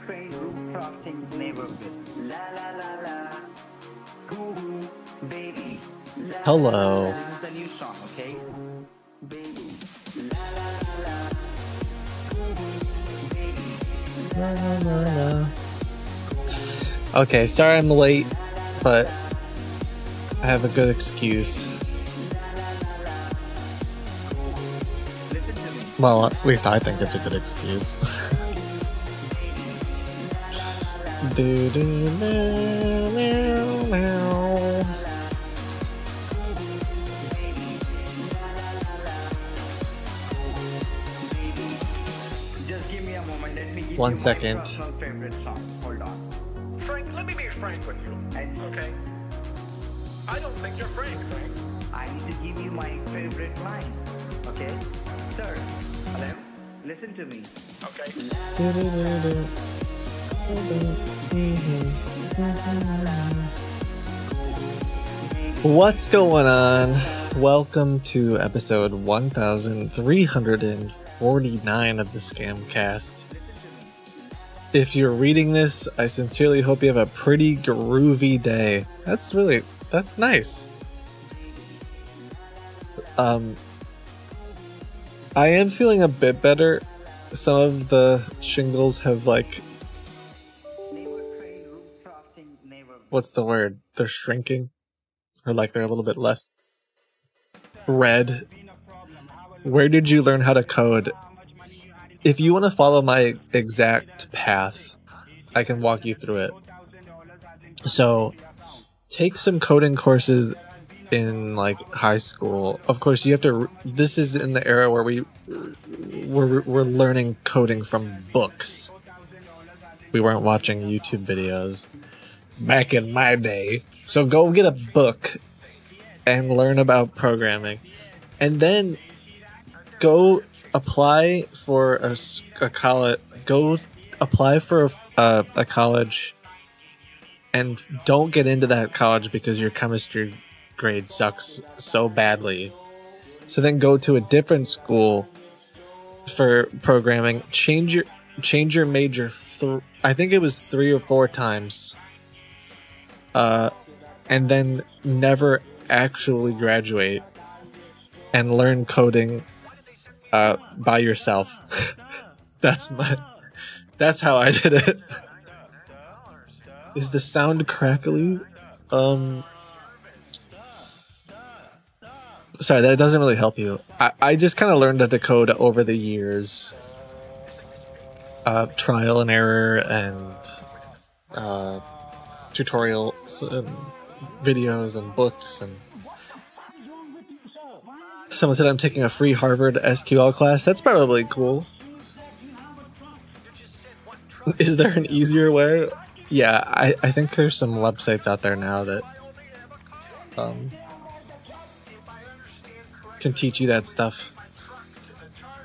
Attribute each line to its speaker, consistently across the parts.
Speaker 1: train roof frosting neighborhood. La la la la. Hoo hoo, baby. La,
Speaker 2: Hello.
Speaker 1: La, la. This is the new song, okay? Baby. La la la la. Hoo hoo, baby. La la la la.
Speaker 2: Okay, sorry I'm late, but I have a good excuse.
Speaker 1: Listen to me.
Speaker 2: Well, at least I think it's a good excuse.
Speaker 1: Just give me a moment. Let me give
Speaker 2: One
Speaker 1: you
Speaker 2: second.
Speaker 1: my personal favorite song. Hold on.
Speaker 3: Frank, let me be frank with you, okay? I don't think you're frank, Frank.
Speaker 1: I need to give you my favorite line. Okay? Sir, hello? Listen to me.
Speaker 3: Okay?
Speaker 2: What's going on? Welcome to episode 1349 of the Scamcast. If you're reading this, I sincerely hope you have a pretty groovy day. That's nice. I am feeling a bit better. Some of the shingles have what's the word? They're shrinking. Or they're a little bit less red. Where did you learn how to code? If you want to follow my exact path, I can walk you through it. So, take some coding courses in high school. Of course, you have to. This is in the era where we're learning coding from books. We weren't watching YouTube videos back in my day. So go get a book and learn about programming, and then go apply for a college. Go apply for a college, and don't get into that college because your chemistry grade sucks so badly. So then go to a different school for programming. Change your major. I think it was 3 or 4 times. And then never actually graduate and learn coding by yourself. That's how I did it. Is the sound crackly? Sorry, that doesn't really help you. I just kind of learned how to code over the years. Trial and error and tutorials and videos and books, and someone said I'm taking a free Harvard SQL class. That's probably cool. Is there an easier way? Yeah, I think there's some websites out there now that can teach you that stuff.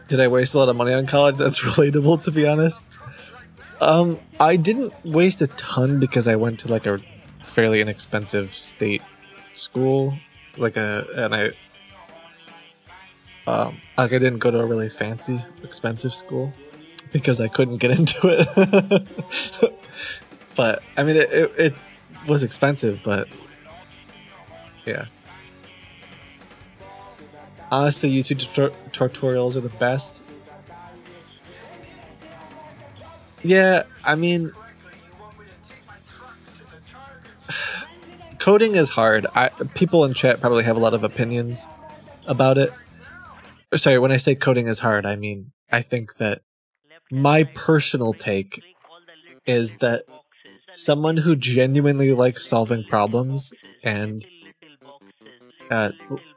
Speaker 2: Did I waste a lot of money on college? That's relatable, to be honest. I didn't waste a ton because I went to a fairly inexpensive state school, I didn't go to a really fancy, expensive school because I couldn't get into it. But I mean, it was expensive, but yeah. Honestly, YouTube tutorials are the best. Yeah, I mean, coding is hard. People in chat probably have a lot of opinions about it. Sorry, when I say coding is hard, I mean, I think that my personal take is that someone who genuinely likes solving problems and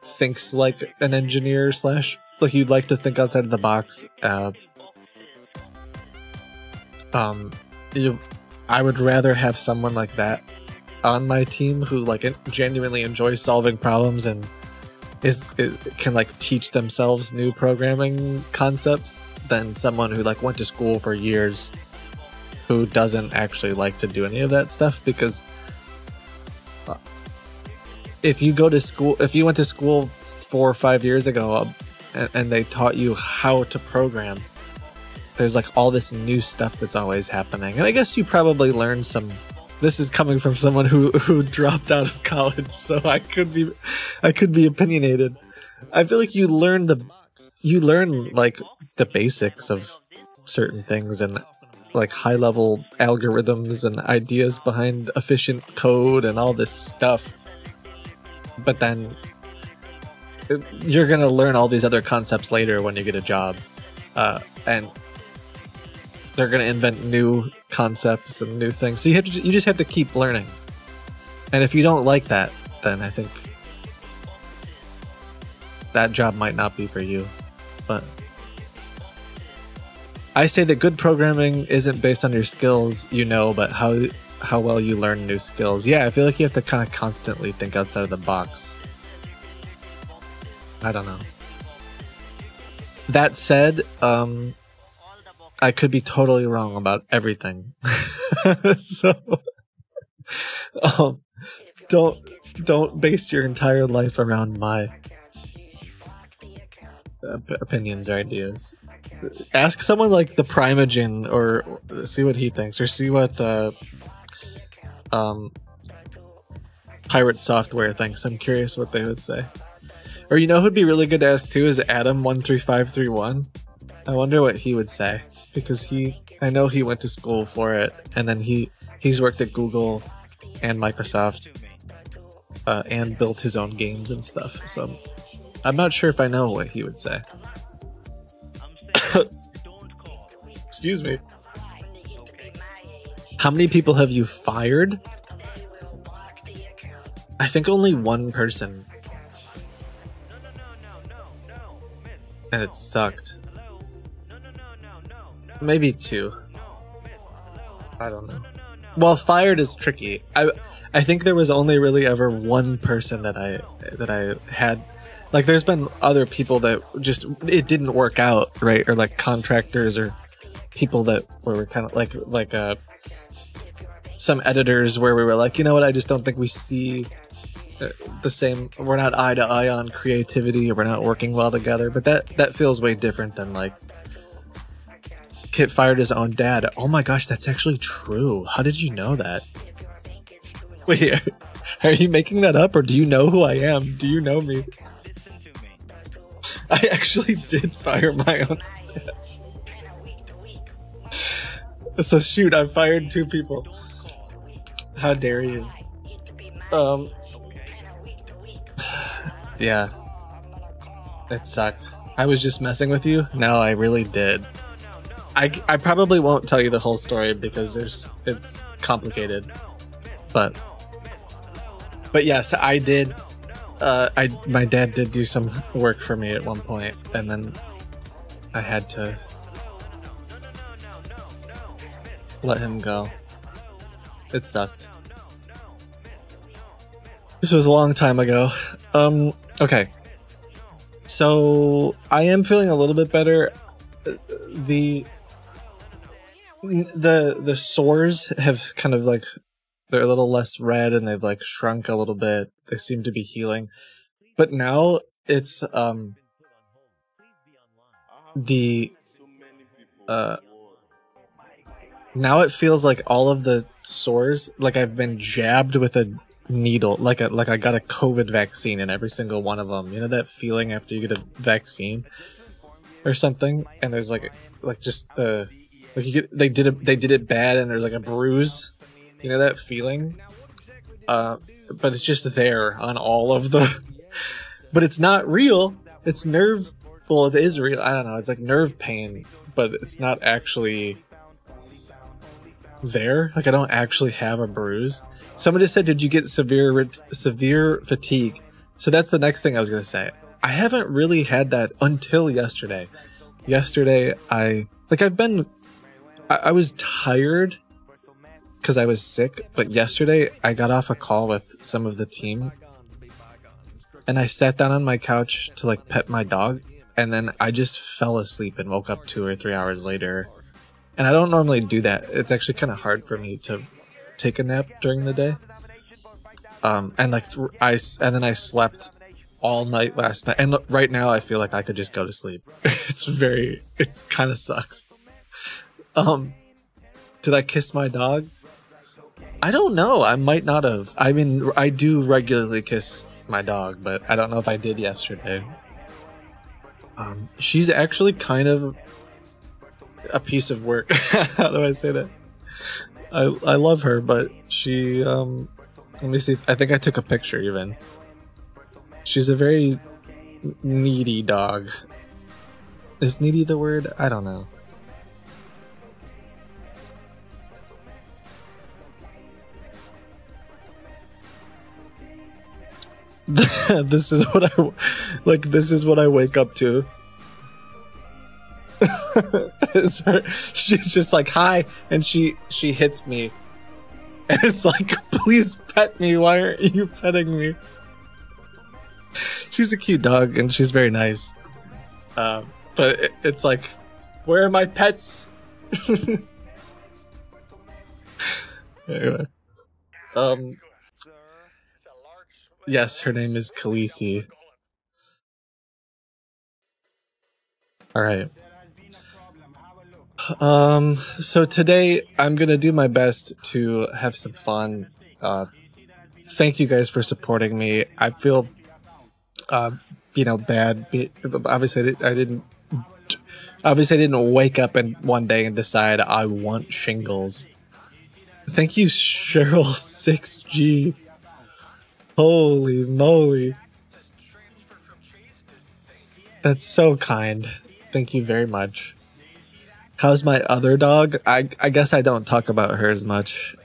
Speaker 2: thinks like an engineer / you'd like to think outside of the box, I would rather have someone like that on my team who genuinely enjoys solving problems and can teach themselves new programming concepts than someone who went to school for years who doesn't actually like to do any of that stuff. Because if you went to school 4 or 5 years ago and they taught you how to program, there's like all this new stuff that's always happening. And I guess you probably learned some. This is coming from someone who dropped out of college, so I could be opinionated. I feel like you learn like the basics of certain things and like high level algorithms and ideas behind efficient code and all this stuff. But then you're going to learn all these other concepts later when you get a job. And they're going to invent new concepts and new things. So you just have to keep learning. And if you don't like that, then I think that job might not be for you. But I say that good programming isn't based on your skills, but how well you learn new skills. Yeah, I feel like you have to kind of constantly think outside of the box. I don't know. That said, I could be totally wrong about everything. So don't base your entire life around my opinions or ideas. Ask someone like the Primogen or see what he thinks, or see what Pirate Software thinks. I'm curious what they would say. Or who'd be really good to ask too is Adam13531. I wonder what he would say, because I know he went to school for it, and then he's worked at Google and Microsoft and built his own games and stuff. So I'm not sure if I know what he would say. Excuse me. How many people have you fired? I think only one person. And it sucked. Maybe two. I don't know. Well, fired is tricky. I think there was only really ever one person that I had. Like, there's been other people that just, it didn't work out, right? Or like contractors or people that were kind of like some editors where we were like, you know what, I just don't think we see the same, we're not eye to eye on creativity, or we're not working well together. But that feels way different than like Kit fired his own dad. Oh my gosh, that's actually true. How did you know that? Wait, are you making that up, or do you know who I am? Do you know me? I actually did fire my own dad. So shoot, I fired two people. How dare you? Yeah. It sucked. I was just messing with you? No, I really did. I probably won't tell you the whole story because it's complicated. But yes, I did. My dad did do some work for me at one point, and then I had to let him go. It sucked. This was a long time ago. Okay. So I am feeling a little bit better. The sores have kind of like, they're a little less red and they've like shrunk a little bit. They seem to be healing. But now it's now it feels like all of the sores, like I've been jabbed with a needle, like I got a COVID vaccine in every single one of them. You know that feeling after you get a vaccine or something, and there's like just the, like you get, they did it bad and there's like a bruise. You know that feeling? But it's just there on all of the but it's not real. It's nerve, well, it is real. I don't know, it's like nerve pain, but it's not actually there. Like I don't actually have a bruise. Somebody said, did you get severe fatigue? So that's the next thing I was going to say. I haven't really had that until yesterday. Yesterday, I was tired because I was sick, but yesterday I got off a call with some of the team and I sat down on my couch to like pet my dog, and then I just fell asleep and woke up 2 or 3 hours later. And I don't normally do that. It's actually kind of hard for me to take a nap during the day. And then I slept all night last night, and right now I feel like I could just go to sleep. It kind of sucks. Did I kiss my dog? I don't know. I might not have. I mean, I do regularly kiss my dog, but I don't know if I did yesterday. She's actually kind of a piece of work. How do I say that? I love her, but she, let me see. I think I took a picture even. She's a very needy dog. Is needy the word? I don't know. This is what I like. This is what I wake up to. She's just like, hi, and she hits me, and it's like, please pet me. Why aren't you petting me? She's a cute dog, and she's very nice. But it's like, where are my pets? Anyway, yes, her name is Khaleesi. All right. So today I'm gonna do my best to have some fun. Thank you guys for supporting me. I feel, bad. Obviously, I didn't wake up and one day and decide I want shingles. Thank you, Cheryl 6G. Holy moly. That's so kind. Thank you very much. How's my other dog? I guess I don't talk about her as much.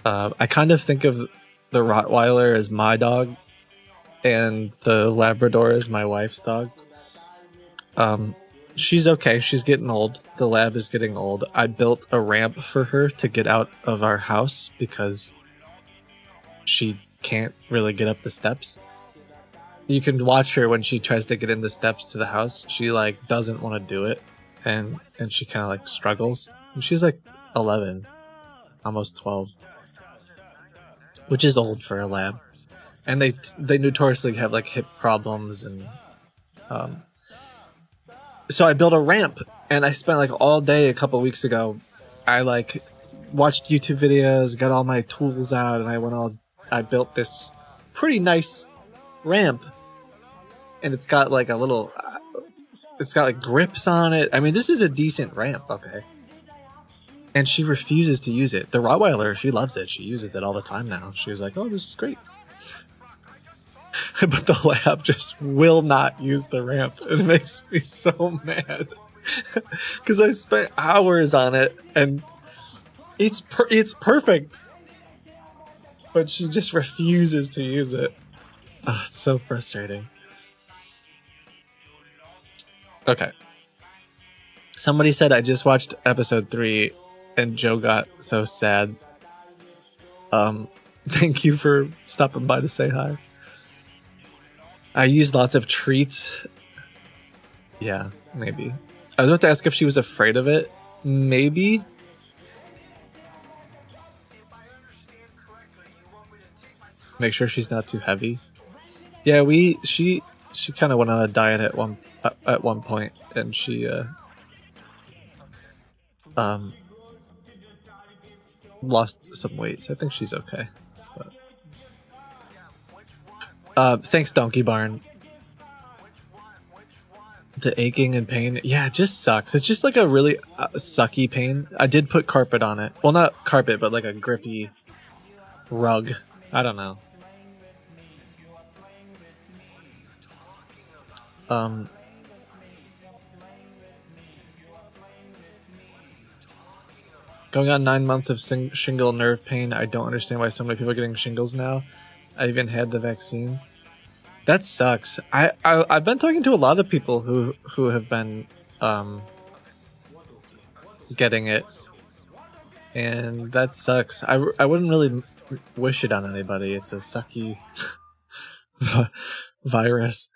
Speaker 2: I kind of think of the Rottweiler as my dog, and the Labrador as my wife's dog. She's okay. She's getting old. The lab is getting old. I built a ramp for her to get out of our house because she can't really get up the steps. You can watch her when she tries to get in the steps to the house. She like doesn't want to do it, and she kind of like struggles. And she's like 11, almost 12, which is old for a lab. And they notoriously have like hip problems, and so I built a ramp, and I spent like all day a couple weeks ago. I like watched YouTube videos, got all my tools out, and I built this pretty nice ramp, and it's got like it's got like grips on it. I mean, this is a decent ramp, okay? And she refuses to use it. The Rottweiler, she loves it. She uses it all the time now. She's like, oh, this is great. But the lab just will not use the ramp. It makes me so mad. Because I spent hours on it, and it's perfect. But she just refuses to use it. Oh, it's so frustrating. Okay. Somebody said I just watched episode 3 and Joe got so sad. Thank you for stopping by to say hi. I used lots of treats. Yeah, maybe. I was about to ask if she was afraid of it. Maybe. Make sure she's not too heavy. Yeah, she kind of went on a diet at one point, and she lost some weight, so I think she's okay. But, thanks, Donkey Barn. The aching and pain, yeah, it just sucks. It's just like a really sucky pain. I did put carpet on it. Well, not carpet, but like a grippy rug. I don't know. Going on 9 months of shingle nerve pain. I don't understand why so many people are getting shingles now. I even had the vaccine. That sucks. I've been talking to a lot of people who have been getting it, and that sucks. I wouldn't really wish it on anybody. It's a sucky virus.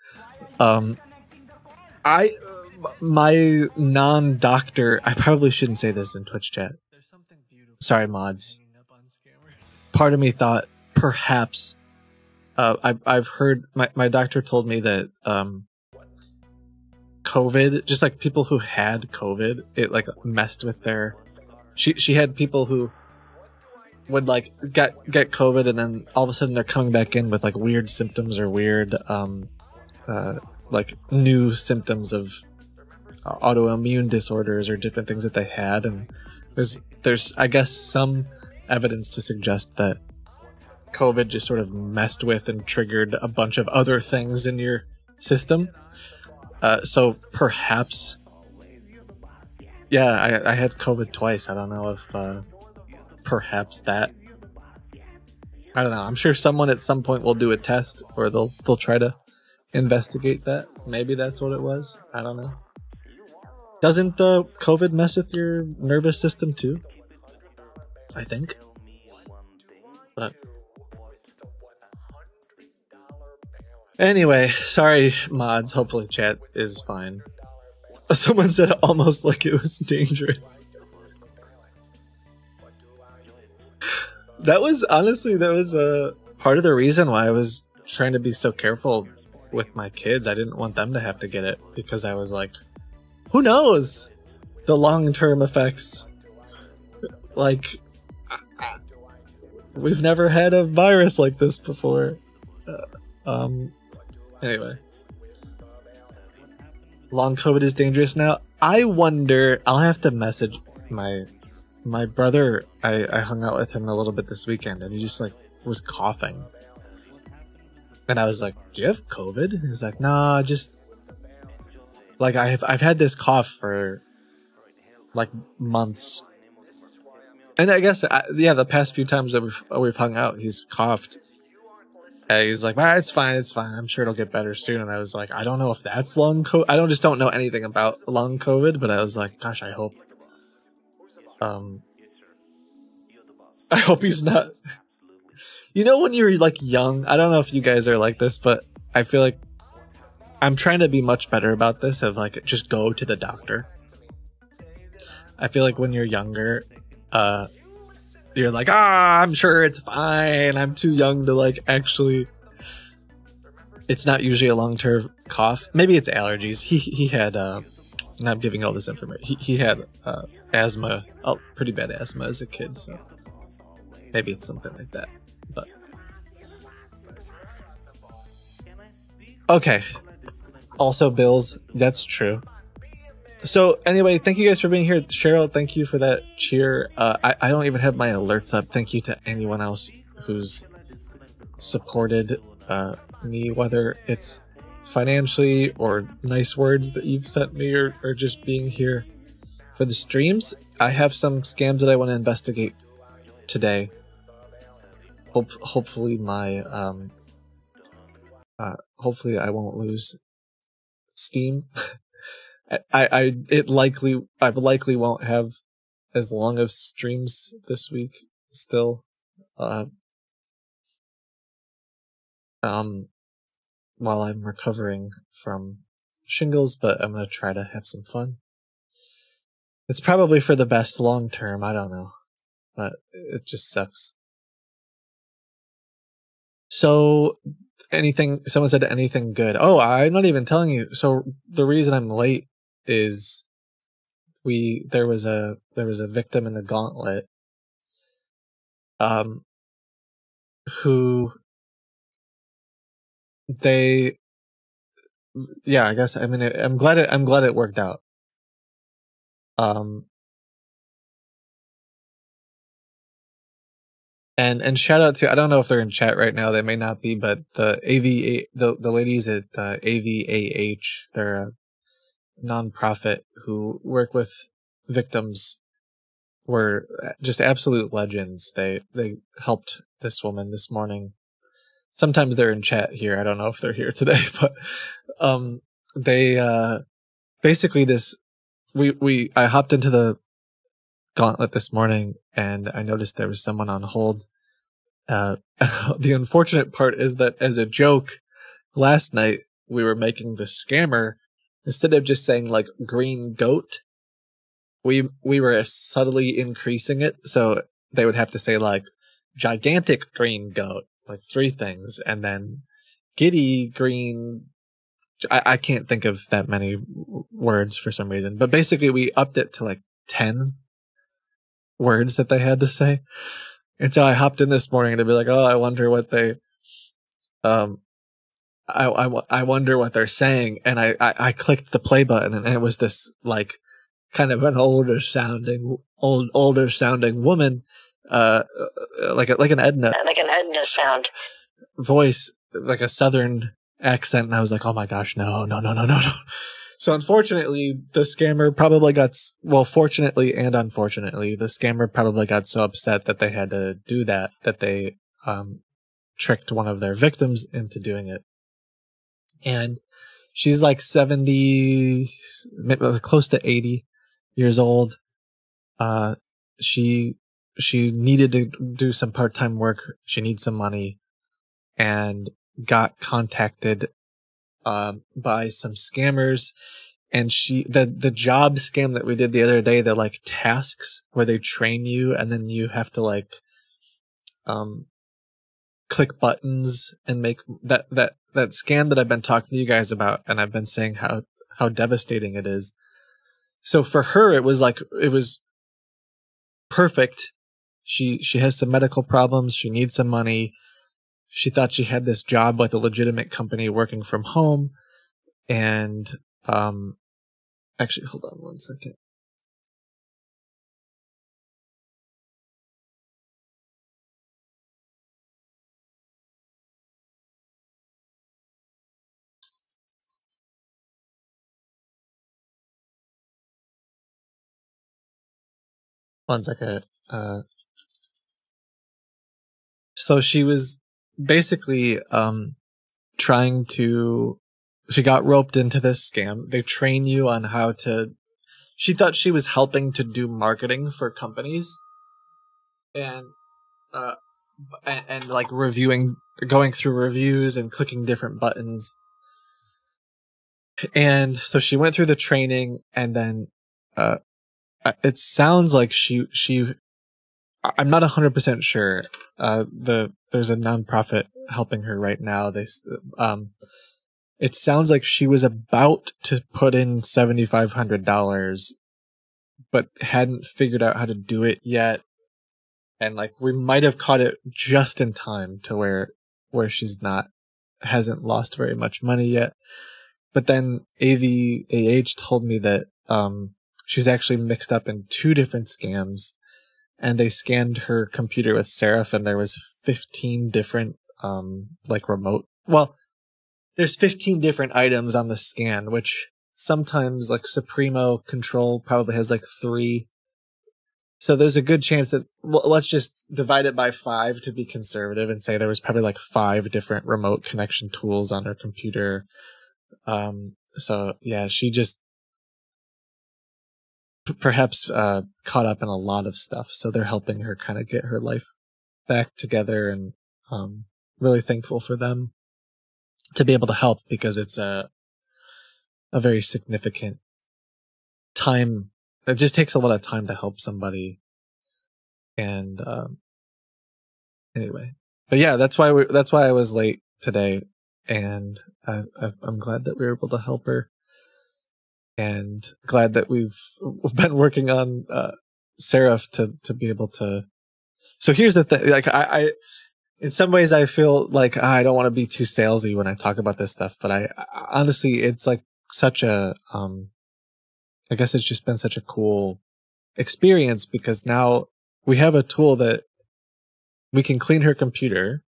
Speaker 2: My non-doctor. I probably shouldn't say this in Twitch chat. Sorry, mods. Part of me thought perhaps. I've heard my doctor told me that COVID, just like people who had COVID, it like messed with their. She had people who would like get COVID and then all of a sudden they're coming back in with like weird symptoms or weird like new symptoms of autoimmune disorders or different things that they had, and there's I guess some evidence to suggest that COVID just sort of messed with and triggered a bunch of other things in your system. So perhaps, yeah, I had COVID twice. I don't know if perhaps that. I don't know. I'm sure someone at some point will do a test, or they'll try to investigate that. Maybe that's what it was. I don't know. Doesn't COVID mess with your nervous system too? I think. But anyway, sorry mods. Hopefully chat is fine. Someone said almost like it was dangerous. That was part of the reason why I was trying to be so careful with my kids. I didn't want them to have to get it because I was like, who knows the long-term effects? Like, we've never had a virus like this before. Anyway. Long COVID is dangerous now. I wonder, I'll have to message my brother. I hung out with him a little bit this weekend and he just like was coughing. And I was like, do you have COVID? He's like, nah, just like I've had this cough for like months. And I guess, yeah, the past few times that we've hung out, he's coughed. And he's like, it's fine. I'm sure it'll get better soon. And I was like, I don't know if that's long COVID. I don't know anything about long COVID, but I was like, gosh, I hope he's not. You know, when you're like young, I don't know if you guys are like this, but I feel like I'm trying to be much better about this of like, just go to the doctor. I feel like when you're younger, you're like, I'm sure it's fine. I'm too young to like actually. It's not usually a long-term cough. Maybe it's allergies. He had, and I'm giving all this information. He had asthma, pretty bad asthma as a kid, so maybe it's something like that. But okay. Also, Bills. That's true. So anyway, thank you guys for being here. Cheryl, thank you for that cheer. I don't even have my alerts up. Thank you to anyone else who's supported me, whether it's financially or nice words that you've sent me or just being here for the streams. I have some scams that I want to investigate today. Hopefully my hopefully I won't lose Steam. I likely won't have as long of streams this week still. While I'm recovering from shingles, but I'm gonna try to have some fun. It's probably for the best long term, I don't know. But it just sucks. So someone said anything good. Oh, I'm not even telling you. So the reason I'm late is there was a victim in the gauntlet who I guess I mean I'm glad it worked out. And shout out to, I don't know if they're in chat right now, they may not be, but the the ladies at AVAH, they're a nonprofit who work with victims, were just absolute legends. They helped this woman this morning. Sometimes they're in chat here. I don't know if they're here today, but they basically I hopped into the gauntlet this morning and I noticed there was someone on hold. The unfortunate part is that as a joke, last night we were making the scammer, instead of just saying like green goat, we were subtly increasing it, so they would have to say like gigantic green goat, like 3 things, and then giddy green I can't think of that many words for some reason, but basically we upped it to like 10 words that they had to say. And so I hopped in this morning to be like, oh, I wonder what they, I wonder what they're saying. And I clicked the play button, and it was this like kind of an older sounding woman, like an Edna
Speaker 4: sound
Speaker 2: voice, like a Southern accent. And I was like, oh my gosh, no. So unfortunately, the scammer probably fortunately and unfortunately, the scammer probably got so upset that they had to do that they tricked one of their victims into doing it. And she's like 70, close to 80 years old. She needed to do some part-time work. She needs some money, and got contacted by some scammers. And the job scam that we did the other day, they're like tasks where they train you, and then you have to like click buttons and make that scam that I've been talking to you guys about, and I've been saying how devastating it is. So for her, it was perfect. She has some medical problems. She needs some money. She thought she had this job with a legitimate company working from home. And, actually, hold on one second. One second. So she was basically, she got roped into this scam. They train you on how to, she thought she was helping to do marketing for companies, and like going through reviews and clicking different buttons. And so she went through the training, and then, it sounds like I'm not 100% sure. There's a nonprofit helping her right now. It sounds like she was about to put in $7,500, but hadn't figured out how to do it yet. And like, we might have caught it just in time to where she's hasn't lost very much money yet. But then AVAH told me that, she's actually mixed up in 2 different scams, and they scanned her computer with Seraph, and there was 15 different, there's 15 different items on the scan, which sometimes like Supremo Control probably has like 3. So there's a good chance that, let's just divide it by 5 to be conservative and say there was probably like 5 different remote connection tools on her computer. So yeah, she just perhaps caught up in a lot of stuff. So they're helping her kind of get her life back together, and really thankful for them to be able to help, because it's a very significant time. It just takes a lot of time to help somebody. And anyway, but yeah, that's why I was late today, and I'm glad that we were able to help her, and glad that we've been working on Seraph to be able to. So here's the thing, like I in some ways I feel like I don't want to be too salesy when I talk about this stuff, but I honestly, it's like such a I guess it's just been such a cool experience, because now we have a tool that we can clean her computer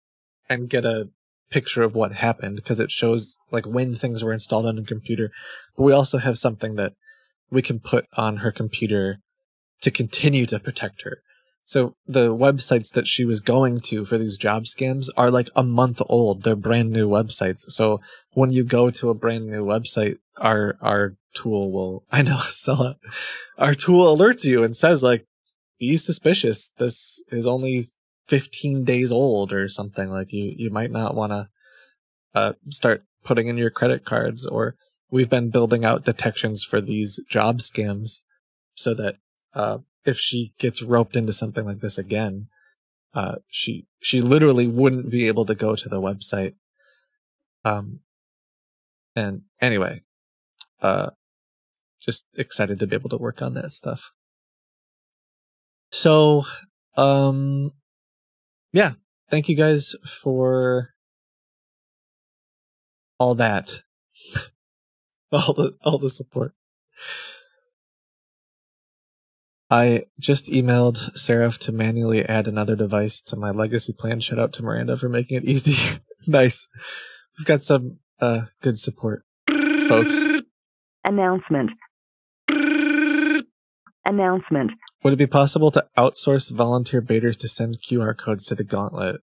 Speaker 2: and get a picture of what happened, because it shows like when things were installed on the computer. But we also have something that we can put on her computer to continue to protect her. So the websites that she was going to for these job scams are like a month old. They're brand new websites. So when you go to a brand new website, our tool will, our tool alerts you and says like, be suspicious. This is only 15 days old or something. Like you might not want to start putting in your credit cards. Or we've been building out detections for these job scams so that if she gets roped into something like this again, she literally wouldn't be able to go to the website. And anyway, just excited to be able to work on that stuff. So, yeah, thank you guys for all that, all the support. I just emailed Seraph to manually add another device to my legacy plan. Shout out to Miranda for making it easy. Nice. We've got some good support, folks.
Speaker 4: Announcement.
Speaker 2: Would it be possible to outsource volunteer baiters to send QR codes to the gauntlet?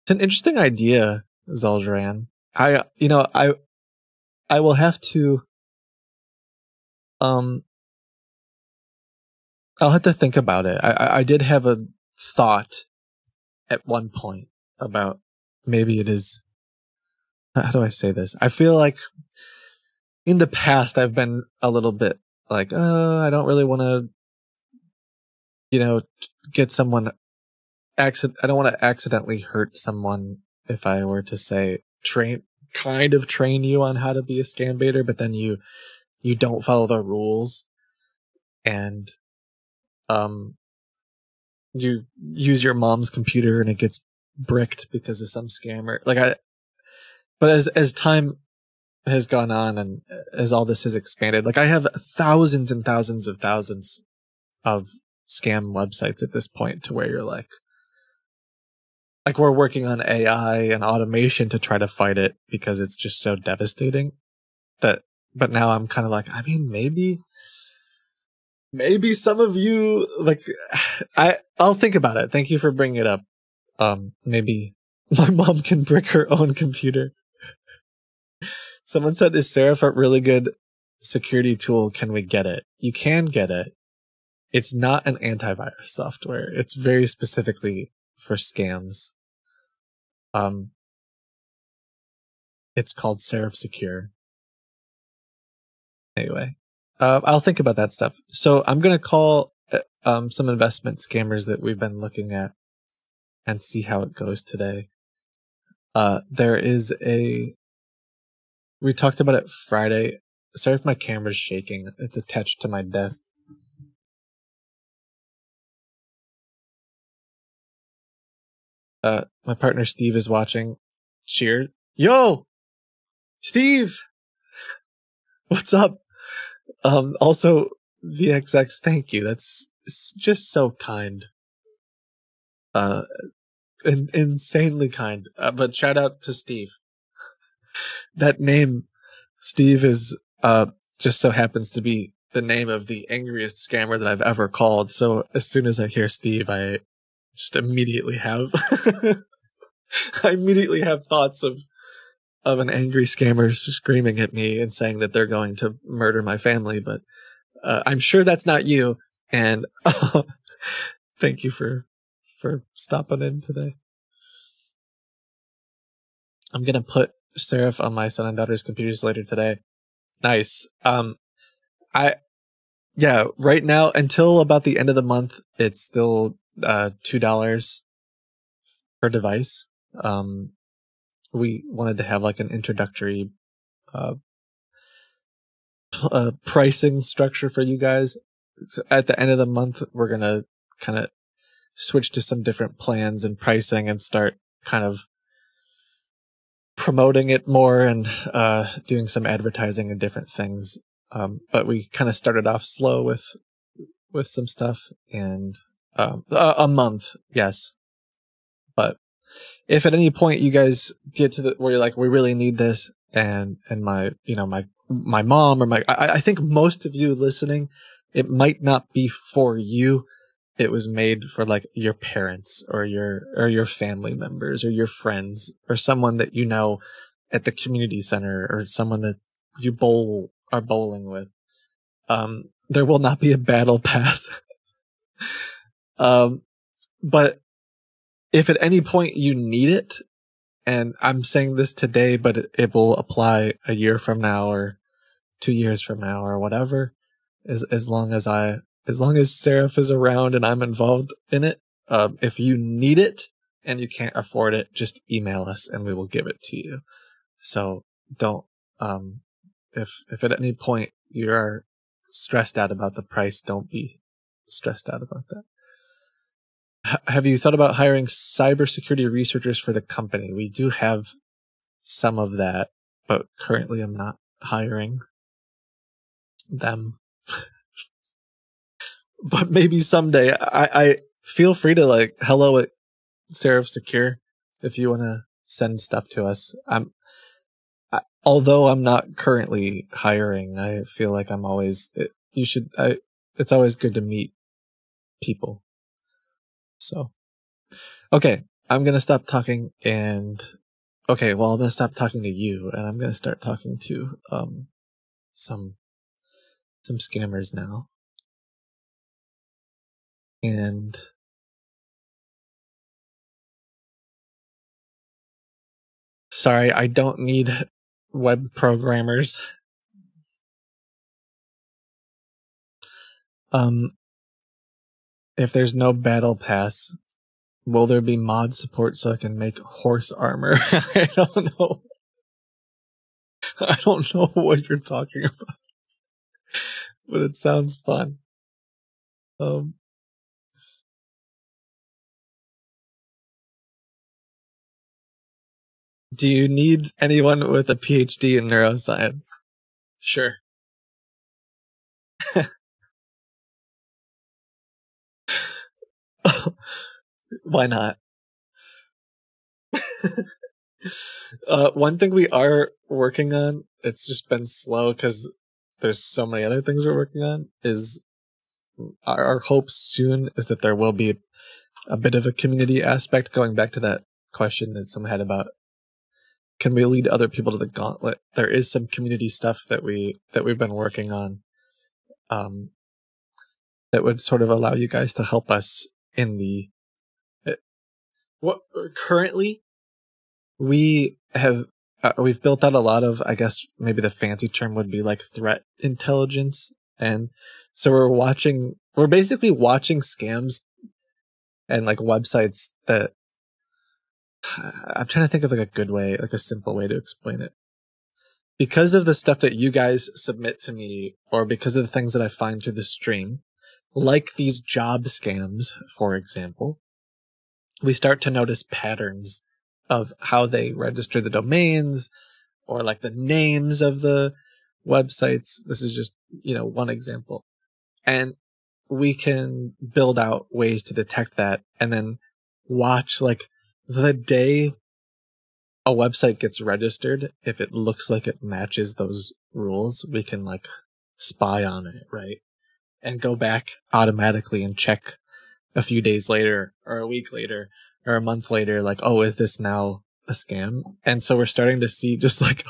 Speaker 2: It's an interesting idea, Zaldran. I will have to I'll have to think about it. I did have a thought at one point about maybe it is. How do I say this? I feel like in the past I've been a little bit like, I don't really want to, get someone. I don't want to accidentally hurt someone if I were to say train you on how to be a scam baiter, but then you don't follow the rules and you use your mom's computer and it gets bricked because of some scammer. But as time has gone on and as all this has expanded, I have thousands and thousands of scam websites at this point to where you're like we're working on AI and automation to try to fight it because it's just so devastating but now I'm kind of like, I mean, maybe some of you I'll think about it. Thank you for bringing it up. Maybe my mom can brick her own computer. Someone said, is Seraph a really good security tool? Can we get it? You can get it. It's not an antivirus software. It's very specifically for scams. It's called Seraph Secure. Anyway, I'll think about that stuff. So I'm going to call some investment scammers that we've been looking at and see how it goes today. There is we talked about it Friday. Sorry if my camera's shaking. It's attached to my desk. My partner Steve is watching. Cheer. Yo! Steve! What's up? Also, VXX, thank you. That's just so kind. Insanely kind. But shout out to Steve. That name, Steve, is just so happens to be the name of the angriest scammer that I've ever called. So as soon as I hear Steve, I just immediately have thoughts of an angry scammer screaming at me and saying that they're going to murder my family. But I'm sure that's not you. And thank you for stopping in today. I'm going to put Seraph on my son and daughter's computers later today. Nice. Right now until about the end of the month, it's still $2 per device. We wanted to have an introductory pricing structure for you guys. So at the end of the month, we're going to kind of switch to some different plans and pricing and start kind of promoting it more and doing some advertising and different things. But we kind of started off slow with some stuff and a month, yes. But if at any point you guys get to where you're like, we really need this, and my mom or I think most of you listening, it might not be for you. It was made for your parents or your family members or your friends or someone that you know at the community center or someone that you are bowling with. There will not be a battle pass. But if at any point you need it, and I'm saying this today, but it will apply a year from now or 2 years from now or whatever, as long as Seraph is around and I'm involved in it, if you need it and you can't afford it, just email us and we will give it to you. So don't if at any point you are stressed out about the price, don't be stressed out about that. Have you thought about hiring cybersecurity researchers for the company? We do have some of that, but currently I'm not hiring them. But maybe someday. I feel free to like hello at Seraph Secure if you want to send stuff to us. Although I'm not currently hiring, I feel like I'm always. It's always good to meet people. So, okay, I'm gonna stop talking and. Okay, well, I'm gonna stop talking to you, and I'm gonna start talking to some scammers now. And sorry, I don't need web programmers. If there's no battle pass, will there be mod support so I can make horse armor? I don't know. I don't know what you're talking about, but it sounds fun. Do you need anyone with a PhD in neuroscience? Sure. Why not? One thing we are working on, it's just been slow because there's so many other things we're working on, is our hope soon is that there will be a bit of a community aspect, going back to that question that someone had about can we lead other people to the gauntlet. There is some community stuff that we've been working on that would sort of allow you guys to help us in the currently we've built out a lot of, I guess maybe the fancy term would be like threat intelligence, and so we're basically watching scams and like websites that I'm trying to think of like a good way, like a simple way to explain it. Because of the stuff that you guys submit to me, or because of the things that I find through the stream, like these job scams, for example, we start to notice patterns of how they register the domains or like the names of the websites. This is just, one example. And we can build out ways to detect that and then watch like the day a website gets registered, if it looks like it matches those rules, we can like spy on it, right? And go back automatically and check a few days later or a week later or a month later, like, oh, is this now a scam? And so we're starting to see just like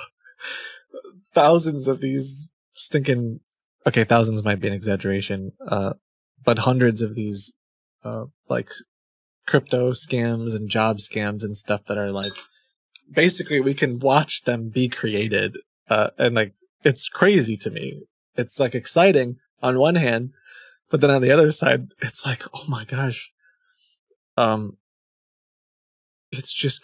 Speaker 2: thousands of these stinking, okay, thousands might be an exaggeration, but hundreds of these like crypto scams and job scams and stuff that are like, basically we can watch them be created, and like it's crazy to me. It's like exciting on one hand, but then on the other side it's like, oh my gosh, it's just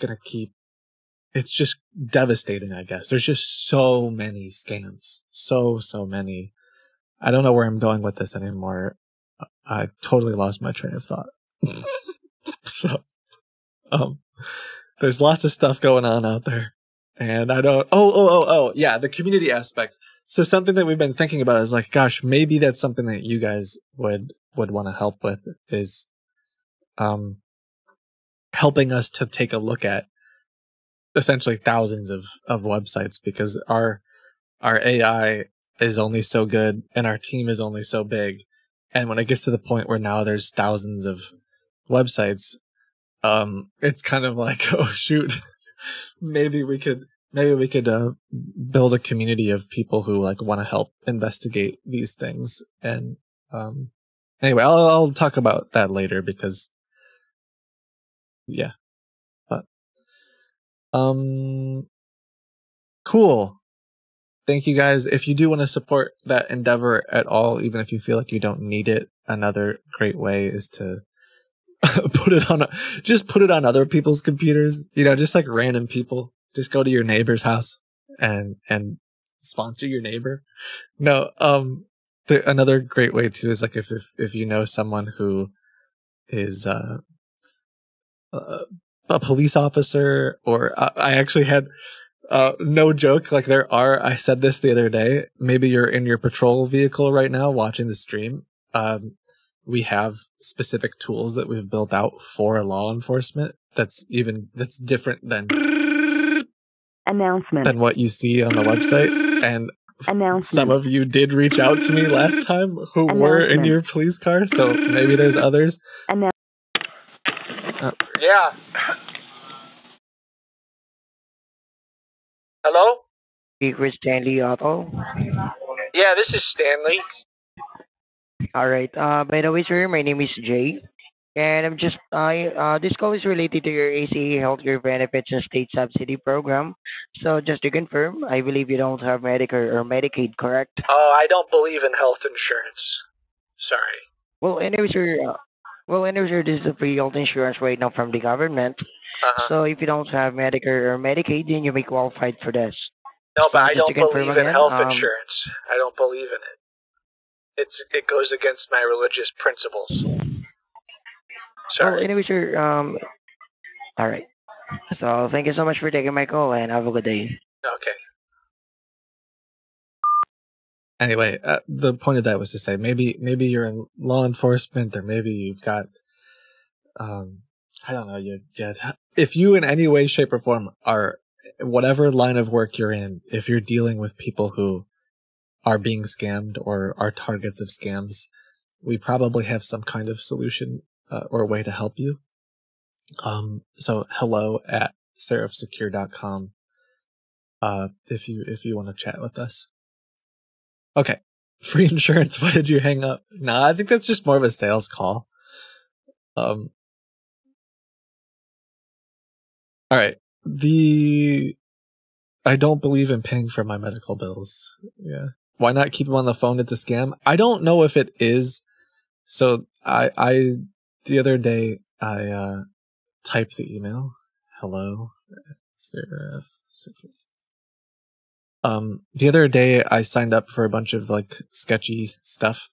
Speaker 2: devastating, I guess. There's just so many scams, so many. I don't know where I'm going with this anymore. I totally lost my train of thought. So there's lots of stuff going on out there, and I don't. Yeah, the community aspect. So something that we've been thinking about is like, gosh, maybe that's something that you guys would want to help with, is helping us to take a look at essentially thousands of websites, because our AI is only so good and our team is only so big, and when it gets to the point where now there's thousands of websites, it's kind of like, oh shoot, maybe we could build a community of people who like want to help investigate these things. And anyway, I'll talk about that later, because yeah. But cool. Thank you guys. If you do want to support that endeavor at all, even if you feel like you don't need it, another great way is to put it on other people's computers, just like random people. Just go to your neighbor's house and sponsor your neighbor. No, another great way too is like if you know someone who is a police officer, or I actually had no joke, like I said this the other day, maybe you're in your patrol vehicle right now watching the stream. We have specific tools that we've built out for law enforcement that's different than what you see on the website. And some of you did reach out to me last time who were in your police car, so maybe there's others.
Speaker 3: Yeah. Hello?
Speaker 5: Speaker Stanley Otto.
Speaker 3: Yeah, this is Stanley.
Speaker 5: All right. By the way, sir, my name is Jay, and this call is related to your ACA healthcare benefits and state subsidy program. So just to confirm, I believe you don't have Medicare or Medicaid, correct?
Speaker 3: Oh, I don't believe in health insurance. Sorry.
Speaker 5: Well, anyway, sir, this is a free health insurance right now from the government. So if you don't have Medicare or Medicaid, then you may qualify for this.
Speaker 3: No, but I
Speaker 5: just to
Speaker 3: don't
Speaker 5: confirm
Speaker 3: believe in
Speaker 5: again,
Speaker 3: health insurance. I don't believe in it. It goes against my religious principles.
Speaker 5: Well,
Speaker 3: Sorry.
Speaker 5: anyway, sir, all right. So thank you so much for taking my call, and have a good day.
Speaker 3: Okay.
Speaker 2: Anyway, the point of that was to say maybe you're in law enforcement, or maybe you've got I don't know, if you in any way, shape, or form are whatever line of work you're in, if you're dealing with people who are being scammed or are targets of scams, we probably have some kind of solution or way to help you. So hello@seraphsecure.com if you want to chat with us. Okay. Free insurance. Why did you hang up? Nah, I think that's just more of a sales call. All right. I don't believe in paying for my medical bills. Yeah. Why not keep them on the phone? It's a scam. I don't know if it is. So the other day I typed the email. Hello, Seraph. The other day I signed up for a bunch of like sketchy stuff,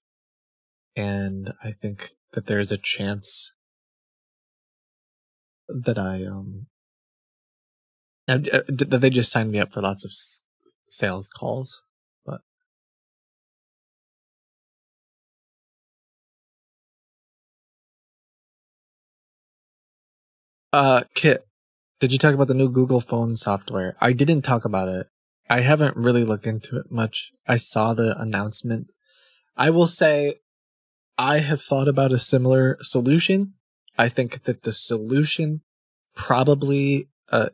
Speaker 2: and I think that there's a chance that that they just signed me up for lots of sales calls. But Kit, did you talk about the new Google phone software? I didn't talk about it. I haven't really looked into it much. I saw the announcement. I will say I have thought about a similar solution. I think that the solution probably how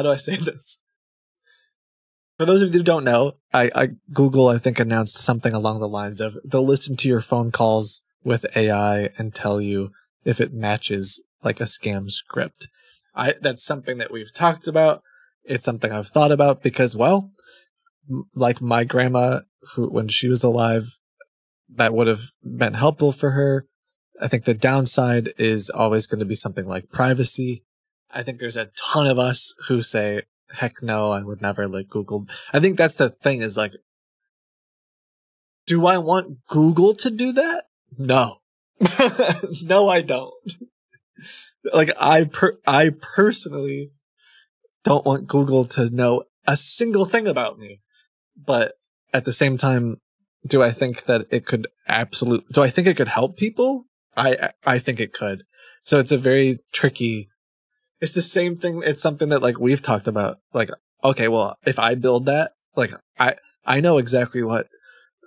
Speaker 2: do I say this? For those of you who don't know, Google, I think, announced something along the lines of they'll listen to your phone calls with AI and tell you if it matches like a scam script. That's something that we've talked about. It's something I've thought about because, well, like my grandma, who when she was alive, that would have been helpful for her. I think the downside is always going to be something like privacy. I think there's a ton of us who say, heck no, I would never let Google. I think that's the thing is like, do I want Google to do that? No. No, I don't. Like I personally don't want Google to know a single thing about me. But at the same time, do I think that it could do I think it could help people? I think it could. So it's a very tricky, it's the same thing. It's something that like we've talked about. Like, okay, well, if I build that, like I know exactly what,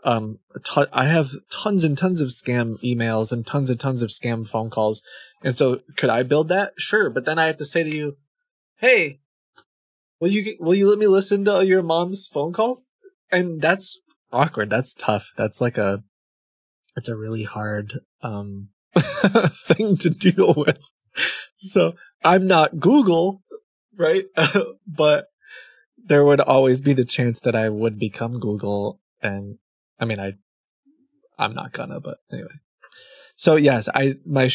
Speaker 2: I have tons and tons of scam emails and tons of scam phone calls. And so could I build that? Sure. But then I have to say to you, hey, will you let me listen to your mom's phone calls? And that's awkward. That's tough. That's like it's a really hard, thing to deal with. So I'm not Google, right? But there would always be the chance that I would become Google. And I mean, I'm not gonna, but anyway. So yes, my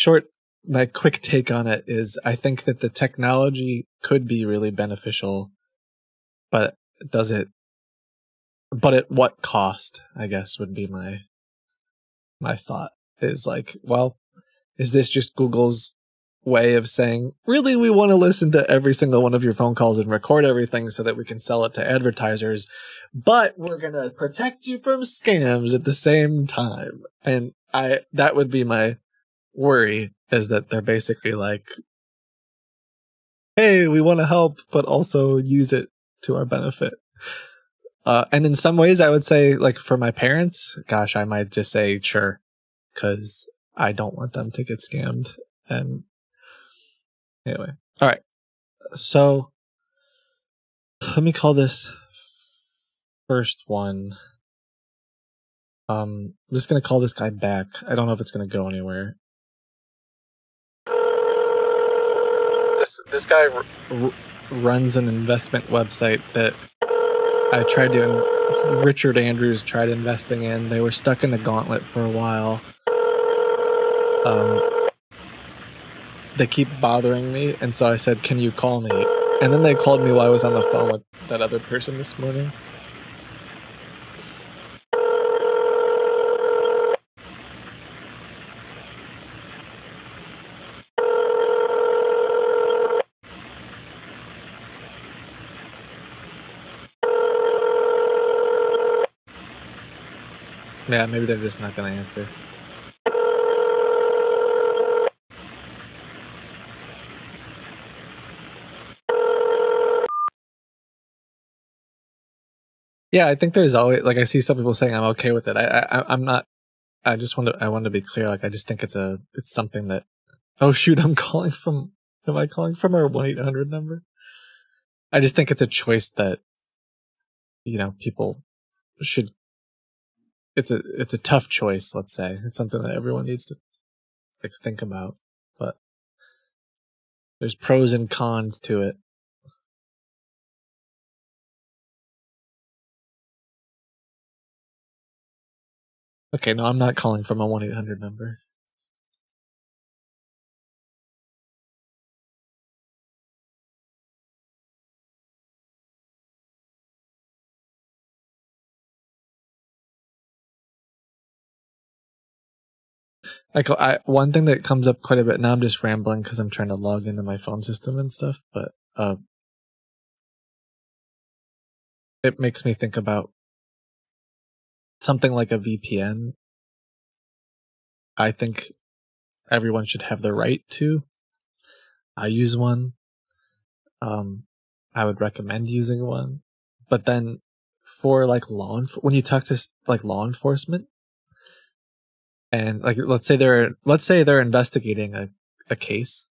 Speaker 2: quick take on it is I think that the technology could be really beneficial but does it? But at what cost? I guess would be my thought. Is like, well, is this just Google's way of saying, really, we want to listen to every single one of your phone calls and record everything so that we can sell it to advertisers, but we're going to protect you from scams at the same time? And that would be my worry, is that they're basically like, hey, we want to help, but also use it to our benefit. And in some ways, I would say, like, for my parents, gosh, I might just say, sure, because I don't want them to get scammed. And anyway, all right. So let me call this first one. I'm just going to call this guy back. I don't know if it's going to go anywhere. This guy runs an investment website that I tried to. Richard Andrews tried investing in. They were stuck in the gauntlet for a while. They keep bothering me, and so I said, "Can you call me?" And then they called me while I was on the phone with that other person this morning. Yeah, maybe they're just not going to answer. Yeah, I think there's always, like, I see some people saying I'm okay with it. I'm not. I want to be clear. Like, I just think it's something that. Oh shoot, am I calling from our 1-800 number? I just think it's a choice that, people should. It's a tough choice, let's say. It's something that everyone needs to think about. But there's pros and cons to it. Okay, no, I'm not calling from a 1-800 number. One thing that comes up quite a bit, now I'm just rambling because I'm trying to log into my phone system and stuff, but it makes me think about something like a VPN. I think everyone should have the right to. I use one. I would recommend using one. But then for when you talk to law enforcement, and let's say they're investigating a case,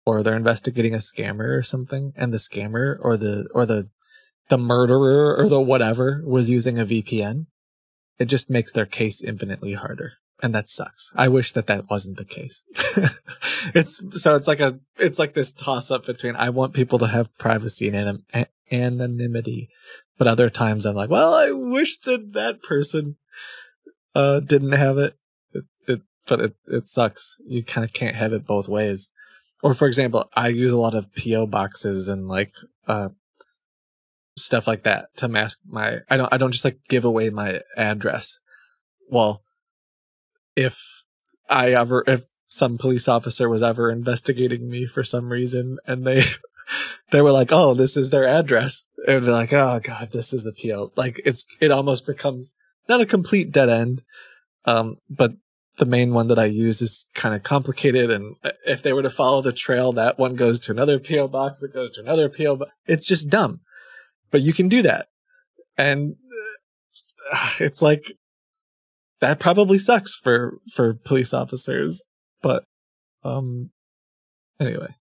Speaker 2: or they're investigating a scammer or something, and the scammer or the murderer or the whatever was using a VPN, it just makes their case infinitely harder, and that sucks. I wish that wasn't the case. It's like this toss up between, I want people to have privacy and anonymity, but other times I'm like, well, I wish that person didn't have it. But it sucks. You kind of can't have it both ways. Or for example, I use a lot of PO boxes and stuff like that to mask my. I don't just give away my address. Well, if some police officer was ever investigating me for some reason and they were like, oh, this is their address, it would be like, oh god, this is a PO. It almost becomes not a complete dead end, but the main one that I use is kind of complicated, and if they were to follow the trail, that one goes to another PO box, that goes to another PO box. It's just dumb, but you can do that, and it's like that probably sucks for police officers, but anyway.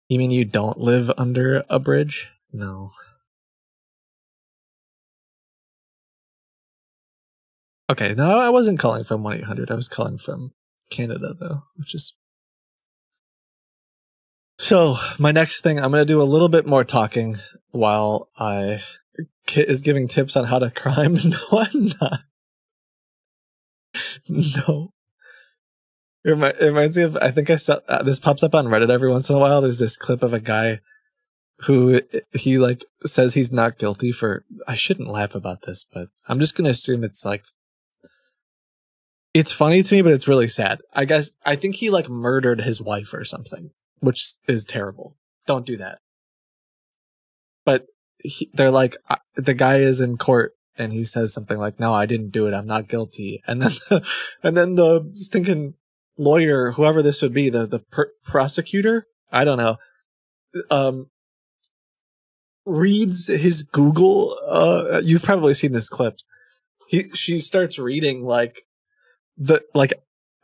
Speaker 2: You mean you don't live under a bridge? No. Okay, no, I wasn't calling from 1-800. I was calling from Canada, though, which is... So, my next thing, I'm going to do a little bit more talking while Kit is giving tips on how to crime. No, I'm not. No. It reminds me of, I think I saw, this pops up on Reddit every once in a while. There's this clip of a guy who he like says he's not guilty for. I shouldn't laugh about this, but I'm just gonna assume it's like it's funny to me, but it's really sad. I think he like murdered his wife or something, which is terrible. Don't do that. But they're like, the guy is in court and he says something like, "No, I didn't do it. I'm not guilty." And then the stinking lawyer, whoever this would be, the prosecutor, I don't know, reads his Google. You've probably seen this clip. She starts reading like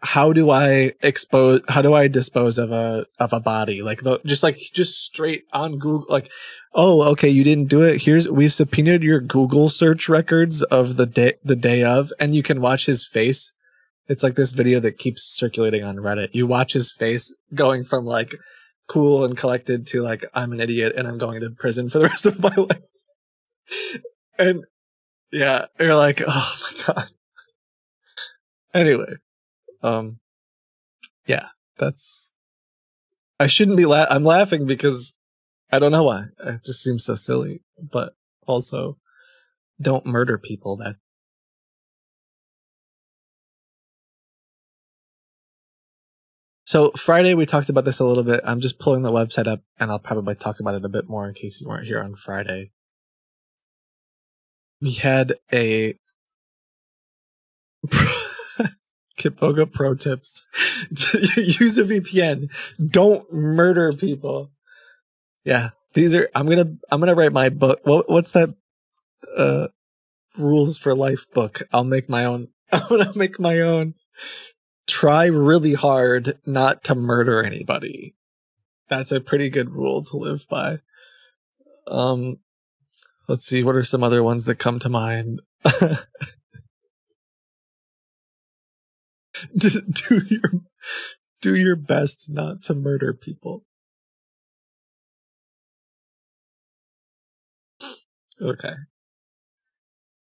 Speaker 2: how do I dispose of a body, like just straight on Google, like, oh, okay, you didn't do it, we subpoenaed your Google search records of the day of, and you can watch his face. It's like this video that keeps circulating on Reddit. You watch his face going from like cool and collected to like, I'm an idiot and I'm going to prison for the rest of my life. And yeah, you're like, oh my God. Anyway, yeah, I shouldn't be I'm laughing because I don't know why. It just seems so silly, but also don't murder people. So Friday, we talked about this a little bit. I'm just pulling the website up and I'll probably talk about it a bit more in case you weren't here on Friday. We had a Kitboga pro tips. Use a VPN. Don't murder people. Yeah, these are. I'm gonna write my book. What's that? Rules for life book. I'll make my own. I'm gonna make my own. Try really hard not to murder anybody. That's a pretty good rule to live by. Let's see. What are some other ones that come to mind? Do your best not to murder people. Okay.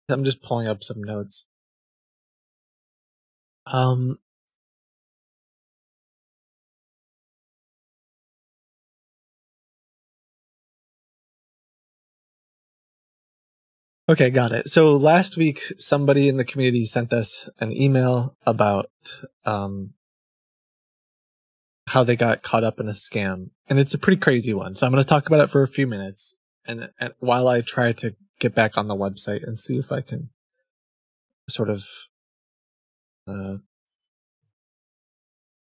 Speaker 2: I'm just pulling up some notes. Okay, got it. So last week, somebody in the community sent us an email about how they got caught up in a scam. And it's a pretty crazy one. So I'm going to talk about it for a few minutes. And while I try to get back on the website and see if I can sort of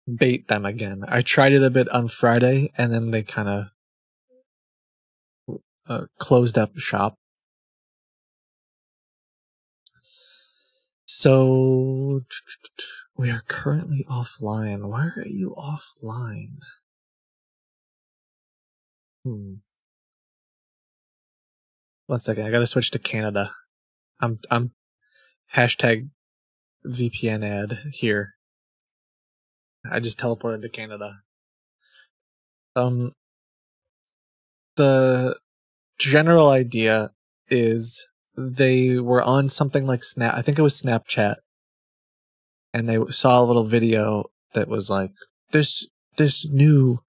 Speaker 2: bait them again. I tried it a bit on Friday, and then they kind of closed up shop. So we are currently offline. Why are you offline? 1 second. I gotta switch to Canada. I'm hashtag VPN ad here. I just teleported to Canada. The general idea is they were on something like I think it was Snapchat, and they saw a little video that was like, this new,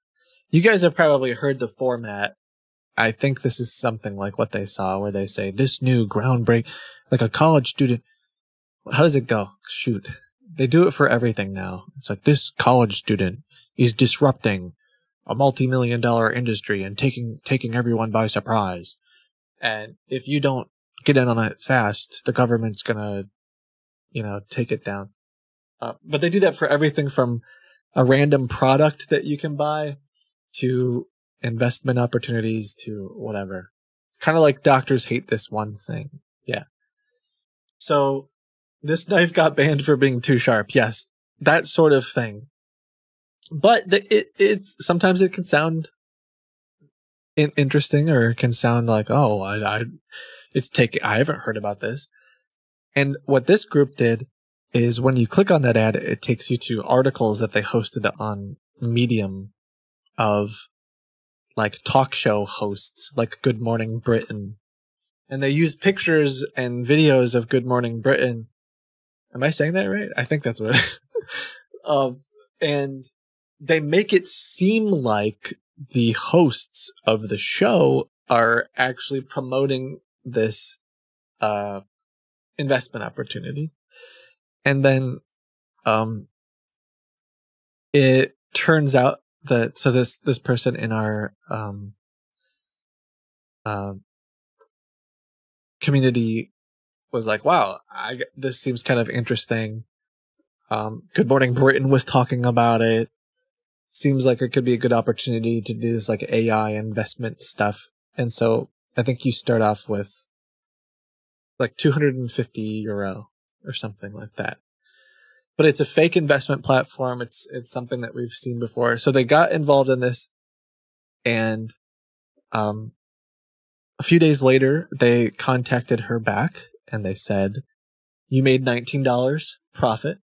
Speaker 2: you guys have probably heard the format. I think this is something like what they saw, where they say, this new groundbreak, like a college student. How does it go? Shoot. They do it for everything now. It's like, this college student is disrupting a multi-million-dollar industry and taking everyone by surprise. And if you don't get in on it fast, the government's gonna, take it down. But they do that for everything from a random product that you can buy to investment opportunities to whatever. Kind of like doctors hate this one thing. Yeah. So this knife got banned for being too sharp. Yes, that sort of thing. But it's sometimes it can sound interesting, or it can sound like, oh, I haven't heard about this. And what this group did is, when you click on that ad, it takes you to articles that they hosted on Medium of like talk show hosts, like Good Morning Britain. And they use pictures and videos of Good Morning Britain. Am I saying that right? I think that's what it is. And they make it seem like the hosts of the show are actually promoting this investment opportunity. And then it turns out that this person in our community was like, wow, this seems kind of interesting. Good Morning Britain was talking about it. Seems like it could be a good opportunity to do this like AI investment stuff. And so I think you start off with like €250 or something like that. But it's a fake investment platform. It's something that we've seen before. So they got involved in this, and a few days later, they contacted her back and they said, "You made $19 profit,"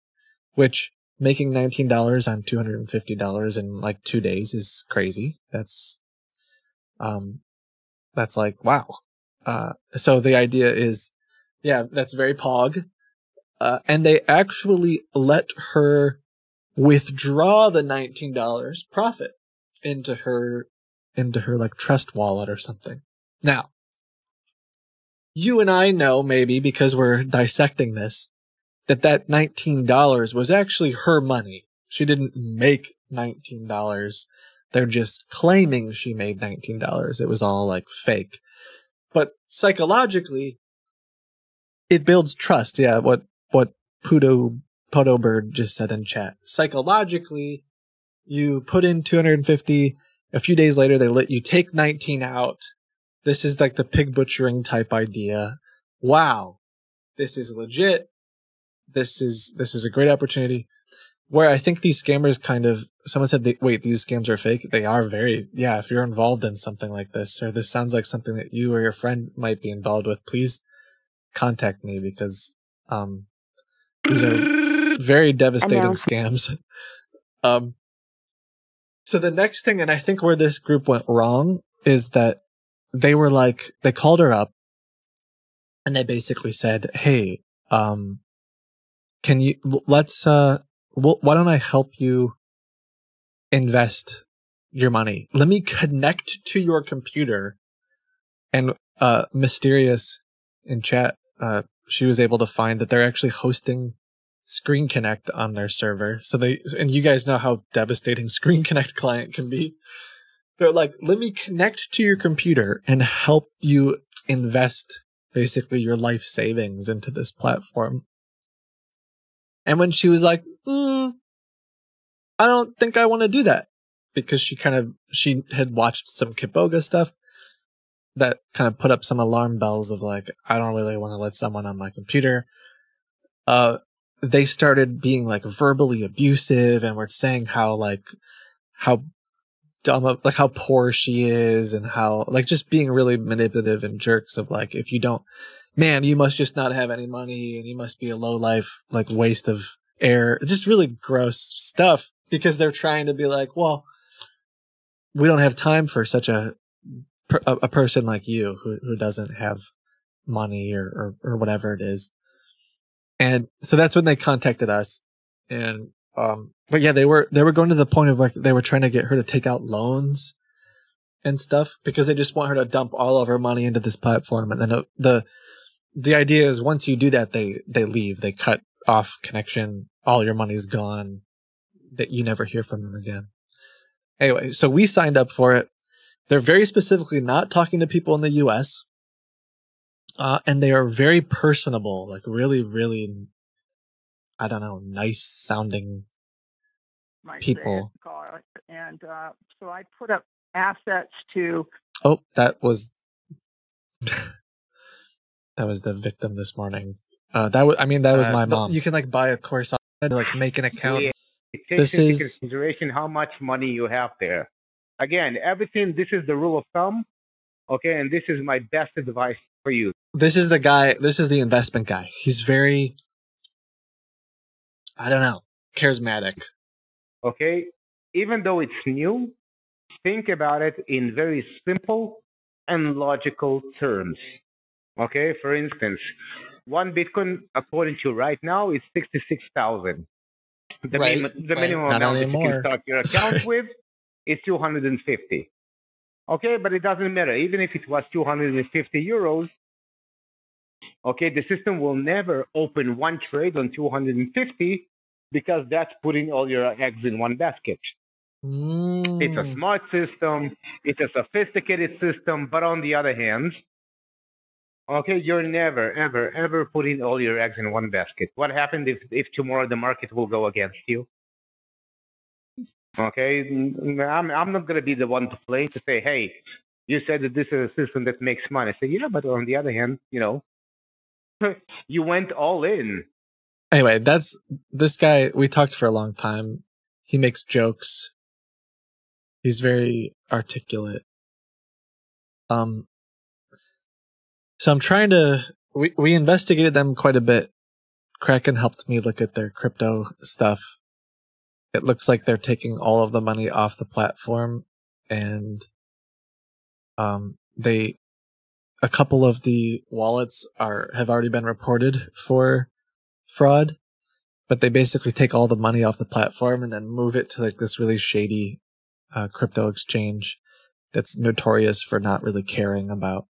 Speaker 2: which making $19 on $250 in like 2 days is crazy. That's like, wow. So the idea is, yeah, that's very pog. And they actually let her withdraw the $19 profit into her like trust wallet or something. Now, you and I know, maybe because we're dissecting this, that $19 was actually her money. She didn't make $19. They're just claiming she made $19. It was all like fake. But psychologically, it builds trust. Yeah, what Podobird just said in chat. Psychologically, you put in 250. A few days later, they let you take 19 out. This is like the pig butchering type idea. Wow, this is legit. This is a great opportunity. Where I think these scammers someone said, wait, these scams are fake. They are very, yeah, if you're involved in something like this, or this sounds like something that you or your friend might be involved with, please contact me, because these are very devastating scams. So the next thing, and I think where this group went wrong, is that they called her up and they basically said, hey, can you, why don't I help you invest your money? Let me connect to your computer. And Mysterious in chat, she was able to find that they're actually hosting Screen Connect on their server. And you guys know how devastating Screen Connect client can be. They're like, let me connect to your computer and help you invest basically your life savings into this platform. And when she was like, I don't think I want to do that, because she had watched some Kiboga stuff that kind of put up some alarm bells of like, I don't really want to let someone on my computer. They started being like verbally abusive and were saying how dumb, like how poor she is, and how like just being really manipulative and jerks of like, if you don't, man, you must just not have any money and you must be a low life, like waste of air. Just really gross stuff, because they're trying to be like, well, we don't have time for such a person like you who doesn't have money or whatever it is. And so that's when they contacted us. And but yeah, they were going to the point of like, they were trying to get her to take out loans and stuff, because they just want her to dump all of her money into this platform. And then the idea is, once you do that, they leave, they cut off connection, all your money's gone, that you never hear from them again. Anyway, so we signed up for it. They're very specifically not talking to people in the US. And they are very personable, like really, really, I don't know, nice sounding people.
Speaker 6: And so I put up assets to.
Speaker 2: Oh, that was the victim this morning. That was my mom. You can like buy a course on, like make an account.
Speaker 7: Yeah, it takes into consideration how much money you have there. Again, everything. This is the rule of thumb. Okay, and this is my best advice for you.
Speaker 2: This is the guy. This is the investment guy. He's very, I don't know, charismatic.
Speaker 7: Okay, even though it's new, think about it in very simple and logical terms. Okay, for instance, one Bitcoin, according to right now, is 66,000. The minimum amount that you can start your account with is 250. Okay, but it doesn't matter. Even if it was 250 euros, okay, the system will never open one trade on 250 because that's putting all your eggs in one basket. It's a
Speaker 2: Mm.
Speaker 7: smart system, it's a sophisticated system, but on the other hand, okay, you're never, ever, ever putting all your eggs in one basket. What happens if tomorrow the market will go against you? Okay, I'm not going to be the one to play to say, hey, you said that this is a system that makes money. I say, yeah, but on the other hand, you went all in.
Speaker 2: Anyway, that's this guy. We talked for a long time. He makes jokes. He's very articulate. So I'm trying to. We investigated them quite a bit. Kraken helped me look at their crypto stuff. It looks like they're taking all of the money off the platform, and a couple of the wallets have already been reported for fraud, but they basically take all the money off the platform and then move it to like this really shady crypto exchange that's notorious for not really caring about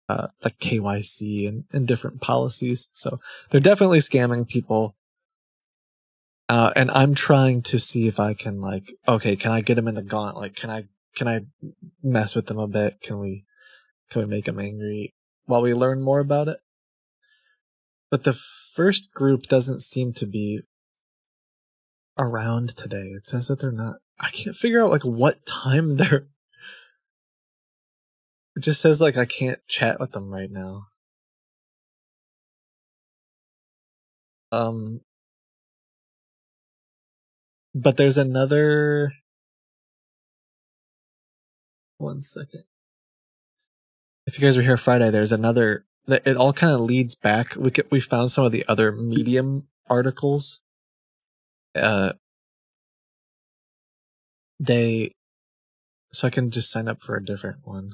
Speaker 2: like KYC and different policies. So they're definitely scamming people. And I'm trying to see if I can can I get them in the gaunt? Like, can I mess with them a bit? Can we make them angry while we learn more about it? But the first group doesn't seem to be around today. It says that they're not. I can't figure out like what time they're. It just says like I can't chat with them right now. But there's another. One second. If you guys were here Friday, there's another. It all kind of leads back. We found some of the other Medium articles. So I can just sign up for a different one.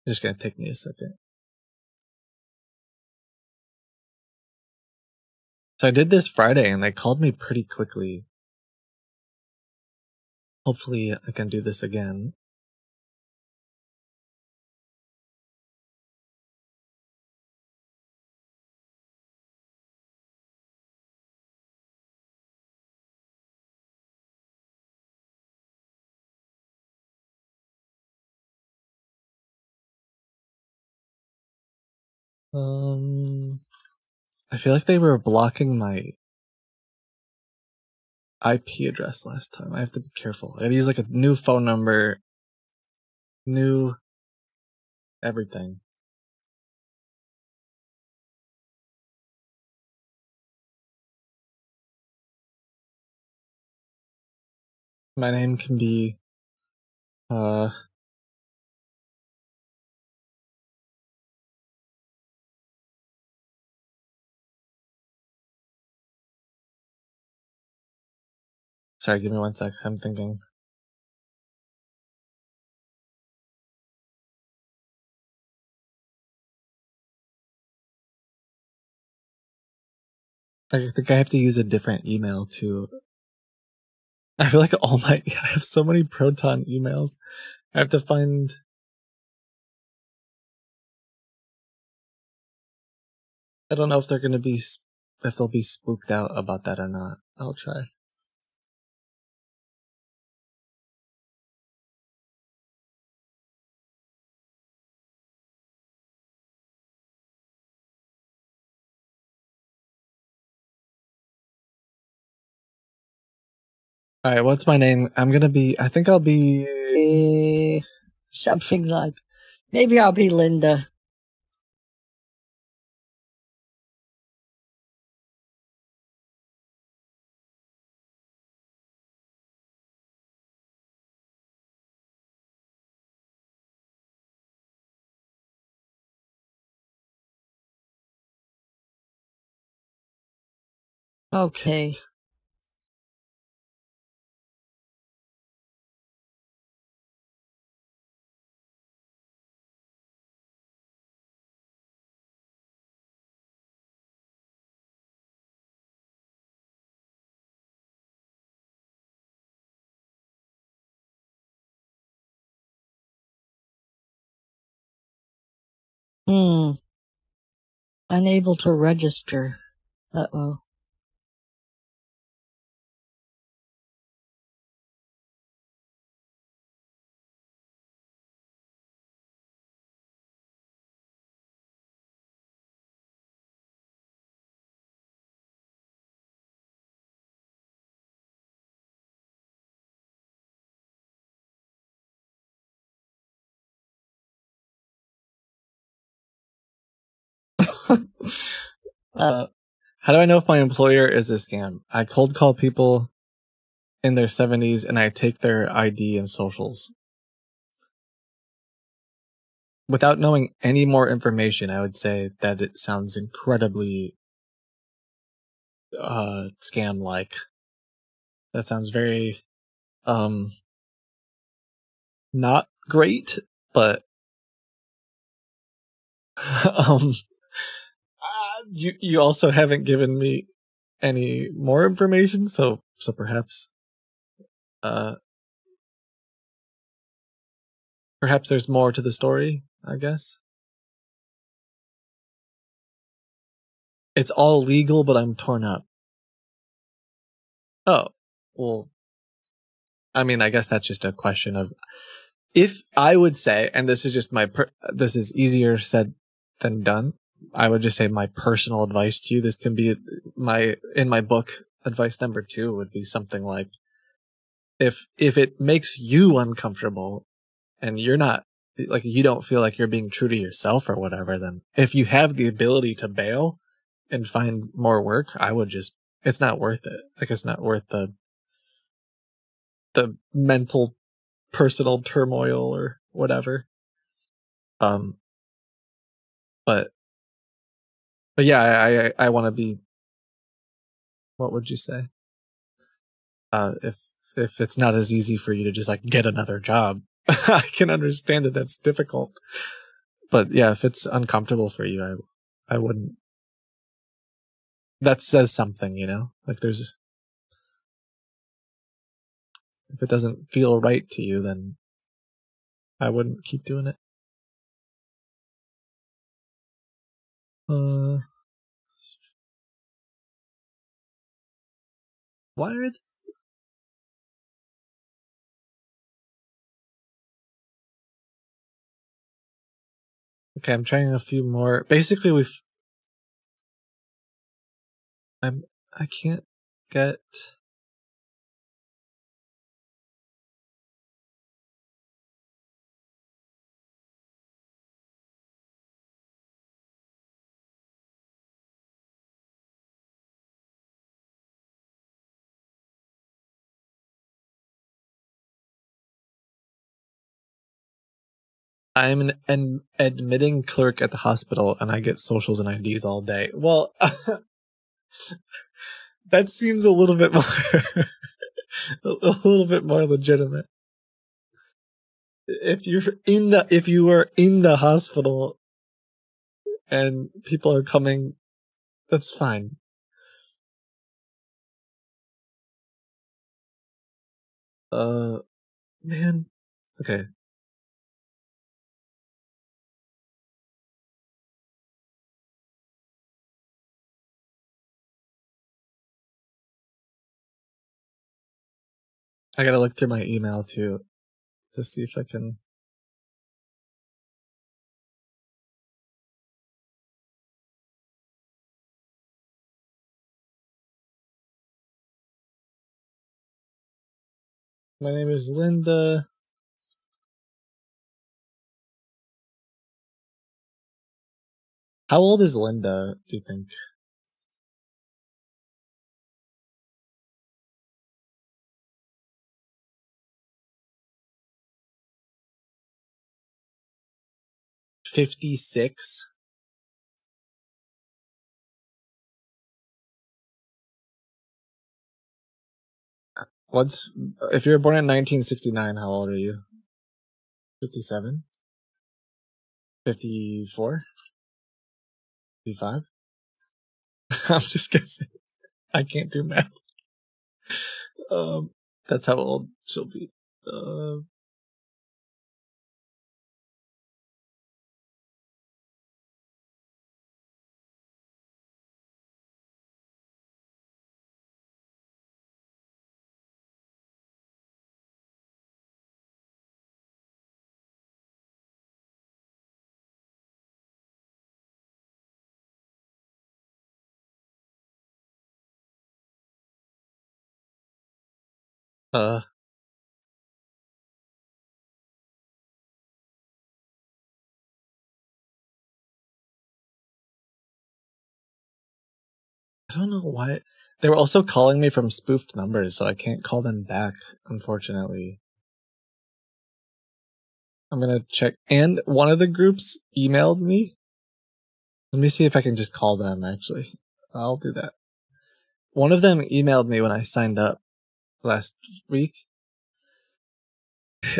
Speaker 2: It's just gonna take me a second. So I did this Friday and they called me pretty quickly. Hopefully I can do this again. I feel like they were blocking my IP address last time. I have to be careful. I use like a new phone number, new everything. My name can be sorry, give me 1 sec. I'm thinking. I think I have to use a different email too. I feel like I have so many Proton emails. I have to find. I don't know if they'll be spooked out about that or not. I'll try. All right, what's my name? I think I'll be
Speaker 8: Something like, maybe I'll be Linda. Okay. Unable to register. Uh-oh.
Speaker 2: How do I know if my employer is a scam? I cold call people in their 70s and I take their ID and socials. Without knowing any more information, I would say that it sounds incredibly scam-like. That sounds very not great, but you also haven't given me any more information, so perhaps perhaps there's more to the story, I guess. It's all legal, but I'm torn up. Oh, well, I mean, I guess that's just a question of if I would say, and this is just this is easier said than done. I would just say my personal advice to you. This can be in my book. Advice number 2 would be something like, if it makes you uncomfortable and you're not, like, you don't feel like you're being true to yourself or whatever, then if you have the ability to bail and find more work, I would just, it's not worth it. Like, it's not worth the mental, personal turmoil or whatever. But yeah, I want to be, what would you say? If it's not as easy for you to just like get another job, I can understand that that's difficult. But yeah, if it's uncomfortable for you, I wouldn't. That says something, you know? Like if it doesn't feel right to you, then I wouldn't keep doing it. Why are they? Okay, I'm trying a few more. Basically, I can't get. I'm an admitting clerk at the hospital, and I get socials and IDs all day. Well, that seems a little bit more, a little bit more legitimate. If you are in the hospital and people are coming, that's fine. Man, okay. I gotta look through my email to see if I can. My name is Linda. How old is Linda, do you think? $56? If you were born in 1969, how old are you? 57? 54? 55? I'm just guessing. I can't do math. That's how old she'll be. Uh, I don't know why. They were also calling me from spoofed numbers, so I can't call them back, unfortunately. I'm gonna check. And one of the groups emailed me. Let me see if I can just call them, actually. I'll do that. One of them emailed me when I signed up last week.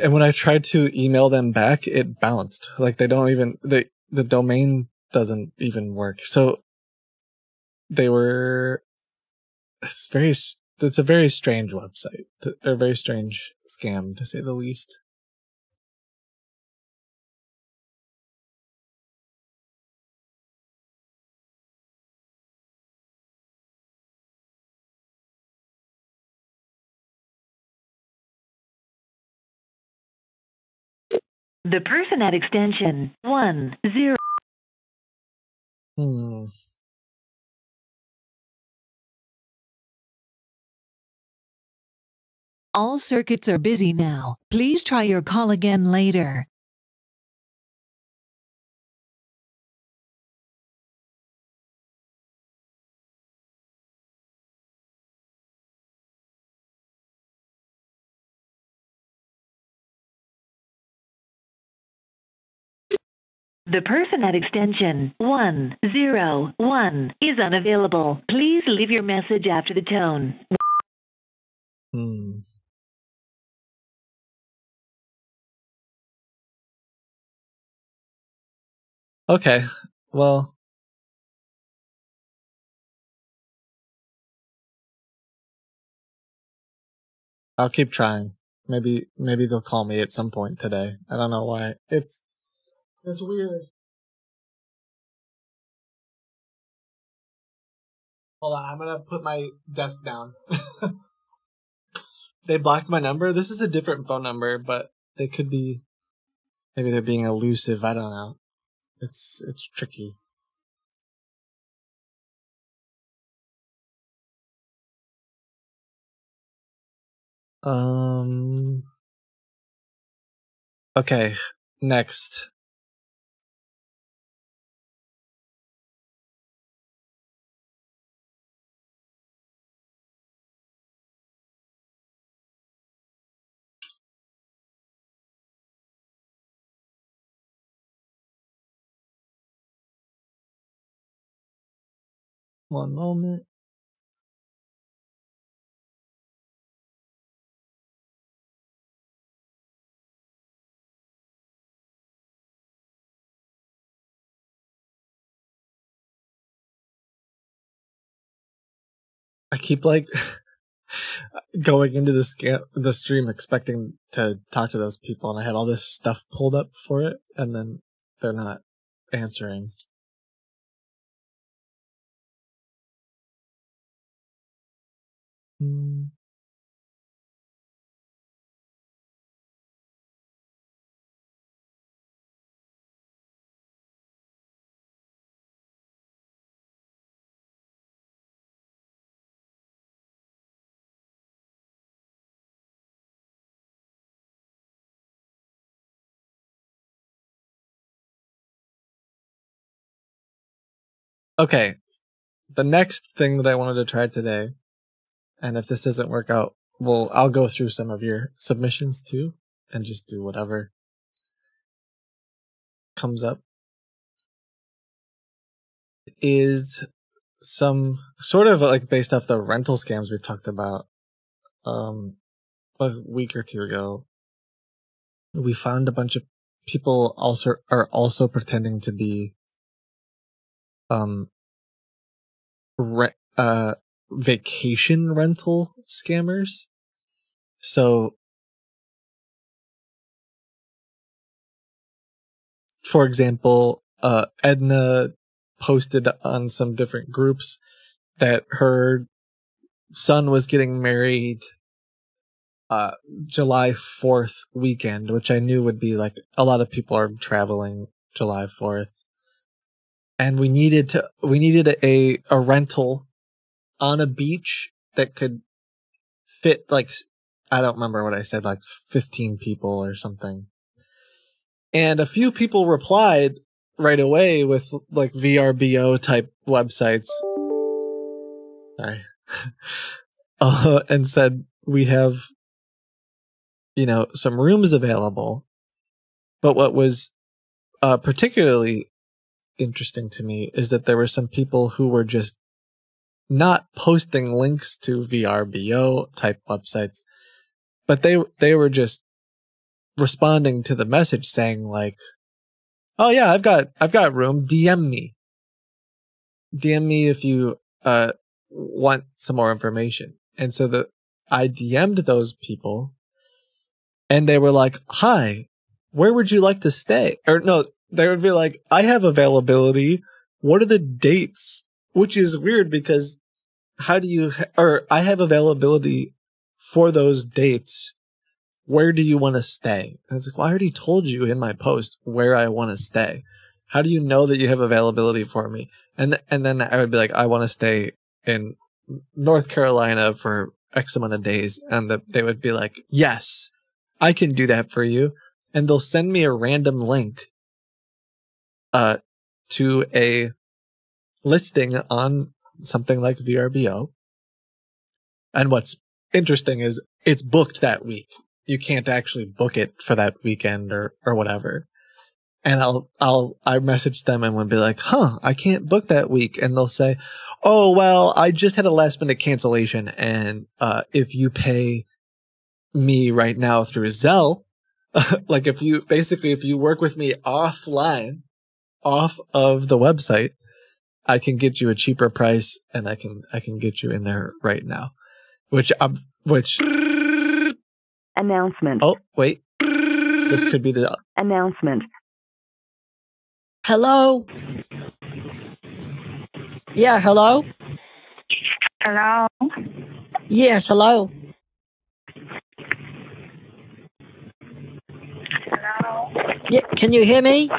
Speaker 2: And when I tried to email them back, it bounced. Like, they don't even... the domain doesn't even work. So, they were... It's a very strange website. A very strange scam, to say the least.
Speaker 4: The person at extension 10. All circuits are busy now. Please try your call again later. The person at extension 101 is unavailable. Please leave your message after the tone.
Speaker 2: Okay, well... I'll keep trying. Maybe they'll call me at some point today. I don't know why. It's weird. Hold on, I'm gonna put my desk down. They blocked my number. This is a different phone number, but they could be... Maybe they're being elusive. I don't know. It's tricky. Okay, next. One moment. I keep like going into the stream expecting to talk to those people, and I have all this stuff pulled up for it, and then they're not answering. Okay, the next thing that I wanted to try today, and if this doesn't work out, well, I'll go through some of your submissions too, and just do whatever comes up, is some sort of like based off the rental scams we talked about a week or two ago. We found a bunch of people are also pretending to be vacation rental scammers. So, for example, Edna posted on some different groups that her son was getting married July 4th weekend, which I knew would be like a lot of people are traveling July 4th. And we needed a rental on a beach that could fit like I don't remember what I said, like 15 people or something. And a few people replied right away with like VRBO type websites. Sorry. And said, we have, some rooms available. But what was particularly interesting to me is that there were some people who were just not posting links to VRBO type websites, but they were just responding to the message saying like, "Oh yeah, I've got room. DM me if you want some more information." And so I DM'd those people, and they were like, "Hi, where would you like to stay?" Or no, they would be like, "I have availability. What are the dates?" Which is weird because I have availability for those dates. Where do you want to stay? And it's like, well, I already told you in my post where I want to stay. How do you know that you have availability for me? And then I would be like, I want to stay in North Carolina for X amount of days. And they would be like, yes, I can do that for you. And they'll send me a random link to a listing on something like VRBO. And what's interesting is it's booked that week. You can't actually book it for that weekend or whatever. And I message them and would be like, I can't book that week. And they'll say, oh, well, I just had a last minute cancellation. And if you pay me right now through Zelle, like if you work with me offline, off of the website, I can get you a cheaper price and I can get you in there right now. Which
Speaker 4: Announcement.
Speaker 2: Oh, wait. This could be the
Speaker 4: Announcement.
Speaker 8: Hello? Yeah, hello?
Speaker 6: Hello?
Speaker 8: Yes, hello.
Speaker 6: Hello?
Speaker 8: Yeah, can you hear me?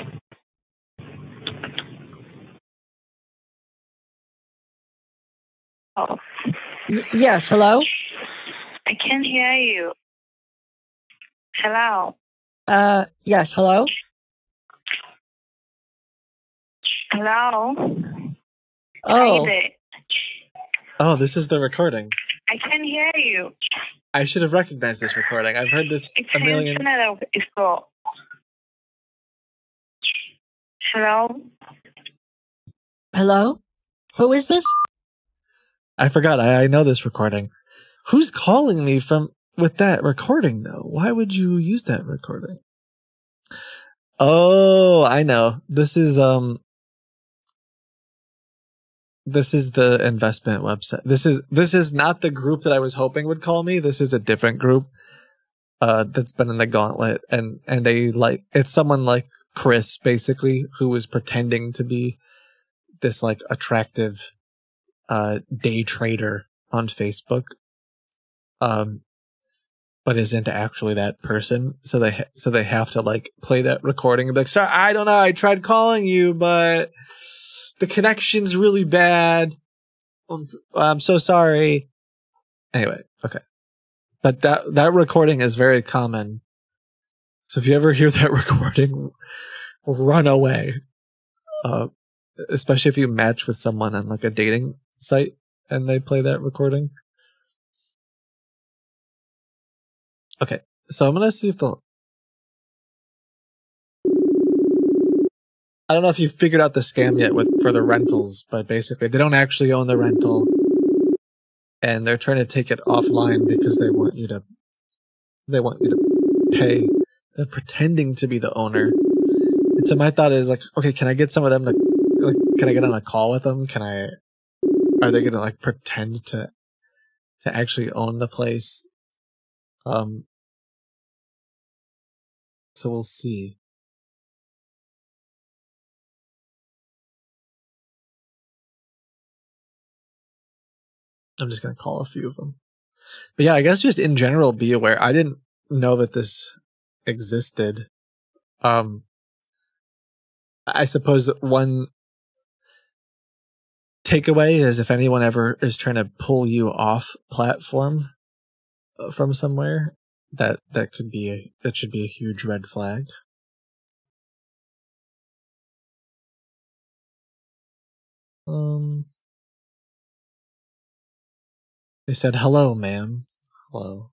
Speaker 6: Oh,
Speaker 8: Yes, hello?
Speaker 6: I can't hear you. Hello?
Speaker 8: Yes, hello?
Speaker 6: Hello?
Speaker 8: Oh,
Speaker 6: David,
Speaker 2: Oh, this is the recording.
Speaker 6: I can't hear you.
Speaker 2: I should have recognized this recording. I've heard this
Speaker 6: It's
Speaker 2: a million.
Speaker 6: Hello?
Speaker 8: hello? Who is this?
Speaker 2: I forgot. I know this recording. Who's calling me with that recording though? Why would you use that recording? Oh, I know. This is the investment website. This is not the group that I was hoping would call me. This is a different group that's been in the gauntlet, and it's someone like Chris basically who was pretending to be this like attractive day trader on Facebook, but isn't actually that person. So they have to like play that recording and be like, sorry, I don't know, I tried calling you, but the connection's really bad. I'm so sorry. Anyway, okay. But that recording is very common. So if you ever hear that recording, run away. Especially if you match with someone on like a dating site and they play that recording. Okay, so I'm gonna see if I don't know if you've figured out the scam yet for the rentals, but basically they don't actually own the rental, and they're trying to take it offline because they want you to pay. They're pretending to be the owner. And so my thought is like, okay, can I get some of them can I get on a call with them? Are they gonna like pretend to actually own the place? So we'll see. I'm just going to call a few of them. But yeah, I guess just in general, be aware. I didn't know that this existed. I suppose one takeaway is if anyone ever is trying to pull you off platform, from somewhere, that should be a huge red flag. They said hello, ma'am. Hello.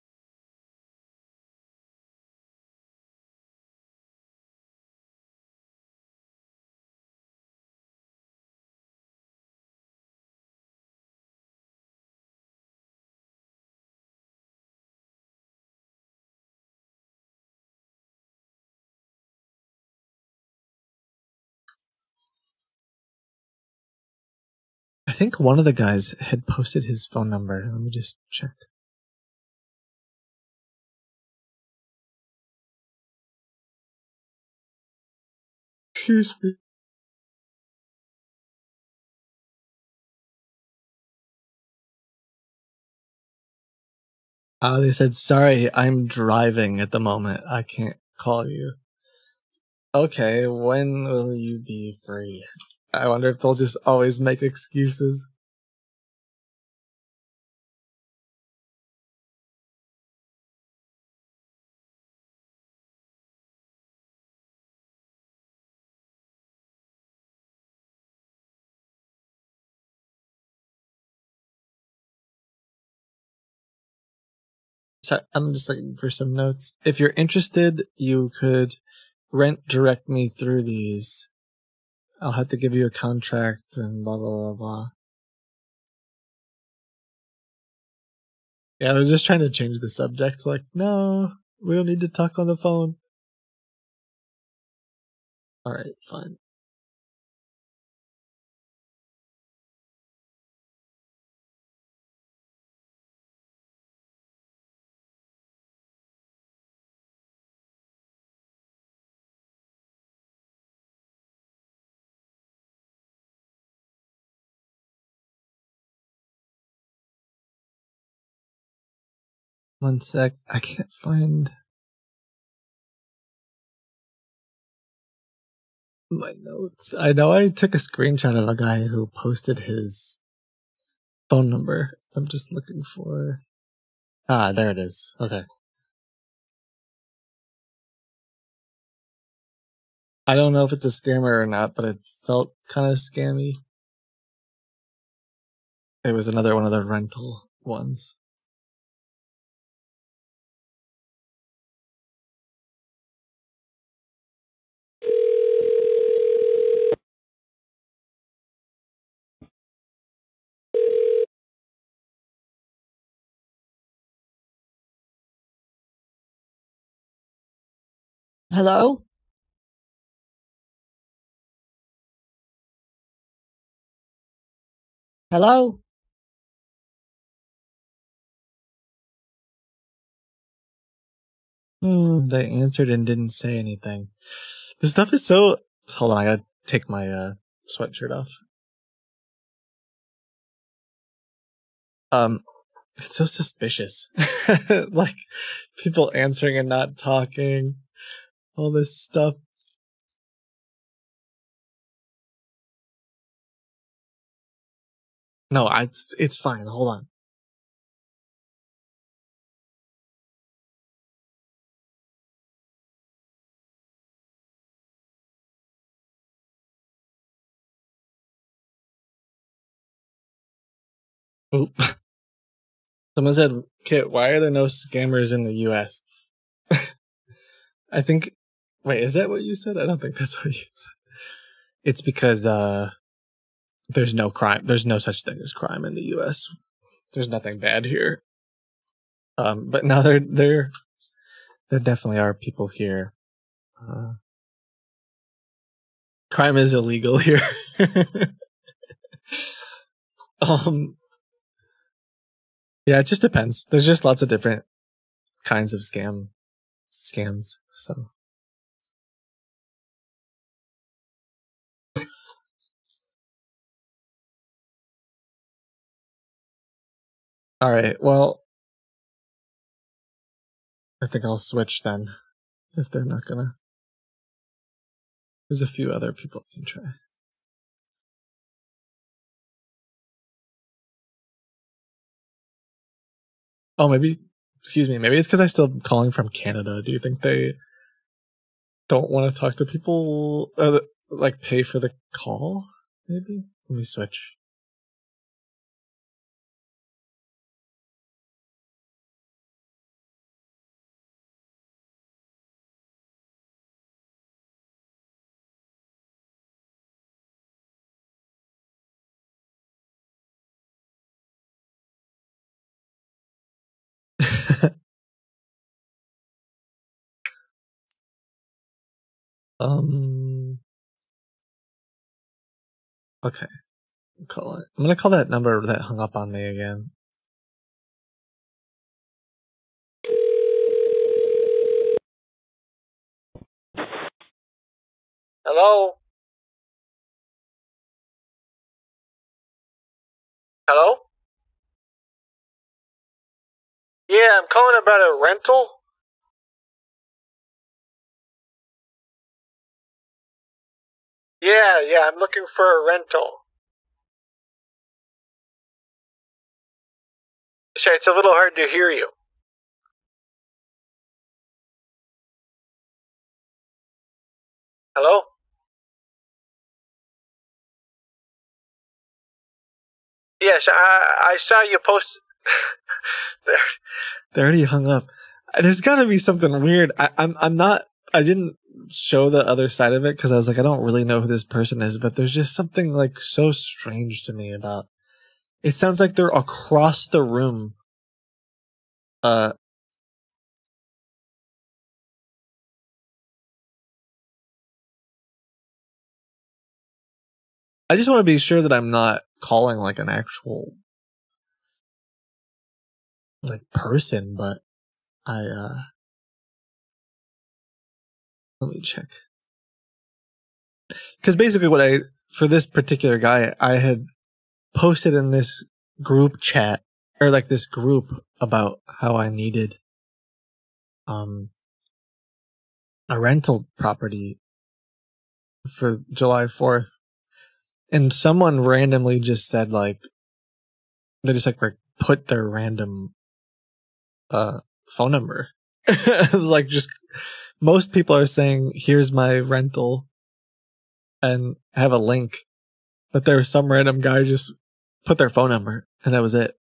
Speaker 2: I think one of the guys had posted his phone number. Let me just check. Excuse me. They said, sorry, I'm driving at the moment. I can't call you. Okay, when will you be free? I wonder if they'll just always make excuses. So I'm just looking for some notes. If you're interested, you could rent direct me through these. I'll have to give you a contract and blah, blah, blah, blah. Yeah, they're just trying to change the subject. Like, no, we don't need to talk on the phone. Alright, fine. One sec, I can't find my notes. I know I took a screenshot of a guy who posted his phone number. I'm just looking for... Ah, there it is. Okay. I don't know if it's a scammer or not, but it felt kind of scammy. It was another one of the rental ones.
Speaker 8: Hello? Hello?
Speaker 2: They answered and didn't say anything. This stuff is so... Hold on, I gotta take my sweatshirt off. It's so suspicious. Like, people answering and not talking. All this stuff. No, it's fine. Hold on. Oop. Someone said, Kit, why are there no scammers in the US? I think... Wait, is that what you said? I don't think that's what you said. It's because there's no crime. There's no such thing as crime in the US. There's nothing bad here. But now there definitely are people here. Crime is illegal here. Yeah, it just depends. There's just lots of different kinds of scams. So all right, well, I think I'll switch then, if they're not gonna. There's a few other people I can try. Oh, maybe excuse me, maybe it's because I'm still calling from Canada. Do you think they don't want to talk to people, like pay for the call? Maybe? Let me switch. Okay. Call it. I'm gonna call that number that hung up on me again.
Speaker 3: Hello? Hello? Yeah, I'm calling about a rental. Yeah, I'm looking for a rental. Sorry, it's a little hard to hear you. Hello? Yes, I saw you post.
Speaker 2: They already hung up. There's got to be something weird. I'm not. I didn't show the other side of it because I was like, I don't really know who this person is, but there's just something like so strange to me about. It sounds like they're across the room. I just want to be sure that I'm not calling like an actual like person, but let me check. Because basically for this particular guy, I had posted in this group chat, or like this group, about how I needed a rental property for July 4th. And someone randomly just said like, they just like put their random phone number. It was like, just most people are saying, here's my rental, and have a link, but there was some random guy just put their phone number, and that was it.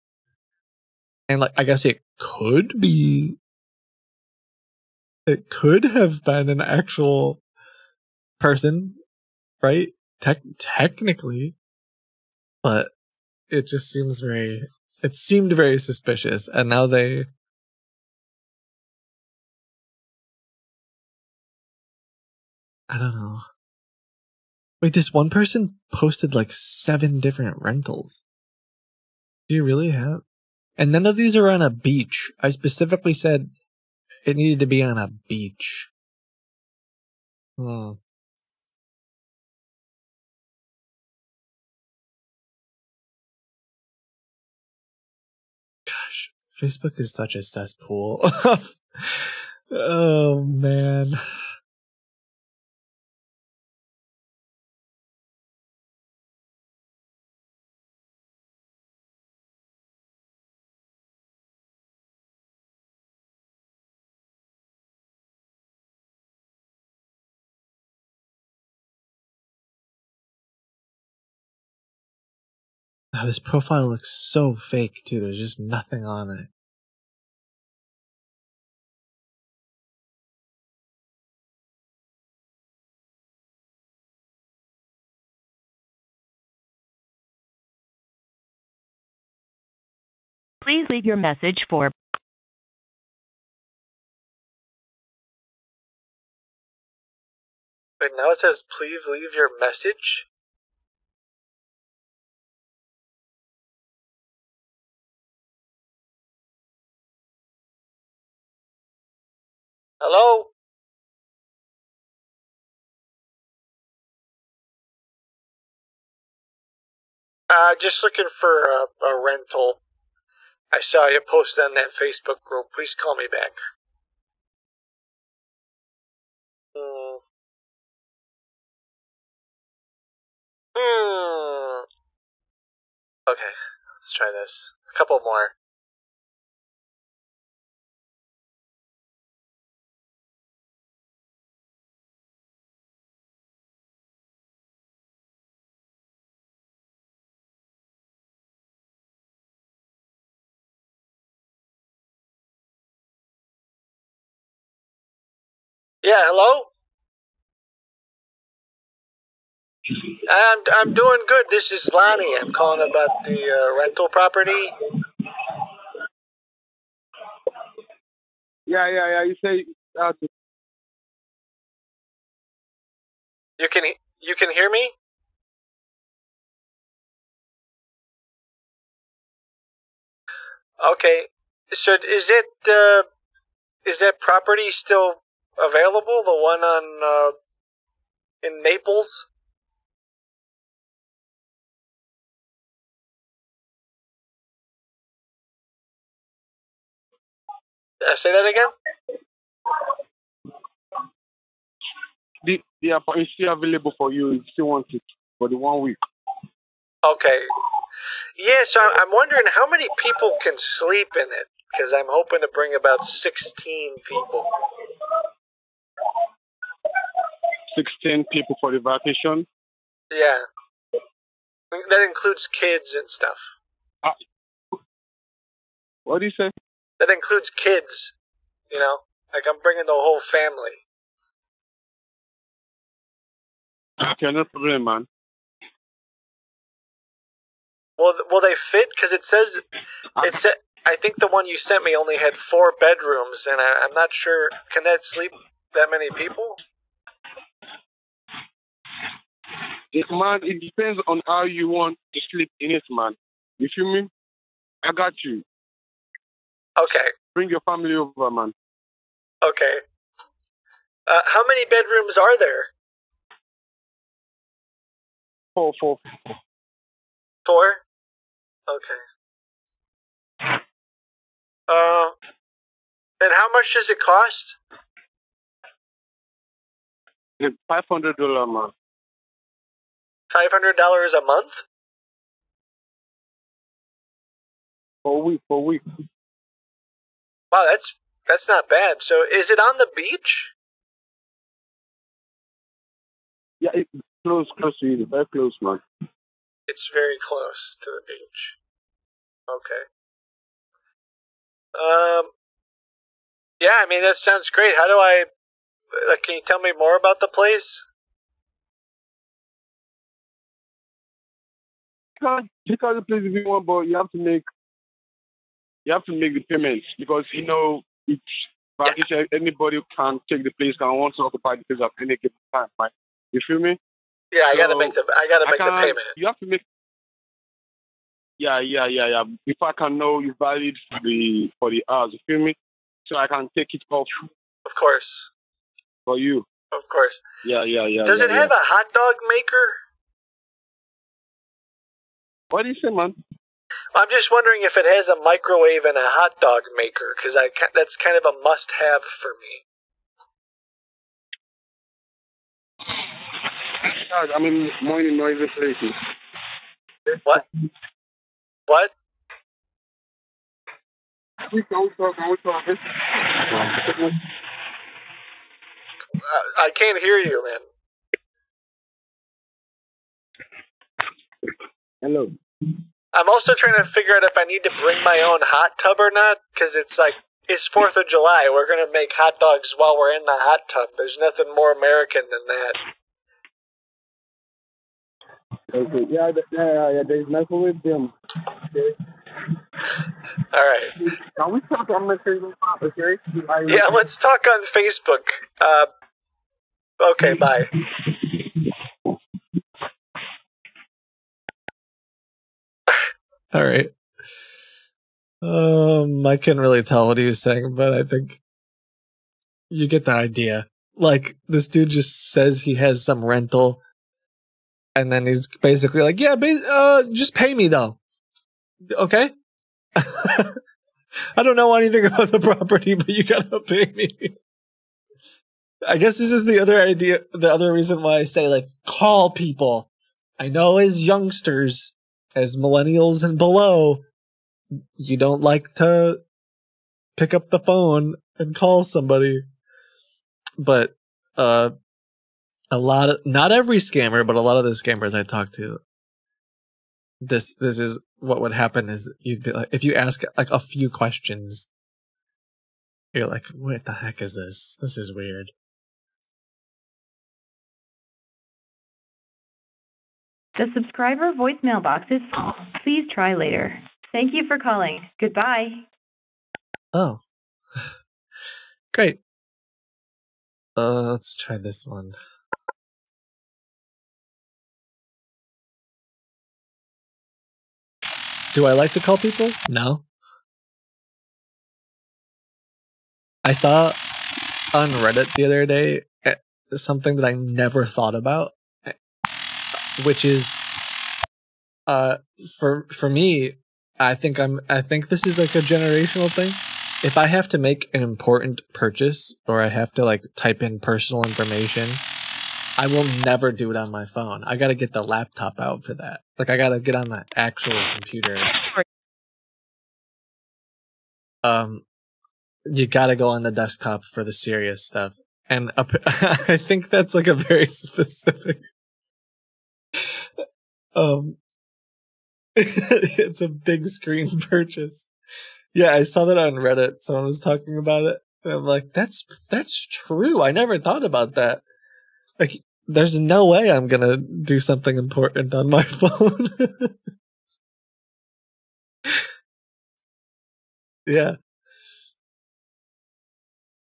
Speaker 2: And like, I guess it could have been an actual person, right? Technically, but it just seemed very suspicious. And now I don't know. Wait, this one person posted like 7 different rentals. Do you really have? And none of these are on a beach. I specifically said it needed to be on a beach. Gosh, Facebook is such a cesspool. Oh, man. Oh, this profile looks so fake, too. There's just nothing on it.
Speaker 4: Please leave your message for
Speaker 3: But now it says, please leave your message. Hello? Just looking for a rental. I saw you posted on that Facebook group. Please call me back. Okay, let's try this. A couple more. Yeah, hello? I'm doing good. This is Lonnie. I'm calling about the rental property.
Speaker 9: Yeah. You say
Speaker 3: You can hear me? Okay. So is that property still available? The one on in Naples? Say that again?
Speaker 9: it's still available for you. You still want it for the 1 week.
Speaker 3: Okay. Yeah, so I'm wondering how many people can sleep in it, because I'm hoping to bring about 16 people.
Speaker 9: 16 people for the vacation.
Speaker 3: Yeah. That includes kids and stuff.
Speaker 9: What do you say?
Speaker 3: That includes kids, you know? Like, I'm bringing the whole family.
Speaker 9: Okay, no problem, man.
Speaker 3: Will they fit? Because it says, I think the one you sent me only had 4 bedrooms, and I'm not sure, can that sleep that many people?
Speaker 9: Man, it depends on how you want to sleep in it, man. You feel me? I got you.
Speaker 3: Okay.
Speaker 9: Bring your family over, man.
Speaker 3: Okay. How many bedrooms are there?
Speaker 9: 4.
Speaker 3: 4? Okay. And how much does it cost?
Speaker 9: It's $500, man.
Speaker 3: $500 a month?
Speaker 9: For a week.
Speaker 3: Wow, that's not bad. So is it on the beach?
Speaker 9: Yeah, it's close to you. Very close, man.
Speaker 3: It's very close to the beach. Okay. Yeah, I mean, that sounds great. How do I, can you tell me more about the place?
Speaker 9: You can't the place if you want, but you have to make the payments because it's vacation. Anybody can take the place, can want to occupy the place at any given time, right? You feel me?
Speaker 3: Yeah, I gotta make the payment.
Speaker 9: You have to make. Yeah. If I can know you valid for the hours, you feel me? So I can take it off.
Speaker 3: Of course.
Speaker 9: For you.
Speaker 3: Of course.
Speaker 9: Yeah.
Speaker 3: Does it have a hot dog maker?
Speaker 9: What do you say, man?
Speaker 3: I'm just wondering if it has a microwave and a hot dog maker, because that's kind of a must-have for me.
Speaker 9: I mean, more in noisy places.
Speaker 3: What? What?
Speaker 9: We talk.
Speaker 3: I can't hear you, man.
Speaker 9: Hello.
Speaker 3: I'm also trying to figure out if I need to bring my own hot tub or not, because it's 4th of July. We're going to make hot dogs while we're in the hot tub. There's nothing more American than that.
Speaker 9: Okay, yeah, there's nothing with them. Okay.
Speaker 3: All right.
Speaker 9: Can we talk on the Facebook, okay?
Speaker 3: Yeah, let's talk on Facebook. Okay, bye.
Speaker 2: All right. I couldn't really tell what he was saying, but I think you get the idea. Like, this dude just says he has some rental, and then he's basically like, yeah, just pay me, though. Okay? I don't know anything about the property, but you gotta pay me. I guess this is the other reason why I say, call people. I know as youngsters, as millennials and below, you don't like to pick up the phone and call somebody. But not every scammer, but a lot of the scammers I talk to, this is what would happen is you'd be like, if you ask a few questions, you're like, what the heck is this? This is weird.
Speaker 10: The subscriber voicemail box is full. Please try later. Thank you for calling. Goodbye.
Speaker 2: Oh. Great. Let's try this one. Do I like to call people? No. I saw on Reddit the other day something that I never thought about, which is for me, I think this is like a generational thing. If I have to make an important purchase or I have to like type in personal information, I will never do it on my phone. I got to get the laptop out for that. Like I got to get on the actual computer. You got to go on the desktop for the serious stuff. And I think that's like a very specific it's a big screen purchase. Yeah, I saw that on Reddit. Someone was talking about it. And I'm like, that's true. I never thought about that. Like, there's no way I'm gonna do something important on my phone. Yeah.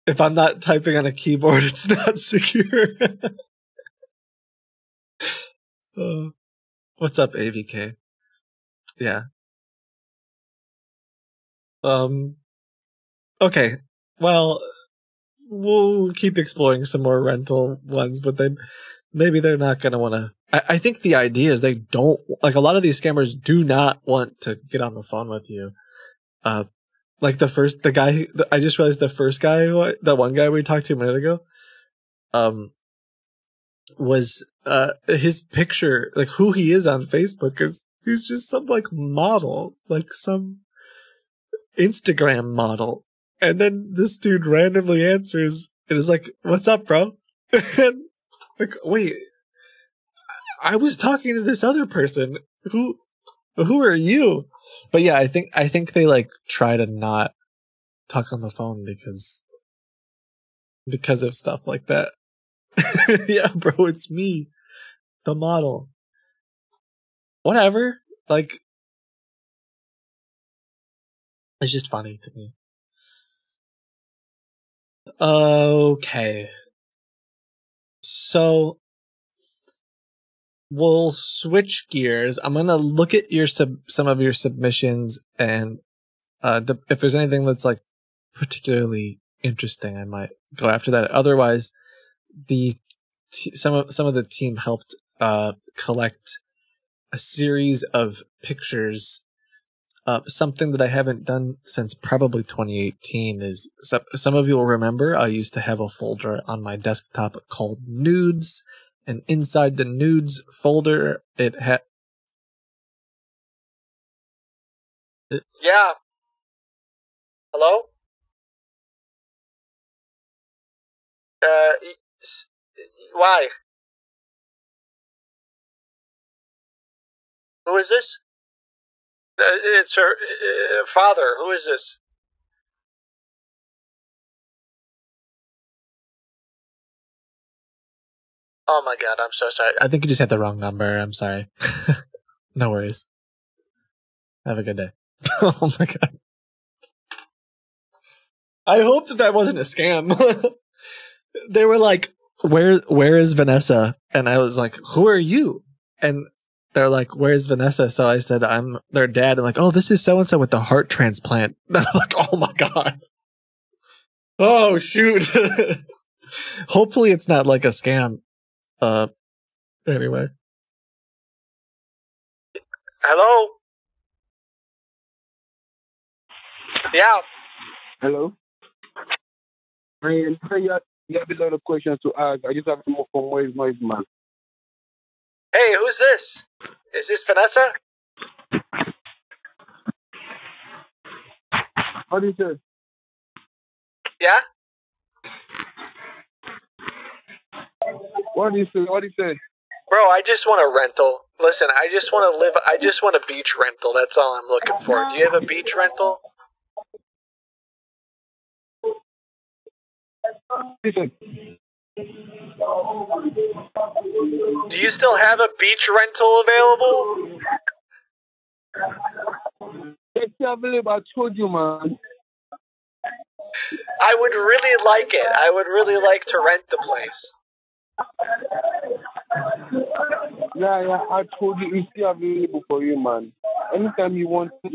Speaker 2: If I'm not typing on a keyboard, it's not secure. What's up, AVK? Yeah. Okay. Well, we'll keep exploring some more rental ones, but then maybe they're not going to want to. I think the idea is they don't, like a lot of these scammers do not want to get on the phone with you. Like the guy, I just realized the first guy, the one guy we talked to a minute ago, was, his picture, like who he is on Facebook is, he's just some like model, like some Instagram model. And then this dude randomly answers and is like, "What's up, bro?" And like, wait, I was talking to this other person. Who are you? But yeah, I think they like try to not talk on the phone because of stuff like that. Yeah, bro, it's me, the model. Whatever. Like, it's just funny to me. Okay. So we'll switch gears. I'm gonna look at some of your submissions, and if there's anything that's like particularly interesting, I might go after that. Otherwise, some of the team helped collect a series of pictures. Something that I haven't done since probably 2018 is some of you will remember I used to have a folder on my desktop called Nudes, and inside the Nudes folder it had.
Speaker 3: Yeah. Hello? Why? Who is this? It's her father. Who is this? Oh my god, I'm so sorry.
Speaker 2: I think you just had the wrong number. I'm sorry. No worries. Have a good day. Oh my god. I hope that wasn't a scam. They were like, where is Vanessa? And I was like, who are you? And they're like, where's Vanessa? So I said, I'm their dad. And like, oh, this is so-and-so with the heart transplant. And I'm like, oh my god. Oh, shoot. Hopefully it's not like a scam. Anyway.
Speaker 3: Hello? Yeah.
Speaker 9: Hello? I have a lot of questions to ask. I just have to move from where is my man.
Speaker 3: Hey, who's this? Is this Vanessa?
Speaker 9: What do you say?
Speaker 3: Yeah?
Speaker 9: What do you say?
Speaker 3: Bro, I just want a rental. Listen, I just want a beach rental. That's all I'm looking for. Do you have a beach rental?
Speaker 9: Listen.
Speaker 3: Do you still have a beach rental available?
Speaker 9: It's available. I told you, man.
Speaker 3: I would really like it. I would really like to rent the place.
Speaker 9: Yeah, I told you it's still available for you, man. Anytime you want it,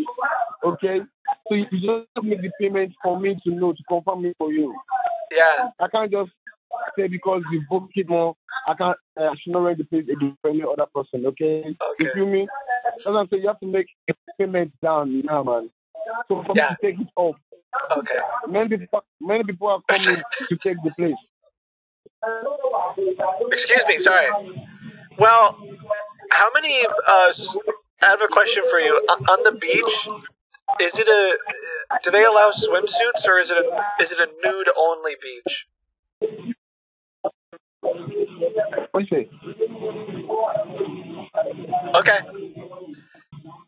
Speaker 9: okay? So you just make the payment for me to know, to confirm it for you.
Speaker 3: Yeah.
Speaker 9: I can't just say because you booked it more, I should not rent the place again for any other person, okay? You feel me? That's what I'm saying. You have to make a payment down now, man. So for me to take it off.
Speaker 3: Okay.
Speaker 9: Many people are coming to take the place.
Speaker 3: Excuse me, sorry. Well, how many, I have a question for you. On the beach, do they allow swimsuits or is it a nude only beach?
Speaker 9: What you say?
Speaker 3: Okay.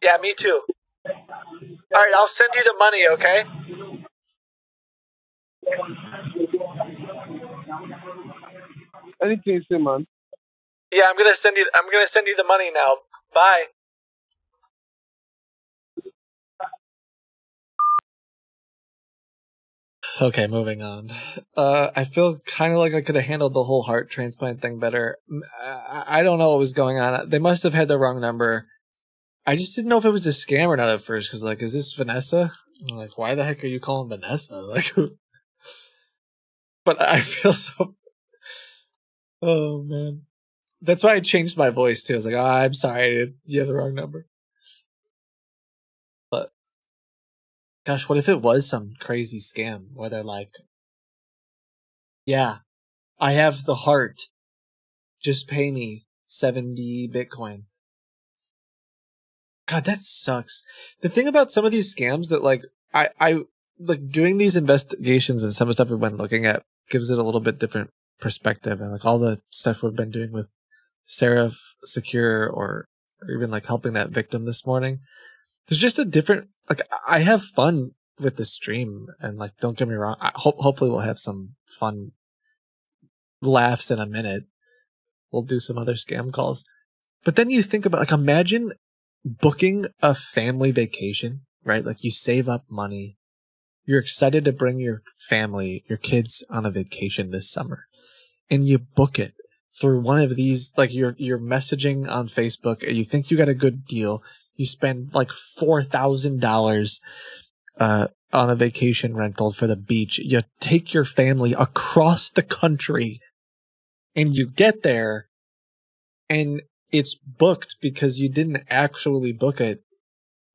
Speaker 3: Yeah, me too. Alright, I'll send you the money, okay?
Speaker 9: Anything you say, man.
Speaker 3: Yeah, I'm gonna send you the money now. Bye.
Speaker 2: Okay, moving on. I feel kind of like I could have handled the whole heart transplant thing better. I don't know what was going on. They must have had the wrong number. I just didn't know if it was a scam or not at first, because, like, is this Vanessa? I'm like, why the heck are you calling Vanessa? Like, but I feel so... Oh, man. That's why I changed my voice, too. I was like, I'm sorry, you have the wrong number. But, gosh, what if it was some crazy scam where they're like, yeah, I have the heart. Just pay me 70 Bitcoin. God, that sucks. The thing about some of these scams that, like, I like doing these investigations and some of the stuff we've been looking at gives it a little bit different perspective. And like all the stuff we've been doing with Seraph Secure or even like helping that victim this morning, there's just a different, like, I have fun with the stream and like, don't get me wrong. Hopefully we'll have some fun laughs in a minute. We'll do some other scam calls. But then you think about, like, imagine booking a family vacation, right? Like you save up money. You're excited to bring your family, your kids on a vacation this summer. And you book it through one of these, like you're messaging on Facebook and you think you got a good deal. You spend like $4,000 on a vacation rental for the beach. You take your family across the country and you get there and it's booked because you didn't actually book it.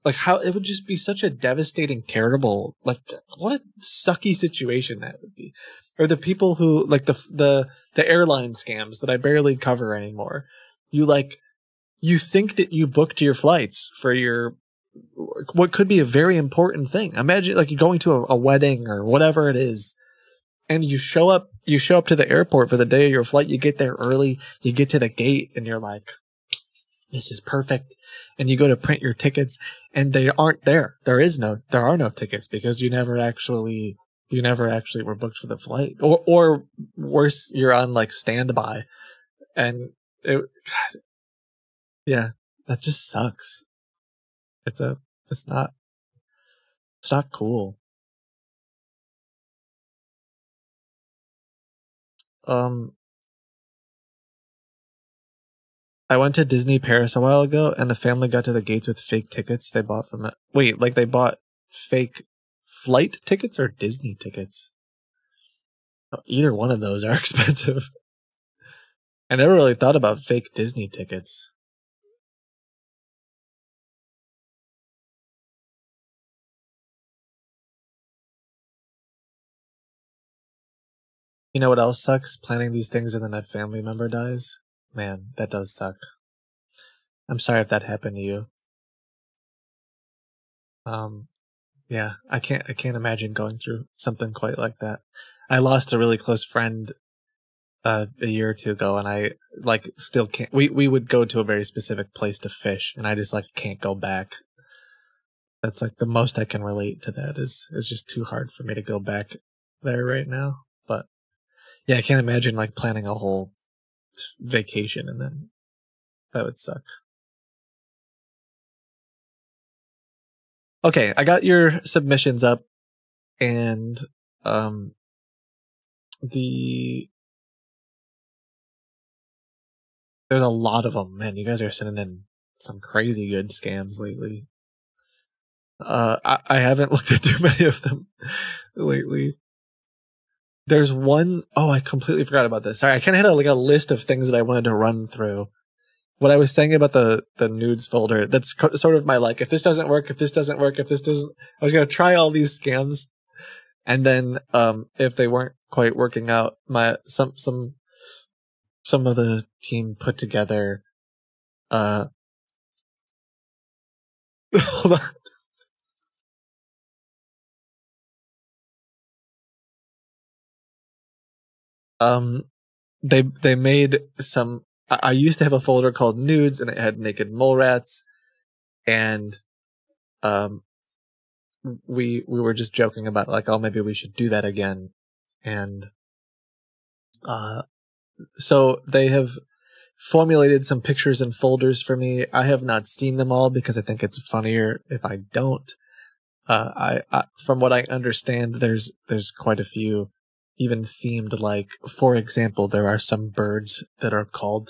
Speaker 2: Like how it would just be such a devastating, terrible, like what a sucky situation that would be. Or the people who like the airline scams that I barely cover anymore. You think that you booked your flights for your what could be a very important thing. Imagine like you're going to a wedding or whatever it is, and you show up to the airport for the day of your flight. You get there early. You get to the gate, and you're like, this is perfect. And you go to print your tickets and they aren't there. There are no tickets because you never actually were booked for the flight. Or worse, you're on like standby. And yeah, that just sucks. It's not cool. I went to Disney Paris a while ago, and the family got to the gates with fake tickets they bought from it. Wait, like they bought fake flight tickets or Disney tickets? Either one of those are expensive. I never really thought about fake Disney tickets. You know what else sucks? Planning these things and then a family member dies. Man, that does suck. I'm sorry if that happened to you. Yeah, I can't imagine going through something quite like that. I lost a really close friend a year or two ago, and I like still can't. We would go to a very specific place to fish, and I just like can't go back. That's like the most I can relate to that is just too hard for me to go back there right now. But yeah, I can't imagine like planning a whole vacation and then That would suck. Okay, I got your submissions up, and there's a lot of them. Man, you guys are sending in some crazy good scams lately. I haven't looked at too many of them lately. There's one, oh, I completely forgot about this. Sorry, I kind of had a list of things that I wanted to run through. What I was saying about the nudes folder, that's sort of my if this doesn't work, if this doesn't work, if this doesn't, I was going to try all these scams. And then, if they weren't quite working out, some of the team put together, hold on. They made some, I used to have a folder called nudes, and it had naked mole rats, and, we were just joking about oh, maybe we should do that again. And so they have formulated some pictures and folders for me. I have not seen them all because I think it's funnier if I don't. I from what I understand, there's quite a few, even themed. For example, there are some birds that are called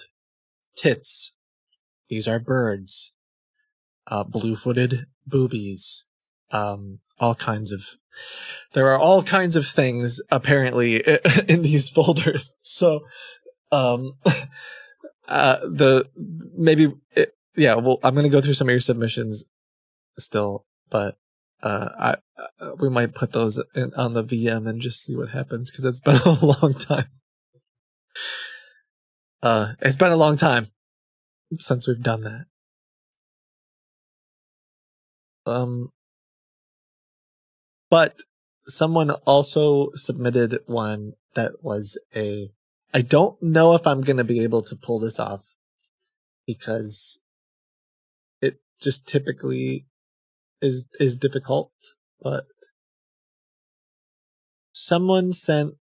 Speaker 2: tits. These are birds. Blue-footed boobies. All kinds of, there are all kinds of things apparently in these folders. So, I'm going to go through some of your submissions still, but, we might put those on the VM and just see what happens, because it's been a long time. It's been a long time since we've done that. But someone also submitted one that was I don't know if I'm going to be able to pull this off, because it just typically is difficult, but someone sent,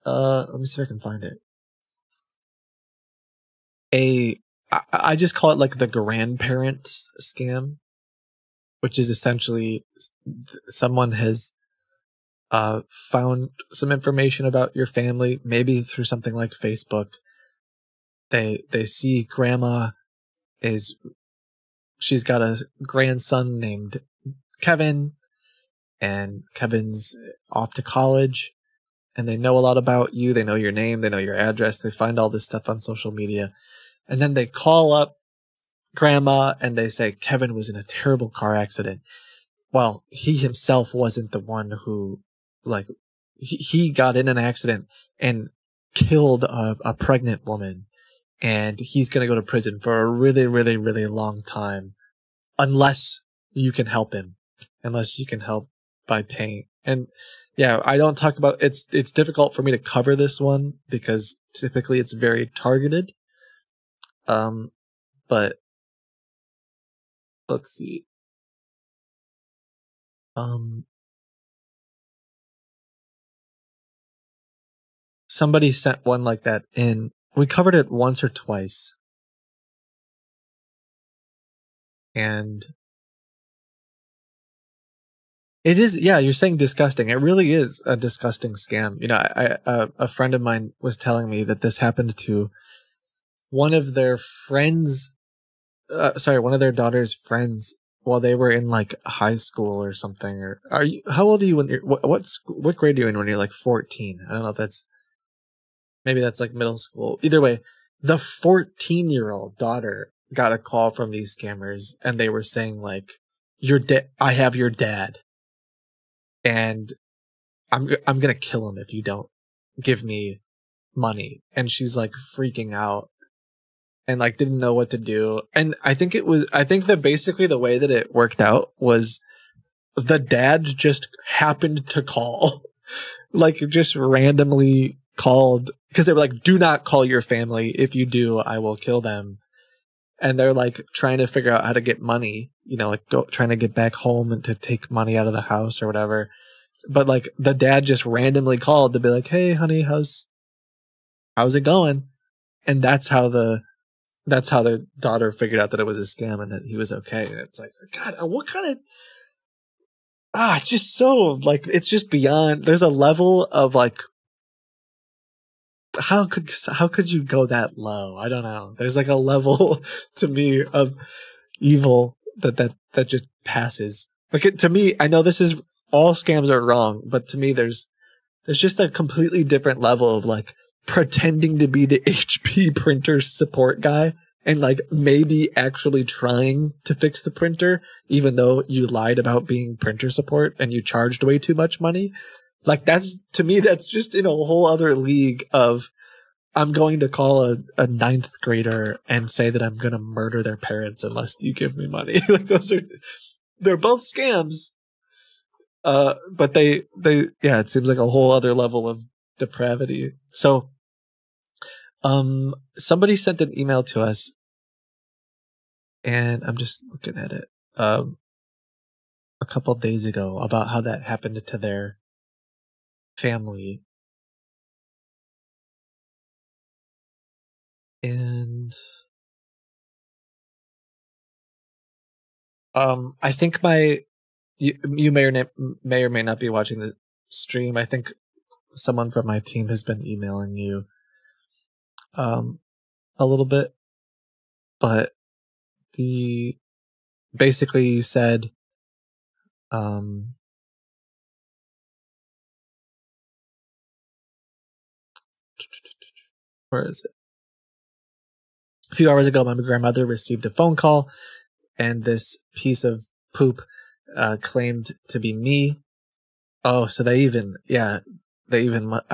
Speaker 2: let me see if I can find it. I just call it the grandparents scam, which is essentially someone has found some information about your family, maybe through something like Facebook. They see grandma she's got a grandson named Kevin, and Kevin's off to college, and they know a lot about you. They know your name, they know your address, they find all this stuff on social media, and then they call up grandma and they say Kevin was in a terrible car accident. Well, he himself wasn't the one who, he got in an accident and killed a pregnant woman, and he's going to go to prison for a really, really, really long time unless you can help him, unless you can help by paying. And yeah, I don't talk about, it's difficult for me to cover this one because typically it's very targeted. But let's see. Somebody sent one like that in. We covered it once or twice. And it is, yeah, you're saying disgusting. It really is a disgusting scam. You know, a friend of mine was telling me that this happened to one of their friends, one of their daughter's friends while they were in high school or something. Or how old are you when you're, what grade are you in when you're 14? I don't know if that's, maybe that's middle school. Either way, the 14-year-old daughter got a call from these scammers, and they were saying I have your dad, and I'm gonna kill him if you don't give me money. And she's freaking out and didn't know what to do. And I think that basically the way that it worked out was the dad just happened to call, just randomly called, because they were do not call your family. If you do, I will kill them. And they're trying to figure out how to get money, trying to get back home and to take money out of the house or whatever. But the dad just randomly called to be hey honey, how's it going? And that's how the that's how the daughter figured out that it was a scam and that he was okay. And it's like, God, what kind of, it's just so, like, it's just beyond, there's a level of, like, how could you go that low? I don't know. There's like a level to me of evil that just passes. Like, to me, I know this is, all scams are wrong, but to me, there's just a completely different level of, like, pretending to be the HP printer support guy and, like, maybe actually trying to fix the printer, even though you lied about being printer support and you charged way too much money. Like, to me, that's just in a whole other league of, I'm going to call a ninth grader and say that I'm going to murder their parents unless you give me money. Like, they're both scams. But it seems like a whole other level of depravity. So, somebody sent an email to us and I'm just looking at it, a couple of days ago about how that happened to their family. And, I think you may or may not be watching the stream. I think someone from my team has been emailing you, a little bit, but basically you said, where is it? A few hours ago, my grandmother received a phone call, and this piece of poop claimed to be me. Oh, so they even, I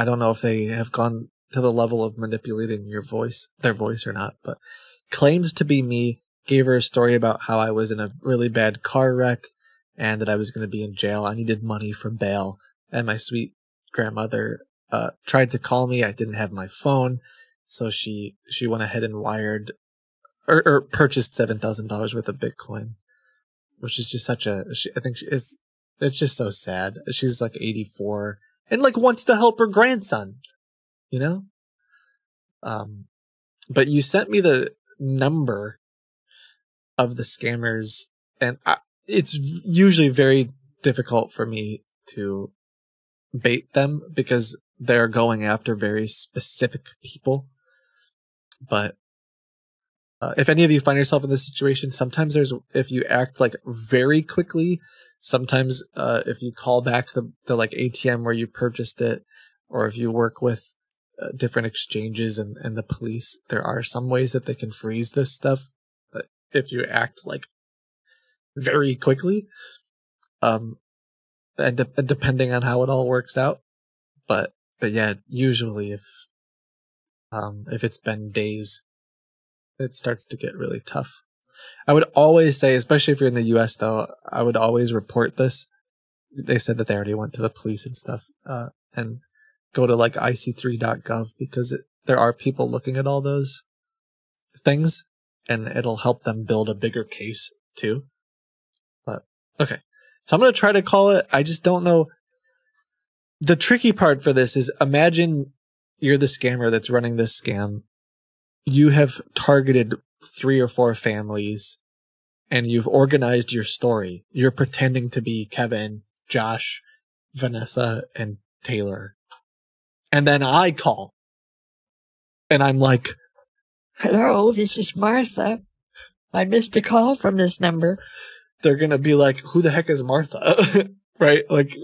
Speaker 2: don't know if they have gone to the level of manipulating their voice or not, but claimed to be me, gave her a story about how I was in a really bad car wreck and that I was going to be in jail. I needed money for bail, and my sweet grandmother tried to call me. I didn't have my phone, so she went ahead and wired or purchased $7,000 worth of Bitcoin, which is just it's just so sad. She's like 84 and like wants to help her grandson, you know? But you sent me the number of the scammers, and it's usually very difficult for me to bait them because they're going after very specific people. But if any of you find yourself in this situation, sometimes if you act like very quickly, sometimes if you call back the like ATM where you purchased it, or if you work with different exchanges and the police, there are some ways that they can freeze this stuff. But if you act like very quickly, and depending on how it all works out, but yeah, usually if it's been days, it starts to get really tough. I would always say, especially if you're in the US though, I would always report this. They said that they already went to the police and stuff, and go to like ic3.gov because there are people looking at all those things and it'll help them build a bigger case too. But okay. So I'm going to try to call it. I just don't know. The tricky part for this is, imagine you're the scammer that's running this scam. You have targeted 3 or 4 families and you've organized your story. You're pretending to be Kevin, Josh, Vanessa, and Taylor. And then I call and I'm like,
Speaker 8: hello, this is Martha. I missed a call from this number.
Speaker 2: They're going to be like, who the heck is Martha? Right? Like,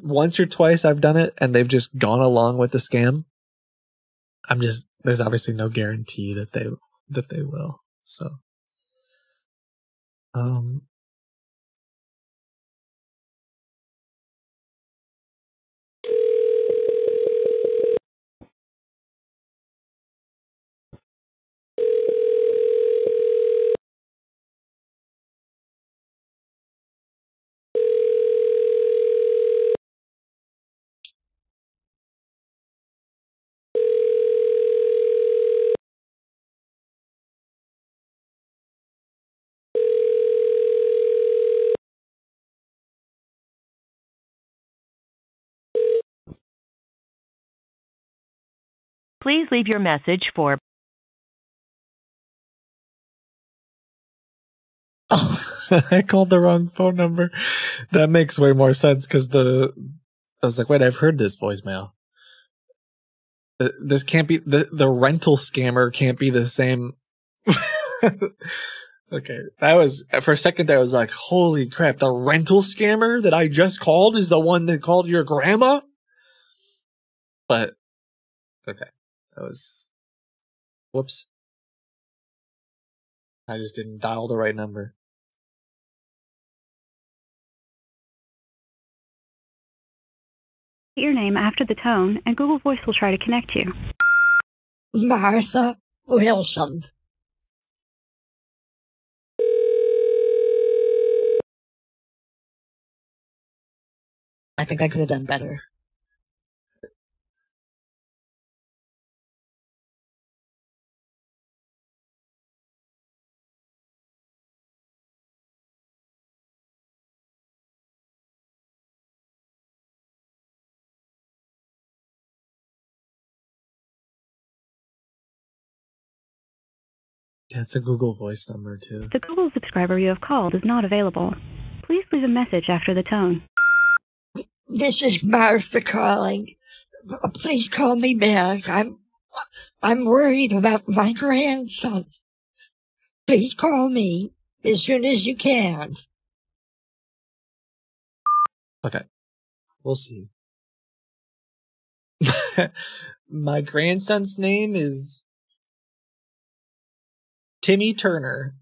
Speaker 2: once or twice I've done it and they've just gone along with the scam. There's obviously no guarantee that they will. So,
Speaker 4: Please leave your message for
Speaker 2: I called the wrong phone number. That makes way more sense because I was like, wait, I've heard this voicemail. This can't be the rental scammer can't be the same. Okay, that was for a second there. I was like, holy crap! The rental scammer that I just called is the one that called your grandma. But okay, that was whoops. I just didn't dial the right number.
Speaker 10: Your name after the tone, and Google Voice will try to connect you.
Speaker 8: Martha Wilson. I think I could have done better.
Speaker 2: That's a Google Voice number too.
Speaker 10: The Google subscriber you have called is not available. Please leave a message after the tone.
Speaker 8: This is Martha calling. Please call me back. I'm worried about my grandson. Please call me as soon as you can.
Speaker 2: Okay, we'll see. My grandson's name is Timmy Turner.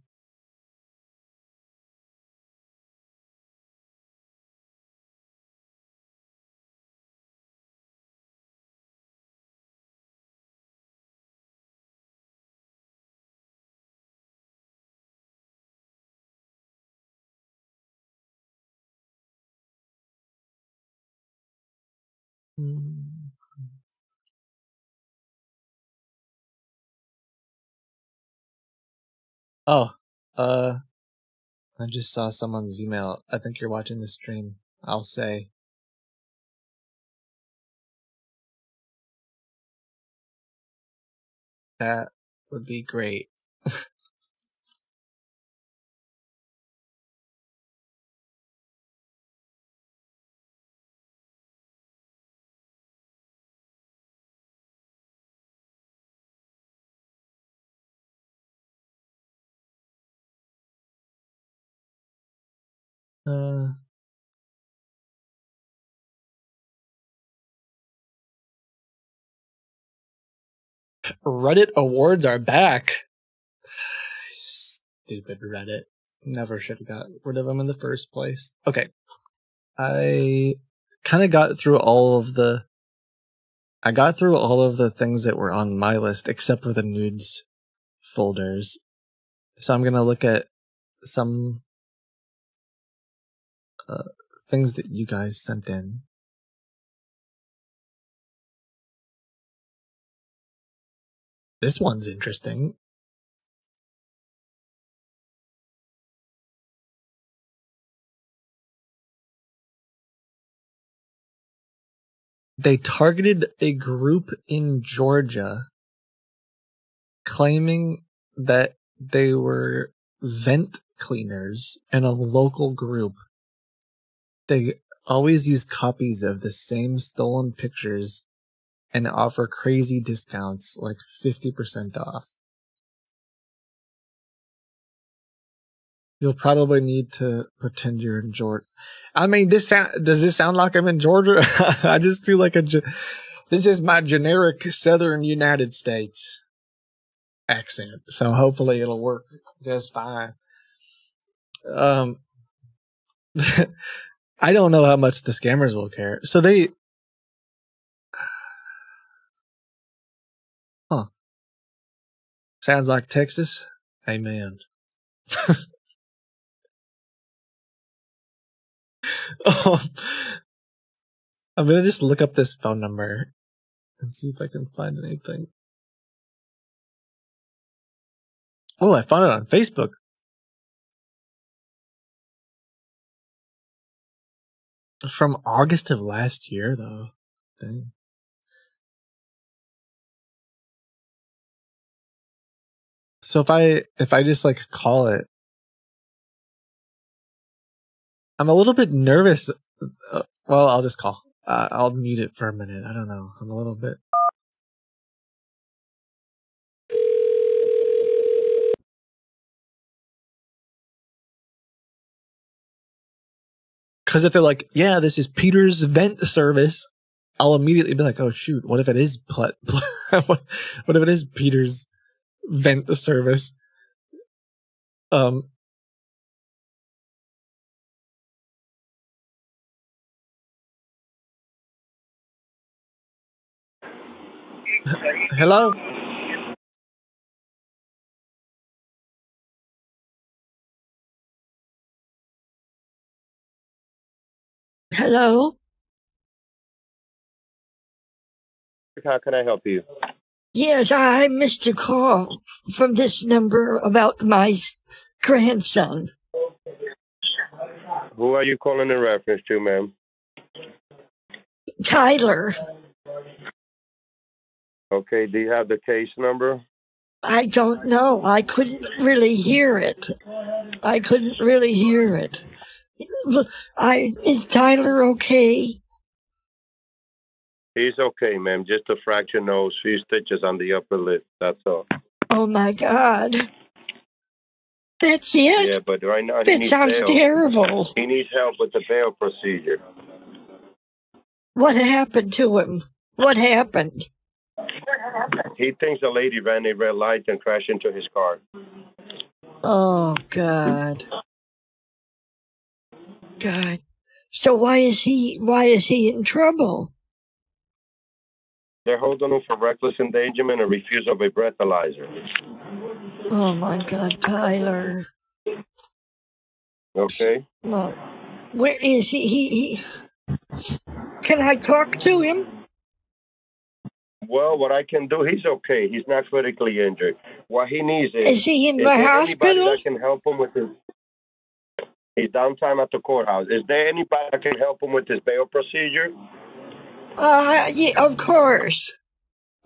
Speaker 2: Oh, I just saw someone's email. I think you're watching the stream. I'll say. That would be great. Reddit awards are back. Stupid Reddit. Never should have got rid of them in the first place. Okay. I kind of got through all of the things that were on my list except for the nudes folders. So I'm going to look at some things that you guys sent in. This one's interesting. They targeted a group in Georgia claiming that they were vent cleaners in a local group. They always use copies of the same stolen pictures and offer crazy discounts like 50% off. You'll probably need to pretend you're in Georgia. I mean, does this sound like I'm in Georgia? I just do like this is my generic Southern United States accent. So hopefully it'll work just fine. I don't know how much the scammers will care. So they, sounds like Texas. Amen. I'm gonna just look up this phone number and see if I can find anything. Oh, I found it on Facebook. From August of last year, though. Dang. So if I just like call it, I'm a little bit nervous. Well, I'll just call. I'll mute it for a minute. I don't know. I'm a little bit. Because if they're like, yeah, this is Peter's vent service, I'll immediately be like, oh shoot, what if it is what if it is Peter's vent service? Hello?
Speaker 8: Hello?
Speaker 11: How can I help you?
Speaker 8: Yes, I missed a call from this number about my grandson.
Speaker 11: Who are you calling in reference to, ma'am?
Speaker 8: Tyler.
Speaker 11: Okay, do you have the case number?
Speaker 8: I don't know. I couldn't really hear it. Is Tyler okay?
Speaker 11: He's okay, ma'am. Just a fractured nose, few stitches on the upper lip. That's all.
Speaker 8: Oh my God. That's it?
Speaker 11: Yeah, but right now he
Speaker 8: That
Speaker 11: needs
Speaker 8: sounds
Speaker 11: bail.
Speaker 8: terrible.
Speaker 11: He needs help with the bail procedure.
Speaker 8: What happened to him? What happened?
Speaker 11: He thinks a lady ran a red light and crashed into his car.
Speaker 8: Oh God. God. So why is he in trouble?
Speaker 11: They're holding him for reckless endangerment and refusal of a breathalyzer.
Speaker 8: Oh my God, Tyler.
Speaker 11: Okay?
Speaker 8: Well, where is he? Can I talk to him?
Speaker 11: Well, what I can do, he's okay. He's not critically injured. What he needs
Speaker 8: Is he in the
Speaker 11: there
Speaker 8: hospital?
Speaker 11: anybody that can help him with his... He's downtime at the courthouse. Is there anybody that can help him with his bail procedure?
Speaker 8: Yeah, of course.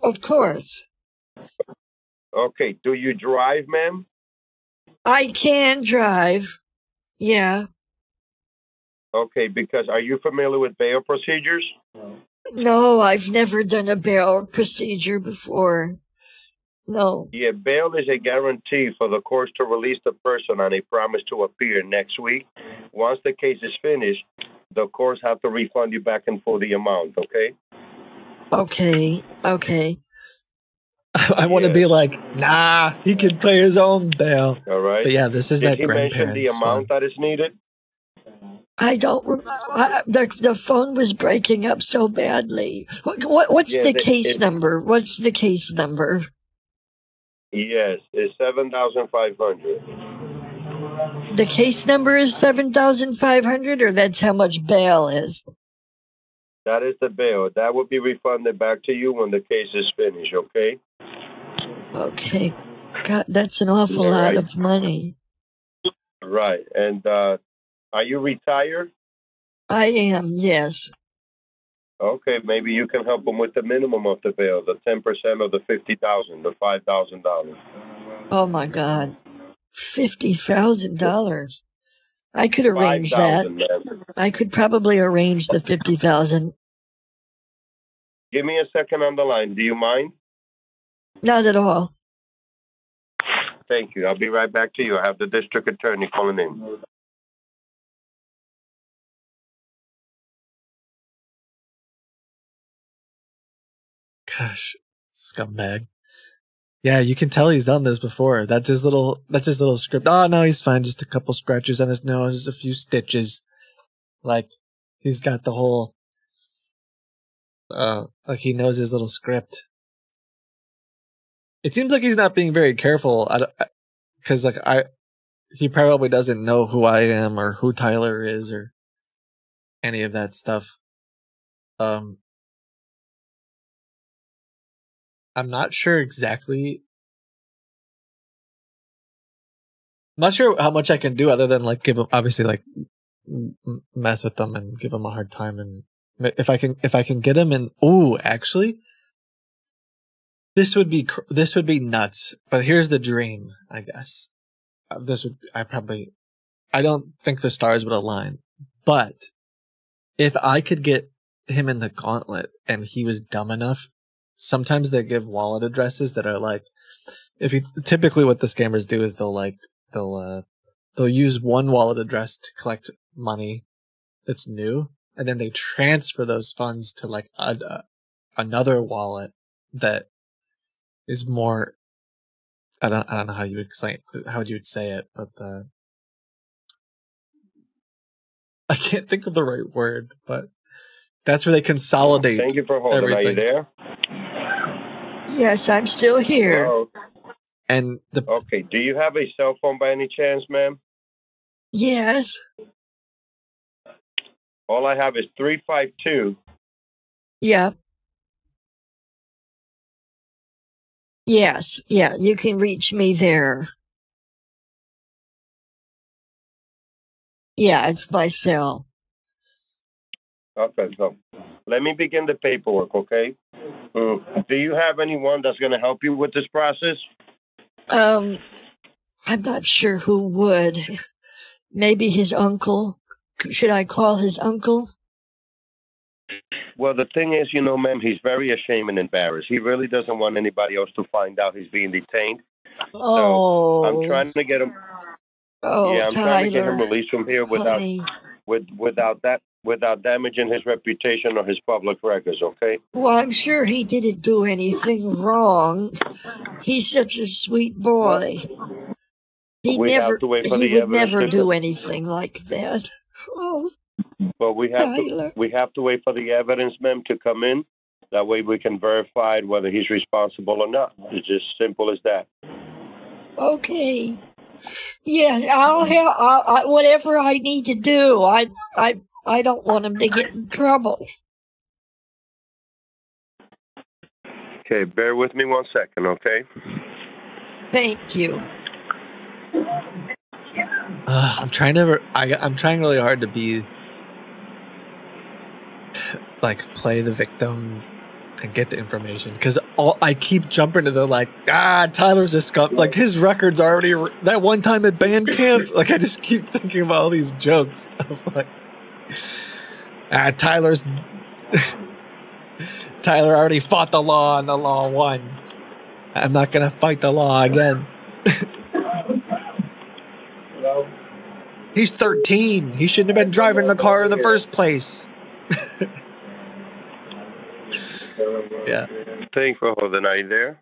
Speaker 8: Of course.
Speaker 11: Okay. Do you drive, ma'am?
Speaker 8: I can drive. Yeah.
Speaker 11: Okay, because are you familiar with bail procedures?
Speaker 8: No, I've never done a bail procedure before. No.
Speaker 11: Yeah, bail is a guarantee for the courts to release the person on a promise to appear next week. Once the case is finished, the courts have to refund you back in full the amount, okay?
Speaker 8: Okay.
Speaker 2: I want to be like, nah, he can pay his own bail.
Speaker 11: All right.
Speaker 2: But yeah, this is
Speaker 11: Did
Speaker 2: that
Speaker 11: he mention
Speaker 2: grandparents
Speaker 11: the amount that is needed?
Speaker 8: I don't. The phone was breaking up so badly. What's the case number? What's the case number?
Speaker 11: Yes, it's 7,500.
Speaker 8: The case number is 7,500, or that's how much bail is.
Speaker 11: That is the bail. That will be refunded back to you when the case is finished, okay?
Speaker 8: Okay. God, that's an awful lot of money.
Speaker 11: Right. And are you retired?
Speaker 8: I am, yes.
Speaker 11: Okay, maybe you can help them with the minimum of the bail, the 10% of the $50,000, the $5,000.
Speaker 8: Oh my God. $50,000. I could arrange that. I could probably arrange the 50,000.
Speaker 11: Give me a second on the line. Do you mind?
Speaker 8: Not at all.
Speaker 11: Thank you. I'll be right back to you. I have the district attorney calling in.
Speaker 2: Gosh, scumbag. Yeah, you can tell he's done this before. That's his little script. Oh no, he's fine. Just a couple scratches on his nose, a few stitches. Like he's got the whole like he knows his little script. It seems like he's not being very careful because he probably doesn't know who I am or who Tyler is or any of that stuff. I'm not sure exactly. I'm not sure how much I can do other than like give him, obviously, like mess with them and give him a hard time. And if I can get him in, actually, this would be nuts. But here's the dream, I guess. I don't think the stars would align, But if I could get him in the gauntlet and he was dumb enough, sometimes they give wallet addresses that are like, if you typically what the scammers do is they'll use one wallet address to collect money that's new, and then they transfer those funds to like another wallet that is more. I don't know how you would explain how you would say it, but I can't think of the right word, but that's where they consolidate.
Speaker 11: Thank you for holding.
Speaker 2: Everything.
Speaker 11: Are you there?
Speaker 8: Yes, I'm still here.
Speaker 11: Hello?
Speaker 2: And
Speaker 11: okay, do you have a cell phone by any chance, ma'am?
Speaker 8: Yes.
Speaker 11: All I have is 352.
Speaker 8: Yeah. Yes. Yeah, you can reach me there. Yeah, it's my cell.
Speaker 11: Okay, so let me begin the paperwork, okay? Do you have anyone that's going to help you with this process?
Speaker 8: I'm not sure who would. Maybe his uncle. Should I call his uncle?
Speaker 11: Well, the thing is, ma'am, he's very ashamed and embarrassed. He really doesn't want anybody else to find out he's being detained.
Speaker 8: Oh.
Speaker 11: So I'm trying to get him.
Speaker 8: Oh,
Speaker 11: yeah, I'm
Speaker 8: Tyler,
Speaker 11: trying to get him released from here
Speaker 8: honey.
Speaker 11: without damaging his reputation or his public records. Okay.
Speaker 8: Well, I'm sure he didn't do anything wrong. He's such a sweet boy. He
Speaker 11: We have to wait for the
Speaker 8: would
Speaker 11: evidence
Speaker 8: never
Speaker 11: to
Speaker 8: do
Speaker 11: come.
Speaker 8: anything like that. Oh,
Speaker 11: But we have
Speaker 8: Tyler.
Speaker 11: to wait for the evidence, ma'am, to come in. That way we can verify whether he's responsible or not. It's just simple as that.
Speaker 8: Okay. Yeah, I'll help. Whatever I need to do. I don't want him to get in trouble.
Speaker 11: Okay, bear with me 1 second, okay?
Speaker 8: Thank you.
Speaker 2: I'm trying really hard to be like play the victim and get the information, because I keep jumping to the like, Tyler's a scum. Like his record's already that one time at band camp. Like I just keep thinking about all these jokes of like, Tyler already fought the law and the law won. I'm not gonna fight the law again. He's 13. He shouldn't have been driving the car in the first place. Yeah.
Speaker 11: Thanks for holding. Are you there?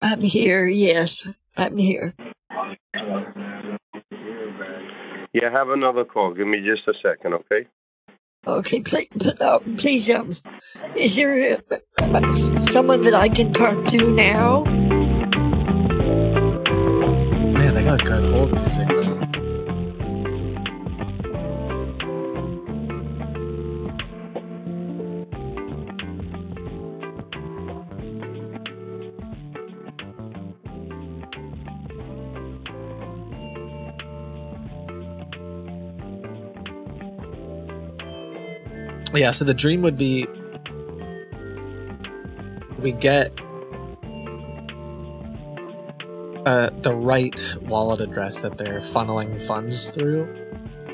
Speaker 8: I'm here. Yes, I'm here.
Speaker 11: Yeah, I have another call. Give me just a second, okay?
Speaker 8: Okay, please, is there someone that I can talk to now?
Speaker 2: Man, they got good hold music though. Yeah, so the dream would be we get the right wallet address that they're funneling funds through,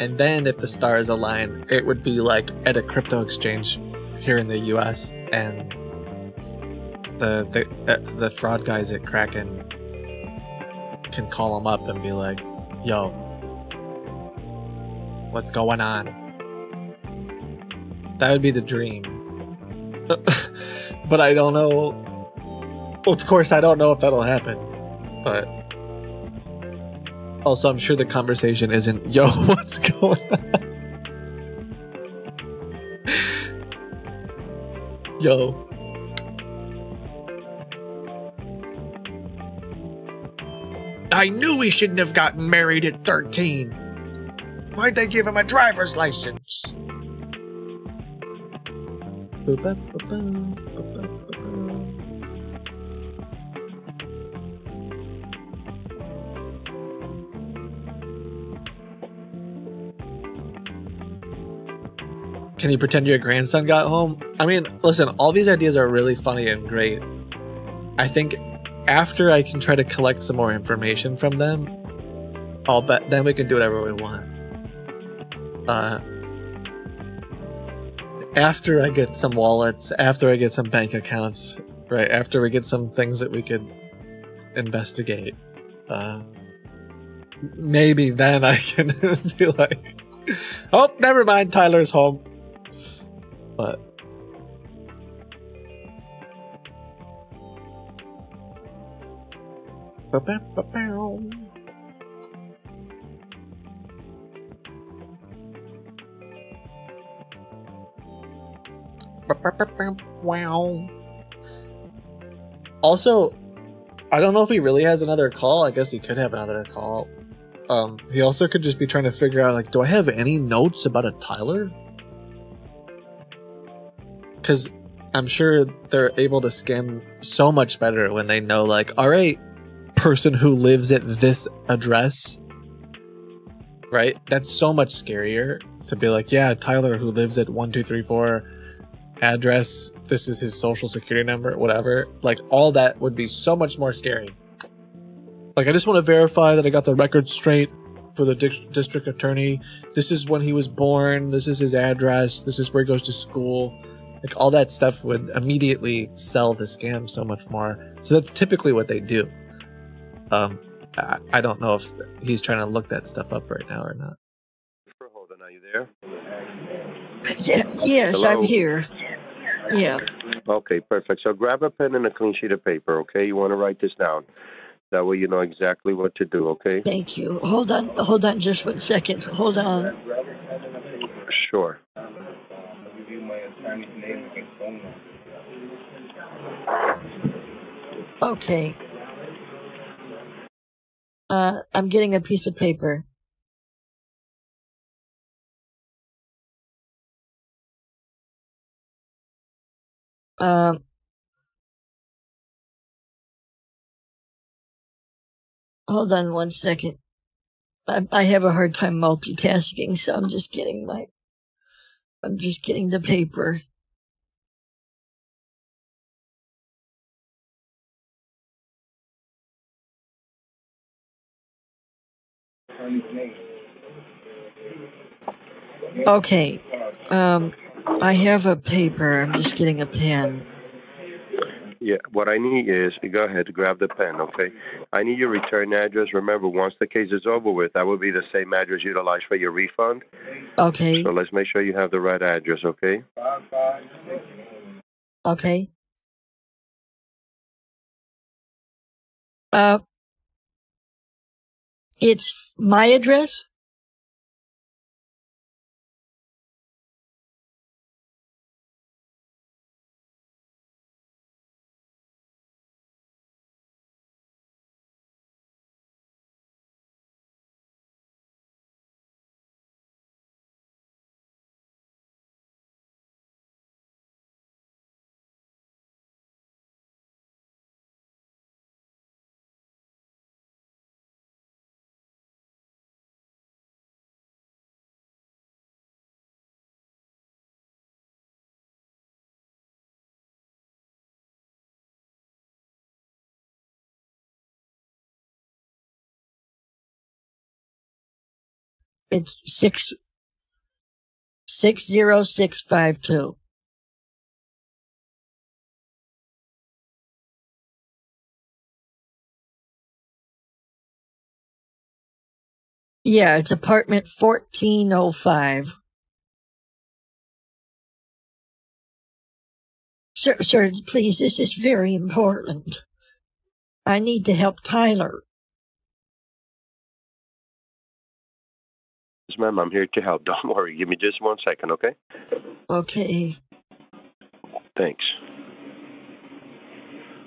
Speaker 2: and then if the stars align, it would be like at a crypto exchange here in the US, and the fraud guys at Kraken can call them up and be like, yo, what's going on? That would be the dream. But I don't know. Well, of course, I don't know if that'll happen. But also, I'm sure the conversation isn't, yo, what's going on? Yo. I knew he shouldn't have gotten married at 13. Why'd they give him a driver's license? Can you pretend your grandson got home? I mean, listen, all these ideas are really funny and great. I think after I can try to collect some more information from them, I'll bet then we can do whatever we want. after I get some wallets, after I get some bank accounts, right? After we get some things that we could investigate, maybe then I can be like, oh, never mind, Tyler's home. But wow. Also, I don't know if he really has another call. I guess he could have another call. He also could just be trying to figure out, like, do I have any notes about a Tyler? Because I'm sure they're able to skim so much better when they know, like, all right, person who lives at this address, right? That's so much scarier to be like, yeah, Tyler who lives at 1234 address, this is his social security number, whatever. Like, all that would be so much more scary. Like, I just want to verify that I got the record straight for the district attorney. This is when he was born. This is his address. This is where he goes to school. Like, all that stuff would immediately sell the scam so much more. So that's typically what they do. I don't know if he's trying to look that stuff up right now or not.
Speaker 11: Holden, are you there?
Speaker 8: Yes,
Speaker 11: Hello?
Speaker 8: I'm here. Yeah.
Speaker 11: Okay, perfect. So grab a pen and a clean sheet of paper, okay? You want to write this down. That way you know exactly what to do, okay?
Speaker 8: Thank you. Hold on just 1 second. Hold on.
Speaker 11: Sure.
Speaker 8: Okay. I'm getting a piece of paper. Hold on 1 second. I have a hard time multitasking, so I'm just getting the paper. Okay. I have a paper. I'm just getting a pen.
Speaker 11: Yeah, what I need is, go ahead, grab the pen, okay? I need your return address. Remember, once the case is over with, that will be the same address utilized for your refund.
Speaker 8: Okay.
Speaker 11: So let's make sure you have the right address, okay?
Speaker 8: Okay. It's my address? It's 60652. Yeah, it's apartment 1405. Sir, please, this is very important. I need to help Tyler.
Speaker 11: Yes, ma'am, I'm here to help. Don't worry. Give me just 1 second, okay?
Speaker 8: Okay.
Speaker 11: Thanks.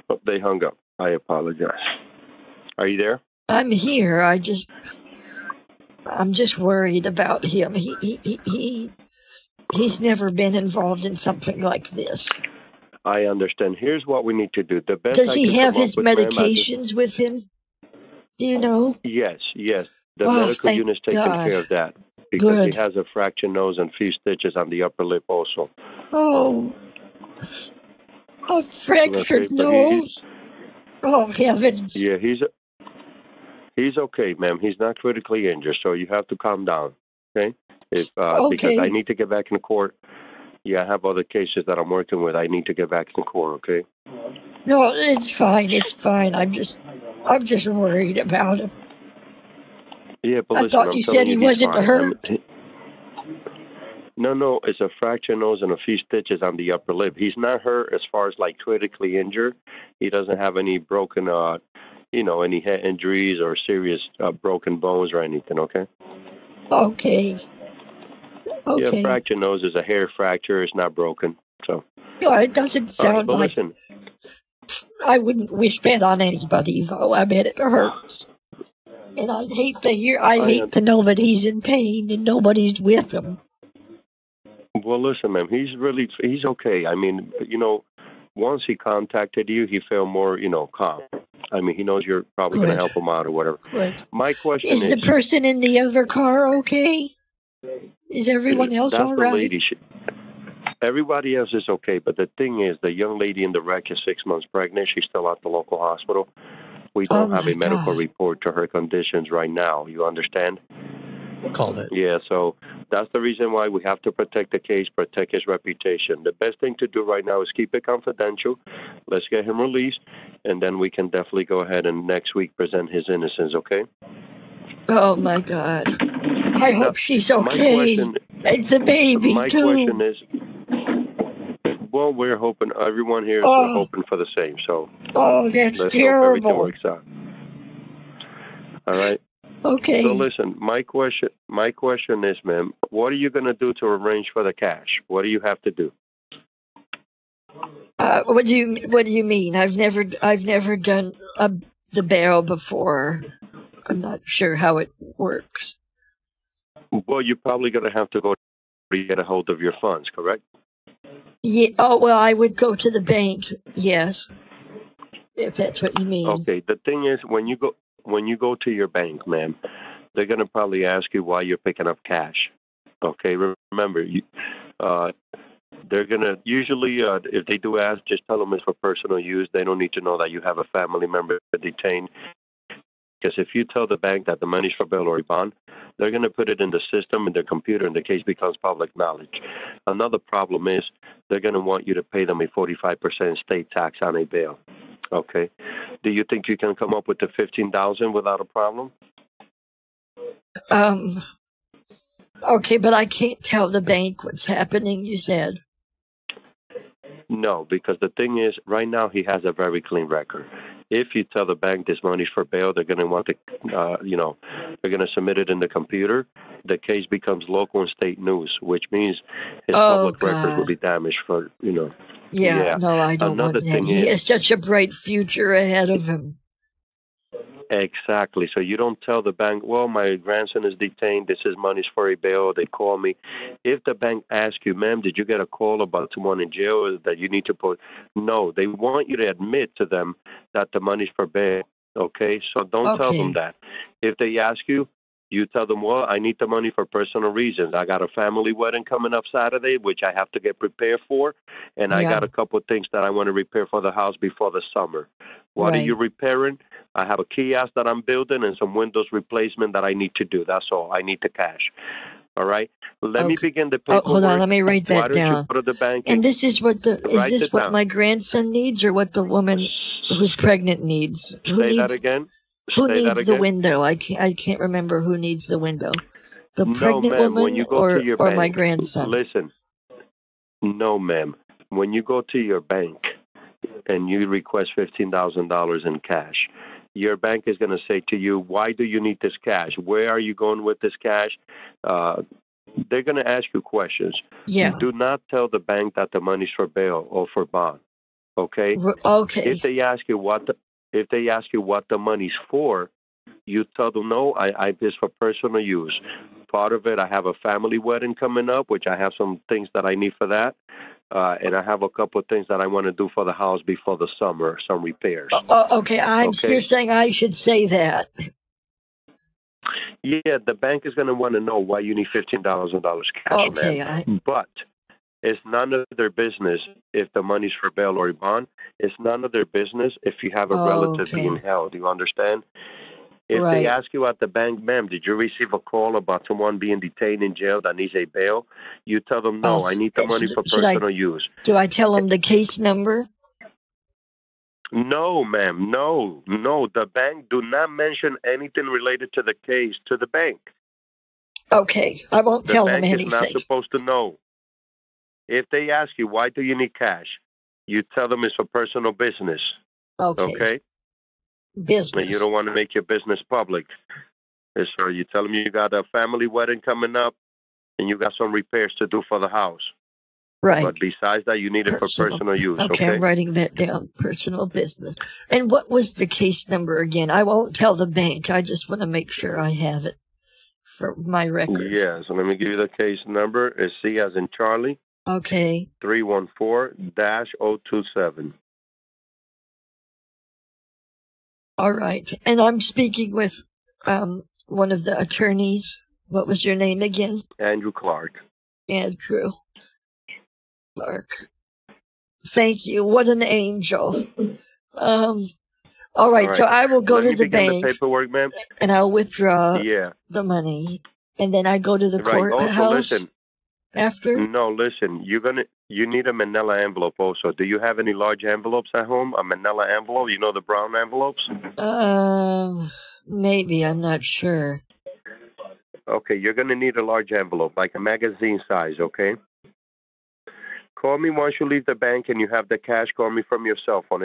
Speaker 11: Oh, they hung up. I apologize. Are you there?
Speaker 8: I'm here. I'm just worried about him. He's never been involved in something like this.
Speaker 11: I understand. Here's what we need to do. The best
Speaker 8: Does
Speaker 11: I
Speaker 8: he
Speaker 11: can
Speaker 8: have
Speaker 11: come
Speaker 8: his
Speaker 11: up with, ma'am,
Speaker 8: medications with him? Do you know?
Speaker 11: Yes. The
Speaker 8: Oh,
Speaker 11: medical
Speaker 8: thank
Speaker 11: unit's taking
Speaker 8: God.
Speaker 11: care of that. Because
Speaker 8: Good.
Speaker 11: he has a fractured nose and few stitches on the upper lip also.
Speaker 8: Oh, a
Speaker 11: Okay,
Speaker 8: fractured
Speaker 11: but
Speaker 8: nose. Oh, heavens.
Speaker 11: Yeah, he's okay, ma'am. He's not critically injured, so you have to calm down, okay? If because I
Speaker 8: Okay.
Speaker 11: need to get back in court. Yeah, I have other cases that I'm working with. I need to get back in court. Okay.
Speaker 8: No, it's fine. It's fine. I'm just worried about him.
Speaker 11: Yeah, but
Speaker 8: I
Speaker 11: listen,
Speaker 8: thought
Speaker 11: I'm
Speaker 8: you
Speaker 11: telling
Speaker 8: said he
Speaker 11: you, he's
Speaker 8: wasn't
Speaker 11: fine.
Speaker 8: hurt.
Speaker 11: No, it's a fractured nose and a few stitches on the upper lip. He's not hurt as far as like critically injured. He doesn't have any broken, any head injuries or serious broken bones or anything. Okay.
Speaker 8: Okay.
Speaker 11: Yeah,
Speaker 8: Okay.
Speaker 11: fractured nose is a hair fracture. It's not broken. So.
Speaker 8: Yeah, it doesn't
Speaker 11: All right,
Speaker 8: sound
Speaker 11: but
Speaker 8: like
Speaker 11: listen.
Speaker 8: I wouldn't wish that on anybody, though. I mean, it hurts. And I'd hate to hate to know that he's in pain and nobody's with him.
Speaker 11: Well, listen, ma'am, he's okay. I mean, once he contacted you, he felt more, calm. I mean, he knows you're probably going to help him out or whatever.
Speaker 8: Good.
Speaker 11: My question
Speaker 8: Is the person in the other car okay? Is everyone else
Speaker 11: that's
Speaker 8: all
Speaker 11: the
Speaker 8: right?
Speaker 11: lady. Everybody else is okay, but the thing is, the young lady in the wreck is 6 months pregnant. She's still at the local hospital. We don't have a medical report to her conditions right now. You understand?
Speaker 2: Called it.
Speaker 11: Yeah, so that's the reason why we have to protect the case, protect his reputation. The best thing to do right now is keep it confidential. Let's get him released, and then we can definitely go ahead and next week present his innocence, okay?
Speaker 8: Oh, my God. I hope she's okay.
Speaker 11: Question,
Speaker 8: and the baby,
Speaker 11: my
Speaker 8: too.
Speaker 11: question is, well, we're hoping, everyone here is hoping for the same, so
Speaker 8: that's
Speaker 11: let's
Speaker 8: terrible.
Speaker 11: hope everything works out. All right?
Speaker 8: Okay.
Speaker 11: So listen, my question is, ma'am, what are you going to do to arrange for the cash? What do you have to do?
Speaker 8: What do you mean? I've never done the bail before. I'm not sure how it works.
Speaker 11: Well, you're probably going to have to go to get a hold of your funds, correct?
Speaker 8: Yeah. Oh well, I would go to the bank. Yes, if that's what you mean.
Speaker 11: Okay. The thing is, when you go to your bank, ma'am, they're going to probably ask you why you're picking up cash. Okay. Remember, they're going to usually, if they do ask, just tell them it's for personal use. They don't need to know that you have a family member detained. Because if you tell the bank that the money's for bail or bond, they're going to put it in the system, in their computer, and the case becomes public knowledge. Another problem is they're going to want you to pay them a 45% state tax on a bail. Okay. Do you think you can come up with the $15,000 without a problem?
Speaker 8: Okay, but I can't tell the bank what's happening, you said.
Speaker 11: No, because the thing is, right now he has a very clean record. If you tell the bank this money's for bail, they're going to want to, they're going to submit it in the computer. The case becomes local and state news, which means his public record will be damaged for,
Speaker 8: Yeah, no, I don't
Speaker 11: Another
Speaker 8: want that.
Speaker 11: thing
Speaker 8: He
Speaker 11: is,
Speaker 8: has such a bright future ahead of him.
Speaker 11: exactly. So you don't tell the bank, well, my grandson is detained. This is money's for a bail. They call me. If the bank asks you, ma'am, did you get a call about someone in jail or that you need to put? No, they want you to admit to them that the money's for bail. Okay? So don't tell them that. If they ask you, you tell them, well, I need the money for personal reasons. I got a family wedding coming up Saturday, which I have to get prepared for. And I got a couple of things that I want to repair for the house before the summer. What are you repairing? I have a kiosk that I'm building and some windows replacement that I need to do. That's all. I need the cash. All right? Let me begin the paperwork.
Speaker 8: Hold on, let me write that
Speaker 11: Why don't
Speaker 8: down.
Speaker 11: you go to the bank
Speaker 8: And this is what
Speaker 11: Write it down.
Speaker 8: my grandson needs, or what the woman who's pregnant needs?
Speaker 11: Say that again.
Speaker 8: Who
Speaker 11: Say
Speaker 8: needs
Speaker 11: that
Speaker 8: the
Speaker 11: again.
Speaker 8: window? I can't remember who needs the window. The
Speaker 11: No,
Speaker 8: pregnant
Speaker 11: ma'am. When
Speaker 8: woman
Speaker 11: you go to your
Speaker 8: or
Speaker 11: bank,
Speaker 8: my grandson?
Speaker 11: Listen. No, ma'am. When you go to your bank and you request $15,000 in cash, your bank is going to say to you, why do you need this cash? Where are you going with this cash? They're going to ask you questions.
Speaker 8: Yeah.
Speaker 11: Do not tell the bank that the money's for bail or for bond. Okay?
Speaker 8: Okay.
Speaker 11: If they ask you what the money's for, you tell them, no, I this for personal use. Part of it, I have a family wedding coming up, which I have some things that I need for that. And I have a couple of things that I want to do for the house before the summer, some repairs.
Speaker 8: Okay, you're saying I should say that.
Speaker 11: Yeah, the bank is going to want to know why you need $15,000 cash,
Speaker 8: Okay,
Speaker 11: man. But it's none of their business if the money's for bail or bond. It's none of their business if you have a relative being held. You understand? If
Speaker 8: Right.
Speaker 11: they ask you at the bank, ma'am, did you receive a call about someone being detained in jail that needs a bail? You tell them, no, I need the money for
Speaker 8: Should I?
Speaker 11: personal use.
Speaker 8: Do I tell them the case number?
Speaker 11: No, ma'am, no. The bank do not mention anything related to the case to the bank.
Speaker 8: Okay, I won't
Speaker 11: The
Speaker 8: tell them
Speaker 11: bank is not
Speaker 8: anything.
Speaker 11: supposed to know. If they ask you, why do you need cash? You tell them it's for personal business.
Speaker 8: Okay.
Speaker 11: Okay?
Speaker 8: Business.
Speaker 11: And you don't want to make your business public. So you tell them you got a family wedding coming up and you got some repairs to do for the house.
Speaker 8: Right.
Speaker 11: But besides that, you need it for personal use.
Speaker 8: Okay,
Speaker 11: Okay?
Speaker 8: I'm writing that down. Personal business. And what was the case number again? I won't tell the bank. I just want to make sure I have it for my records.
Speaker 11: Yeah, so let me give you the case number. It's C as in Charlie,
Speaker 8: Okay.
Speaker 11: 314-027.
Speaker 8: All right. And I'm speaking with one of the attorneys. What was your name again?
Speaker 11: Andrew Clark.
Speaker 8: Andrew Clark. Thank you. What an angel. All right. So I will go
Speaker 11: Let
Speaker 8: to
Speaker 11: me
Speaker 8: the
Speaker 11: begin
Speaker 8: bank
Speaker 11: the paperwork, ma'am.
Speaker 8: and I'll withdraw
Speaker 11: Yeah.
Speaker 8: the money. And then I go to the
Speaker 11: Right. Also,
Speaker 8: courthouse
Speaker 11: listen.
Speaker 8: after.
Speaker 11: No, listen. You need a manila envelope also. Do you have any large envelopes at home? A manila envelope? You know the brown envelopes?
Speaker 8: Maybe. I'm not sure.
Speaker 11: Okay, you're going to need a large envelope, like a magazine size, okay? Call me once you leave the bank and you have the cash. Call me from your cell phone.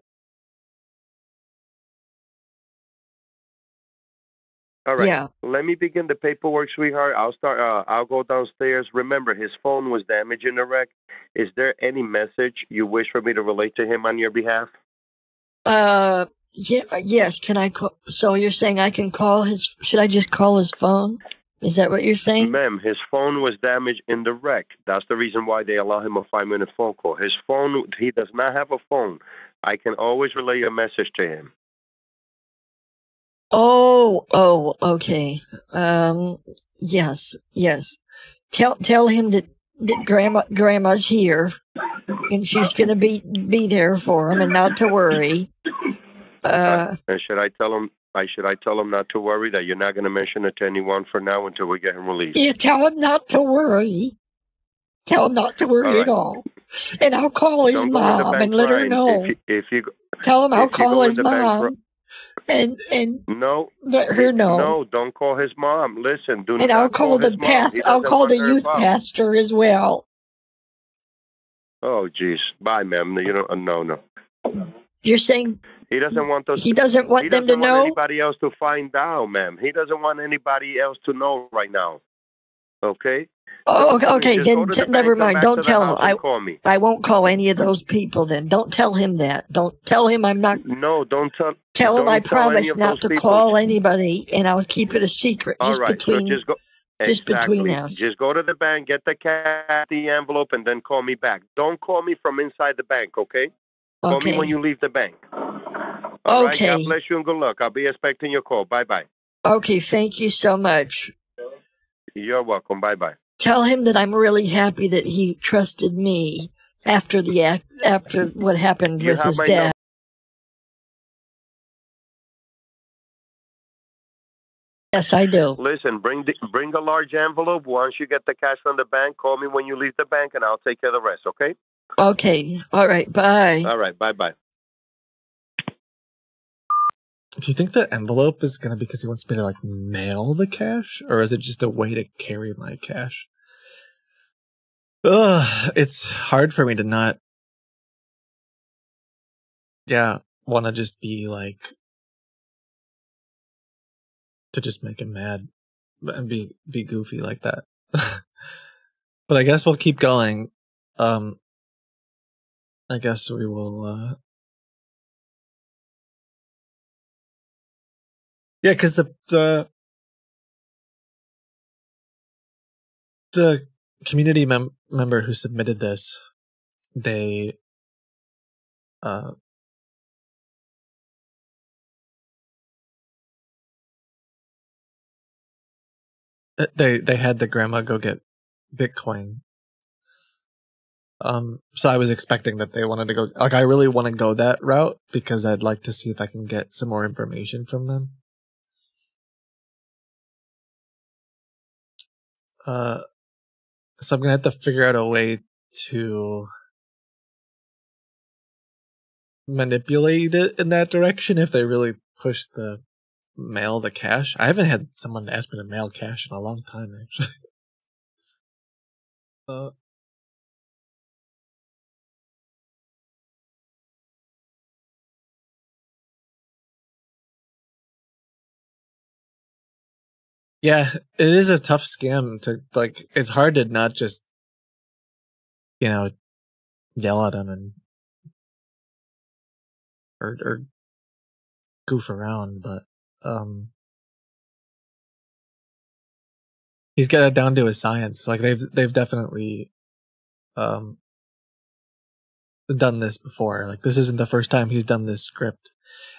Speaker 11: All right.
Speaker 8: Yeah.
Speaker 11: Let me begin the paperwork, sweetheart. I'll go downstairs. Remember, his phone was damaged in the wreck. Is there any message you wish for me to relate to him on your behalf?
Speaker 8: Yeah, yes. Can I call? So you're saying I can call his? Should I just call his phone? Is that what you're saying?
Speaker 11: Ma'am, his phone was damaged in the wreck. That's the reason why they allow him a 5-minute phone call. His phone, he does not have a phone. I can always relay a message to him.
Speaker 8: Oh, okay. Yes. Tell him that grandma's here and she's gonna be there for him and not to worry.
Speaker 11: And should I tell him not to worry, that you're not going to mention it to anyone for now until we get him released?
Speaker 8: Yeah, tell him not to worry. Tell him not to worry at all. And I'll call his
Speaker 11: Don't go in the
Speaker 8: mom
Speaker 11: bank
Speaker 8: and let her
Speaker 11: crying.
Speaker 8: know. Tell him I'll call his mom and
Speaker 11: no,
Speaker 8: let her know.
Speaker 11: No, don't call his mom. Listen, do
Speaker 8: And
Speaker 11: not
Speaker 8: I'll call the
Speaker 11: his mom. He
Speaker 8: I'll
Speaker 11: doesn't
Speaker 8: call
Speaker 11: want
Speaker 8: the
Speaker 11: her
Speaker 8: youth
Speaker 11: involved.
Speaker 8: pastor as well.
Speaker 11: Oh, jeez. Bye, ma'am. You know, no.
Speaker 8: You're saying
Speaker 11: He doesn't want those.
Speaker 8: he doesn't want them to
Speaker 11: doesn't want
Speaker 8: know?
Speaker 11: anybody else to find out, ma'am. He doesn't want anybody else to know right now. Okay.
Speaker 8: Oh,
Speaker 11: Just
Speaker 8: okay.
Speaker 11: go
Speaker 8: Then
Speaker 11: to the
Speaker 8: never
Speaker 11: bank, come
Speaker 8: mind.
Speaker 11: back
Speaker 8: Don't
Speaker 11: to the
Speaker 8: tell him.
Speaker 11: house and call me.
Speaker 8: I won't call any of those people. Then don't tell him that. Don't tell him I'm not.
Speaker 11: No, don't tell.
Speaker 8: Tell him
Speaker 11: don't
Speaker 8: I
Speaker 11: tell any
Speaker 8: promise
Speaker 11: of
Speaker 8: not
Speaker 11: those
Speaker 8: to
Speaker 11: people.
Speaker 8: call anybody, and I'll keep it a secret.
Speaker 11: All
Speaker 8: Just
Speaker 11: right.
Speaker 8: between.
Speaker 11: So just go.
Speaker 8: Just between
Speaker 11: Exactly.
Speaker 8: us.
Speaker 11: Just go to the bank, get the envelope, and then call me back. Don't call me from inside the bank, okay? Call me when you leave the bank. All right?
Speaker 8: Okay.
Speaker 11: God bless you and good luck. I'll be expecting your call. Bye-bye.
Speaker 8: Okay. Thank you so much.
Speaker 11: You're welcome. Bye-bye.
Speaker 8: Tell him that I'm really happy that he trusted me after after what happened
Speaker 11: You
Speaker 8: with
Speaker 11: have
Speaker 8: his
Speaker 11: my
Speaker 8: dad.
Speaker 11: number.
Speaker 8: Yes, I do.
Speaker 11: Listen, bring a large envelope. Once you get the cash from the bank, call me when you leave the bank, and I'll take care of the rest, okay?
Speaker 8: Okay. All right. Bye.
Speaker 11: All right. Bye-bye.
Speaker 2: Do you think the envelope is gonna be because he wants me to like mail the cash, or is it just a way to carry my cash? Ugh, it's hard for me to not, want to just be like, to just make him mad and be goofy like that. But I guess we'll keep going. I guess we will. Yeah, because the community member who submitted this, they had the grandma go get Bitcoin. So I was expecting that they wanted to go, like, I really want to go that route because I'd like to see if I can get some more information from them. So I'm gonna have to figure out a way to manipulate it in that direction if they really push the cash. I haven't had someone ask me to mail cash in a long time, actually. Yeah, it is a tough scam to, like, it's hard to not just, yell at them and or goof around, but he's got it down to a science. Like they've definitely done this before. Like this isn't the first time he's done this script.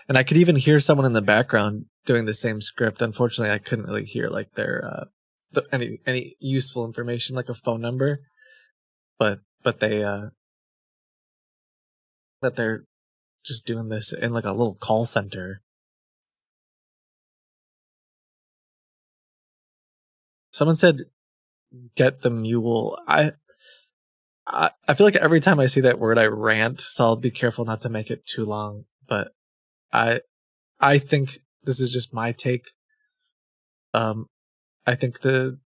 Speaker 2: And I could even hear someone in the background doing the same script. Unfortunately, I couldn't really hear like their any useful information, like a phone number. But they're just doing this in like a little call center. Someone said, "Get the mule." I feel like every time I see that word, I rant. So I'll be careful not to make it too long. But I think this is just my take. I think the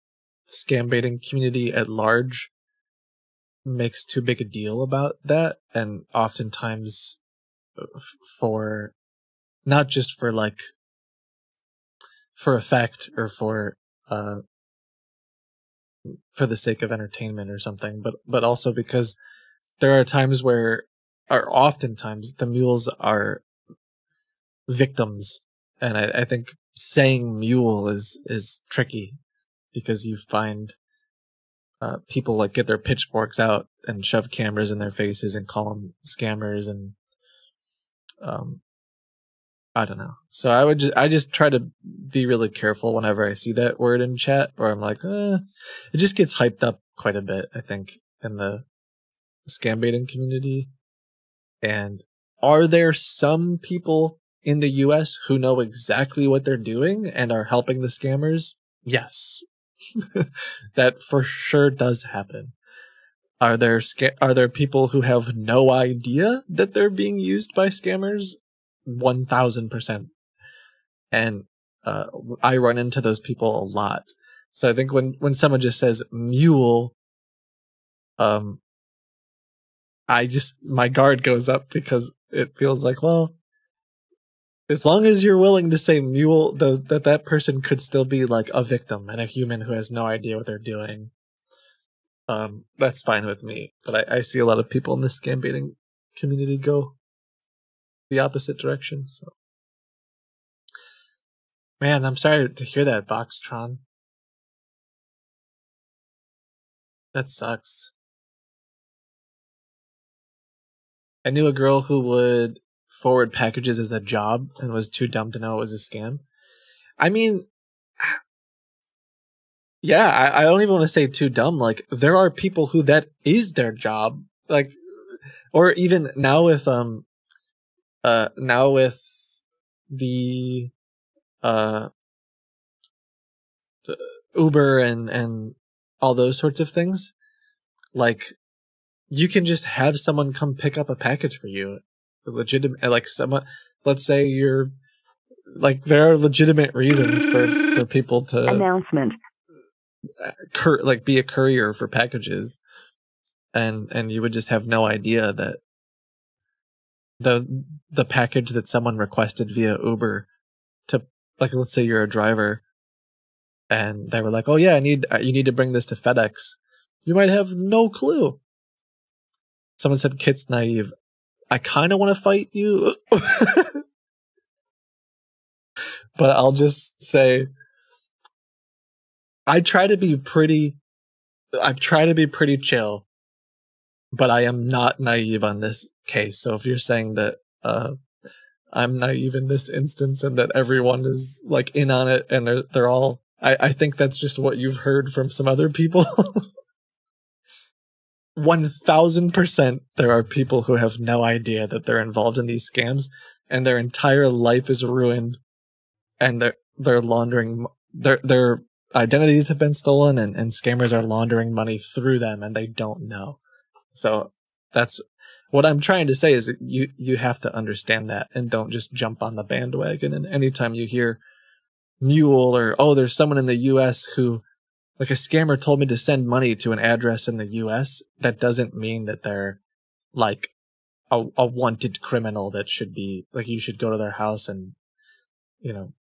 Speaker 2: scam baiting community at large makes too big a deal about that, and oftentimes for not just for like for effect or for the sake of entertainment or something, but also because there are times oftentimes the mules are victims, and I think saying mule is tricky because you find people like get their pitchforks out and shove cameras in their faces and call them scammers, and I don't know. So I just try to be really careful whenever I see that word in chat, or I'm like, it just gets hyped up quite a bit, I think, in the scam baiting community. And are there some people in the US who know exactly what they're doing and are helping the scammers? Yes. That for sure does happen. Are there people who have no idea that they're being used by scammers? 1000%. And I run into those people a lot. So I think when someone just says mule, my guard goes up, because it feels like, well, as long as you're willing to say mule, that person could still be like a victim and a human who has no idea what they're doing. That's fine with me. But I see a lot of people in the scam baiting community go the opposite direction. So, man, I'm sorry to hear that, Boxtron. That sucks. I knew a girl who would forward packages as a job and was too dumb to know it was a scam. I mean, yeah, I don't even want to say too dumb. Like, there are people who that is their job. Like, or even now with the Uber and all those sorts of things, like, you can just have someone come pick up a package for you. Legitimate, like someone, let's say you're like, there are legitimate reasons for people to
Speaker 4: Announcement.
Speaker 2: Like be a courier for packages, and you would just have no idea that the package that someone requested via Uber to, like, let's say you're a driver and they were like, oh yeah, you need to bring this to FedEx. You might have no clue. Someone said Kit's naive. I kind of want to fight you, but I'll just say I try to be pretty chill, but I am not naive on this case. So if you're saying that I'm naive in this instance and that everyone is like in on it and they're all, I think that's just what you've heard from some other people. 1000% there are people who have no idea that they're involved in these scams and their entire life is ruined, and they're laundering, they're identities have been stolen and scammers are laundering money through them and they don't know. So that's what I'm trying to say is you have to understand that and don't just jump on the bandwagon. And anytime you hear mule or, oh, there's someone in the US who, like a scammer told me to send money to an address in the US, that doesn't mean that they're like a wanted criminal that should be like, you should go to their house and, you know,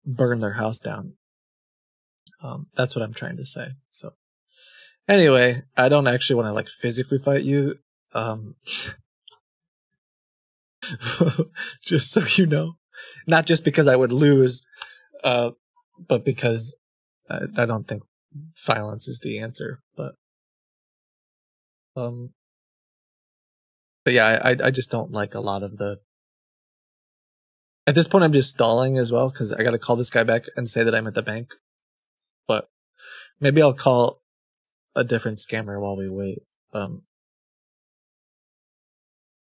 Speaker 2: burn their house down. That's what I'm trying to say. So anyway, I don't actually want to like physically fight you. Just so you know, not just because I would lose, but because I don't think violence is the answer. But yeah, I just don't like a lot of the. At this point, I'm just stalling as well because I got to call this guy back and say that I'm at the bank. But maybe I'll call a different scammer while we wait.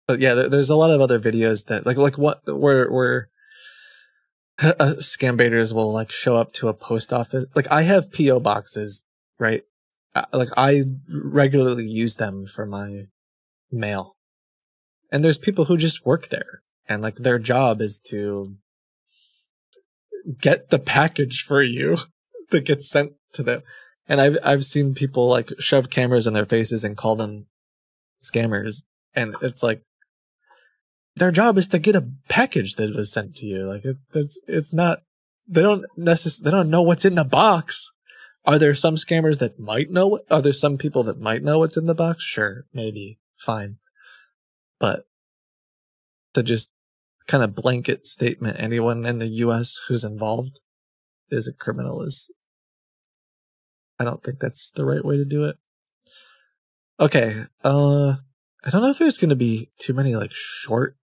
Speaker 2: But yeah, there's a lot of other videos that like what where scam baiters will like show up to a post office. Like I have PO boxes, right? Like I regularly use them for my mail, and there's people who just work there, and like their job is to get the package for you that gets sent to them. And I've seen people like shove cameras in their faces and call them scammers, and it's like their job is to get a package that was sent to you. Like it's not. They don't know what's in the box. Are there some scammers that might know? Are there some people that might know what's in the box? Sure, maybe, fine, but to just kind of blanket statement anyone in the U.S. who's involved is a criminal is. I don't think that's the right way to do it. Okay, I don't know if there's going to be too many like short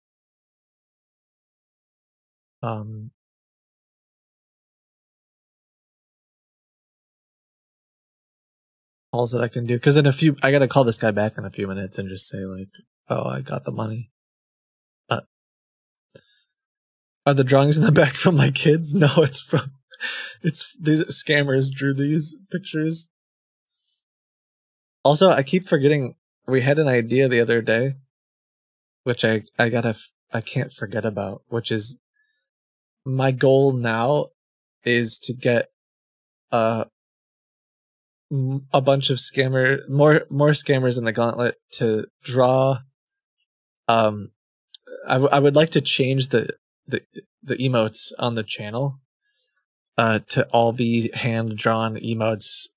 Speaker 2: calls that I can do, because I got to call this guy back in a few minutes and just say like, oh, I got the money. Are the drawings in the back from my kids? No, it's these scammers drew these pictures. Also, I keep forgetting we had an idea the other day, which I can't forget about, which is my goal now is to get a bunch of more scammers in the gauntlet to draw. I would like to change the emotes on the channel to all be hand drawn emotes.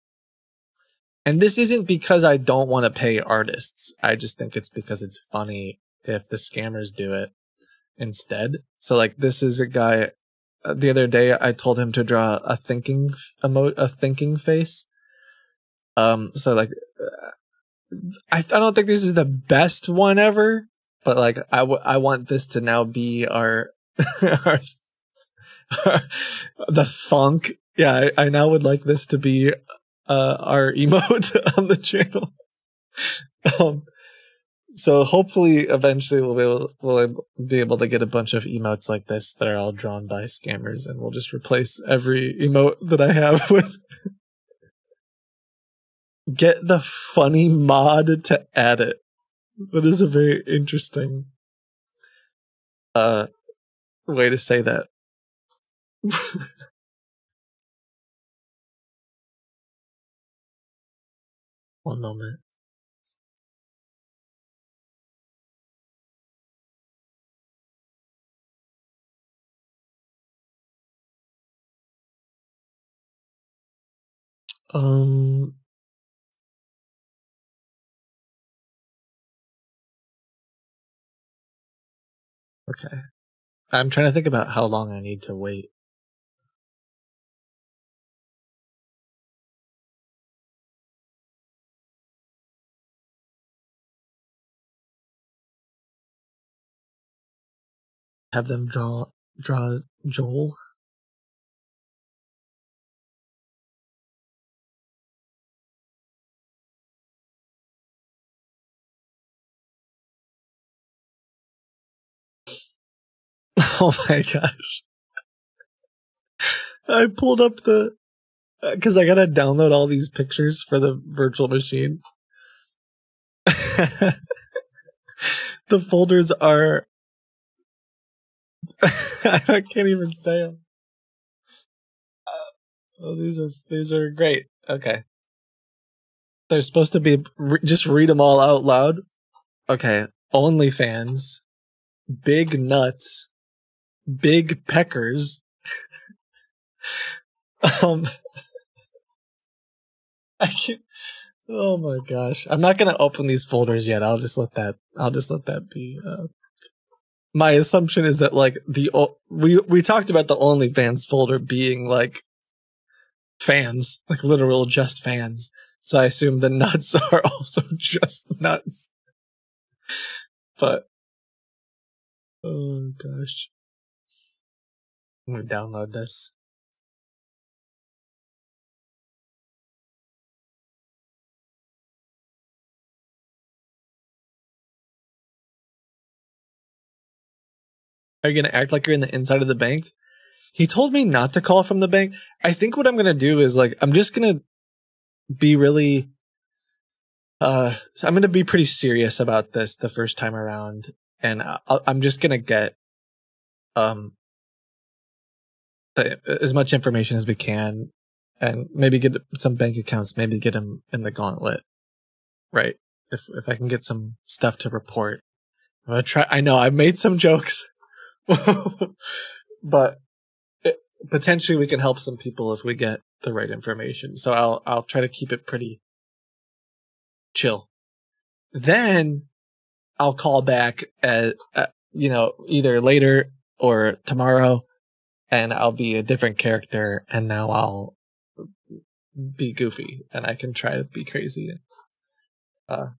Speaker 2: And this isn't because I don't want to pay artists. I just think it's because it's funny if the scammers do it instead. So like this is a guy, the other day I told him to draw a thinking face. So like I don't think this is the best one ever, but like I want this to now be our the funk. Yeah, I now would like this to be our emote on the channel. So hopefully eventually we'll be able to get a bunch of emotes like this that are all drawn by scammers, and we'll just replace every emote that I have with get the funny mod to add it. That is a very interesting way to say that. One moment. Okay. I'm trying to think about how long I need to wait. Have them draw Joel. Oh my gosh. I pulled up the because I gotta download all these pictures for the virtual machine. The folders are I can't even say them. Oh, these are great. Okay, they're supposed to be just read them all out loud. Okay, OnlyFans, big nuts, big peckers. I can't. Oh my gosh! I'm not gonna open these folders yet. I'll just let that be. My assumption is that like we talked about the OnlyFans folder being like fans, like literal just fans. So I assume the nuts are also just nuts. But oh gosh, I'm gonna download this. Are you going to act like you're in the inside of the bank? He told me not to call from the bank. I think what I'm going to do is like, I'm just going to be really, I'm going to be pretty serious about this the first time around. And I'm just going to get, as much information as we can and maybe get some bank accounts, maybe get them in the gauntlet. Right. If I can get some stuff to report, I'm going to try. I know I've made some jokes. But potentially we can help some people if we get the right information. So I'll try to keep it pretty chill. Then I'll call back at either later or tomorrow, and I'll be a different character. And now I'll be goofy, and I can try to be crazy. We'll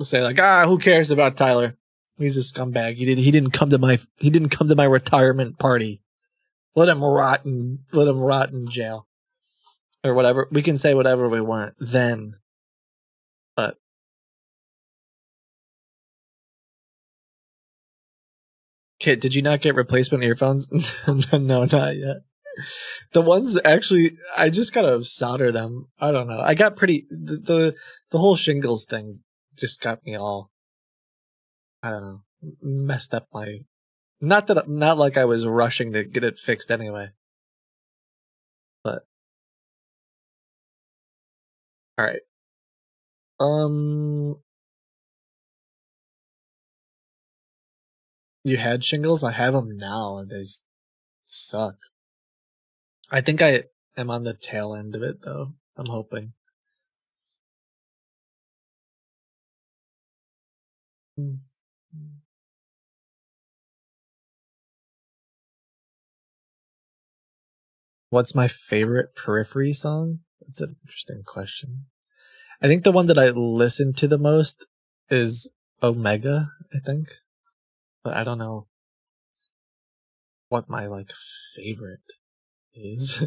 Speaker 2: say like, who cares about Tyler? He's a scumbag. He didn't come to my retirement party. Let him rot in jail. Or whatever. We can say whatever we want then. But Kit, did you not get replacement earphones? No, not yet. The ones actually, I just gotta solder them. I don't know. I got the whole shingles thing just got me all, I don't know, messed up my, not like I was rushing to get it fixed anyway. But, alright. You had shingles? I have them now and they suck. I think I am on the tail end of it though. I'm hoping. What's my favorite Periphery song? That's an interesting question. I think the one that I listen to the most is Omega, I think. But I don't know what my favorite is.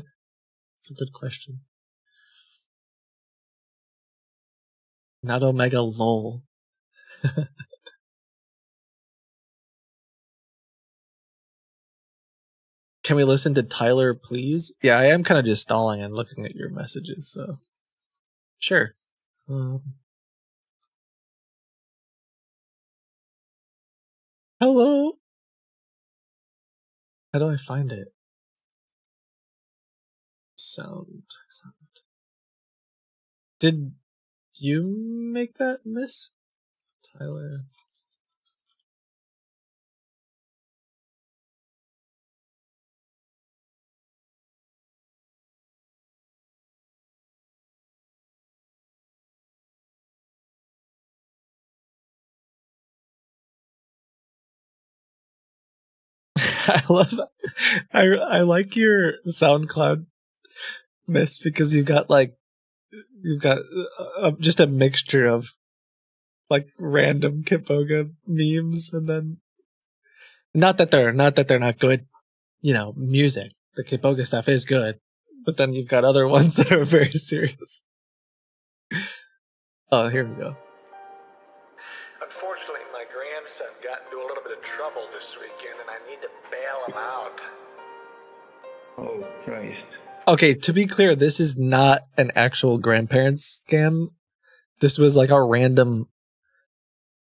Speaker 2: It's a good question. Not Omega, lol. Can we listen to Tyler, please? Yeah, I am kind of just stalling and looking at your messages, so sure. Hello? How do I find it? Sound. Did you make that, miss? Tyler. I love that. I like your SoundCloud, miss, because you've got just a mixture of random Kipoga memes, and then not that they're not good, music. The Kipoga stuff is good, but then you've got other ones that are very serious. Oh, here we go.
Speaker 3: Unfortunately, my grandson got into a little bit of trouble this weekend, and I need to bail him out.
Speaker 12: Oh, Christ.
Speaker 2: Okay, to be clear, this is not an actual grandparents scam. This was like a random,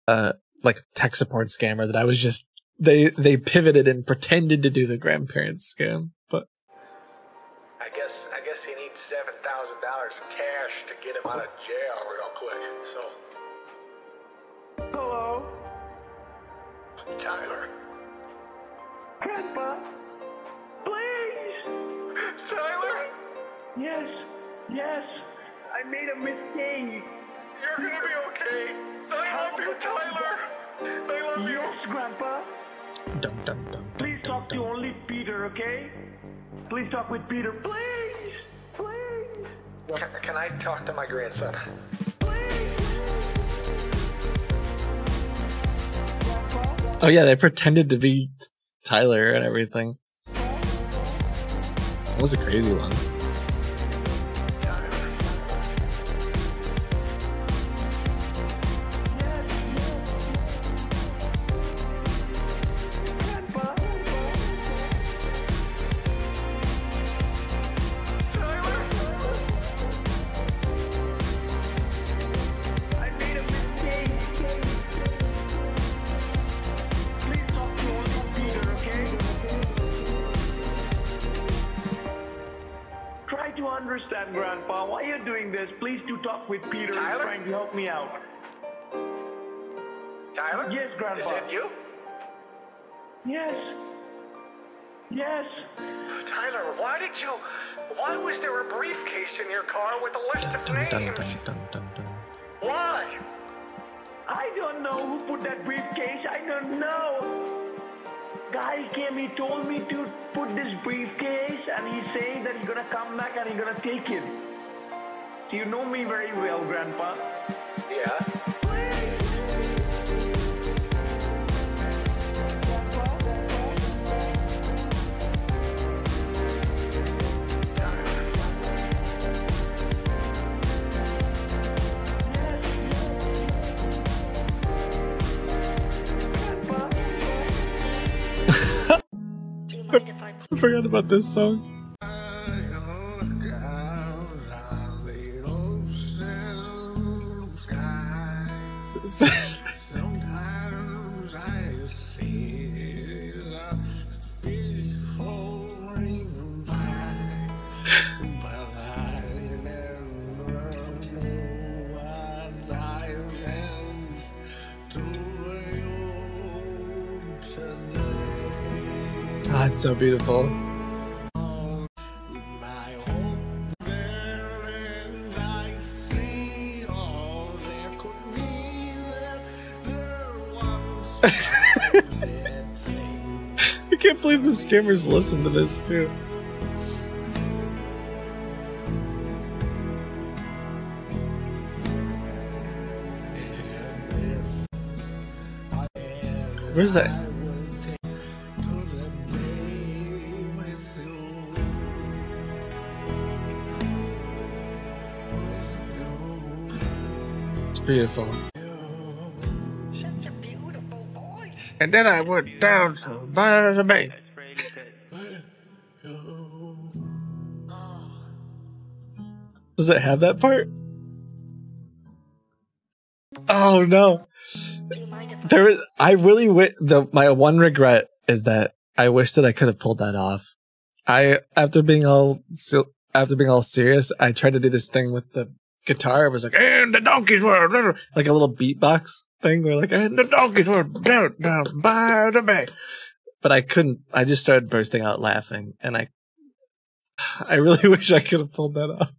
Speaker 2: like tech support scammer that I was just they pivoted and pretended to do the grandparents scam. But
Speaker 3: I guess he needs $7,000 cash to get him out of jail real quick. So.
Speaker 1: Hello,
Speaker 3: Tyler.
Speaker 1: Grandpa. Please.
Speaker 3: Tyler.
Speaker 1: Yes. I made a mistake.
Speaker 3: You're gonna be okay. I love you, Tyler. I love you.
Speaker 1: Yes, Grandpa.
Speaker 2: dum dum dum.
Speaker 1: Please talk to only Peter, okay? Please talk with Peter, please.
Speaker 3: Can I talk to my grandson?
Speaker 2: Oh yeah, they pretended to be Tyler and everything. That was a crazy one.
Speaker 1: Try to understand, Grandpa. Why you're doing this? Please do talk with Peter.
Speaker 3: Tyler?
Speaker 1: He's trying to help me out.
Speaker 3: Tyler?
Speaker 1: Yes, Grandpa.
Speaker 3: Is that you?
Speaker 1: Yes.
Speaker 3: Tyler, why was there a briefcase in your car with a list of names? Why?
Speaker 1: I don't know who put that briefcase. I don't know. Guy came, he told me to put this briefcase, and he's saying that he's gonna come back and he's gonna take it. So you know me very well, Grandpa.
Speaker 3: Yeah.
Speaker 2: I forgot about this song. Ah, it's so beautiful. I can't believe the scammers listen to this too. Where's that? It's beautiful. And then I went down to by the bay. Does it have that part? Oh no! I really my one regret is that I wish that I could have pulled that off. After being all serious, I tried to do this thing with the guitar. It was like, "And the donkeys were," like a little beatbox thing where like, "And the donkeys were down by the bay," but I couldn't. I just started bursting out laughing, and I really wish I could have pulled that off.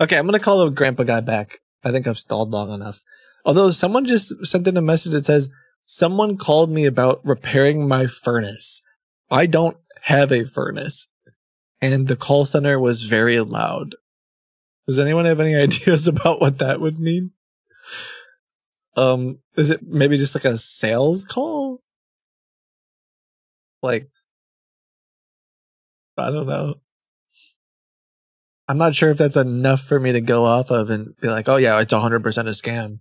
Speaker 2: Okay, I'm gonna call the grandpa guy back. I think I've stalled long enough. Although someone just sent in a message that says, someone called me about repairing my furnace. I don't have a furnace. And the call center was very loud. Does anyone have any ideas about what that would mean? Is it maybe just like a sales call? Like, I don't know. I'm not sure if that's enough for me to go off of and be like, oh yeah, it's 100% a scam.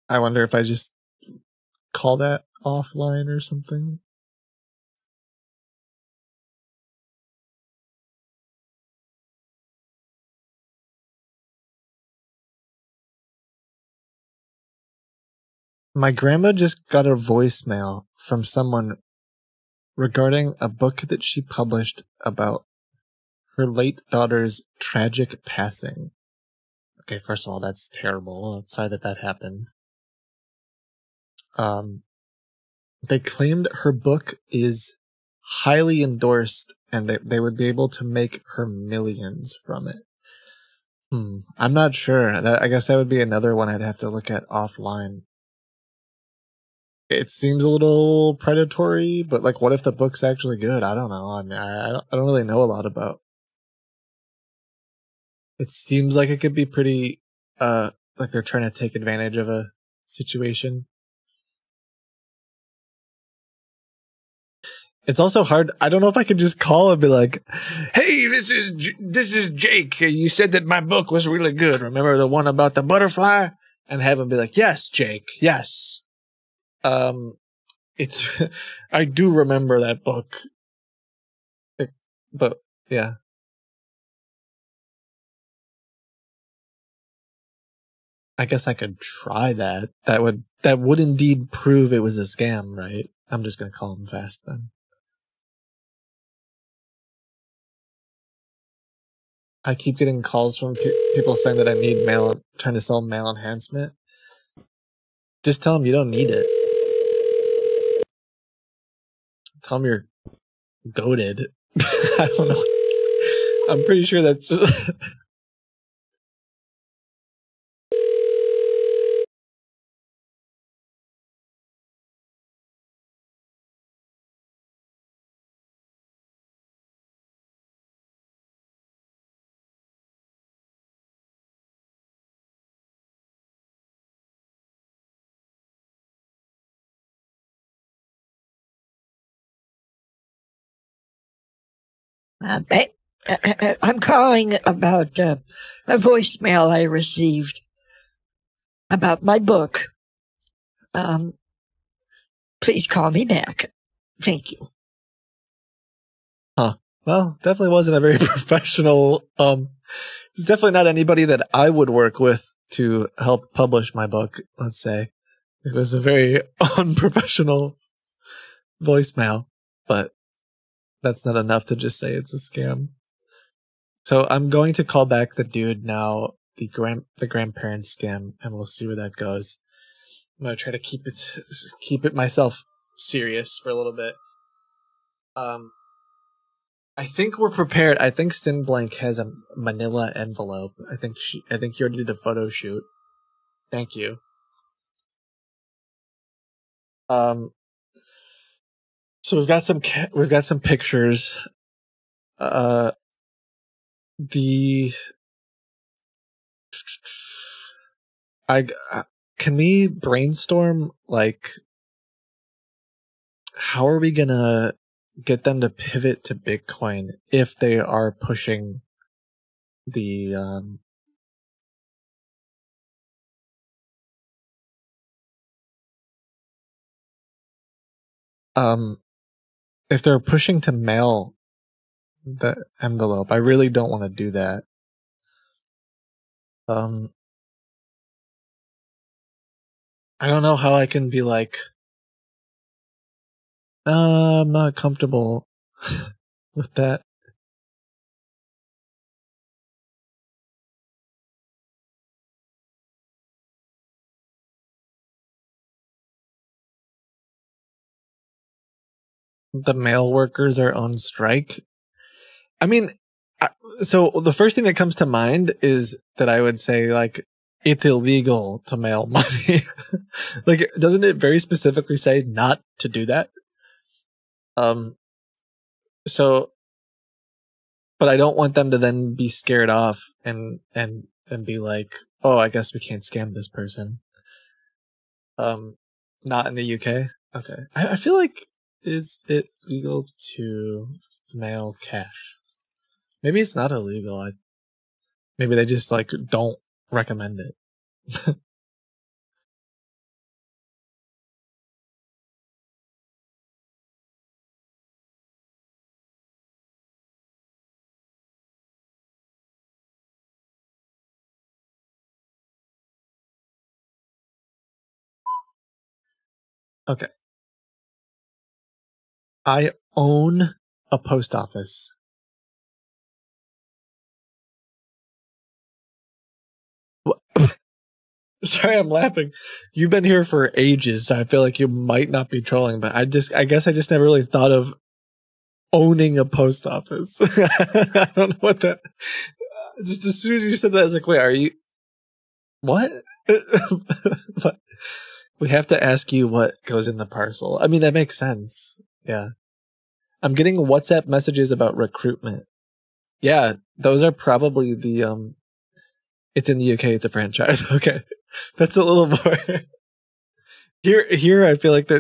Speaker 2: I wonder if I just call that offline or something. My grandma just got a voicemail from someone regarding a book that she published about her late daughter's tragic passing. Okay, first of all, that's terrible. I'm sorry that happened. They claimed her book is highly endorsed and they would be able to make her millions from it. I'm not sure. I guess that would be another one I'd have to look at offline. It seems a little predatory, but like, what if the book's actually good? I don't know. I mean, I don't really know a lot about. It seems like it could be pretty, like they're trying to take advantage of a situation. It's also hard. I don't know if I could just call and be like, "Hey, this is Jake. You said that my book was really good. Remember the one about the butterfly?" And have him be like, "Yes, Jake. Yes. It's I do remember that book." But yeah. I guess I could try that. That would indeed prove it was a scam, right? I'm just gonna call him fast then. I keep getting calls from people saying that I need trying to sell mail enhancement. Just tell them you don't need it. Tell them you're goated. I don't know. I'm pretty sure that's just...
Speaker 8: I'm calling about a voicemail I received about my book. Please call me back. Thank you.
Speaker 2: Huh. Well, definitely wasn't a very professional. It's definitely not anybody that I would work with to help publish my book, let's say. It was a very unprofessional voicemail, but that's not enough to just say it's a scam. So I'm going to call back the dude now, the grandparent scam, and we'll see where that goes. I'm gonna try to keep it myself serious for a little bit. I think we're prepared. I think Sin Blank has a manila envelope. I think you already did a photo shoot. Thank you. So we've got some pictures. Can we brainstorm, like, how are we gonna get them to pivot to Bitcoin if they are pushing the if they're pushing to mail the envelope? I really don't want to do that. I don't know how I can be like, I'm not comfortable with that. The mail workers are on strike. I mean, so the first thing that comes to mind is that I would say, like, it's illegal to mail money. Like, doesn't it very specifically say not to do that? So, but I don't want them to then be scared off and be like, oh, I guess we can't scam this person. Not in the UK. Okay. I feel like, is it legal to mail cash? Maybe it's not illegal. Maybe they just, like, don't recommend it. Okay. I own a post office. Sorry, I'm laughing. You've been here for ages, so I feel like you might not be trolling, but I guess I just never really thought of owning a post office. I don't know what that. Just as soon as you said that, I was like, wait, are you. What? But we have to ask you what goes in the parcel. I mean, that makes sense. Yeah. I'm getting WhatsApp messages about recruitment. Yeah, those are probably the, it's in the UK, it's a franchise. Okay. That's a little more. Here, I feel like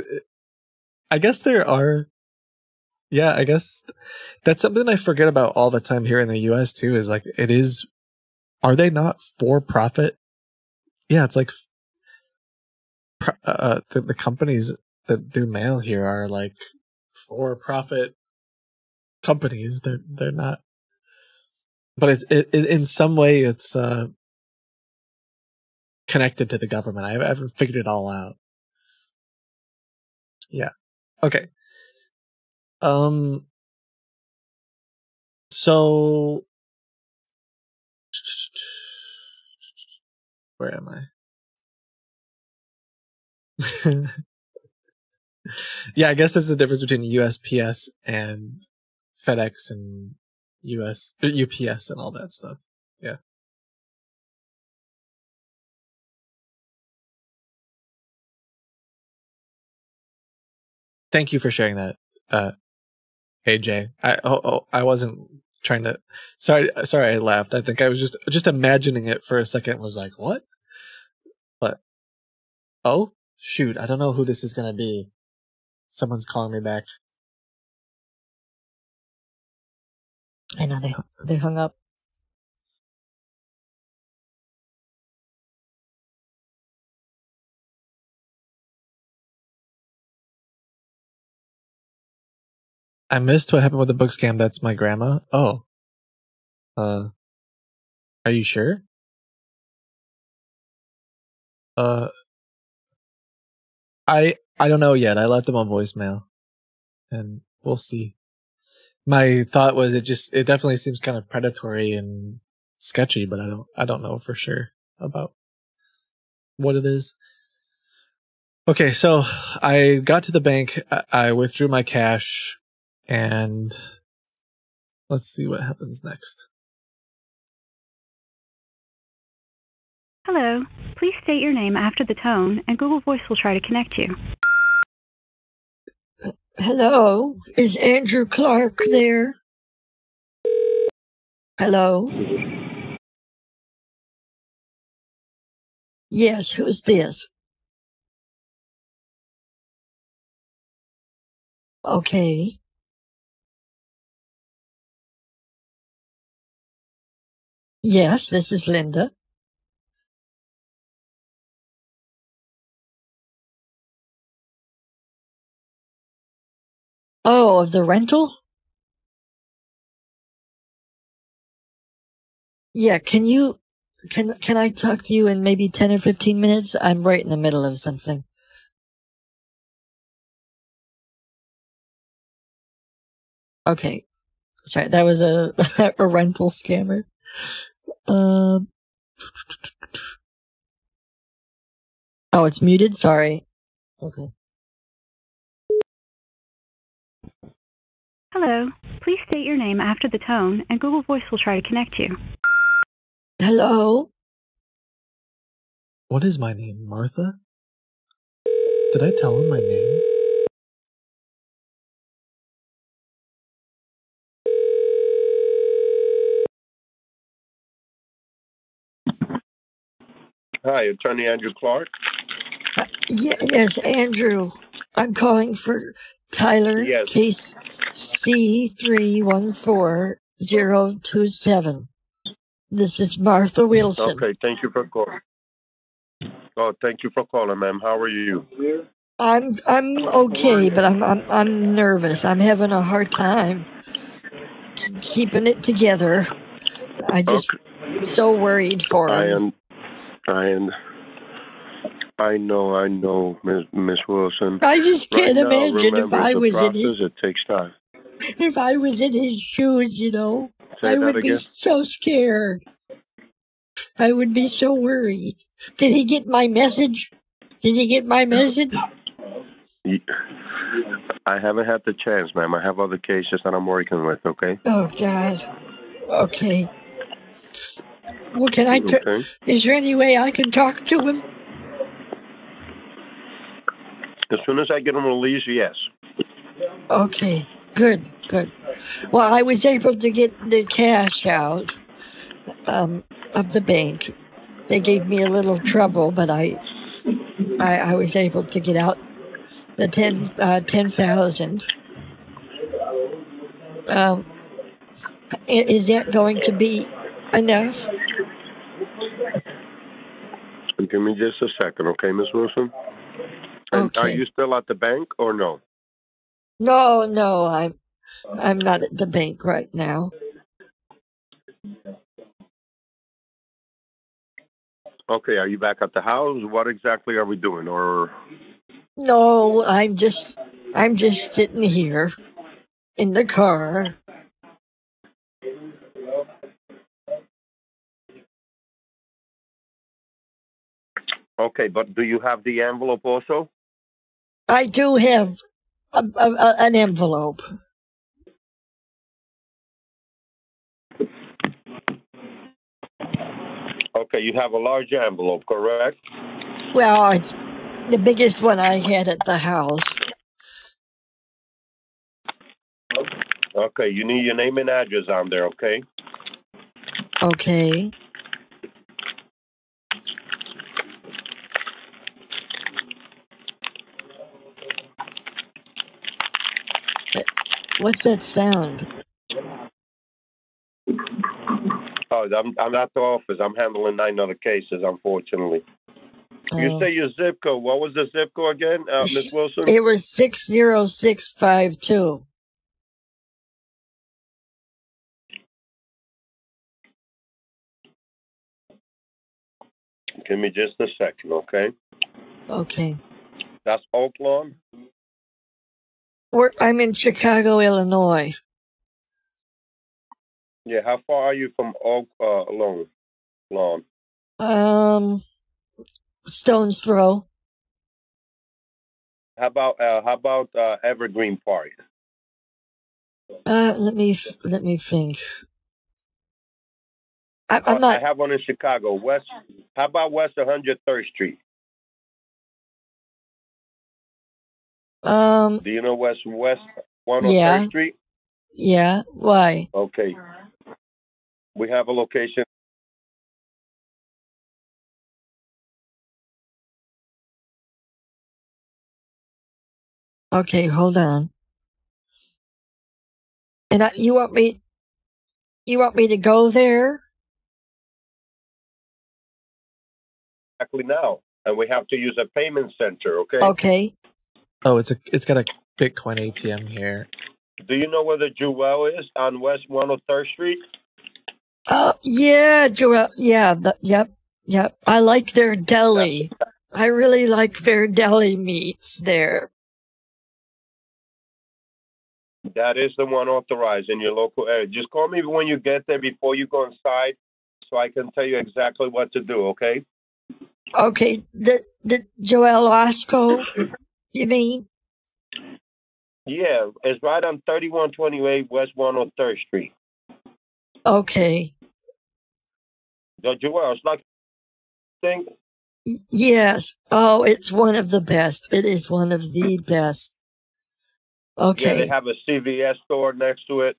Speaker 2: I guess there are. Yeah, I guess that's something I forget about all the time here in the US too, is like, are they not for profit? Yeah, it's like, the companies that do mail here are like for profit companies. They're not, but in some way it's, connected to the government. I haven't figured it all out. Yeah. Okay. So where am I? Yeah, I guess that's the difference between USPS and FedEx and UPS and all that stuff. Yeah. Thank you for sharing that, AJ. I wasn't trying to. Sorry, I laughed. I think I was just imagining it for a second. Was like, what? But oh shoot, I don't know who this is gonna be. Someone's calling me back.
Speaker 8: I know they hung up.
Speaker 2: I missed what happened with the book scam. That's my grandma. Oh. Are you sure? I don't know yet. I left him a voicemail, and we'll see. My thought was it definitely seems kind of predatory and sketchy, but I don't know for sure about what it is. Okay, so I got to the bank. I withdrew my cash, and let's see what happens next.
Speaker 10: Hello. Please state your name after the tone, and Google Voice will try to connect you.
Speaker 8: Hello, is Andrew Clark there? Hello? Yes, who's this? Okay. Yes, this is Linda. Oh, of the rental? Yeah, can I talk to you in maybe 10 or 15 minutes? I'm right in the middle of something. Okay. Sorry, that was a rental scammer. Oh, it's muted? Sorry. Okay.
Speaker 10: Hello. Please state your name after the tone, and Google Voice will try to connect you.
Speaker 8: Hello?
Speaker 2: What is my name? Martha? Did I tell him my name?
Speaker 11: Hi, Attorney Andrew Clark.
Speaker 8: Yes, Andrew. I'm calling for Tyler,
Speaker 11: Yes.
Speaker 8: case C314027. This is Martha Wilson.
Speaker 11: Okay, thank you for calling. Oh, thank you for calling, ma'am. How are you?
Speaker 8: I'm okay, but I'm nervous. I'm having a hard time keeping it together. I just so worried for him.
Speaker 11: I know, Miss Wilson.
Speaker 8: I just can't
Speaker 11: Right now,
Speaker 8: imagine if
Speaker 11: remember,
Speaker 8: I
Speaker 11: it's a
Speaker 8: was in
Speaker 11: process.
Speaker 8: his
Speaker 11: It takes time.
Speaker 8: if I was in his shoes, you know.
Speaker 11: Say
Speaker 8: I
Speaker 11: that
Speaker 8: would be
Speaker 11: again.
Speaker 8: so scared. I would be so worried. Did he get my message? Did he get my message?
Speaker 11: I haven't had the chance, ma'am. I have other cases that I'm working with, okay?
Speaker 8: Oh, God. Okay. Well, can I...
Speaker 11: Okay.
Speaker 8: Is there any way I can talk to him?
Speaker 11: As soon as I get him released, yes.
Speaker 8: Okay. Good. Well, I was able to get the cash out of the bank. They gave me a little trouble, but I was able to get out the 10,000. Is that going to be enough?
Speaker 11: Give me just a second, okay, Miss Wilson? And
Speaker 8: Okay.
Speaker 11: Are you still at the bank or no?
Speaker 8: No, I'm not at the bank right now.
Speaker 11: Okay, are you back at the house? What exactly are we doing? Or
Speaker 8: No, I'm just sitting here in the car.
Speaker 11: okay, but do you have the envelope also?
Speaker 8: I do have an envelope.
Speaker 11: Okay, you have a large envelope, correct?
Speaker 8: Well, it's the biggest one I had at the house.
Speaker 11: Okay, you need your name and address on there, okay?
Speaker 8: Okay. What's that sound?
Speaker 11: Oh, I'm at the office. I'm handling 9 other cases, unfortunately. You say your zip code. What was the zip code again, Miss Wilson?
Speaker 8: It was 60652.
Speaker 11: Give me just a second, okay?
Speaker 8: Okay.
Speaker 11: That's Oak Lawn?
Speaker 8: I'm in Chicago, Illinois.
Speaker 11: Yeah, how far are you from Oak Lawn?
Speaker 8: Stone's Throw.
Speaker 11: How about Evergreen Park?
Speaker 8: Let me think. I'm not.
Speaker 11: I have one in Chicago. West. How about West 103rd Street? Do you know West 103rd
Speaker 8: Yeah.
Speaker 11: Street?
Speaker 8: Yeah. Why?
Speaker 11: Okay. We have a location.
Speaker 8: Okay, hold on. And you want me to go there?
Speaker 11: Exactly now, and we have to use a payment center. Okay.
Speaker 8: Okay.
Speaker 2: Oh, it's got a Bitcoin ATM here.
Speaker 11: Do you know where the Jewel is on West 103rd Street?
Speaker 8: Yeah, Joel. Yeah. Yep. I like their deli. I really like their deli meats there.
Speaker 11: That is the one authorized in your local area. Just call me when you get there before you go inside, so I can tell you exactly what to do. Okay.
Speaker 8: Okay. The Joel Osco, you mean?
Speaker 11: Yeah, it's right on 3128 West 103rd Street.
Speaker 8: Okay.
Speaker 11: The Jewel, it's like thing.
Speaker 8: Yes. Oh, it's one of the best. It is one of the best. Okay.
Speaker 11: Yeah, they have a CVS store next to it.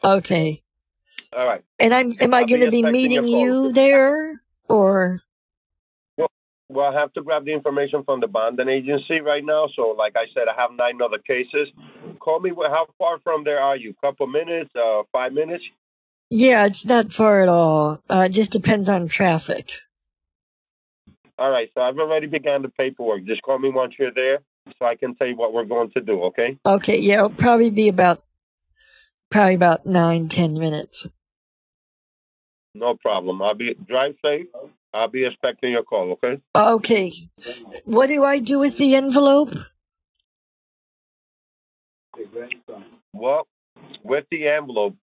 Speaker 8: Okay.
Speaker 11: All right.
Speaker 8: And am I going to be meeting you there, or?
Speaker 11: Well, I have to grab the information from the bonding agency right now. So, like I said, I have 9 other cases. Call me. How far from there are you? Couple minutes? 5 minutes?
Speaker 8: Yeah, it's not far at all. It just depends on traffic.
Speaker 11: All right. So I've already begun the paperwork. Just call me once you're there, so I can tell you what we're going to do. Okay?
Speaker 8: Okay. Yeah, it'll probably be about 9-10 minutes.
Speaker 11: No problem. Drive safe. I'll be expecting your call, okay?
Speaker 8: Okay. What do I do with the envelope?
Speaker 11: Well, with the envelope,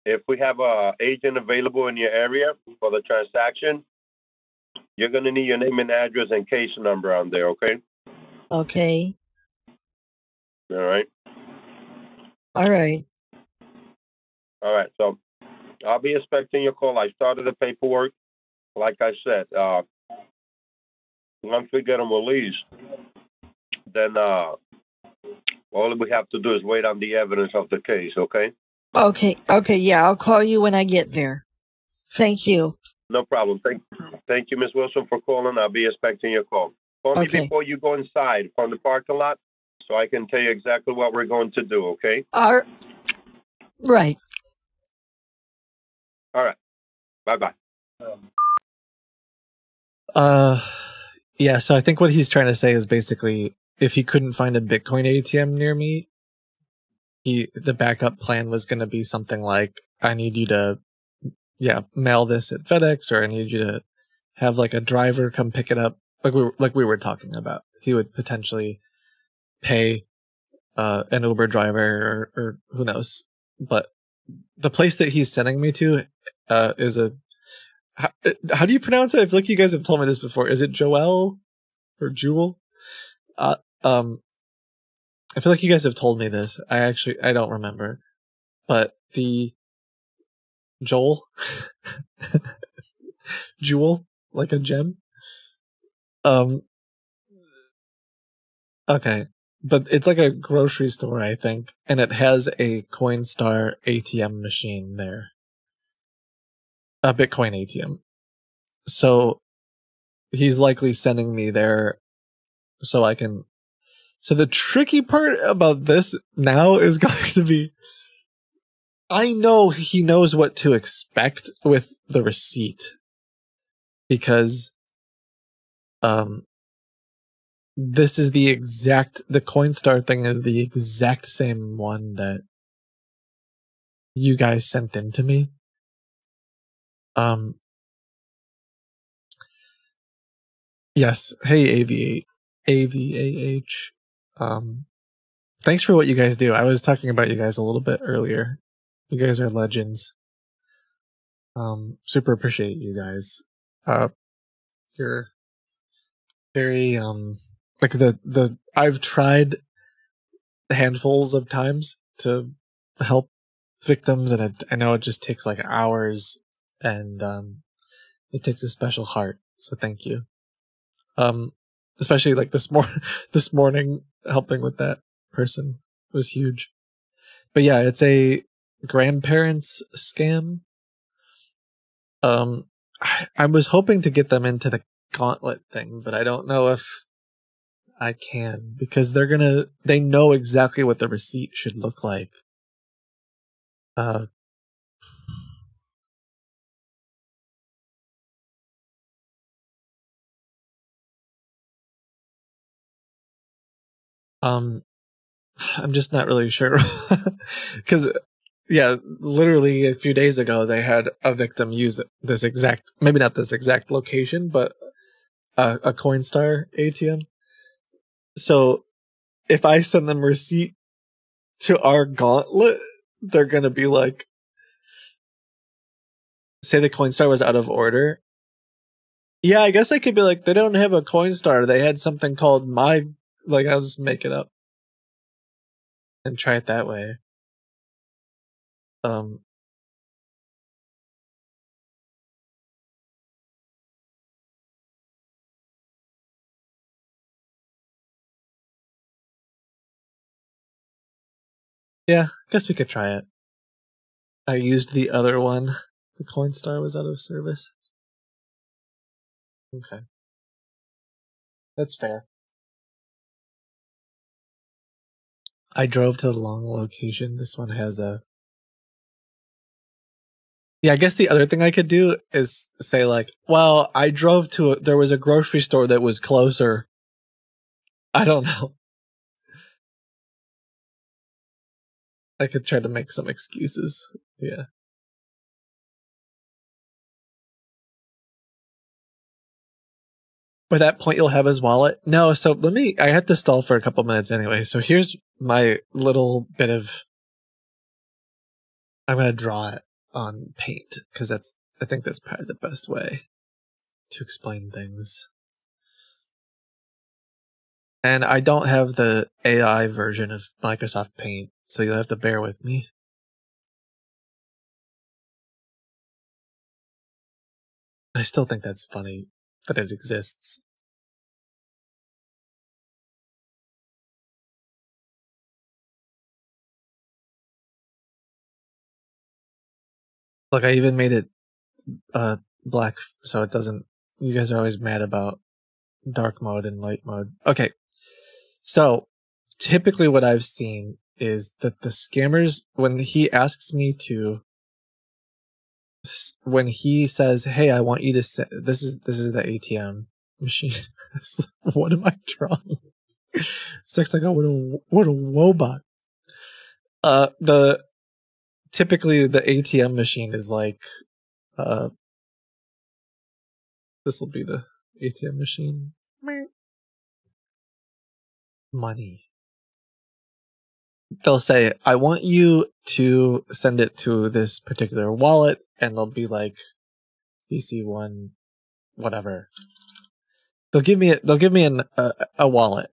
Speaker 11: if we have a agent available in your area for the transaction, you're going to need your name and address and case number on there, okay?
Speaker 8: Okay.
Speaker 11: All right?
Speaker 8: All right.
Speaker 11: All right, so I'll be expecting your call. I started the paperwork. Like I said, once we get them released, then all we have to do is wait on the evidence of the case, okay?
Speaker 8: Okay. Okay. Yeah, I'll call you when I get there. Thank you.
Speaker 11: No problem. Thank you, Ms. Wilson, for calling. I'll be expecting your call. Call me
Speaker 8: Okay.
Speaker 11: before you go inside from the parking lot so I can tell you exactly what we're going to do, okay?
Speaker 8: Right.
Speaker 11: All right. Bye-bye.
Speaker 2: Yeah, so I think what he's trying to say is basically if he couldn't find a Bitcoin ATM near me, the backup plan was going to be something like, I need you to, mail this at FedEx, or I need you to have like a driver come pick it up, like we were talking about. He would potentially pay an Uber driver or who knows. But the place that he's sending me to is a, how do you pronounce it? I feel like you guys have told me this before. Is it Joel or Jewel? I feel like you guys have told me this. I don't remember. But the Joel, Jewel, like a gem. Okay. But it's like a grocery store, I think, and it has a Coinstar ATM machine there. A Bitcoin ATM. So he's likely sending me there so I can. So the tricky part about this now is going to be, I know he knows what to expect with the receipt, because this is the Coinstar thing is the exact same one that you guys sent in to me. Yes. Hey, AVAH. Thanks for what you guys do. I was talking about you guys a little bit earlier. You guys are legends. Super appreciate you guys. You're very, like I've tried handfuls of times to help victims, and I know it just takes like hours, and it takes a special heart. So thank you. Especially like this morning, helping with that person was huge. But yeah, it's a grandparents scam. I was hoping to get them into the gauntlet thing, but I don't know if I can, because they know exactly what the receipt should look like. I'm just not really sure. Because, yeah, literally a few days ago, they had a victim use this exact, maybe not this exact location, but a Coinstar ATM. So if I send them receipt to our gauntlet, they're going to be like, say the Coinstar was out of order. Yeah, I guess I could be like, they don't have a Coinstar. They had something called I'll just make it up and try it that way. Yeah, I guess we could try it. I used the other one. The Coinstar was out of service. Okay. That's fair. I drove to the long location. This one has a... Yeah, I guess the other thing I could do is say like, well, I drove to there was a grocery store that was closer. I don't know. I could try to make some excuses. Yeah. By that point, you'll have his wallet. No, so I had to stall for a couple minutes anyway. So here's my little bit of, I'm going to draw it on Paint because I think that's probably the best way to explain things. And I don't have the AI version of Microsoft Paint, so you'll have to bear with me. I still think that's funny that it exists. Look, I even made it black so it doesn't. You guys are always mad about dark mode and light mode. Okay, so typically what I've seen is that the scammers, when he asks me to, when he says, "Hey, I want you to say this is the ATM machine." What am I drawing? It's like, oh, what a robot. Typically the ATM machine is like, this will be the ATM machine. Money. They'll say, I want you to send it to this particular wallet, and they'll be like, BC1, whatever. They'll give me a wallet.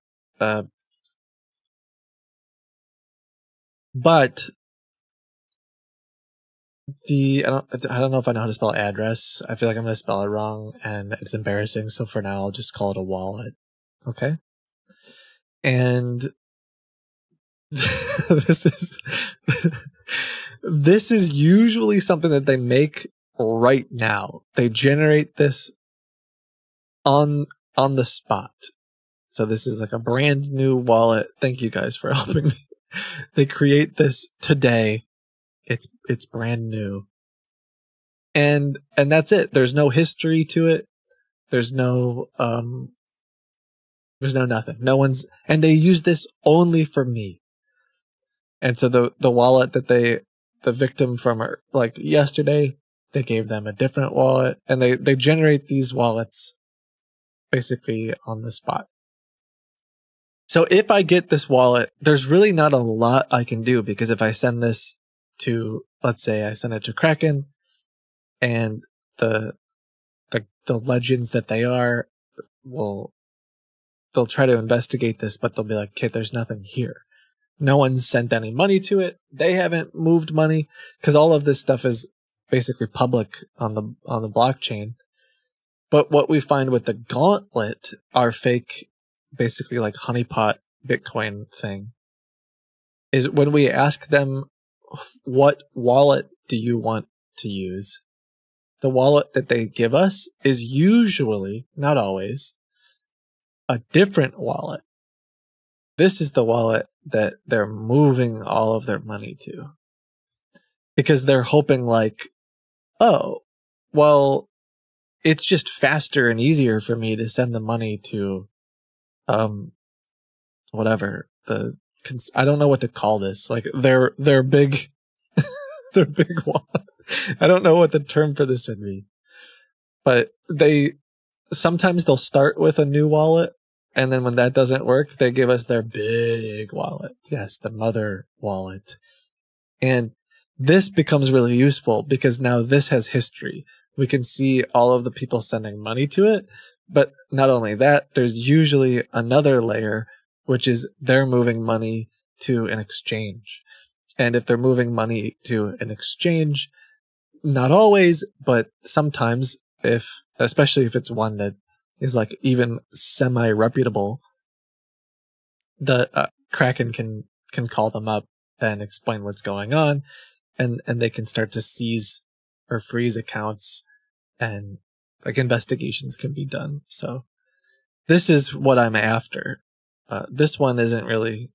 Speaker 2: But I don't know if I know how to spell address. I feel like I'm going to spell it wrong, and it's embarrassing. So for now, I'll just call it a wallet. Okay. And this is usually something that they make right now. They generate this on the spot. So this is like a brand new wallet. Thank you guys for helping me. They create this today. It's brand new. And that's it. There's no history to it. There's no nothing. No one's, and they use this only for me. And so the wallet that the victim from like yesterday, they gave them a different wallet, and they generate these wallets basically on the spot. So if I get this wallet, there's really not a lot I can do, because if I send this to, let's say I send it to Kraken, and the legends that they are they'll try to investigate this, but they'll be like, okay, there's nothing here. No one's sent any money to it. They haven't moved money, because all of this stuff is basically public on the blockchain. But what we find with the Gauntlet, our fake, basically like honeypot Bitcoin thing, is when we ask them, what wallet do you want to use? The wallet that they give us is usually, not always, a different wallet. This is the wallet that they're moving all of their money to, because they're hoping like, oh, well, it's just faster and easier for me to send the money to, whatever I don't know what to call this. Like their big, their big wallet. I don't know what the term for this would be, but sometimes they'll start with a new wallet, and then when that doesn't work, they give us their big wallet. Yes, the mother wallet. And this becomes really useful because now this has history. We can see all of the people sending money to it, but not only that, there's usually another layer, which is they're moving money to an exchange. And if they're moving money to an exchange, not always, but sometimes, especially if it's one that is like even semi-reputable, the Kraken can call them up and explain what's going on, and they can start to seize or freeze accounts, and like investigations can be done. So this is what I'm after. This one isn't really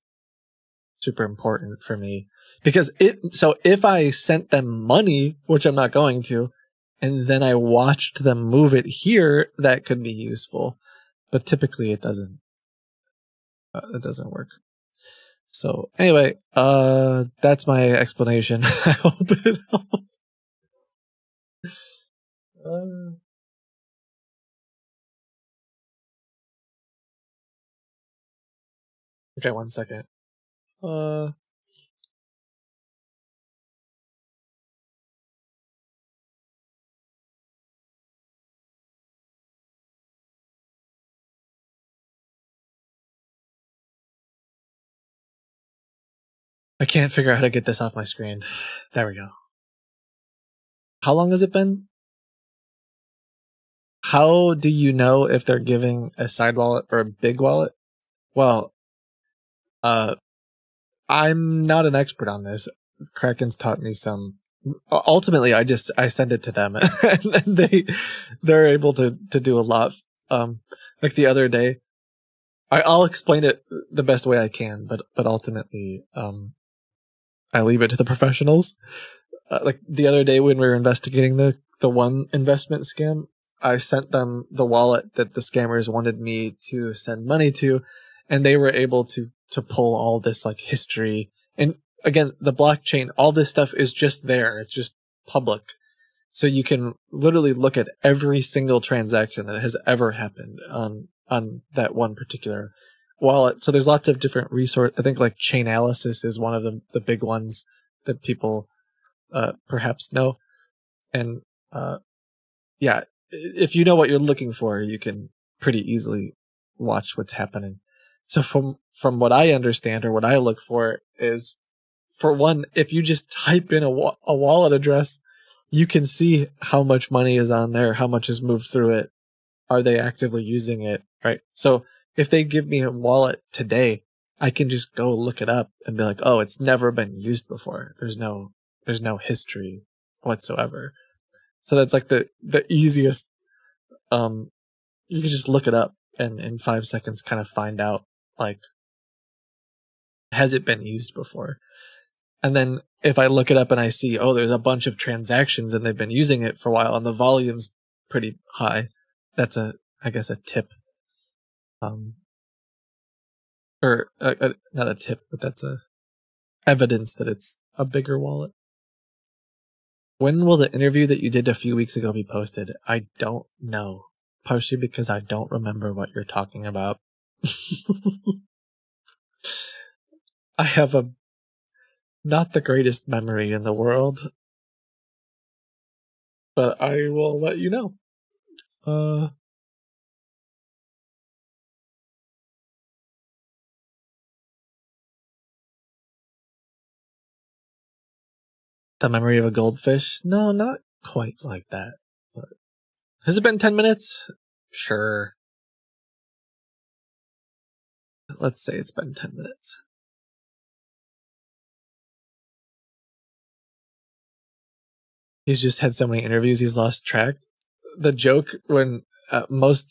Speaker 2: super important for me, because if I sent them money, which I'm not going to, and then I watched them move it here, that could be useful, but typically it doesn't work. So anyway, that's my explanation. I hope it helps. Okay, 1 second. I can't figure out how to get this off my screen. There we go. How long has it been? How do you know if they're giving a side wallet or a big wallet? Well, I'm not an expert on this. Kraken's taught me some. Ultimately, I send it to them, and they're able to do a lot. Like the other day, I'll explain it the best way I can, but ultimately, I leave it to the professionals. Like the other day when we were investigating the one investment scam, I sent them the wallet that the scammers wanted me to send money to, and they were able to pull all this like history. And again, the blockchain, all this stuff is just there. It's just public. So you can literally look at every single transaction that has ever happened on that one particular wallet. So there's lots of different resources. I think like Chainalysis is one of the big ones that people perhaps know. And yeah, if you know what you're looking for, you can pretty easily watch what's happening. So from what I understand or what I look for is, for one, if you just type in a wallet address, you can see how much money is on there, how much is moved through it. Are they actively using it? Right. So if they give me a wallet today, I can just go look it up and be like, oh, it's never been used before. There's no history whatsoever. So that's like the easiest. You can just look it up and in 5 seconds kind of find out, like, has it been used before? And then if I look it up and I see, oh, there's a bunch of transactions and they've been using it for a while and the volume's pretty high, that's I guess a tip. Or not a tip, but that's a evidence that it's a bigger wallet. When will the interview that you did a few weeks ago be posted? I don't know. Partially because I don't remember what you're talking about. I have not the greatest memory in the world. But I will let you know. The memory of a goldfish? No, not quite like that. But has it been 10 minutes? Sure. Let's say it's been 10 minutes. He's just had so many interviews, he's lost track. The joke when most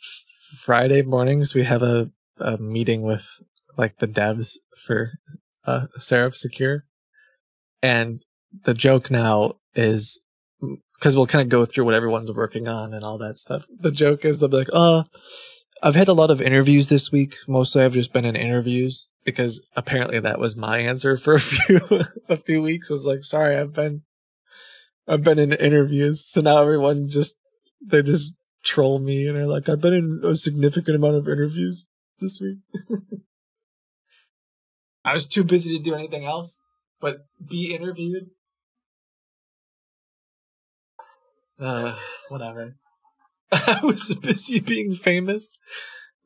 Speaker 2: Friday mornings we have a meeting with like the devs for Seraph Secure. And the joke now is, because we'll kind of go through what everyone's working on and all that stuff. The joke is they'll be like, I've had a lot of interviews this week. Mostly I've just been in interviews, because apparently that was my answer for a few weeks. I was like, sorry, I've been in interviews. So now everyone they just troll me and they're like, I've been in a significant amount of interviews this week. I was too busy to do anything else but be interviewed. Whatever. I was busy being famous.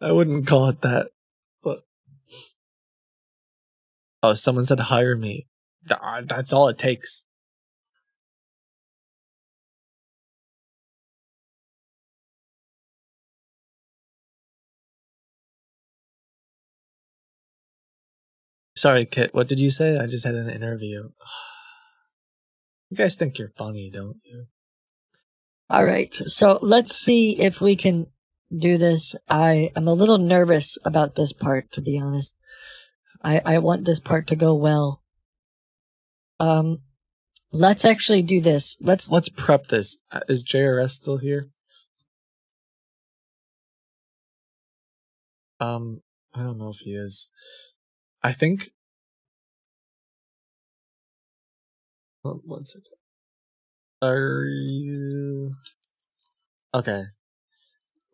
Speaker 2: I wouldn't call it that. But someone said hire me. That's all it takes. Sorry, Kit. What did you say? I just had an interview. You guys think you're funny, don't you?
Speaker 8: All right. So let's see if we can do this. I am a little nervous about this part, to be honest. I want this part to go well. Let's actually do this. Let's
Speaker 2: prep this. Is JRS still here? I don't know if he is. I think. One second. Are you okay?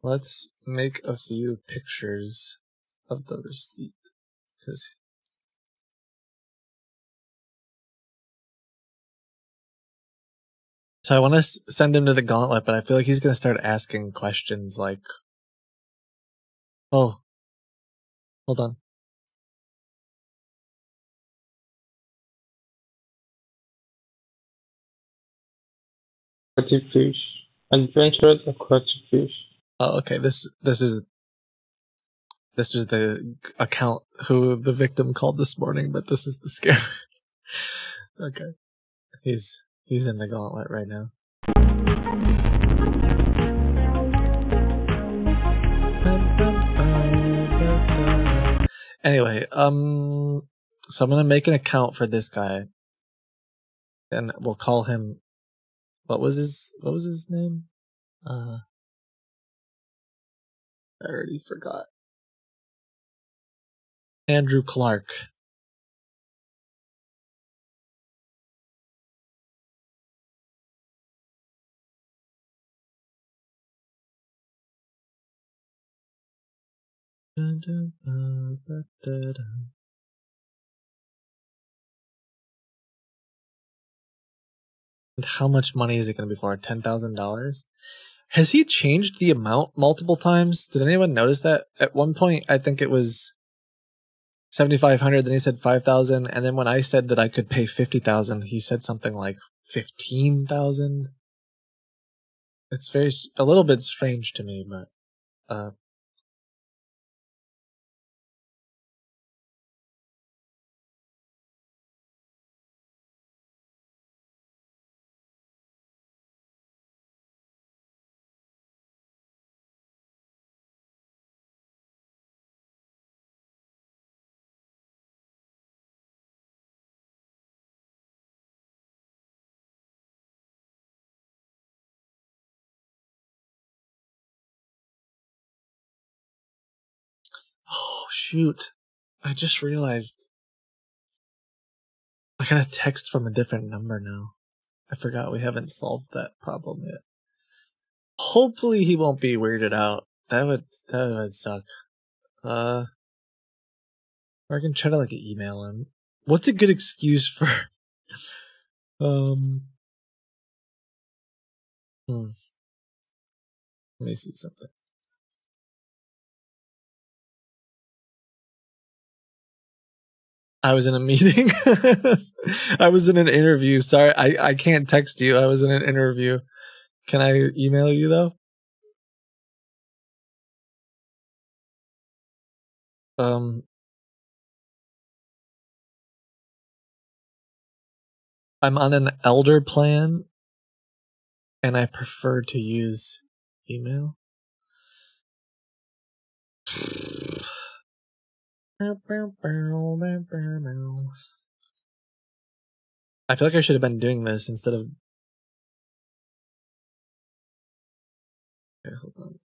Speaker 2: Let's make a few pictures of the receipt, because So I want to send him to the gauntlet, but I feel like he's going to start asking questions like, oh, hold on.
Speaker 12: Aquatic fish. Adventurous aquatic fish.
Speaker 2: Oh, okay. This was the account who the victim called this morning, but this is the scam. Okay. He's in the gauntlet right now. Anyway, so I'm gonna make an account for this guy, and we'll call him. What was his name? I already forgot. Andrew Clark. And how much money is it going to be for? $10,000? Has he changed the amount multiple times? Did anyone notice that? At one point, I think it was 7,500. Then he said 5,000, and then when I said that I could pay 50,000, he said something like 15,000. It's a little bit strange to me, but oh shoot! I just realized I got a text from a different number now. I forgot we haven't solved that problem yet. Hopefully he won't be weirded out. That would suck. Or I can try to like email him. What's a good excuse for Let me see something. I was in a meeting. I was in an interview. Sorry, I can't text you. I was in an interview. Can I email you though? I'm on an elder plan, and I prefer to use email. I feel like I should have been doing this instead of... Okay, hold on.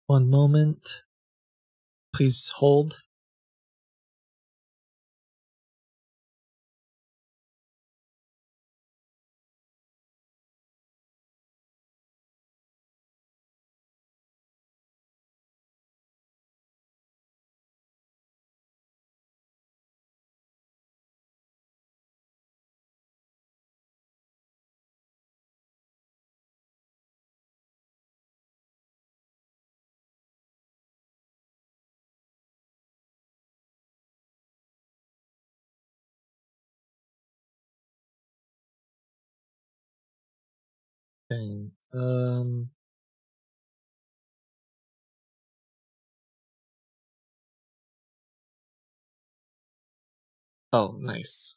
Speaker 2: One moment. Please hold. Dang. Oh, nice.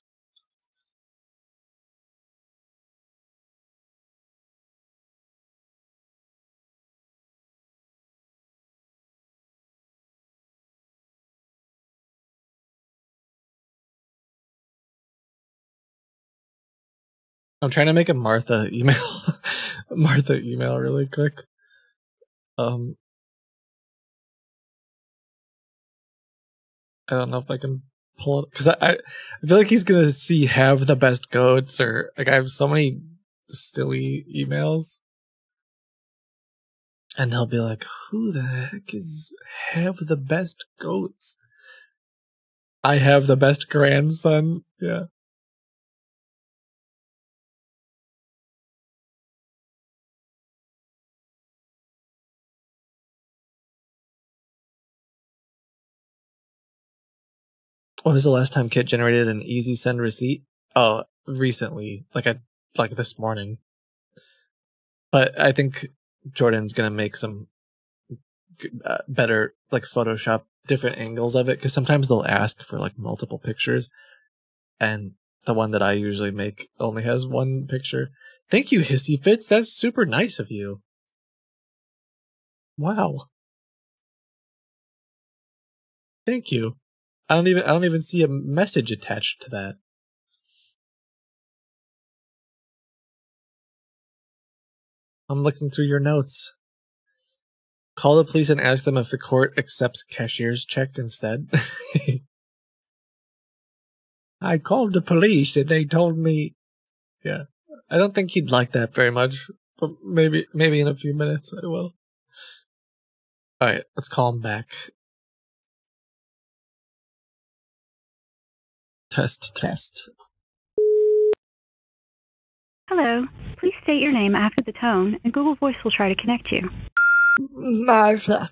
Speaker 2: I'm trying to make a Martha email. Martha email really quick. I don't know if I can pull it because I feel like he's gonna see have the best goats or like I have so many silly emails, and he'll be like, "Who the heck is have the best goats?" I have the best grandson. Yeah. When was the last time Kit generated an easy send receipt? Oh, recently, like this morning. But I think Jordan's gonna make some better, like Photoshop different angles of it, because sometimes they'll ask for like multiple pictures, and the one that I usually make only has one picture. Thank you, Hissy Fits. That's super nice of you. Wow. Thank you. I don't even see a message attached to that. I'm looking through your notes. Call the police and ask them if the court accepts cashier's check instead. I called the police and they told me, yeah. I don't think he'd like that very much, but maybe in a few minutes I will. Alright, let's call him back. Test.
Speaker 10: Hello. Please state your name after the tone, and Google Voice will try to connect you.
Speaker 8: Martha.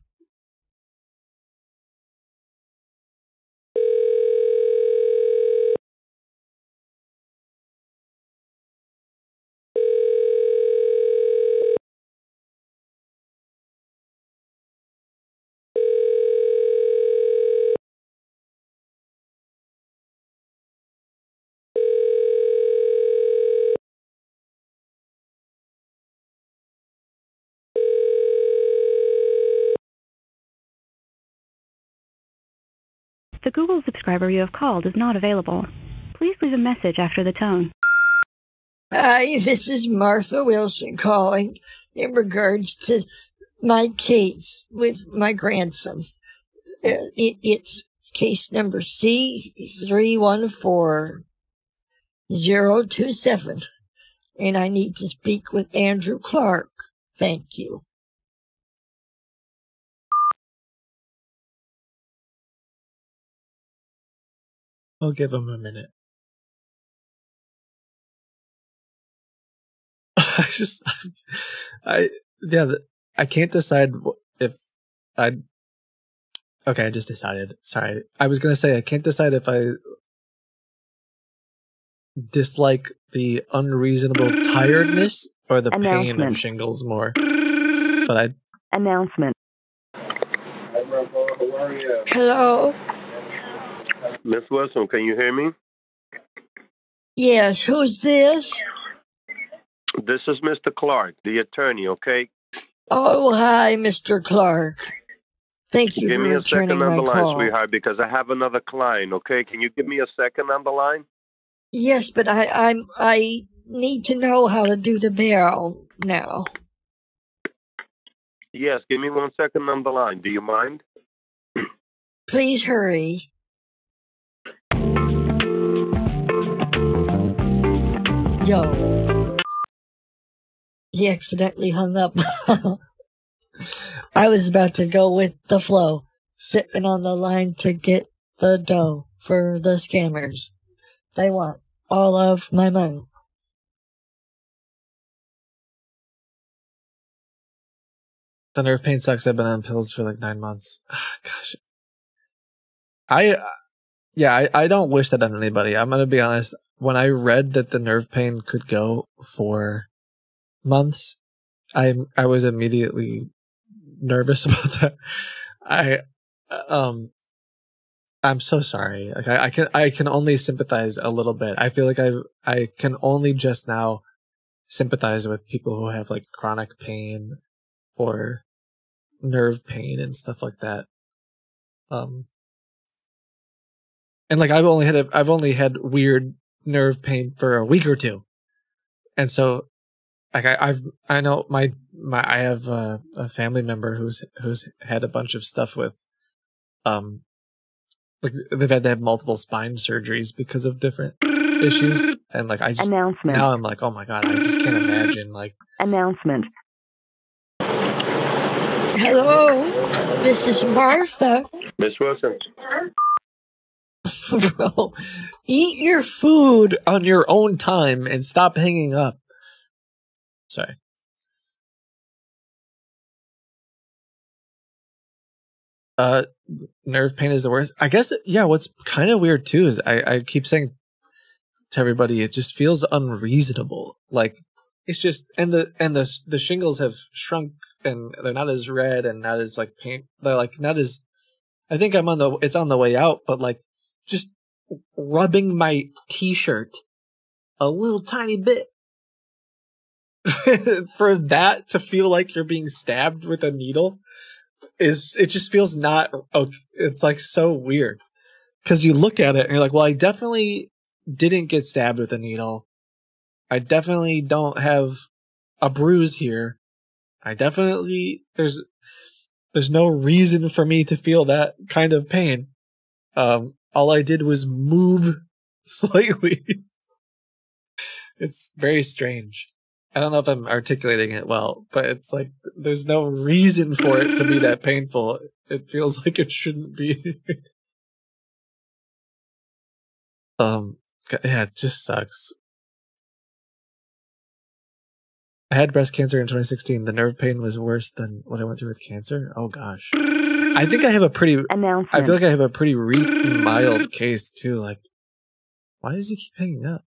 Speaker 10: The Google subscriber you have called is not available. Please leave a message after the tone.
Speaker 8: Hi, this is Martha Wilson calling in regards to my case with my grandson. It's case number C314027, and I need to speak with Andrew Clark. Thank you.
Speaker 2: I'll give him a minute. I can't decide if I just decided. Sorry. I was going to say I can't decide if I dislike the unreasonable tiredness or the pain of shingles more. But
Speaker 10: Announcement.
Speaker 8: Hello?
Speaker 11: Miss Wilson, can you hear me?
Speaker 8: Yes, who's this?
Speaker 11: This is Mr. Clark, the attorney, okay?
Speaker 8: Oh, hi, Mr. Clark. Thank you
Speaker 11: Give
Speaker 8: for
Speaker 11: me a
Speaker 8: returning
Speaker 11: second on
Speaker 8: my
Speaker 11: the line,
Speaker 8: call.
Speaker 11: sweetheart, because I have another client, okay? Can you give me a second on the line?
Speaker 8: Yes, but I need to know how to do the barrel now.
Speaker 11: Yes, give me 1 second on the line. Do you mind?
Speaker 8: Please hurry. Yo. He accidentally hung up. I was about to go with the flow, sitting on the line to get the dough for the scammers. They want all of my money.
Speaker 2: the nerve pain sucks. I've been on pills for like 9 months. Gosh. I don't wish that on anybody. I'm going to be honest. When I read that the nerve pain could go for months, I was immediately nervous about that. I'm so sorry. Like I can only sympathize a little bit. I feel like I can only just now sympathize with people who have like chronic pain or nerve pain and stuff like that. And like I've only had weird nerve pain for a week or two, and so like I know my I have a family member who's had a bunch of stuff with like they've had to have multiple spine surgeries because of different issues, and like I just now I'm like, oh my god, I just can't imagine like
Speaker 13: announcement.
Speaker 8: Hello, this is Martha.
Speaker 11: Miss Wilson.
Speaker 2: Bro, eat your food on your own time and stop hanging up. Sorry. Nerve pain is the worst. I guess, yeah, what's kind of weird too is I keep saying to everybody, it just feels unreasonable. Like, it's just, and the shingles have shrunk and they're not as red and not as like pain. They're like not as, I think it's on the way out, but like just rubbing my t-shirt a little tiny bit for that to feel like you're being stabbed with a needle it just feels not okay. It's like so weird because you look at it and you're like, well, I definitely didn't get stabbed with a needle. I definitely don't have a bruise here. I definitely there's no reason for me to feel that kind of pain. All I did was move slightly. It's very strange. I don't know if I'm articulating it well, but it's like there's no reason for it to be that painful. It feels like it shouldn't be. Yeah, it just sucks. I had breast cancer in 2016. The nerve pain was worse than what I went through with cancer. Oh gosh. I think I have a pretty I feel like I have a pretty mild case too. Like, why does he keep hanging up?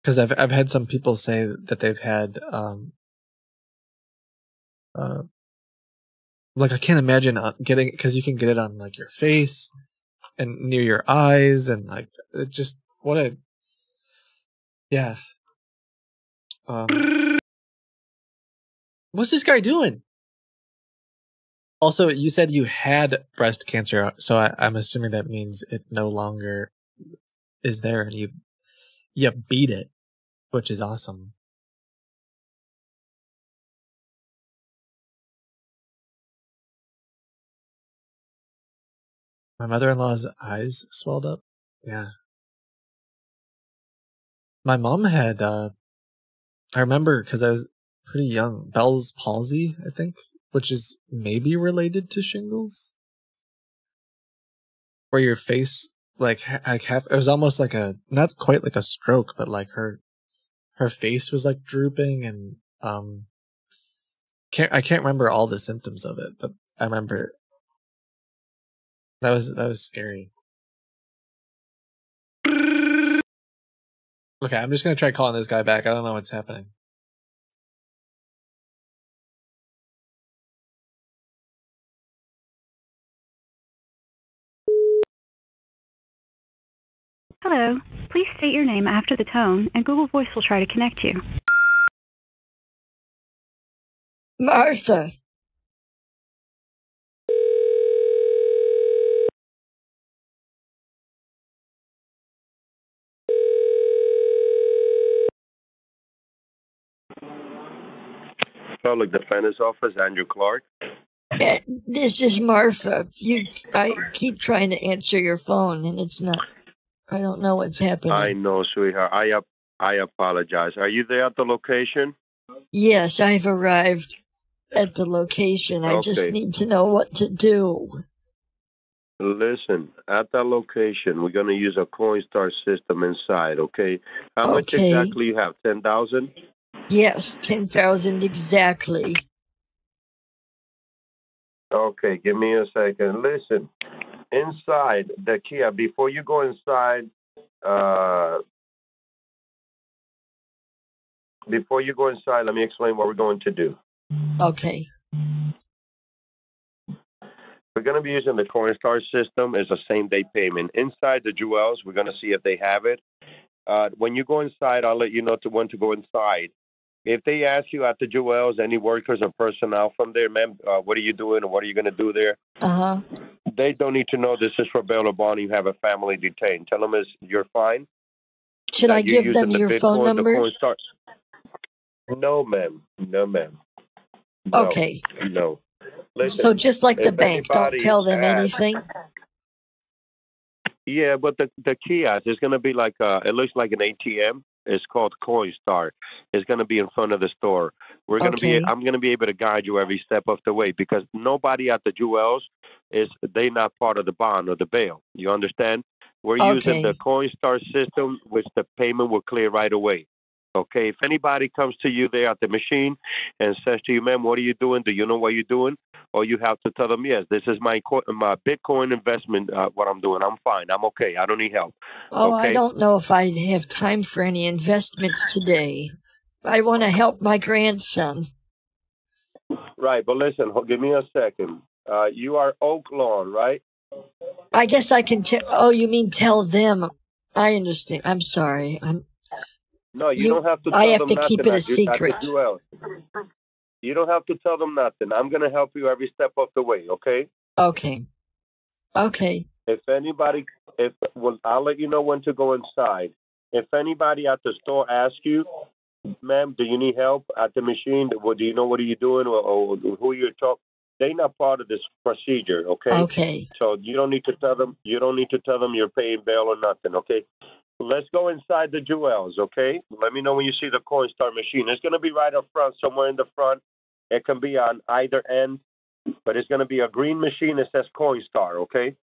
Speaker 2: Because I've had some people say that they've had like I can't imagine getting it because you can get it on like your face and near your eyes and like it just what a yeah. What's this guy doing? Also, you said you had breast cancer, so I'm assuming that means it no longer is there, and you beat it, which is awesome. My mother-in-law's eyes swelled up. Yeah. My mom had, I remember because I was pretty young, Bell's palsy, I think, which is maybe related to shingles. Where your face, like half, it was almost like not quite like a stroke, but like her face was like drooping and, I can't remember all the symptoms of it, but I remember that was scary. Okay, I'm just gonna try calling this guy back. I don't know what's happening.
Speaker 14: Hello. Please state your name after the tone, and Google Voice will try to connect you.
Speaker 8: Martha.
Speaker 11: Public Defender's Office, Andrew Clark.
Speaker 8: This is Martha. I keep trying to answer your phone, and it's not. I don't know what's happening.
Speaker 11: I know, sweetheart. I apologize. Are you there at the location?
Speaker 8: Yes, I've arrived at the location. I just need to know what to do.
Speaker 11: Listen, at that location, we're going to use a Coinstar system inside, okay? How much exactly you have? 10,000?
Speaker 8: Yes, 10,000 exactly.
Speaker 11: Okay, give me a second. Listen, inside the Kia, before you go inside, let me explain what we're going to do.
Speaker 8: Okay.
Speaker 11: We're going to be using the Coinstar system as a same-day payment. Inside the Jewels, we're going to see if they have it. When you go inside, I'll let you know when to go inside. If they ask you at the Jewels, any workers or personnel from there, ma'am, what are you doing or what are you going to do there?
Speaker 8: Uh-huh.
Speaker 11: They don't need to know this is for bail or bond. You have a family detained. Tell them you're fine.
Speaker 8: Should I give them your phone number?
Speaker 11: No, ma'am. No, ma'am.
Speaker 8: No, okay.
Speaker 11: No. Listen,
Speaker 8: so just like the bank, don't tell them anything?
Speaker 11: Yeah, but the kiosk is going to be like it looks like an ATM. It's called Coinstar. It's going to be in front of the store. We're going to be.
Speaker 8: Okay.
Speaker 11: I'm going to be able to guide you every step of the way because nobody at the Jewels they not part of the bond or the bail. You understand? We're using the
Speaker 8: Okay.
Speaker 11: Coinstar system, which the payment will clear right away. Okay. If anybody comes to you there at the machine and says to you, "Ma'am, what are you doing? Do you know what you're doing?" Or you have to tell them, "Yes, this is my Bitcoin investment. What I'm doing. I'm fine. I'm okay. I don't need help."
Speaker 8: Oh, I
Speaker 11: Okay.
Speaker 8: don't know if I'd have time for any investments today. I want to help my grandson.
Speaker 11: Right, but listen, give me a second. You are Oak Lawn, right?
Speaker 8: I guess I can tell. Oh, you mean tell them? I understand. I'm sorry.
Speaker 11: No, you don't have to
Speaker 8: I
Speaker 11: tell
Speaker 8: have
Speaker 11: them
Speaker 8: to
Speaker 11: nothing
Speaker 8: keep it a
Speaker 11: at the
Speaker 8: secret.
Speaker 11: Jewel. You don't have to tell them nothing. I'm going to help you every step of the way, okay?
Speaker 8: Okay. Okay.
Speaker 11: If anybody, I'll let you know when to go inside. If anybody at the store asks you, "Ma'am, do you need help at the machine? Well, do you know what are you doing or who you're talking?" They're not part of this procedure, okay?
Speaker 8: Okay.
Speaker 11: So you don't need to tell them. You don't need to tell them you're paying bail or nothing, okay? Let's go inside the Jewels, okay? Let me know when you see the Coinstar machine. It's going to be right up front, somewhere in the front. It can be on either end, but it's going to be a green machine that says Coinstar, okay?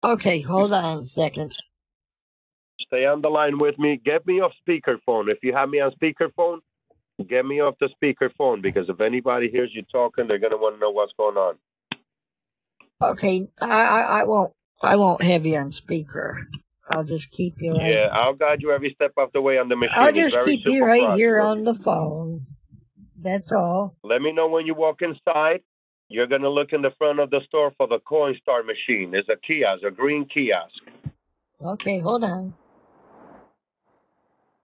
Speaker 8: Okay. Hold on a second.
Speaker 11: Stay on the line with me. Get me off speakerphone. If you have me on speakerphone, get me off the speakerphone because if anybody hears you talking, they're going to want to know what's going on.
Speaker 8: Okay. I won't have you on speaker. I'll just keep you right.
Speaker 11: Yeah, I'll guide you every step of the way on the machine.
Speaker 8: I'll
Speaker 11: It's
Speaker 8: just
Speaker 11: very
Speaker 8: keep you
Speaker 11: simple
Speaker 8: right
Speaker 11: process.
Speaker 8: here on the phone. That's all.
Speaker 11: Let me know when you walk inside. You're going to look in the front of the store for the Coinstar machine. It's a kiosk, a green kiosk.
Speaker 8: Okay. Hold on.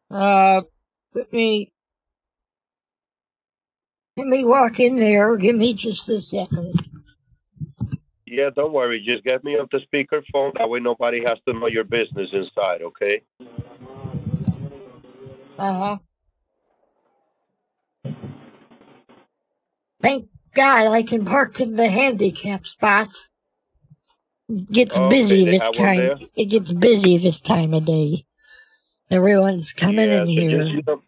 Speaker 8: Let me walk in there. Give me just a second.
Speaker 11: Yeah, don't worry. Just get me off the speakerphone. That way nobody has to know your business inside, okay?
Speaker 8: Uh-huh. Thank God I can park in the handicap spots. Gets busy
Speaker 11: Okay, they
Speaker 8: this
Speaker 11: have one
Speaker 8: time.
Speaker 11: there?
Speaker 8: It gets busy this time of day. Everyone's coming
Speaker 11: Yeah,
Speaker 8: in
Speaker 11: so
Speaker 8: here.
Speaker 11: just,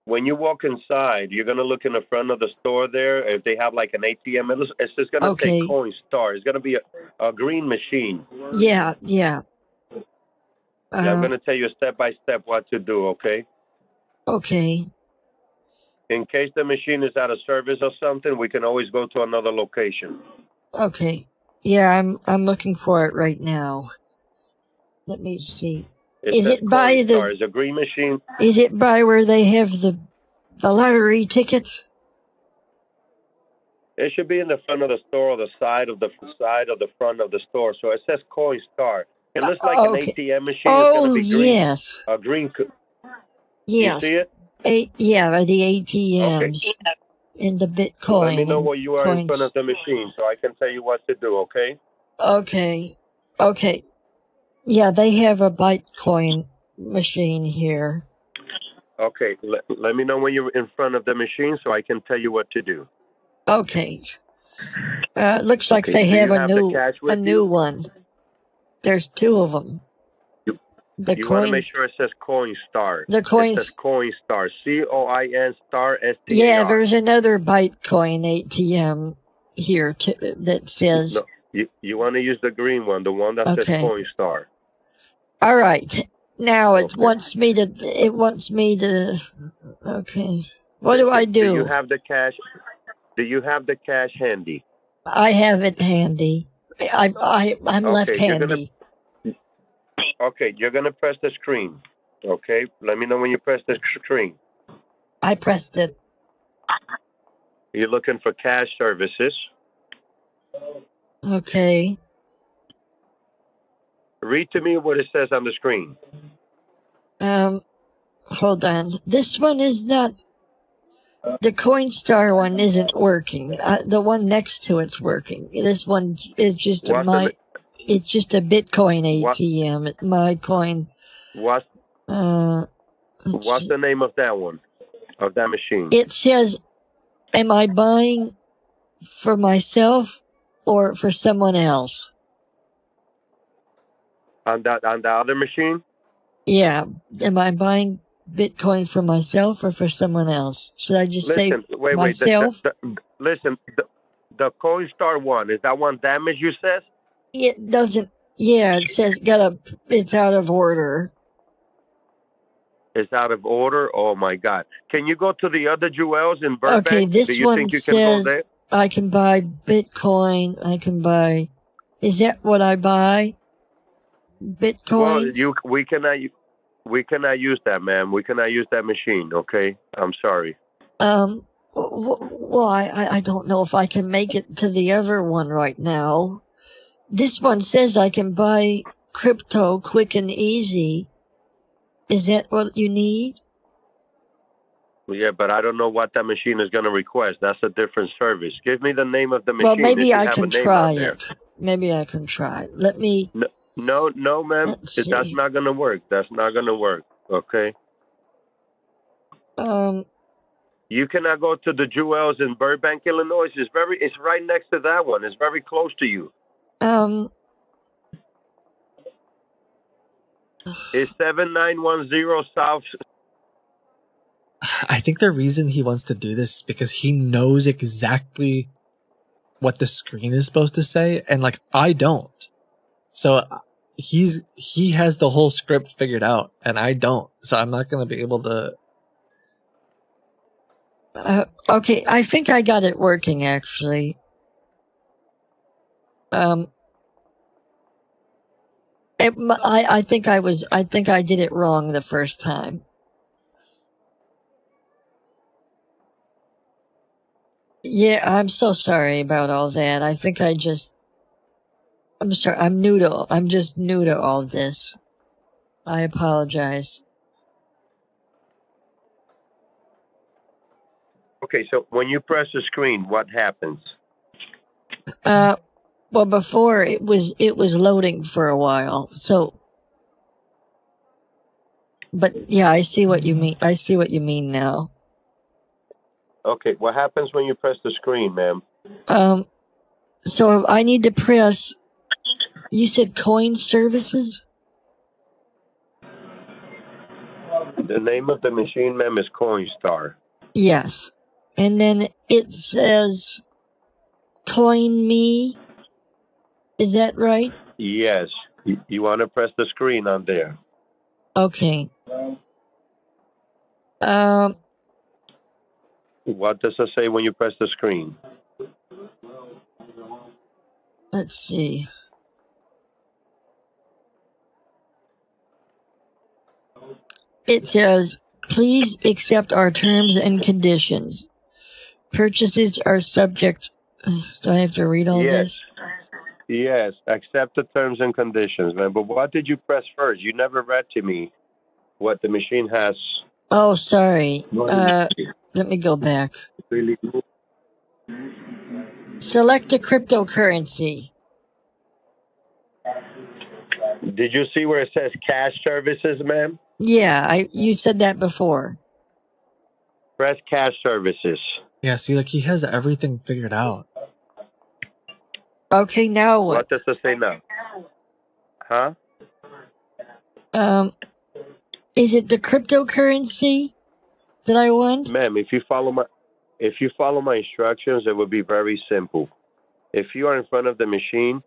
Speaker 11: when you walk inside, you're going to look in the front of the store there. If they have like an ATM, it's just going to
Speaker 8: Okay.
Speaker 11: say Coinstar. It's going to be a green machine.
Speaker 8: Yeah.
Speaker 11: Yeah, I'm going to tell you step by step what to do, okay?
Speaker 8: Okay.
Speaker 11: In case the machine is out of service or something, we can always go to another location.
Speaker 8: Okay. Yeah, I'm looking for it right now. Let me see.
Speaker 11: It
Speaker 8: Is
Speaker 11: says
Speaker 8: it by
Speaker 11: Coinstar. It's a green machine.
Speaker 8: Is it by where they have the lottery tickets?
Speaker 11: It should be in the front of the store or the side of the front of the store. So it says Coinstar. It looks like an
Speaker 8: Okay.
Speaker 11: ATM machine.
Speaker 8: Oh,
Speaker 11: It's going to be green.
Speaker 8: yes.
Speaker 11: A green.
Speaker 8: Yes.
Speaker 11: You see it?
Speaker 8: Yeah, the ATMs and the Bitcoin.
Speaker 11: Let me know where you are in front
Speaker 8: coins.
Speaker 11: of the machine so I can tell you what to do, okay?
Speaker 8: Okay. Okay. Yeah, they have a Bitcoin machine here.
Speaker 11: Okay, let me know when you're in front of the machine so I can tell you what to do.
Speaker 8: Okay. Looks like
Speaker 11: Okay,
Speaker 8: they
Speaker 11: do
Speaker 8: have
Speaker 11: you
Speaker 8: a
Speaker 11: have the cash with
Speaker 8: new
Speaker 11: you?
Speaker 8: one. There's two of them. The
Speaker 11: You want to
Speaker 8: coin.
Speaker 11: make sure it says Coinstar.
Speaker 8: The
Speaker 11: It says
Speaker 8: coins.
Speaker 11: Coinstar. COIN star STAR.
Speaker 8: Yeah, there's another Bitcoin ATM here too, that says.
Speaker 11: No, you want to use the green one, the one that says
Speaker 8: Okay.
Speaker 11: Coinstar.
Speaker 8: All right. Now it wants me to. Okay. What do I
Speaker 11: Do you
Speaker 8: do?
Speaker 11: have the cash? Do you have the cash handy?
Speaker 8: I have it handy. I'm
Speaker 11: Okay,
Speaker 8: left-handy.
Speaker 11: You're gonna press the screen. Okay, let me know when you press the screen.
Speaker 8: I pressed it.
Speaker 11: You're looking for cash services.
Speaker 8: Okay.
Speaker 11: Read to me what it says on the screen.
Speaker 8: Hold on. This one is not. The Coinstar one isn't working. The one next to it's working. This one is just It's just a Bitcoin ATM. My coin.
Speaker 11: What's the name of that one? Of that machine?
Speaker 8: It says, "Am I buying for myself or for someone else?"
Speaker 11: On the other machine?
Speaker 8: Yeah. Am I buying Bitcoin for myself or for someone else? Should I just say
Speaker 11: Wait.
Speaker 8: myself?
Speaker 11: Listen, the Coinstar one, is that one damaged, you says?
Speaker 8: It doesn't. Yeah, it says it's out of order.
Speaker 11: It's out of order? Oh, my God. Can you go to the other Jewels in Burbank?
Speaker 8: Okay,
Speaker 11: Do
Speaker 8: this
Speaker 11: you
Speaker 8: one
Speaker 11: think you can go
Speaker 8: says
Speaker 11: there?
Speaker 8: I can buy Bitcoin. I can buy. Is that what I buy? Bitcoin?
Speaker 11: Well, we cannot use that, ma'am. We cannot use that machine, okay? I'm sorry.
Speaker 8: Well, I don't know if I can make it to the other one right now. This one says I can buy crypto quick and easy. Is that what you need?
Speaker 11: Yeah, but I don't know what that machine is going to request. That's a different service. Give me the name of the machine.
Speaker 8: Well, maybe
Speaker 11: if you
Speaker 8: I
Speaker 11: have
Speaker 8: can
Speaker 11: a name
Speaker 8: try
Speaker 11: out there.
Speaker 8: it. Maybe I can try. Let me.
Speaker 11: No, ma'am.
Speaker 8: Let's see.
Speaker 11: That's not going to work. That's not going to work. Okay. You cannot go to the Jewels in Burbank, Illinois. It's right next to that one. It's very close to you. It's 7910 South.
Speaker 2: I think the reason he wants to do this is because he knows exactly what the screen is supposed to say, and like I don't. So he has the whole script figured out, and I don't. So I'm not going to be able to.
Speaker 8: Okay, I think I got it working actually. I think I did it wrong the first time. Yeah, I'm so sorry about all that. I think I'm sorry. I'm just new to all this. I apologize.
Speaker 11: Okay, so when you press the screen, what happens?
Speaker 8: Well, before it was loading for a while. So, but yeah, I see what you mean. I see what you mean now.
Speaker 11: Okay, what happens when you press the screen, ma'am?
Speaker 8: So I need to press. You said coin services?
Speaker 11: The name of the machine, ma'am, is Coinstar.
Speaker 8: Yes. And then it says coin me. Is that right?
Speaker 11: Yes. You want to press the screen on there.
Speaker 8: Okay.
Speaker 11: What does it say when you press the screen?
Speaker 8: Let's see. It says, please accept our terms and conditions. Purchases are subject. Do I have to read all this?
Speaker 11: Yes, accept the terms and conditions, man. But what did you press first? You never read to me what the machine has.
Speaker 8: Oh, sorry. Let me go back. Select a cryptocurrency.
Speaker 11: Did you see where it says cash services, ma'am?
Speaker 8: Yeah, you said that before.
Speaker 11: Press cash services.
Speaker 2: Yeah, see, like he has everything figured out.
Speaker 8: Okay, now what?
Speaker 11: What does it say now? Huh?
Speaker 8: Is it the cryptocurrency that I want?
Speaker 11: Ma'am, if you follow my instructions, it will be very simple. If you are in front of the machine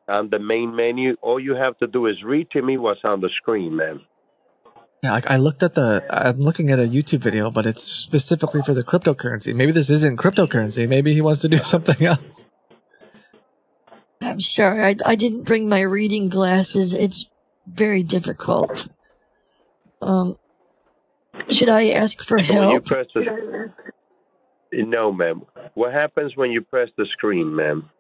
Speaker 11: on the main menu, all you have to do is read to me what's on the screen, ma'am.
Speaker 2: Yeah, like I'm looking at a YouTube video, but it's specifically for the cryptocurrency. Maybe this isn't cryptocurrency. Maybe he wants to do something else.
Speaker 8: I'm sorry, I didn't bring my reading glasses. It's very difficult. Should I ask for help?
Speaker 11: No, ma'am. What happens when you press the screen, ma'am?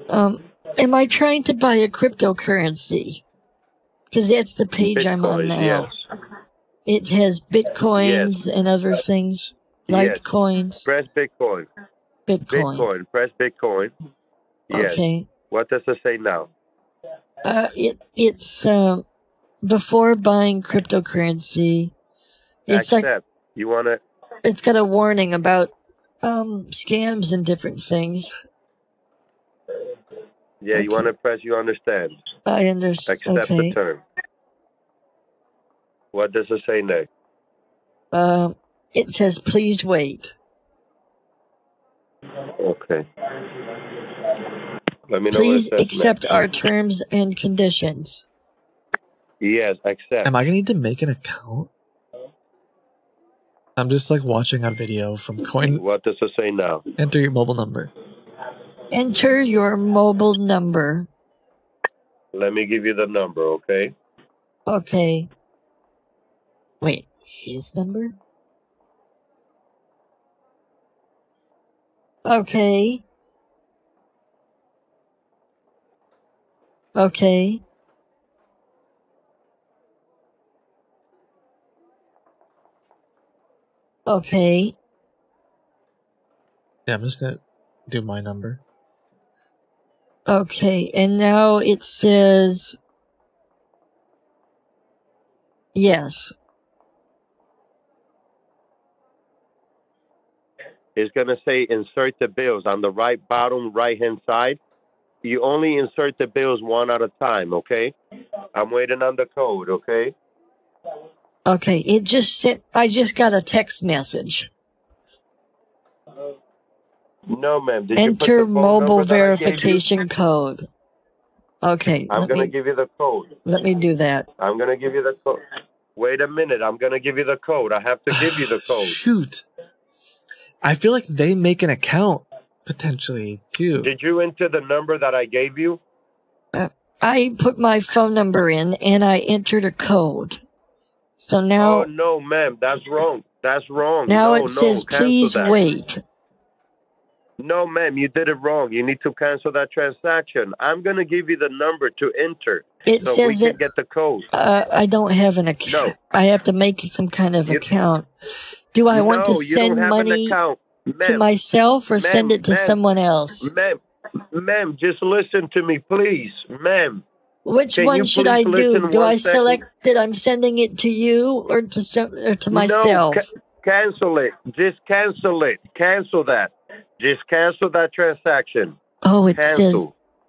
Speaker 8: Am I trying to buy a cryptocurrency? Because that's the page I'm on now.
Speaker 11: Yes.
Speaker 8: It has bitcoins and other things, Litecoins.
Speaker 11: Press Bitcoin.
Speaker 8: Bitcoin.
Speaker 11: Press Bitcoin. Yes.
Speaker 8: Okay.
Speaker 11: What does it say now?
Speaker 8: It's before buying cryptocurrency. It's
Speaker 11: Accept. You want to?
Speaker 8: It's got a warning about scams and different things.
Speaker 11: Yeah, you want to press you understand.
Speaker 8: I understand.
Speaker 11: Accept the
Speaker 8: Okay.
Speaker 11: term. What does it say next?
Speaker 8: It says please wait.
Speaker 11: Okay. Let me know
Speaker 8: Please
Speaker 11: what it says
Speaker 8: accept
Speaker 11: next.
Speaker 8: our terms and conditions.
Speaker 11: Yes, accept.
Speaker 2: Am I gonna need to make an account? I'm just like watching a video from Coin.
Speaker 11: What does it say now?
Speaker 2: Enter your mobile number.
Speaker 8: Enter your mobile number.
Speaker 11: Let me give you the number, okay?
Speaker 8: Okay. Wait, his number? Okay. Okay. Okay.
Speaker 2: Yeah, I'm just gonna do my number.
Speaker 8: Okay, and now it says yes.
Speaker 11: It's going to say insert the bills on the right bottom right-hand side. You only insert the bills one at a time, okay? I'm waiting on the code, okay?
Speaker 8: Okay, it just sent, I just got a text message.
Speaker 11: No, ma'am. Did
Speaker 8: Enter
Speaker 11: you put the phone
Speaker 8: mobile
Speaker 11: number that I gave you?
Speaker 8: verification code. Okay,
Speaker 11: I'm going to give you the code.
Speaker 8: let me do that.
Speaker 11: I'm going to give you the code. Wait a minute. I'm going to give you the code. I have to give you the code.
Speaker 2: Shoot. I feel like they make an account, potentially, too.
Speaker 11: Did you enter the number that I gave you?
Speaker 8: I put my phone number in and I entered a code. So now,
Speaker 11: Oh, no, ma'am. That's wrong. That's wrong.
Speaker 8: now
Speaker 11: No,
Speaker 8: it says
Speaker 11: cancel
Speaker 8: please
Speaker 11: that.
Speaker 8: wait.
Speaker 11: No, ma'am, you did it wrong. You need to cancel that transaction. I'm going to give you the number to enter
Speaker 8: It
Speaker 11: so
Speaker 8: says
Speaker 11: we can
Speaker 8: that
Speaker 11: get the code.
Speaker 8: I don't have an account.
Speaker 11: No.
Speaker 8: I have to make some kind of account. Do I want to
Speaker 11: No, you don't
Speaker 8: send
Speaker 11: have an
Speaker 8: money
Speaker 11: account.
Speaker 8: to
Speaker 11: Ma'am,
Speaker 8: myself or send it to
Speaker 11: ma'am,
Speaker 8: someone else?
Speaker 11: Ma'am, just listen to me, please. Ma'am.
Speaker 8: Which
Speaker 11: Can
Speaker 8: one
Speaker 11: you
Speaker 8: should
Speaker 11: please
Speaker 8: I do?
Speaker 11: listen
Speaker 8: Do
Speaker 11: one
Speaker 8: I
Speaker 11: second?
Speaker 8: select that I'm sending it to you or to myself?
Speaker 11: No, cancel it. Just cancel it. Cancel that. Just cancel that transaction.
Speaker 8: Oh, it
Speaker 11: cancel.
Speaker 8: says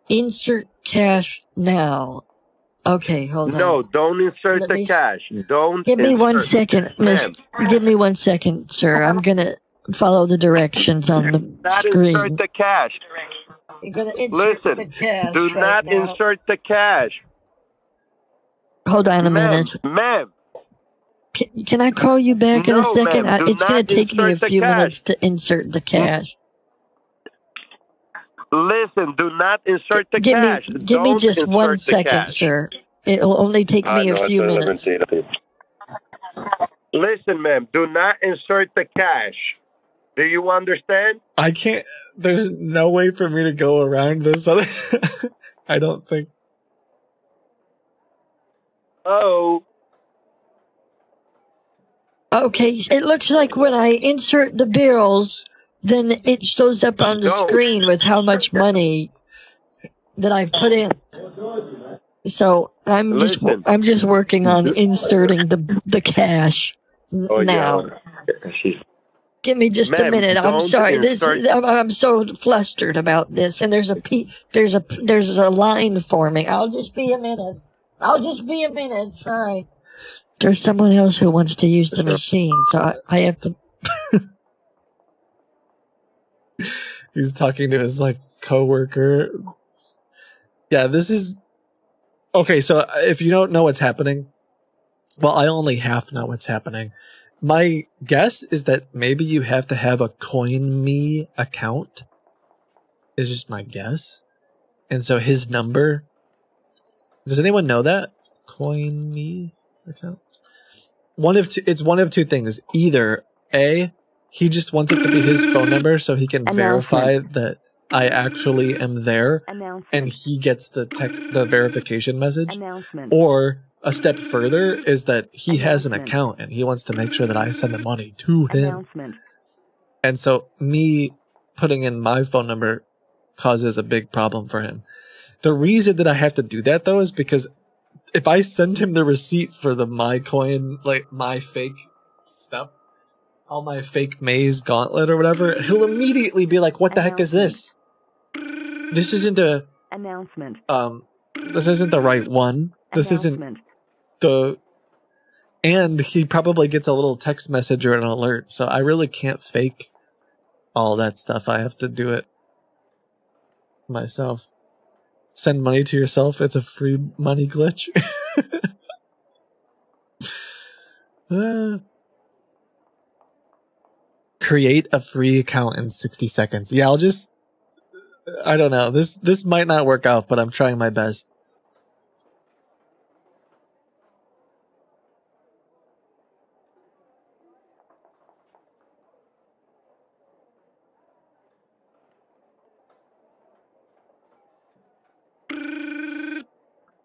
Speaker 8: insert cash now. Okay, hold on.
Speaker 11: No, don't insert the cash. Don't.
Speaker 8: Give me 1
Speaker 11: insert-
Speaker 8: second, miss.
Speaker 11: Ma'am,
Speaker 8: Give me 1 second, sir. I'm gonna follow the directions on the
Speaker 11: not
Speaker 8: screen.
Speaker 11: insert the cash.
Speaker 8: You're gonna insert
Speaker 11: Listen,
Speaker 8: the cash
Speaker 11: do
Speaker 8: right
Speaker 11: not
Speaker 8: now.
Speaker 11: insert the cash.
Speaker 8: Hold on a
Speaker 11: Ma'am,
Speaker 8: minute.
Speaker 11: ma'am.
Speaker 8: Can I call you back in a
Speaker 11: No,
Speaker 8: second?
Speaker 11: ma'am, do
Speaker 8: It's gonna
Speaker 11: not
Speaker 8: take me a
Speaker 11: insert the
Speaker 8: few
Speaker 11: cash.
Speaker 8: minutes to insert the cash.
Speaker 11: Listen, do not insert the
Speaker 8: Give
Speaker 11: cash.
Speaker 8: me, give me
Speaker 11: Don't
Speaker 8: just
Speaker 11: insert
Speaker 8: 1
Speaker 11: the
Speaker 8: second,
Speaker 11: cash.
Speaker 8: sir. It'll only take me a few minutes.
Speaker 11: Listen, ma'am, do not insert the cash. Do you understand?
Speaker 2: I can't. There's no way for me to go around this. I don't think.
Speaker 11: Oh.
Speaker 8: Okay, it looks like when I insert the bills, then it shows up on the
Speaker 11: Don't.
Speaker 8: screen with how much money that I've put in. So I'm
Speaker 11: Listen.
Speaker 8: just working on inserting the cash now.
Speaker 11: Yeah.
Speaker 8: Give me just a
Speaker 11: Ma'am,
Speaker 8: minute. I'm
Speaker 11: don't
Speaker 8: sorry.
Speaker 11: insert-
Speaker 8: I'm so flustered about this, and there's a line forming. I'll just be a minute. Sorry. There's someone else who wants to use the machine, so I have to.
Speaker 2: He's talking to his like coworker. Yeah, this is okay. So if you don't know what's happening, well, I only half know what's happening. My guess is that maybe you have to have a CoinMe account. Is just my guess, and so his number. Does anyone know that CoinMe account? It's one of two things. Either A, he just wants it to be his phone number so he can verify that I actually am there, and he gets the verification message. Or a step further is that he has an account and he wants to make sure that I send the money to him. And so me putting in my phone number causes a big problem for him. The reason that I have to do that though is because if I send him the receipt for the MyCoin, like my fake stuff, all my fake maze gauntlet or whatever, he'll immediately be like, what the heck is this? This isn't a
Speaker 4: Announcement.
Speaker 2: This isn't the right one. This isn't the... And he probably gets a little text message or an alert, so I really can't fake all that stuff. I have to do it myself. Send money to yourself. It's a free money glitch. Create a free account in 60 seconds. Yeah, I don't know. This might not work out, but I'm trying my best.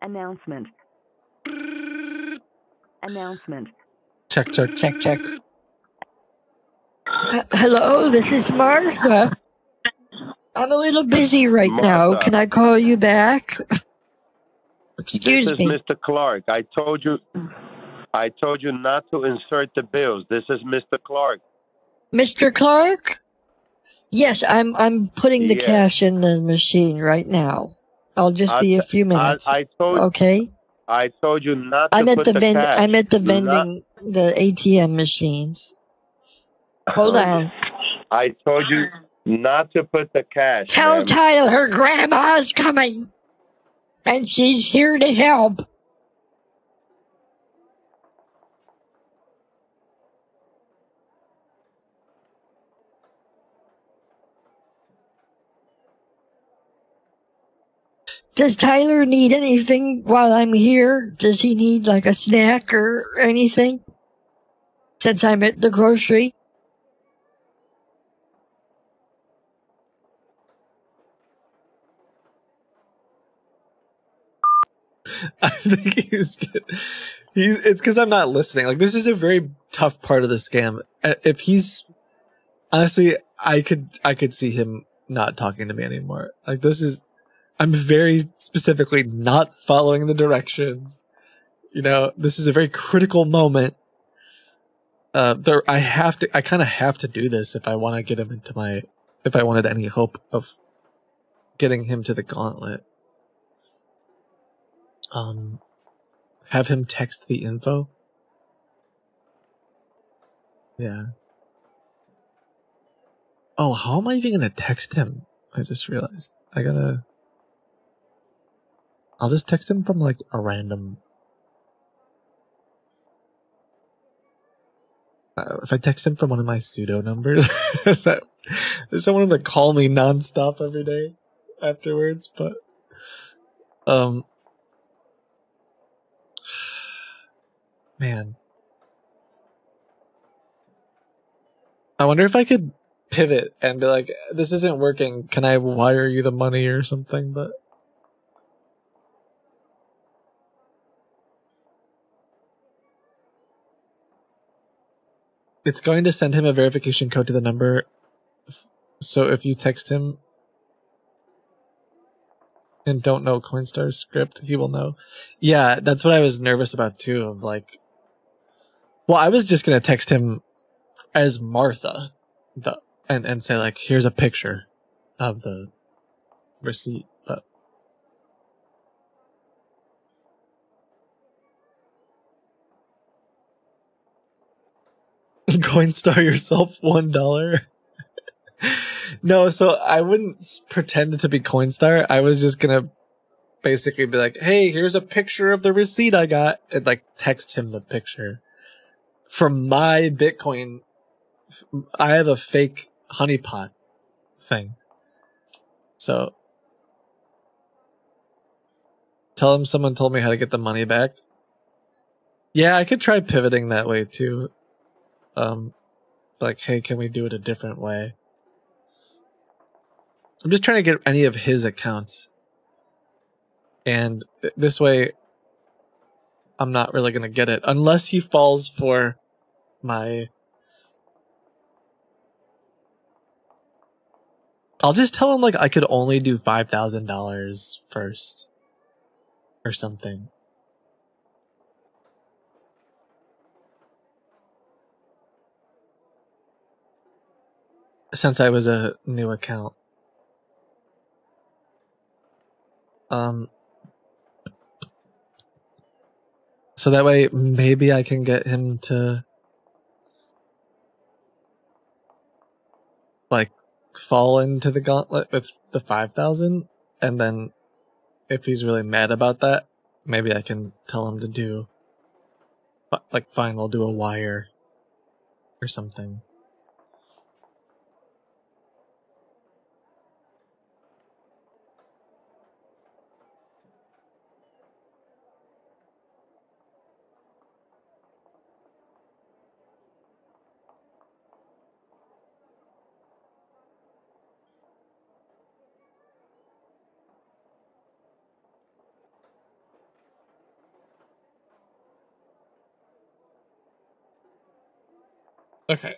Speaker 4: Announcement. Announcement.
Speaker 2: Check.
Speaker 8: Hello, this is Martha. I'm a little busy right now.
Speaker 11: Martha.
Speaker 8: Can I call you back? Excuse
Speaker 11: This
Speaker 8: me.
Speaker 11: is Mr. Clark. I told you not to insert the bills. This is Mr. Clark.
Speaker 8: Mr. Clark? Yes, I'm putting the
Speaker 11: Yes.
Speaker 8: cash in the machine right now. I'll just be a few minutes.
Speaker 11: I told
Speaker 8: Okay?
Speaker 11: I told you not to
Speaker 8: I'm at
Speaker 11: put
Speaker 8: the
Speaker 11: the cash.
Speaker 8: I'm at the
Speaker 11: Do not-
Speaker 8: vending the ATM machines. Hold on.
Speaker 11: I told you not to put the cash.
Speaker 8: Tell
Speaker 11: ma'am.
Speaker 8: Tyler Grandma's coming. And she's here to help. Does Tyler need anything while I'm here? Does he need like a snack or anything? Since I'm at the grocery?
Speaker 2: I think it's because I'm not listening. Like, this is a very tough part of the scam. If he's honestly, I could see him not talking to me anymore. Like, I'm very specifically not following the directions. You know, this is a very critical moment. I kind of have to do this if I want to get him if I wanted any hope of getting him to the gauntlet. Have him text the info. Yeah. Oh, how am I even gonna text him? I just realized. I'll just text him from like a random. If I text him from one of my pseudo numbers, does I want him to call me nonstop every day afterwards? But, man, I wonder if I could pivot and be like, "This isn't working. Can I wire you the money or something?" But it's going to send him a verification code to the number. So if you text him and don't know Coinstar's script, he will know. Yeah, that's what I was nervous about too. Of like, well, I was just gonna text him as Martha, and say like, here's a picture of the receipt, but Coinstar yourself $1. No, so I wouldn't pretend to be Coinstar. I was just gonna basically be like, hey, here's a picture of the receipt I got, and like text him the picture from my Bitcoin. I have a fake honeypot thing, so tell him someone told me how to get the money back. Yeah, I could try pivoting that way too. Like, hey, can we do it a different way? I'm just trying to get any of his accounts. And this way, I'm not really going to get it. Unless he falls for my... I'll just tell him, like, I could only do $5,000 first. Or something. Since I was a new account. Um, so that way maybe I can get him to like fall into the gauntlet with the 5,000, and then if he's really mad about that, maybe I can tell him to do like, fine, we'll do a wire or something. Okay.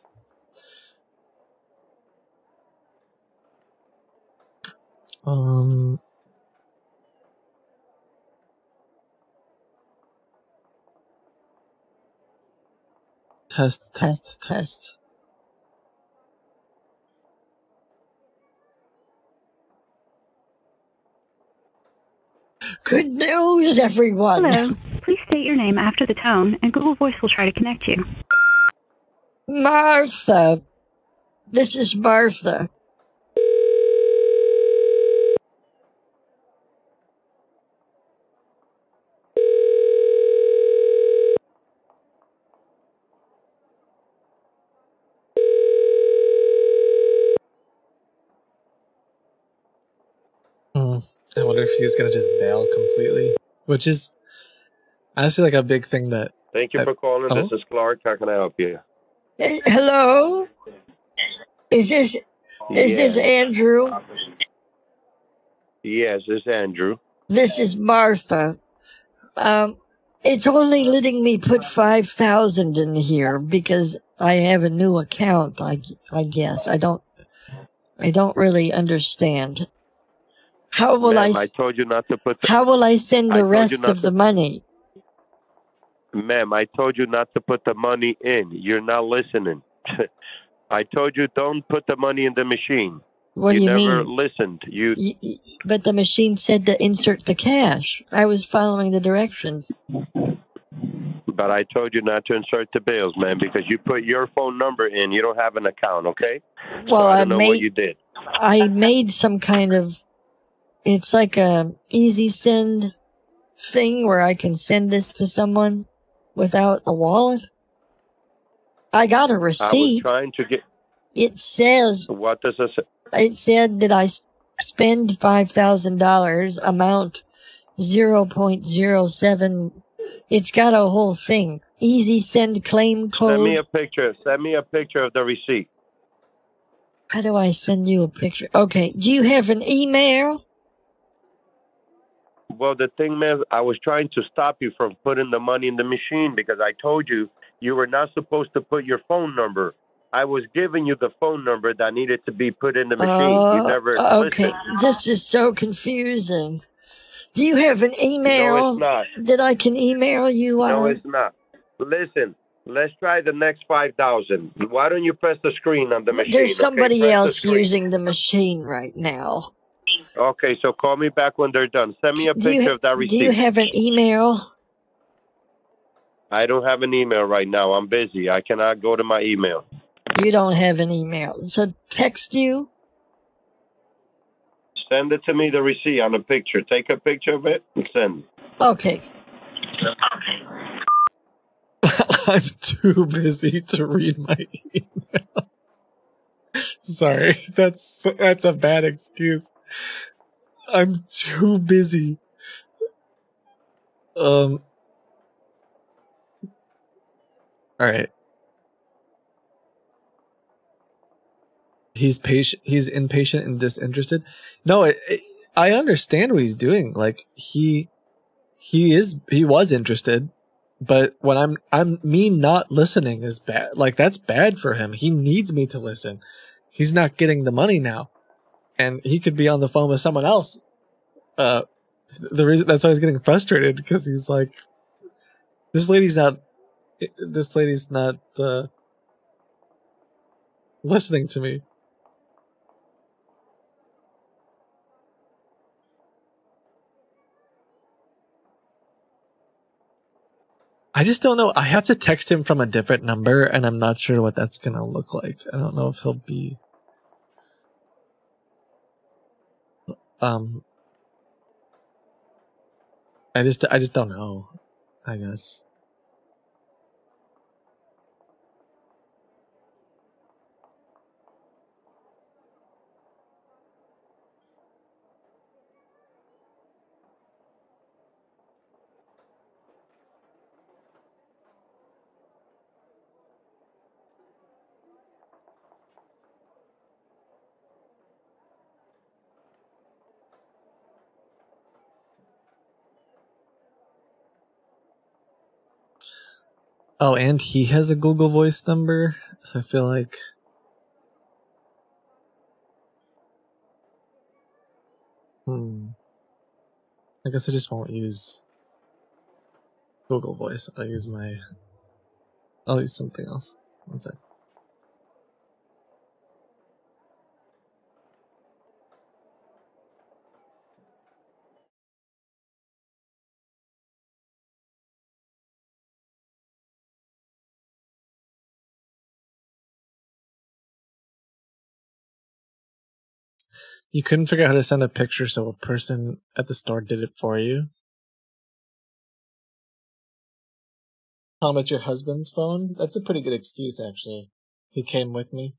Speaker 2: Test.
Speaker 8: Good news, everyone.
Speaker 14: Hello. Please state your name after the tone, and Google Voice will try to connect you.
Speaker 8: Martha. This is Martha.
Speaker 2: I wonder if he's gonna just bail completely, which is honestly like a big thing that.
Speaker 11: Thank you for calling.
Speaker 2: Oh?
Speaker 11: This is Clark. How can I help you?
Speaker 8: Hello? Is this Andrew?
Speaker 11: Yes, this is Andrew.
Speaker 8: This is Martha. It's only letting me put 5,000 in here because I have a new account, I guess. I don't really understand. How will
Speaker 11: Ma'am, I told you not to put
Speaker 8: how will I send the rest of the money?
Speaker 11: Ma'am, I told you not to put the money in. You're not listening. I told you don't put the money in the machine.
Speaker 8: What do you
Speaker 11: never
Speaker 8: mean?
Speaker 11: listened.
Speaker 8: But the machine said to insert the cash. I was following the directions.
Speaker 11: But I told you not to insert the bills, man, because you put your phone number in. You don't have an account, okay?
Speaker 8: Well,
Speaker 11: so I don't know what you did.
Speaker 8: I made some kind of. It's like a easy send thing where I can send this to someone without a wallet. I got a receipt.
Speaker 11: I was trying to get.
Speaker 8: It says.
Speaker 11: What does it say?
Speaker 8: It said that I spend $5,000, amount 0.07. It's got a whole thing. Easy send claim code.
Speaker 11: Send me a picture. Send me a picture of the receipt.
Speaker 8: How do I send you a picture? Okay. Do you have an email?
Speaker 11: Well, the thing is, I was trying to stop you from putting the money in the machine because I told you you were not supposed to put your phone number. I was giving you the phone number that needed to be put in the machine. You never
Speaker 8: okay.
Speaker 11: listened.
Speaker 8: This is so confusing. Do you have an email
Speaker 11: No, it's not.
Speaker 8: that I can email you on?
Speaker 11: No, it's not. Listen, let's try the next 5,000. Why don't you press the screen on the machine?
Speaker 8: There's somebody
Speaker 11: Press the
Speaker 8: else
Speaker 11: screen.
Speaker 8: using the machine right now.
Speaker 11: Okay, so call me back when they're done. Send me a picture of that receipt.
Speaker 8: Do you have an email?
Speaker 11: I don't have an email right now. I'm busy. I cannot go to my email.
Speaker 8: You don't have an email. So text you?
Speaker 11: Send it to me, the receipt on a picture. Take a picture of it and send it.
Speaker 8: Okay.
Speaker 2: I'm too busy to read my email. Sorry, that's a bad excuse. I'm too busy. All right. He's patient. He's impatient and disinterested. No, I understand what he's doing. Like he was interested, but when I'm me not listening is bad. Like that's bad for him. He needs me to listen. He's not getting the money now, and he could be on the phone with someone else. The reason that's why he's getting frustrated because he's like, this lady's not listening to me. I just don't know. I have to text him from a different number, and I'm not sure what that's gonna look like. I don't know if he'll be. I just don't know. I guess. Oh, and he has a Google Voice number, so I feel like... I guess I just won't use Google Voice. I'll use something else. One sec. You couldn't figure out how to send a picture, so a person at the store did it for you? Tom, it's your husband's phone? That's a pretty good excuse, actually. He came with me.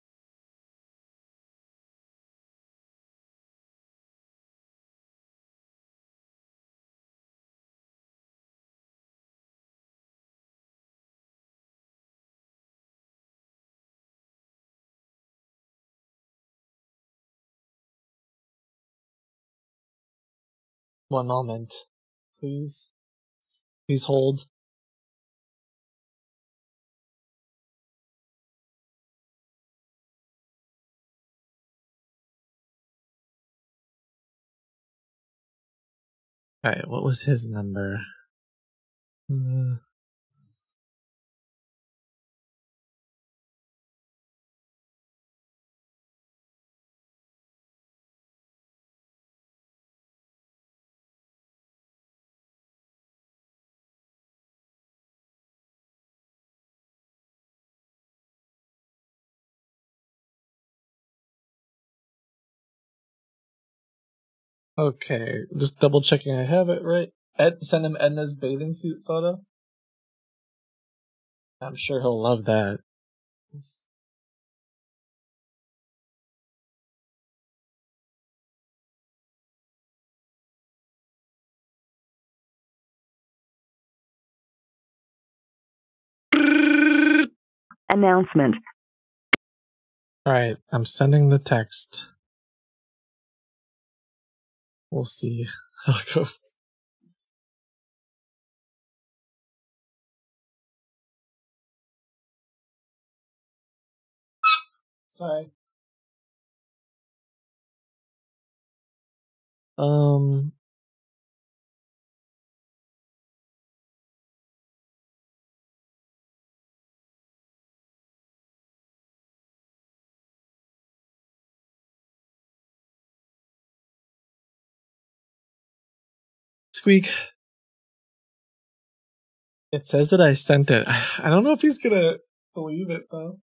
Speaker 2: One moment, please. Please hold. Alright, what was his number? Okay, just double checking I have it right. Send him Edna's bathing suit photo. I'm sure he'll love that.
Speaker 4: Announcement.
Speaker 2: Alright, I'm sending the text. We'll see how it goes. Sorry. Squeak. It says that I sent it. I don't know if he's gonna believe it, though.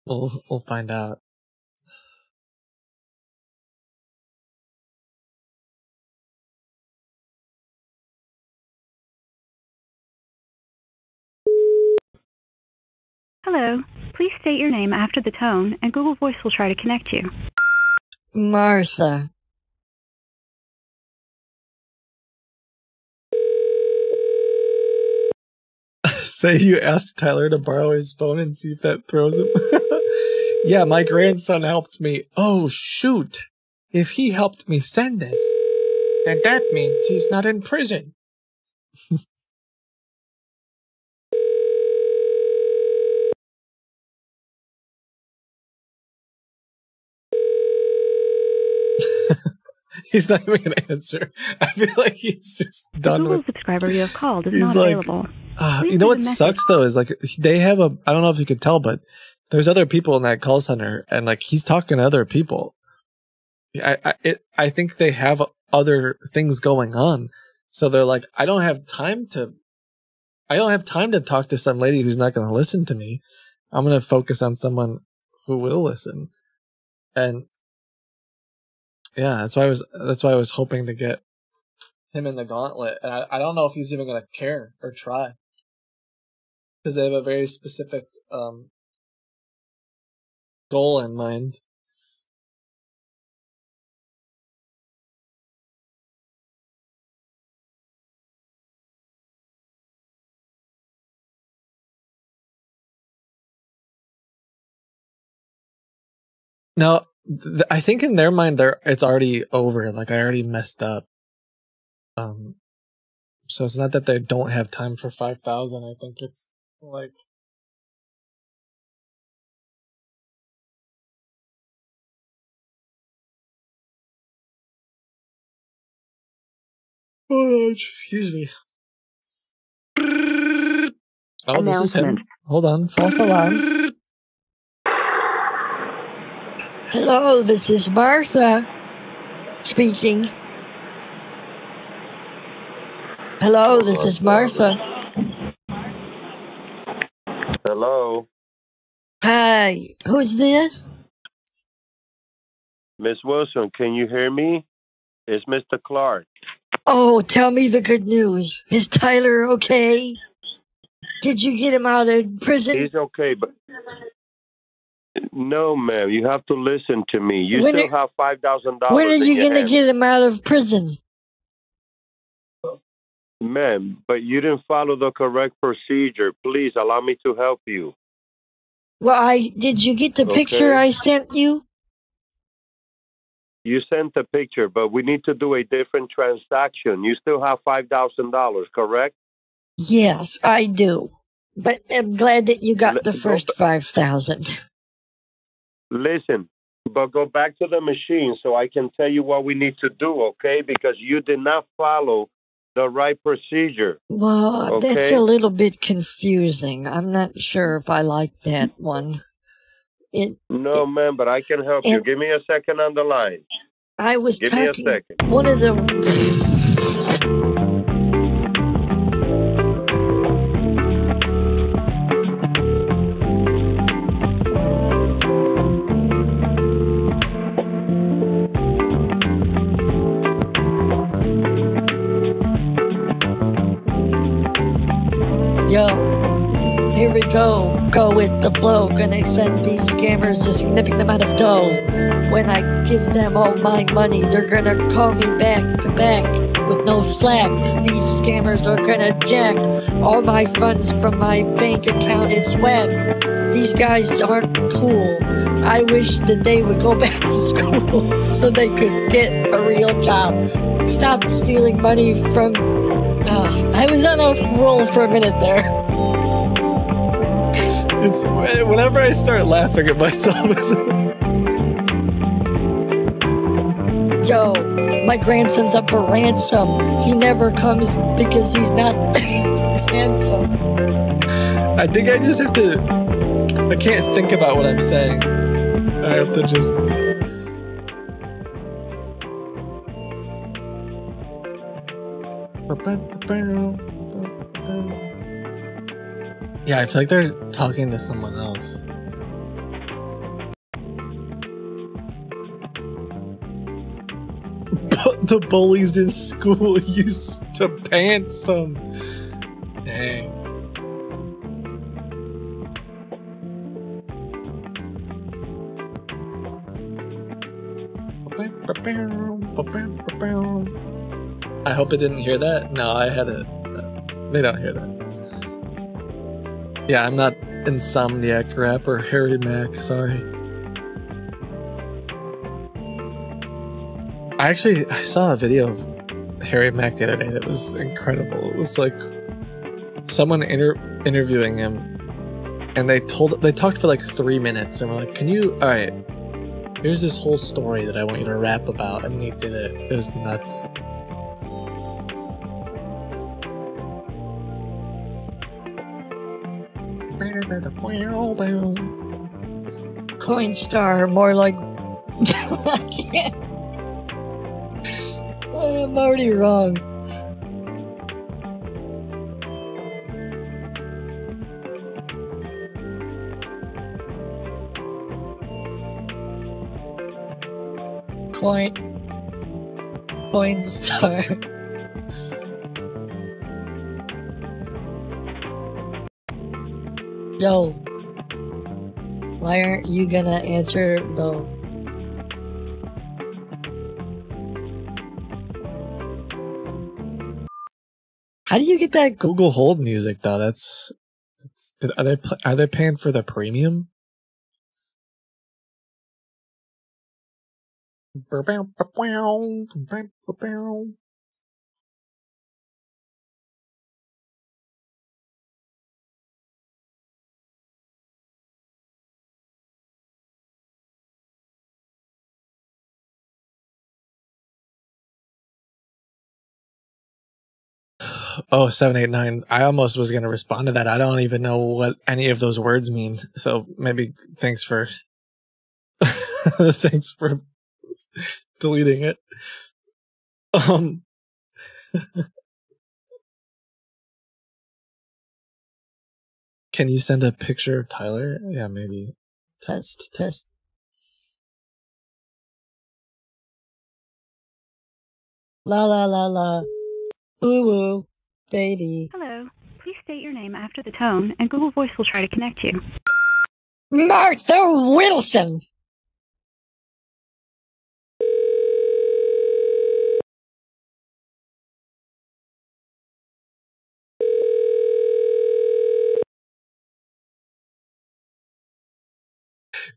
Speaker 2: We'll find out.
Speaker 14: Hello. Please state your name after the tone, and Google Voice will try to connect you.
Speaker 8: Martha.
Speaker 2: Say you asked Tyler to borrow his phone and see if that throws him. Yeah, my grandson helped me. Oh, shoot. If he helped me send this, then that means he's not in prison. He's not even going to answer. I feel like he's just done
Speaker 14: Google
Speaker 2: with...
Speaker 14: subscriber you have called is
Speaker 2: He's
Speaker 14: not
Speaker 2: like,
Speaker 14: available.
Speaker 2: you know what sucks, though, is like they have a... I don't know if you could tell, but there's other people in that call center, and like he's talking to other people. I think they have other things going on, so they're like, I don't have time to talk to some lady who's not going to listen to me. I'm going to focus on someone who will listen. And yeah, that's why I was hoping to get him in the gauntlet. And I don't know if he's even going to care or try, because they have a very specific goal in mind. No, I think in their mind, it's already over. Like, I already messed up. So it's not that they don't have time for 5,000. I think it's like, oh, excuse me. Oh, this is him. Hold on, false alarm.
Speaker 8: Hello, this is Martha speaking. Hello, this is Martha.
Speaker 11: Hello,
Speaker 8: Hi, who's this?
Speaker 11: Miss Wilson. Can you hear me? It's Mr. Clark.
Speaker 8: Oh, tell me the good news. Is Tyler okay? Did you get him out of prison?
Speaker 11: He's okay, but no, ma'am. You have to listen to me. You
Speaker 8: When
Speaker 11: still have $5,000.
Speaker 8: When are you
Speaker 11: going
Speaker 8: going to get him out of prison?
Speaker 11: Ma'am, but you didn't follow the correct procedure. Please allow me to help you.
Speaker 8: Well, did you get the picture I sent you?
Speaker 11: You sent the picture, but we need to do a different transaction. You still have $5,000, correct?
Speaker 8: Yes, I do. But I'm glad that you got the first 5,000.
Speaker 11: Listen, but go back to the machine so I can tell you what we need to do, okay? Because you did not follow the right procedure.
Speaker 8: Well,
Speaker 11: okay?
Speaker 8: That's a little bit confusing. I'm not sure if I like that one.
Speaker 11: No, ma'am, but I can help you. Give me a second on the line.
Speaker 8: I was
Speaker 11: Give
Speaker 8: talking.
Speaker 11: me a second.
Speaker 8: One of the. Yo, here we go. Go with the flow. Gonna send these scammers a significant amount of dough. When I give them all my money, they're gonna call me back to back with no slack. These scammers are gonna jack all my funds from my bank account. It's whack. These guys aren't cool. I wish that they would go back to school so they could get a real job. Stop stealing money from. I was on a roll for a minute there.
Speaker 2: It's whenever I start laughing at myself.
Speaker 8: Yo, my grandson's up for ransom. He never comes because he's not handsome.
Speaker 2: I think I just have to. I can't think about what I'm saying. I have to just. Yeah, I feel like they're talking to someone else. But the bullies in school used to pants them. Dang. I hope it didn't hear that. No, I had it. They don't hear that. Yeah, I'm not Insomniac rapper Harry Mack, sorry. I saw a video of Harry Mack the other day that was incredible. It was like someone interviewing him, and they talked for like 3 minutes, and were like, alright, here's this whole story that I want you to rap about, and he did it. It was nuts.
Speaker 8: Coinstar, more like. I can't. I'm already wrong. Coinstar. Yo, why aren't you gonna answer though? How do you get that?
Speaker 2: Google Hold music though. Are they paying for the premium? Oh, 789. I almost was going to respond to that. I don't even know what any of those words mean. So maybe thanks for thanks for deleting it. Can you send a picture of Tyler? Yeah, maybe.
Speaker 8: Test. La la la la. Ooh ooh, baby.
Speaker 14: Hello. Please state your name after the tone, and Google Voice will try to connect you.
Speaker 8: Martha Wilson.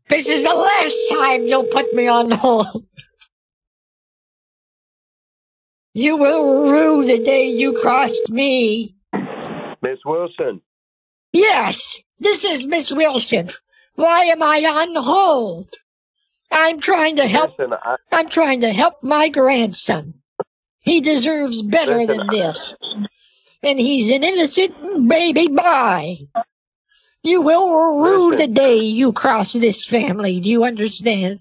Speaker 8: This is the last time you'll put me on hold. You will rue the day you crossed me.
Speaker 11: Miss Wilson.
Speaker 8: Yes, this is Miss Wilson. Why am I on hold? I'm trying to help. I'm trying to help my grandson. He deserves better than this. And he's an innocent baby boy. You will rue the day you cross this family. Do you understand?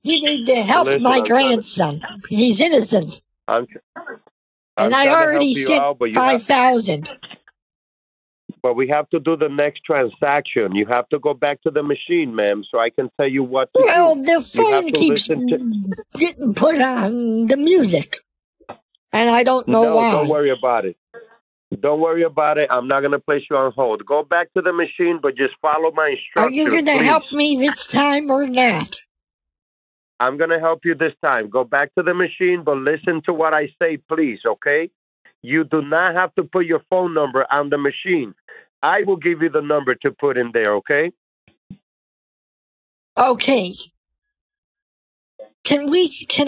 Speaker 8: You need to help my grandson. He's innocent. And I already sent 5,000.
Speaker 11: But we have to do the next transaction. You have to go back to the machine, ma'am, so I can tell you what to do.
Speaker 8: Well, the phone keeps getting put on the music. And I don't know why.
Speaker 11: Don't worry about it. Don't worry about it. I'm not going to place you on hold. Go back to the machine, but just follow my instructions.
Speaker 8: Are you going to help me this time or not?
Speaker 11: I'm going to help you this time. Go back to the machine, but listen to what I say, please, okay? You do not have to put your phone number on the machine. I will give you the number to put in there, okay?
Speaker 8: Okay. Can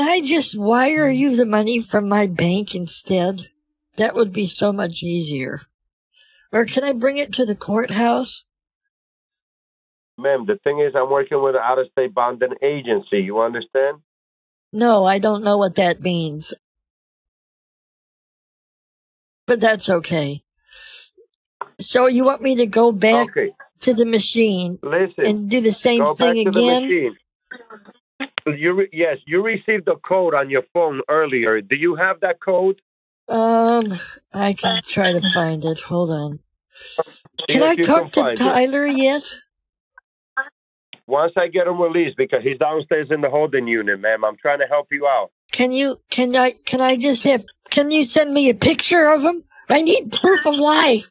Speaker 8: I just wire you the money from my bank instead? That would be so much easier. Or can I bring it to the courthouse?
Speaker 11: Ma'am, the thing is, I'm working with an out-of-state bonding agency. You understand?
Speaker 8: No, I don't know what that means. But that's okay. So you want me to go back to the machine and do the same thing again?
Speaker 11: Yes, you received the code on your phone earlier. Do you have that code?
Speaker 8: I can try to find it. Hold on. Can I talk to Tyler yet?
Speaker 11: Once I get him released, because he's downstairs in the holding unit, ma'am. I'm trying to help you out.
Speaker 8: Can you send me a picture of him? I need proof of life.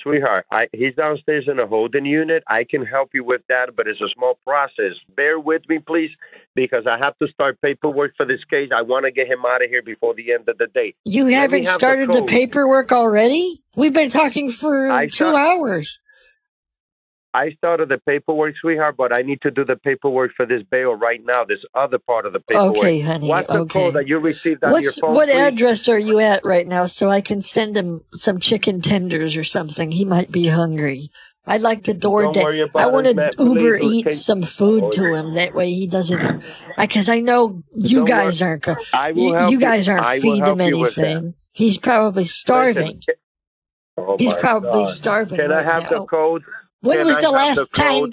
Speaker 11: Sweetheart, he's downstairs in the holding unit. I can help you with that, but it's a small process. Bear with me, please, because I have to start paperwork for this case. I want to get him out of here before the end of the day.
Speaker 8: You haven't started the paperwork already? We've been talking for 2 hours.
Speaker 11: I started the paperwork, sweetheart, but I need to do the paperwork for this bail right now, this other part of the paperwork.
Speaker 8: Okay, honey.
Speaker 11: What's the code that you received on your phone,
Speaker 8: What
Speaker 11: please?
Speaker 8: address are you at right now so I can send him some chicken tenders or something? He might be hungry. I'd like the DoorDash. I want to Uber eat some food to him. That way he doesn't... Because I know you guys aren't... You guys aren't feeding him anything. He's probably starving. He's probably starving.
Speaker 11: Can I have the code?
Speaker 8: When was the last time?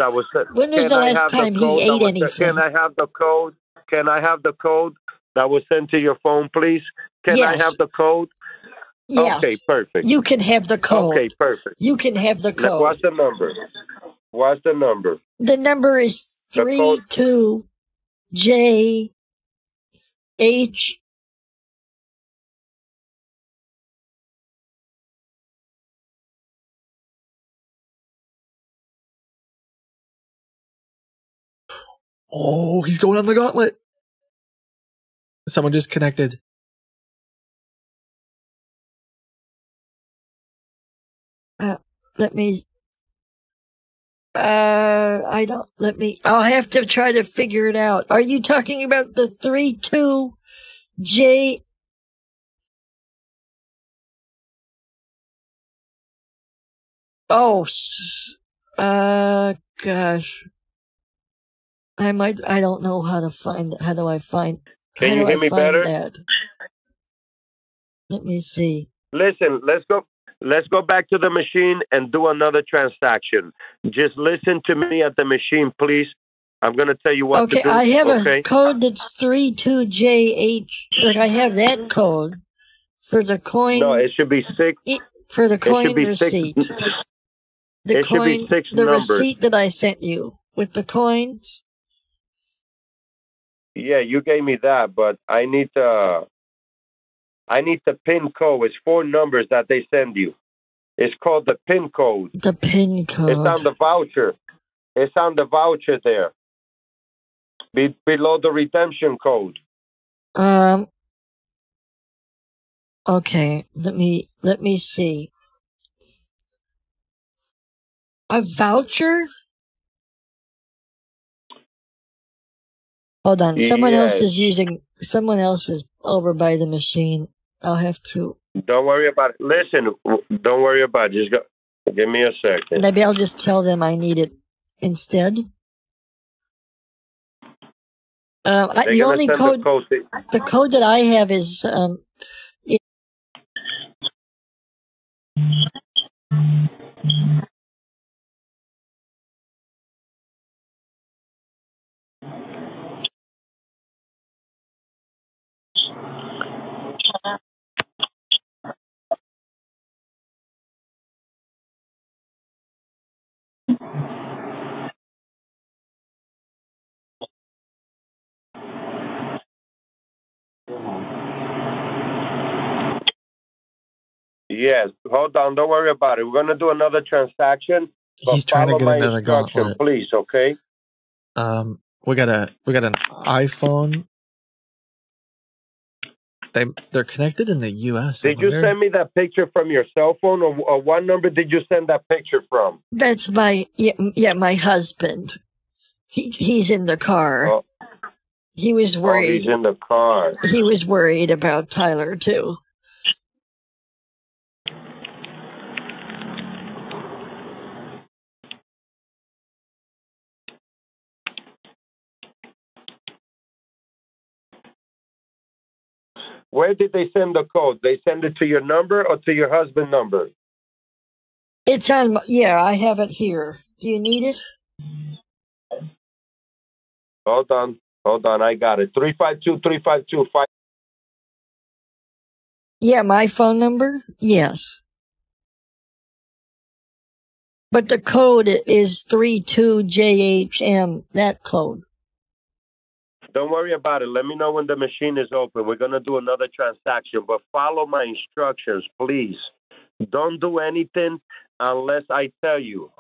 Speaker 8: When was the last time he ate anything?
Speaker 11: Can I have the code? Can I have the code that was sent to your phone, please? Can I
Speaker 8: Yes.
Speaker 11: have the code?
Speaker 8: Yes.
Speaker 11: Okay, perfect.
Speaker 8: You can have the code.
Speaker 11: Okay, perfect.
Speaker 8: You can have the code.
Speaker 11: What's the number? What's the number?
Speaker 8: The number is
Speaker 11: The code-
Speaker 8: 32JH.
Speaker 2: Oh, he's going on the gauntlet. Someone just connected.
Speaker 8: Let me. I'll have to try to figure it out. Are you talking about the 32J? Oh, gosh. I don't know how to find it. How do I find
Speaker 11: better?
Speaker 8: that? Let me see.
Speaker 11: Listen, let's go back to the machine and do another transaction. Just listen to me at the machine, please. I'm going to tell you what to do.
Speaker 8: I have a code that's 32JH. Like I have that code for the coin.
Speaker 11: No, it should be 6.
Speaker 8: For the coin
Speaker 11: it should be
Speaker 8: receipt.
Speaker 11: 6.
Speaker 8: The
Speaker 11: it
Speaker 8: coin,
Speaker 11: should be 6
Speaker 8: the
Speaker 11: numbers.
Speaker 8: receipt that I sent you with the coins.
Speaker 11: Yeah, you gave me that, but I need the PIN code. It's 4 numbers that they send you. It's called the PIN code.
Speaker 8: The PIN code.
Speaker 11: It's on the voucher. It's on the voucher there. Below the redemption code.
Speaker 8: Okay. Let me see. A voucher? Hold on. Someone else is over by the machine. I'll have to.
Speaker 11: Don't worry about it. Listen, don't worry about it. Just give me a second.
Speaker 8: Maybe I'll just tell them I need it instead. The only code, the code that I have is
Speaker 11: Yes, hold on. Don't worry about it. We're going to do another transaction.
Speaker 2: He's trying to get another gauntlet.
Speaker 11: Please, okay?
Speaker 2: We got an iPhone. They're connected in the U.S.
Speaker 11: Did you send me that picture from your cell phone, or what number did you send that picture from?
Speaker 8: that's my my husband. He's in the car.
Speaker 11: Oh.
Speaker 8: He was worried.
Speaker 11: He's in the car.
Speaker 8: He was worried about Tyler too.
Speaker 11: Where did they send the code? They send it to your number or to your husband's number?
Speaker 8: It's on. I have it here. Do you need it?
Speaker 11: Hold on. I got it. 352-352-5.
Speaker 8: Yeah, my phone number? Yes. But the code is 32JHM, that code.
Speaker 11: Don't worry about it. Let me know when the machine is open. We're going to do another transaction, but follow my instructions, please. Don't do anything unless I tell you.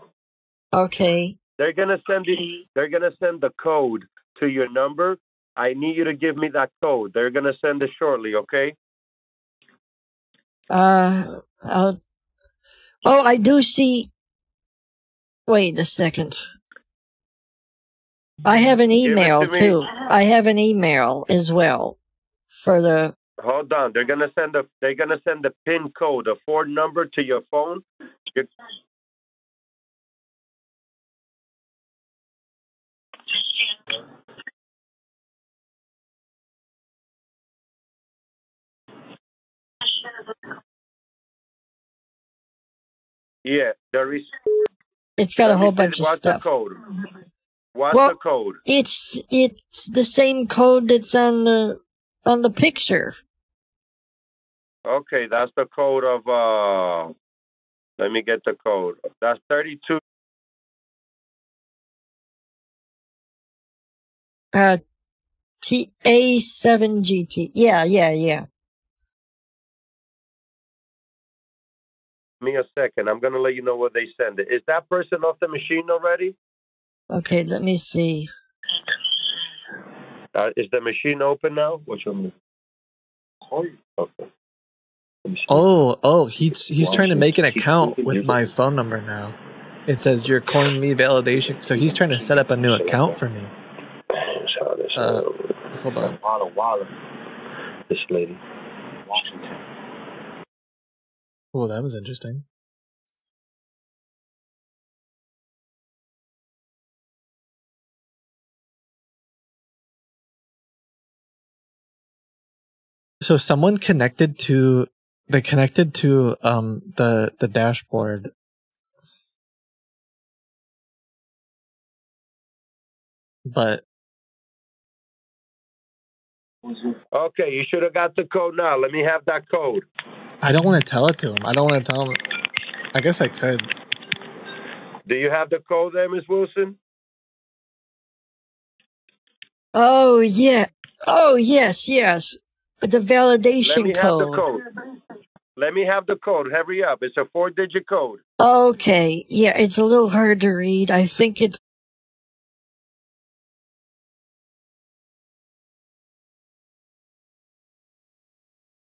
Speaker 8: Okay.
Speaker 11: They're going to send the code to your number. I need you to give me that code. They're going to send it shortly, okay?
Speaker 8: I do see. Wait a second. I have an email too. I have an email as well for the.
Speaker 11: Hold on. They're gonna send the PIN code, a 4 number to your phone. Yeah, there is.
Speaker 8: It's got a whole bunch of stuff.
Speaker 11: What's the code? What's the code?
Speaker 8: It's the same code that's on the on the picture.
Speaker 11: Okay, that's the code of. Let me get the code. That's 32.
Speaker 8: TA7GT. Yeah.
Speaker 11: Give me a second. I'm gonna let you know what they send it. Is that person off the machine already?
Speaker 8: Okay, let me see.
Speaker 11: Is the machine open now? Which one? Okay.
Speaker 2: Oh, he's trying to make an account with my phone number now. It says your coin me validation. So he's trying to set up a new account for me. Hold on.
Speaker 11: This lady.
Speaker 2: Oh, that was interesting. So someone connected to the dashboard. But
Speaker 11: okay, you should have got the code now. Let me have that code.
Speaker 2: I don't want to tell it to him. I don't want to tell him. I guess I could.
Speaker 11: Do you have the code there, Miss Wilson?
Speaker 8: Oh yeah. Oh yes. The validation code.
Speaker 11: Let me have the code. Hurry up. It's a 4-digit code.
Speaker 8: Okay. Yeah, it's a little hard to read. I think it's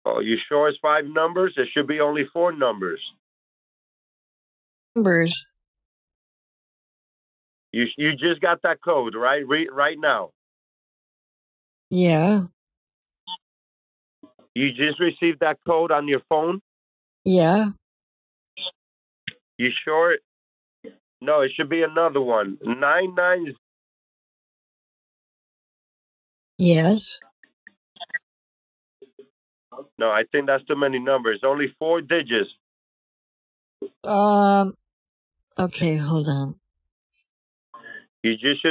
Speaker 11: Oh, you sure it's 5 numbers? It should be only 4 numbers.
Speaker 8: numbers.
Speaker 11: You just got that code, right? Right now.
Speaker 8: Yeah.
Speaker 11: You just received that code on your phone?
Speaker 8: Yeah.
Speaker 11: You sure? No, it should be another one. 99.
Speaker 8: Yes.
Speaker 11: No, I think that's too many numbers. Only 4 digits.
Speaker 8: Okay, hold on.
Speaker 11: You just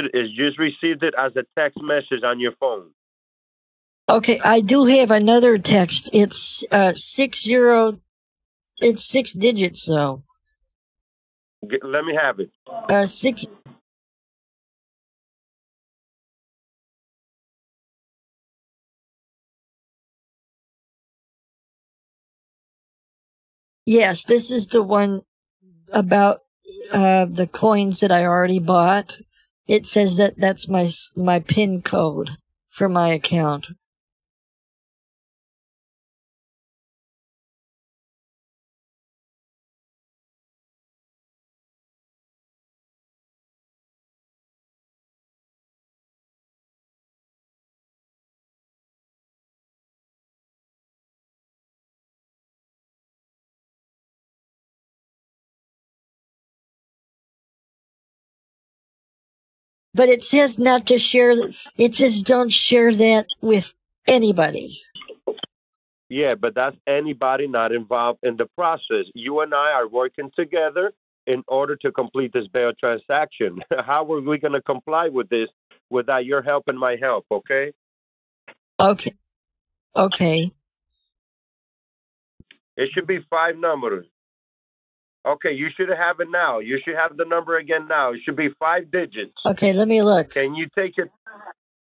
Speaker 11: received it as a text message on your phone.
Speaker 8: Okay, I do have another text. It's 60. It's 6 digits though.
Speaker 11: Let me have it.
Speaker 8: 6. Yes, this is the one about the coins that I already bought. It says that that's my PIN code for my account. But it says not to share. It says don't share that with anybody.
Speaker 11: Yeah, but that's anybody not involved in the process. You and I are working together in order to complete this bail transaction. How are we going to comply with this without your help and my help, okay?
Speaker 8: Okay.
Speaker 11: It should be 5 numbers. Okay, you should have it now. You should have the number again now. It should be 5 digits.
Speaker 8: Okay, let me look.
Speaker 11: Can you take it?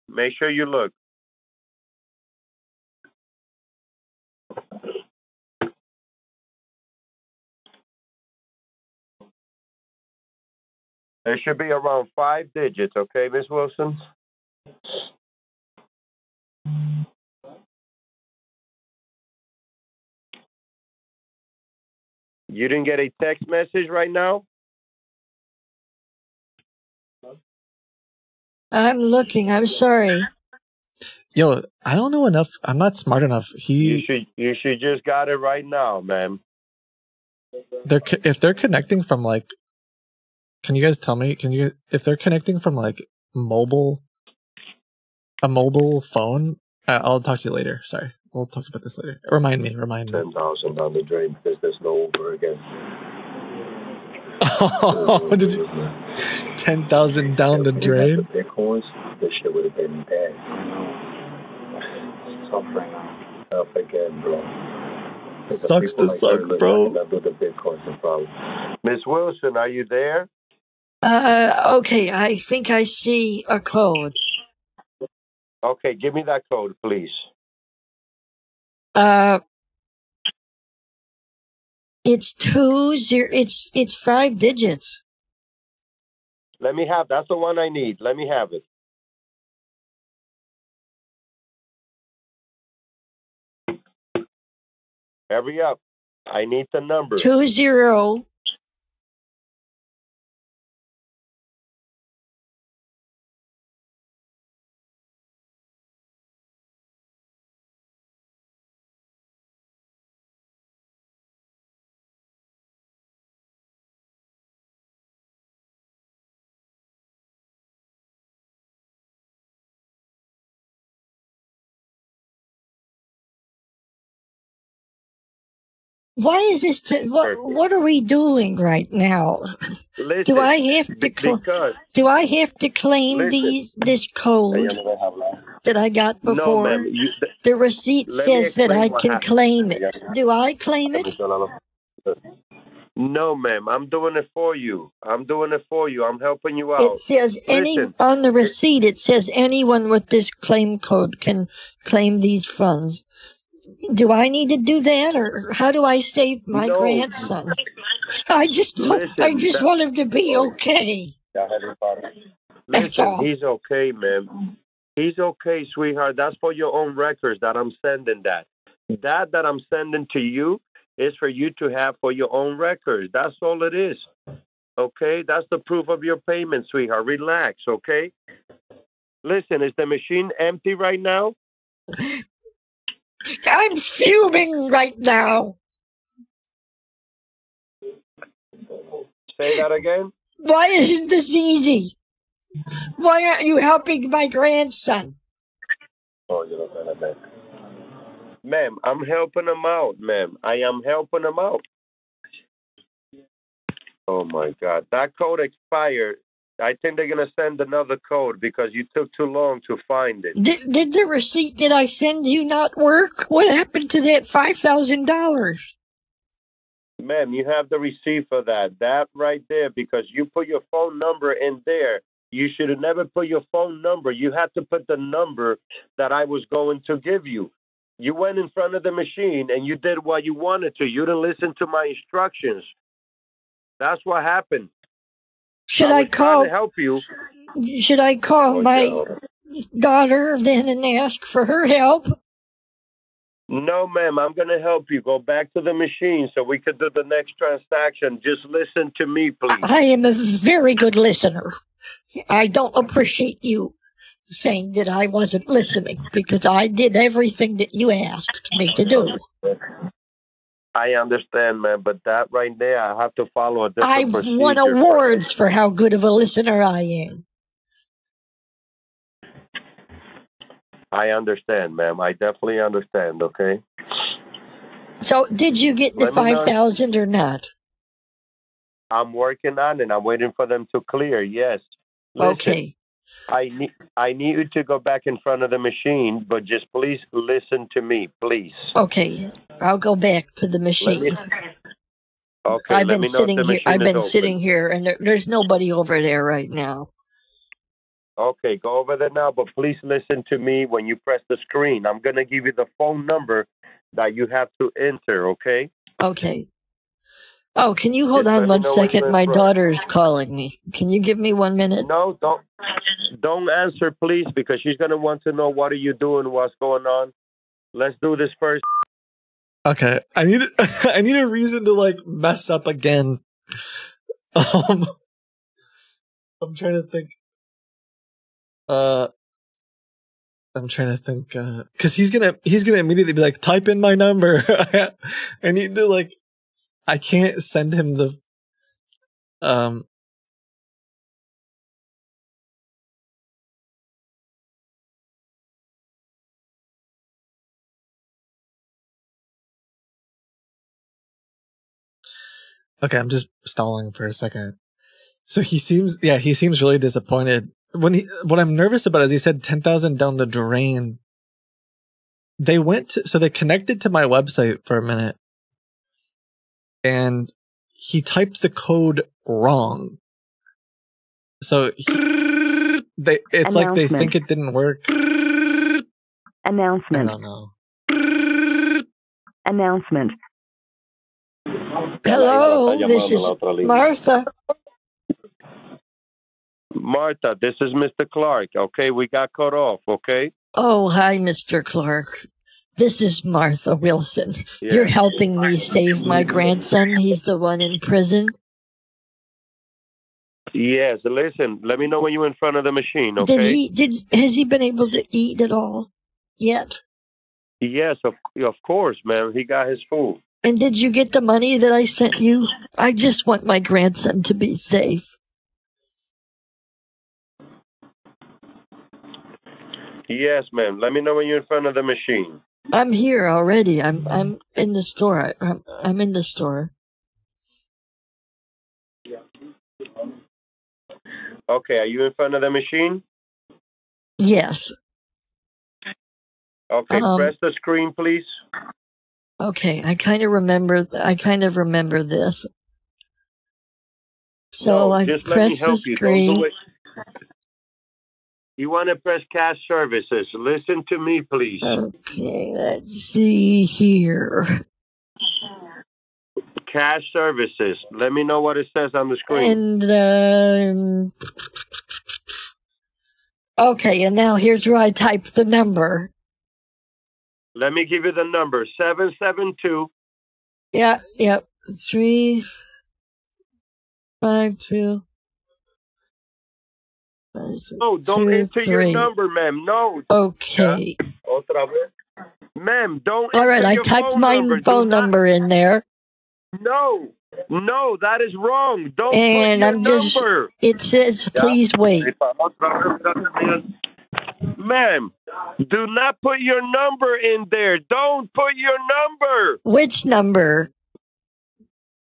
Speaker 11: Make sure you look. It should be around 5 digits, okay, Miss Wilson? You didn't get a text message right now?
Speaker 8: I'm looking. I'm sorry.
Speaker 2: Yo, I don't know enough. I'm not smart enough.
Speaker 11: You should just got it right now, man.
Speaker 2: If they're connecting from like, can you guys tell me? If they're connecting from like a mobile phone? I'll talk to you later. Sorry, we'll talk about this later. Remind me.
Speaker 11: 10,000 down the drain because there's no Uber again.
Speaker 2: Oh, did you? 10,000 down the drain.
Speaker 11: Bitcoins, this shit would have been bad. tough right now. Tough again, bro.
Speaker 2: Sucks to suck, bro.
Speaker 11: That do the Bitcoin's the problem. Miss Wilson, are you there?
Speaker 8: Okay, I think I see a code.
Speaker 11: Okay, give me that code, please.
Speaker 8: It's 20. It's 5 digits.
Speaker 11: Let me have. That's the one I need. Let me have it. Hurry up. I need the number.
Speaker 8: 20. Why is this? What are we doing right now?
Speaker 11: Listen,
Speaker 8: do I have to? Do I have to claim this code that I got before?
Speaker 11: No, ma'am.
Speaker 8: The receipt says that I can claim it. Do I claim it?
Speaker 11: No, ma'am. I'm doing it for you. I'm doing it for you. I'm helping you out.
Speaker 8: It says on the receipt. It says anyone with this claim code can claim these funds. Do I need to do that, or how do I save my grandson? I just want him to be okay.
Speaker 11: Listen, he's okay, ma'am. He's okay, sweetheart. That's for your own records that I'm sending that. That I'm sending to you is for you to have for your own records. That's all it is. Okay? That's the proof of your payment, sweetheart. Relax, okay? Listen, is the machine empty right now?
Speaker 8: I'm fuming right now.
Speaker 11: Say that again?
Speaker 8: Why isn't this easy? Why aren't you helping my grandson?
Speaker 11: Oh, you're not gonna. Ma'am, I'm helping him out, ma'am. I am helping him out. Oh, my God. That code expired. I think they're going to send another code because you took too long to find it.
Speaker 8: Did the receipt that I send you not work? What happened to that $5,000?
Speaker 11: Ma'am, you have the receipt for that. That right there, because you put your phone number in there. You should have never put your phone number. You had to put the number that I was going to give you. You went in front of the machine and you did what you wanted to. You didn't listen to my instructions. That's what happened.
Speaker 8: Should I call?
Speaker 11: To help you.
Speaker 8: Should I call my daughter then and ask for her help?
Speaker 11: No, ma'am. I'm going to help you. Go back to the machine so we could do the next transaction. Just listen to me, please.
Speaker 8: I am a very good listener. I don't appreciate you saying that I wasn't listening because I did everything that you asked me to do.
Speaker 11: I understand, man, but that right there, I have to follow a different
Speaker 8: I've
Speaker 11: procedure.
Speaker 8: won awards for how good of a listener I am.
Speaker 11: I understand, ma'am. I definitely understand, okay?
Speaker 8: So, did you get the 5,000 or not?
Speaker 11: I'm working on it. I'm waiting for them to clear, yes. Listen,
Speaker 8: okay.
Speaker 11: I need you to go back in front of the machine, but just please listen to me, please.
Speaker 8: Okay, I'll go back to the machine.
Speaker 11: Okay,
Speaker 8: I've been sitting here. I've been sitting here, and there's nobody over there right now.
Speaker 11: Okay, go over there now, but please listen to me when you press the screen. I'm gonna give you the phone number that you have to enter. Okay?
Speaker 8: Okay. Oh, can you hold on 1 second? My daughter's calling me. Can you give me 1 minute?
Speaker 11: No, don't answer, please, because she's gonna want to know what are you doing, what's going on. Let's do this first.
Speaker 2: Okay, I need a reason to like mess up again. I'm trying to think. I'm trying to think. Because he's gonna immediately be like, type in my number. I need to like. I can't send him the Okay, I'm just stalling for a second. So he seems really disappointed. What I'm nervous about is he said 10,000 down the drain. they they connected to my website for a minute, and he typed the code wrong. So it's like they think it didn't work.
Speaker 13: Announcement.
Speaker 2: I don't know.
Speaker 13: Announcement.
Speaker 8: Hello, this is Martha.
Speaker 11: Martha, this is Mr. Clark. Okay, we got cut off. Okay.
Speaker 8: Oh, hi, Mr. Clark. This is Martha Wilson.
Speaker 11: Yeah.
Speaker 8: You're helping me save my grandson. He's the one in prison.
Speaker 11: Yes. Listen, let me know when you're in front of the machine. Okay.
Speaker 8: Has he been able to eat at all yet?
Speaker 11: Yes, of course, man. He got his food.
Speaker 8: And did you get the money that I sent you? I just want my grandson to be safe.
Speaker 11: Yes, ma'am. Let me know when you're in front of the machine.
Speaker 8: I'm here already. I'm in the store. I'm in the store.
Speaker 11: Okay, are you in front of the machine?
Speaker 8: Yes.
Speaker 11: Okay, press the screen, please.
Speaker 8: Okay, I kind of remember this. So
Speaker 11: No,
Speaker 8: I
Speaker 11: just let me
Speaker 8: press the
Speaker 11: help you. Don't
Speaker 8: screen.
Speaker 11: do it. You want to press cash services. Listen to me, please.
Speaker 8: Okay, let's see here.
Speaker 11: Cash services. Let me know what it says on the screen.
Speaker 8: And okay, and now here's where I type the number.
Speaker 11: Let me give you the number. 772.
Speaker 8: Yeah, 352.
Speaker 11: No, don't enter your number, ma'am. No.
Speaker 8: Okay.
Speaker 11: Otra vez. Ma'am, don't
Speaker 8: All right,
Speaker 11: enter
Speaker 8: I
Speaker 11: your
Speaker 8: typed
Speaker 11: phone
Speaker 8: my
Speaker 11: number.
Speaker 8: phone number in there.
Speaker 11: No, that is wrong. Don't
Speaker 8: And
Speaker 11: put
Speaker 8: I'm
Speaker 11: your
Speaker 8: just,
Speaker 11: number.
Speaker 8: it says, please wait.
Speaker 11: Ma'am, do not put your number in there. Don't put your number.
Speaker 8: Which number?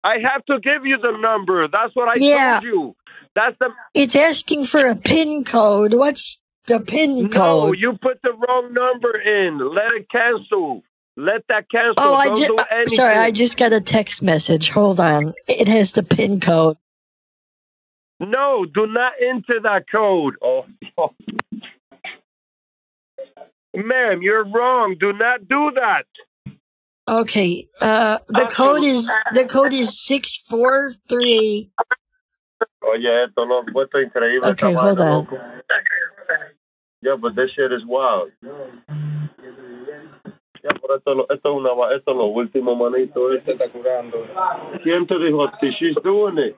Speaker 11: I have to give you the number. That's what I told you.
Speaker 8: It's asking for a PIN code. What's the PIN code?
Speaker 11: No, you put the wrong number in. Let it cancel. Let that cancel.
Speaker 8: Oh,
Speaker 11: Don't do anything.
Speaker 8: sorry, I just got a text message. Hold on. It has the PIN code.
Speaker 11: No, do not enter that code. Oh. Ma'am, you're wrong. Do not do that.
Speaker 8: Okay. The code is 643.
Speaker 11: Oye, esto lo encuentro increíble.
Speaker 8: Okay, hold on.
Speaker 11: Yeah, but this shit is wild. Ya, pero esto es lo último, manito. Este está curando. ¿Quién te dijo? She's doing it.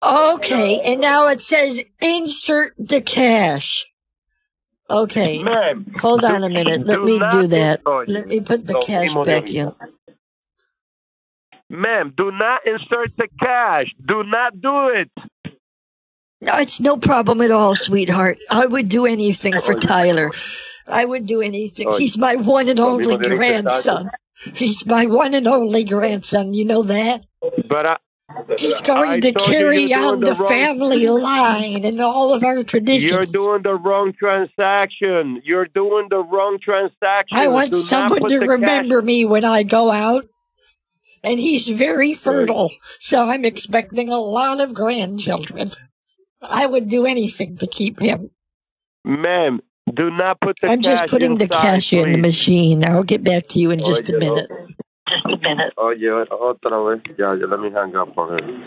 Speaker 8: Okay, and now it says insert the cash. Okay.
Speaker 11: Ma'am,
Speaker 8: hold on a minute. Let me do that. Let me put the cash back in.
Speaker 11: Ma'am, do not insert the cash. Do not do it.
Speaker 8: No, it's no problem at all, sweetheart. I would do anything for Tyler. I would do anything. He's my one and only grandson. He's my one and only grandson. You know that?
Speaker 11: But
Speaker 8: he's going to carry on the family line and all of our traditions.
Speaker 11: You're doing the wrong transaction. You're doing the wrong transaction.
Speaker 8: I want someone to remember me when I go out. And he's very fertile, so I'm expecting a lot of grandchildren. I would do anything to keep him.
Speaker 11: Ma'am, do not put the cash
Speaker 8: I'm just putting the cash in the machine. I'll get back to you in just a minute.
Speaker 11: Oh, yeah, otra vez. Yeah, let me hang up on him.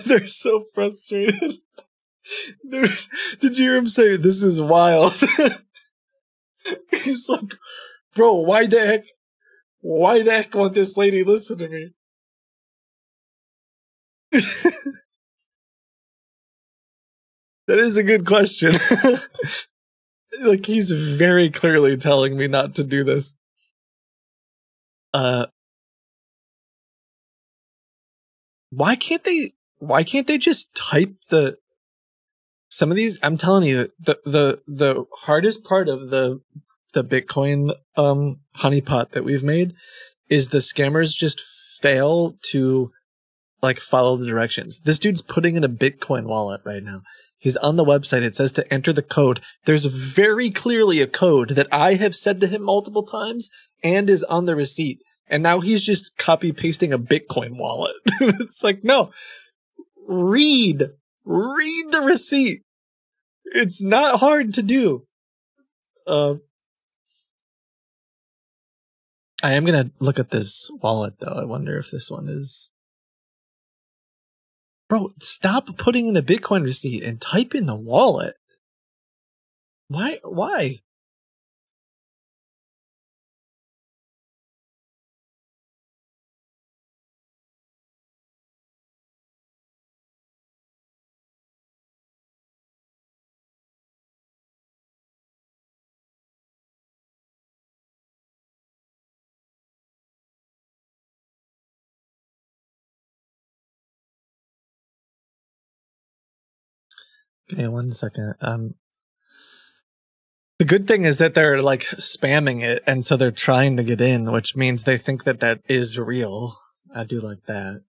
Speaker 2: They're so frustrated. Did you hear him say, "This is wild"? He's like, bro, why the heck won't this lady listen to me? That is a good question. Like, he's very clearly telling me not to do this. Why can't they just type some of these? I'm telling you, the hardest part of the Bitcoin honeypot that we've made is the scammers just fail to like follow the directions. This dude's putting in a Bitcoin wallet right now. He's on the website. It says to enter the code. There's very clearly a code that I have said to him multiple times and is on the receipt. And now he's just copy pasting a Bitcoin wallet. It's like, no, read the receipt. It's not hard to do. I am going to look at this wallet though. I wonder if this one is. Bro, stop putting in a Bitcoin receipt and type in the wallet. Why? Okay, 1 second. The good thing is that they're like spamming it, and so they're trying to get in, which means they think that that is real. I do like that.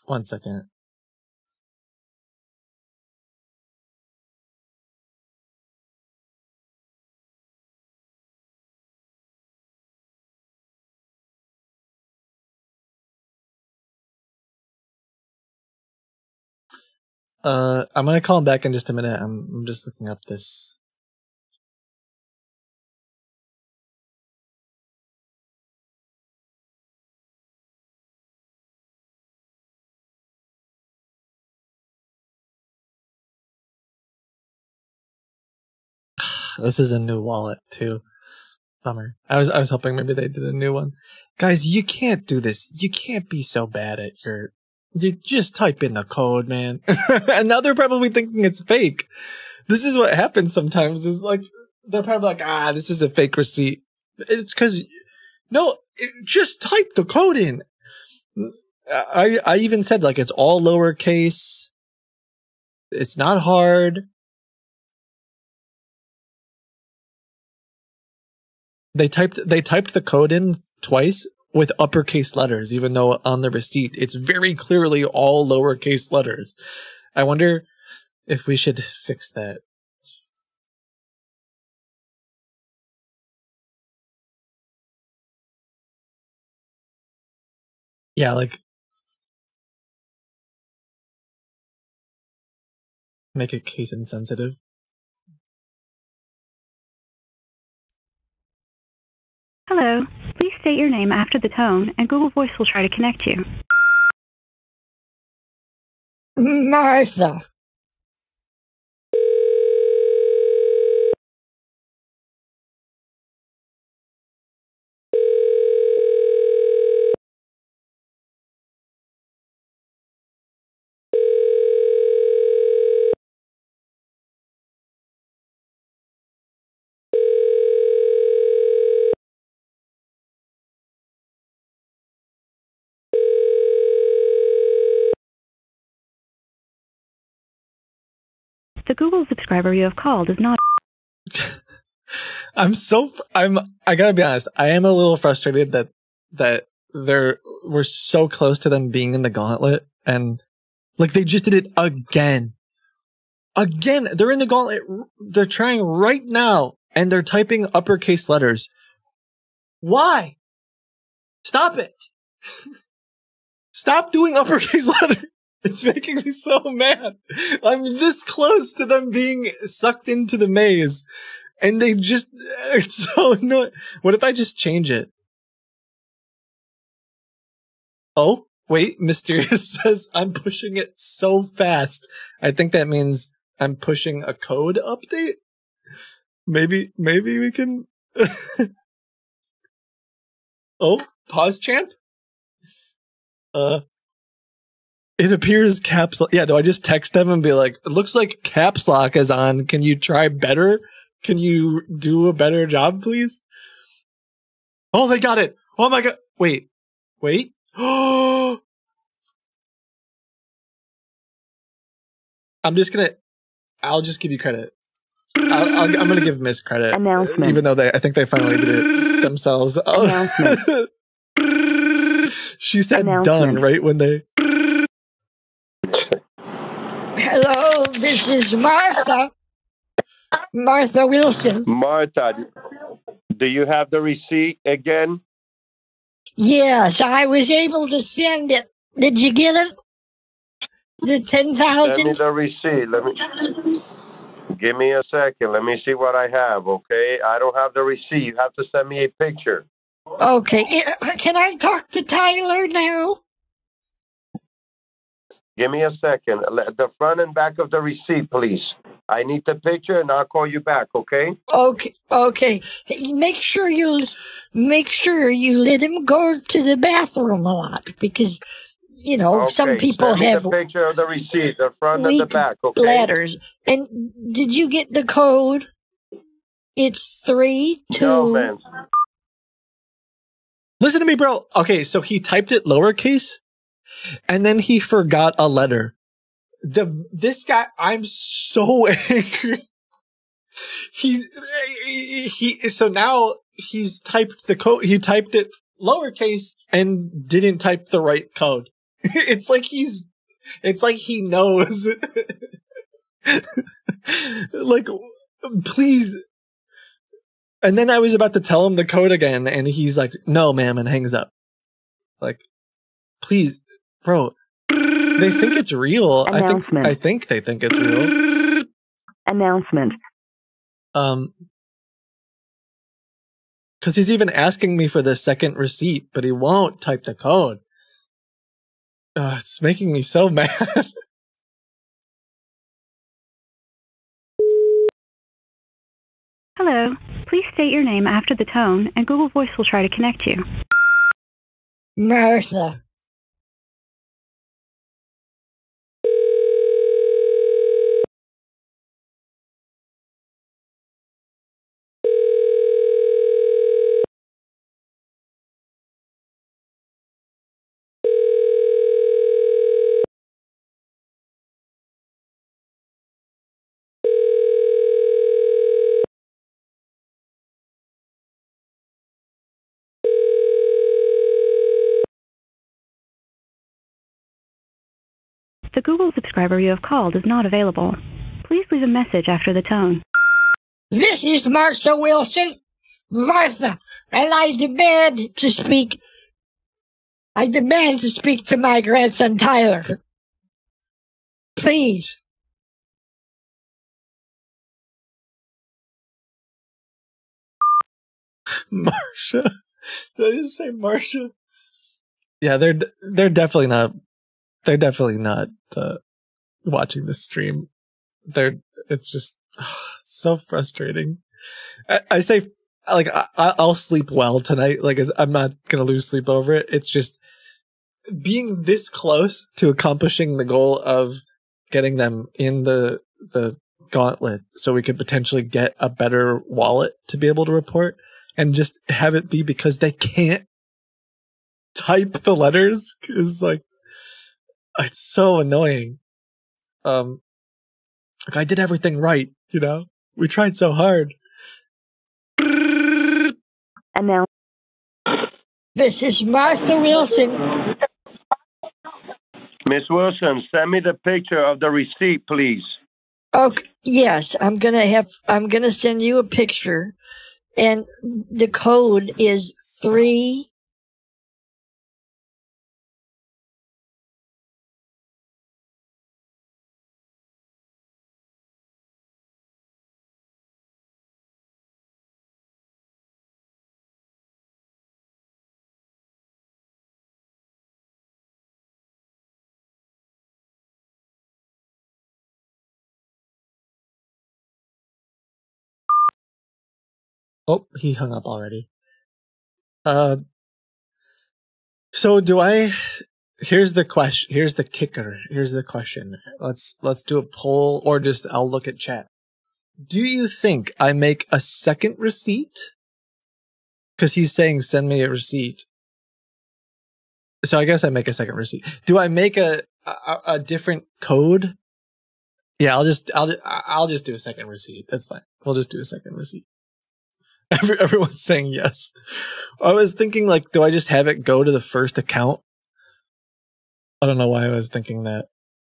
Speaker 2: One second. I'm gonna call him back in just a minute. I'm just looking up this. This is a new wallet too. Bummer. I was hoping maybe they did a new one. Guys, you can't do this. You can't be so bad at you just type in the code, man. And now they're probably thinking it's fake. This is what happens sometimes is like, they're probably like, this is a fake receipt. It's cause, no, just type the code in. I even said like, it's all lowercase. It's not hard. They typed the code in twice with uppercase letters, even though on the receipt it's very clearly all lowercase letters. I wonder if we should fix that. Yeah, like make it case insensitive.
Speaker 14: Hello. Please state your name after the tone, and Google Voice will try to connect you.
Speaker 8: Martha.
Speaker 14: The Google subscriber you have called is not.
Speaker 2: I gotta be honest. I am a little frustrated that we're so close to them being in the gauntlet, and like they just did it again. Again, they're in the gauntlet. They're trying right now, and they're typing uppercase letters. Why? Stop it. Stop doing uppercase letters. It's making me so mad. I'm this close to them being sucked into the maze. And it's so annoying. What if I just change it? Oh, wait, Mysterious says I'm pushing it so fast. I think that means I'm pushing a code update. Maybe we can. Oh, pause champ. It appears caps lock. Yeah, do I just text them and be like, it looks like caps lock is on. Can you try better? Can you do a better job, please? Oh, they got it. Oh my God. Wait. Oh, I'll just give you credit. I'm going to give Miss credit.
Speaker 4: Announcement.
Speaker 2: Even though I think they finally did it themselves.
Speaker 4: Announcement.
Speaker 2: She said
Speaker 4: Announcement.
Speaker 2: done right when they...
Speaker 8: Hello, this is Martha. Martha Wilson.
Speaker 11: Martha, do you have the receipt again?
Speaker 8: Yes, I was able to send it. Did you get it? The 10,000?
Speaker 11: Send me the receipt. Give me a second. Let me see what I have, okay? I don't have the receipt. You have to send me a picture.
Speaker 8: Okay. Can I talk to Tyler now?
Speaker 11: Give me a second. The front and back of the receipt, please. I need the picture, and I'll call you back, okay?
Speaker 8: Okay. Make sure you let him go to the bathroom a lot because, some people
Speaker 11: send me
Speaker 8: have
Speaker 11: the picture of the receipt, the front and the
Speaker 8: weak
Speaker 11: back, okay?
Speaker 8: bladders. And did you get the code? It's 3, 2.
Speaker 11: No, man.
Speaker 2: Listen to me, bro. Okay, so he typed it lowercase, and then he forgot a letter. This guy, I'm so angry. So now he's typed the code. He typed it lowercase and didn't type the right code. It's like he knows. Like, please. And then I was about to tell him the code again, and he's like, "No, ma'am," and hangs up. Like, please, bro. They think it's real.
Speaker 4: Announcement.
Speaker 2: I think they think it's real.
Speaker 4: Announcement.
Speaker 2: Because he's even asking me for the second receipt, but he won't type the code. It's making me so mad.
Speaker 14: Hello. Please state your name after the tone, and Google Voice will try to connect you.
Speaker 8: Martha.
Speaker 14: The Google subscriber you have called is not available. Please leave a message after the tone.
Speaker 8: This is Martha Wilson. Martha, and I demand to speak to my grandson Tyler. Please.
Speaker 2: Marsha. Did I just say Marsha? Yeah, they're definitely not. They're definitely not watching this stream. It's just it's so frustrating. I say, like, I'll sleep well tonight. Like, I'm not gonna lose sleep over it. It's just being this close to accomplishing the goal of getting them in the gauntlet, so we could potentially get a better wallet to be able to report, and just have it be because they can't type the letters. Is like. It's so annoying. Like, I did everything right, We tried so hard.
Speaker 4: And now,
Speaker 8: this is Martha Wilson.
Speaker 11: Miss Wilson, send me the picture of the receipt, please.
Speaker 8: Okay, yes, I'm gonna send you a picture, and the code is 3.
Speaker 2: Oh, he hung up already. So do I here's the question. Here's the kicker. Here's the question. Let's do a poll, or just I'll look at chat. Do you think I make a second receipt? Because he's saying send me a receipt. So I guess I make a second receipt. Do I make a different code? Yeah, I'll just do a second receipt. That's fine. We'll just do a second receipt. Everyone's saying yes. I was thinking, like, do I just have it go to the first account? I don't know why I was thinking that,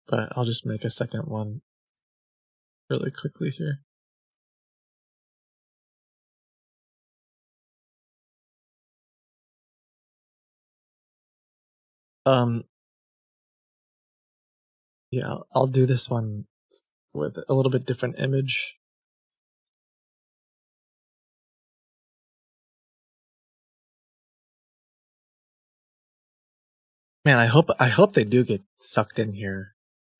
Speaker 2: but I'll just make a second one really quickly here. Yeah, I'll do this one with a little bit different image. Man, I hope they do get sucked in here,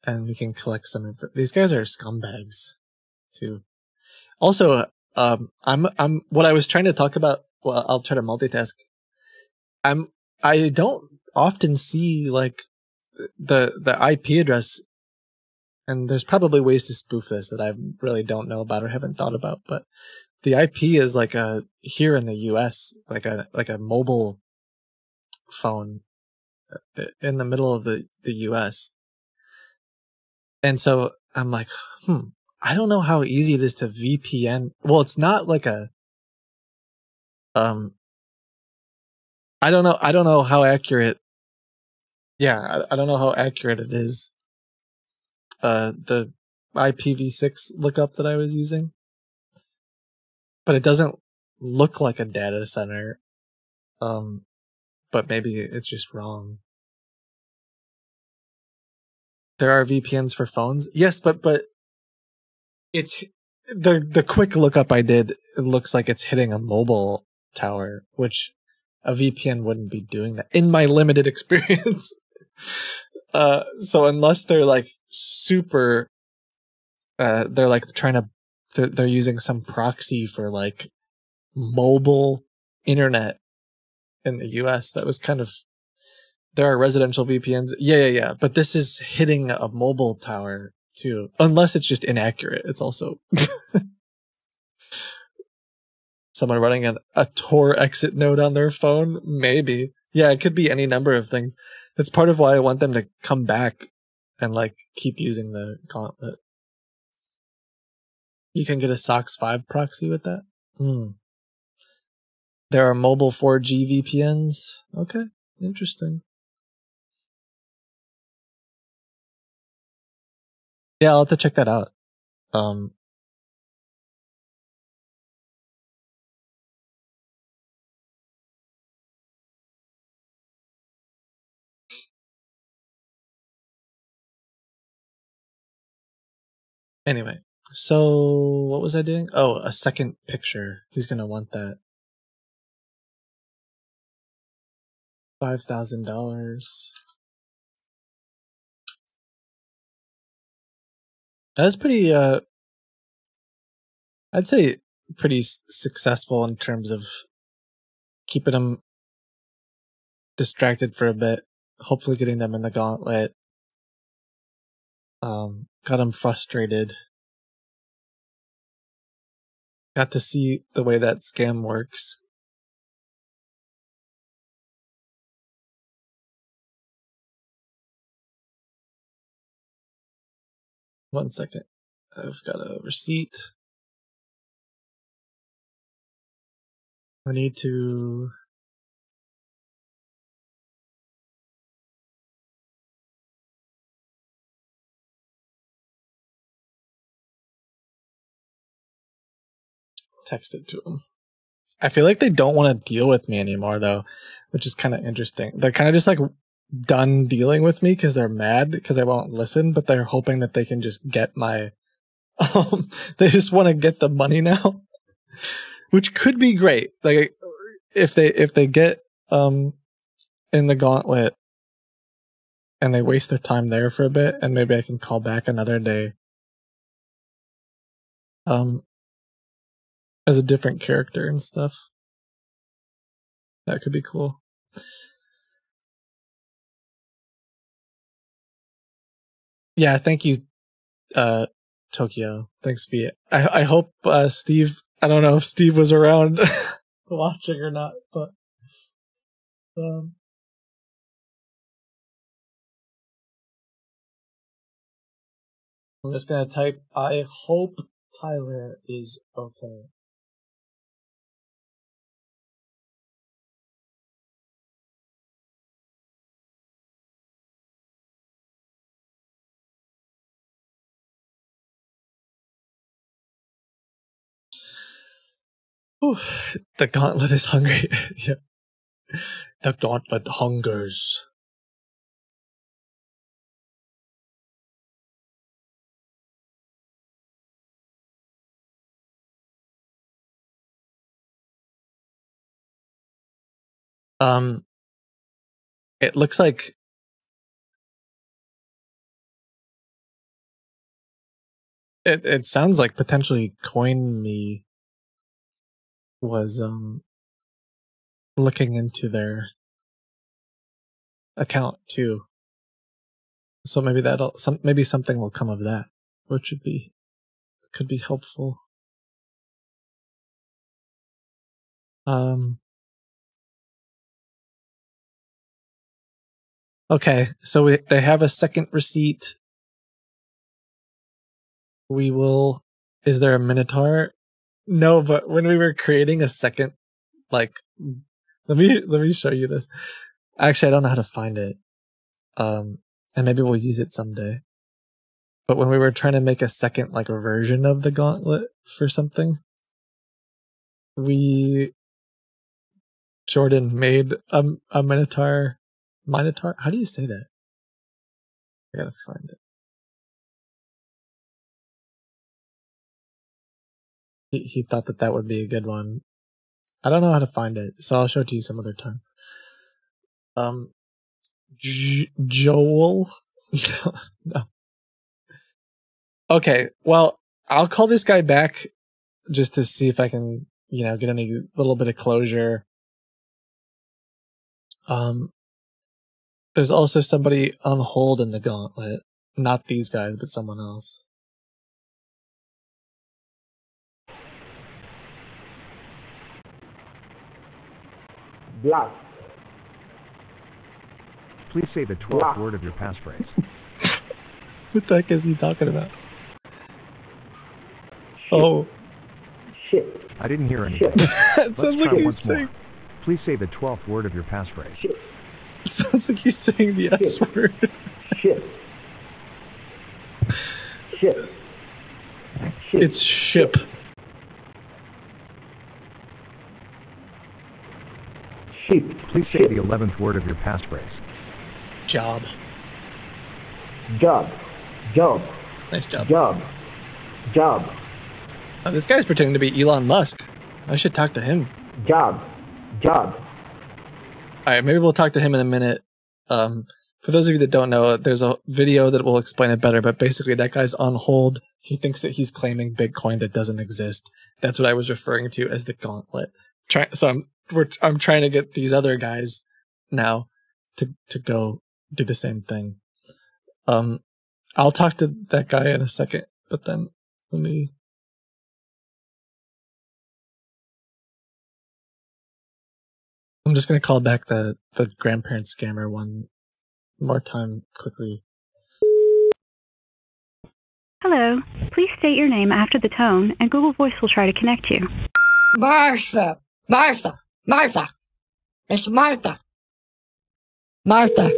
Speaker 2: and we can collect some info. These guys are scumbags, too. Also, I'm what I was trying to talk about. Well, I'll try to multitask. I don't often see like the IP address, and there's probably ways to spoof this that I really don't know about or haven't thought about. But the IP is like here in the U.S. like a mobile phone in the middle of the U.S. And so I'm like, I don't know how easy it is to VPN. Well, it's not like a I don't know how accurate. Yeah, I don't know how accurate it is. The IPv6 lookup that I was using, but it doesn't look like a data center. But maybe it's just wrong. There are VPNs for phones. Yes, but it's the quick lookup I did. It looks like it's hitting a mobile tower, which a VPN wouldn't be doing that in my limited experience. So unless they're like super, they're like they're using some proxy for like mobile internet in the US. That was kind of, there are residential VPNs. Yeah. But this is hitting a mobile tower too, unless it's just inaccurate. It's also someone running a Tor exit node on their phone. Maybe. Yeah, it could be any number of things. That's part of why I want them to come back and like keep using the gauntlet. You can get a SOCKS 5 proxy with that. There are mobile 4G VPNs. Okay, interesting. Yeah, I'll have to check that out. Anyway, so what was I doing? Oh, a second picture. He's gonna want that. $5,000. That's pretty, I'd say pretty successful in terms of keeping them distracted for a bit. Hopefully getting them in the gauntlet. Got them frustrated. Got to see the way that scam works. One second. I've got a receipt. I need to... text it to him. I feel like they don't want to deal with me anymore, though, which is kind of interesting. They're kind of just like done dealing with me because they're mad because I won't listen, but they're hoping that they can just get my... they just want to get the money now, which could be great. Like if they get in the gauntlet and they waste their time there for a bit, and maybe I can call back another day as a different character and stuff. That could be cool. Yeah, thank you, Tokyo. Thanks, V. I hope Steve. I don't know if Steve was around watching or not, but I'm just gonna type. I hope Tyler is okay. Whew, the gauntlet is hungry. Yeah. The gauntlet hungers. It looks like it sounds like potentially CoinMe was looking into their account too. So maybe maybe something will come of that, which could be helpful. Okay, so they have a second receipt. We will. Is there a Minotaur? No, but when we were creating a second, like, let me show you this. Actually, I don't know how to find it. And maybe we'll use it someday. But when we were trying to make a second, like, version of the gauntlet for something, Jordan made a Minotaur. How do you say that? I gotta find it. He thought that would be a good one. I don't know how to find it, so I'll show it to you some other time. Joel? No. Okay, well, I'll call this guy back just to see if I can, get any little bit of closure. There's also somebody on hold in the gauntlet. Not these guys, but someone else.
Speaker 13: Black.
Speaker 15: Please say the 12th word of your passphrase.
Speaker 2: What the heck is he talking about? Oh.
Speaker 13: Shit.
Speaker 15: I didn't hear anything.
Speaker 2: It sounds like he's saying...
Speaker 15: Please say the 12th word of your passphrase.
Speaker 13: Shit.
Speaker 2: It sounds like he's saying the S word.
Speaker 13: Shit. Shit. Shit.
Speaker 2: It's ship.
Speaker 13: Sheep.
Speaker 15: Please say the 11th word of your passphrase.
Speaker 2: Job.
Speaker 13: Job. Job.
Speaker 2: Nice job.
Speaker 13: Job. Job.
Speaker 2: Oh, this guy's pretending to be Elon Musk. I should talk to him.
Speaker 13: Job. Job.
Speaker 2: Alright, maybe we'll talk to him in a minute. For those of you that don't know, there's a video that will explain it better, but basically that guy's on hold. He thinks that he's claiming Bitcoin that doesn't exist. That's what I was referring to as the gauntlet. I'm trying to get these other guys now to go do the same thing. I'll talk to that guy in a second, but then I'm just gonna call back the grandparent scammer one more time quickly.
Speaker 14: Hello. Please state your name after the tone, and Google Voice will try to connect you.
Speaker 8: Martha. Martha. Martha. It's Martha. Martha.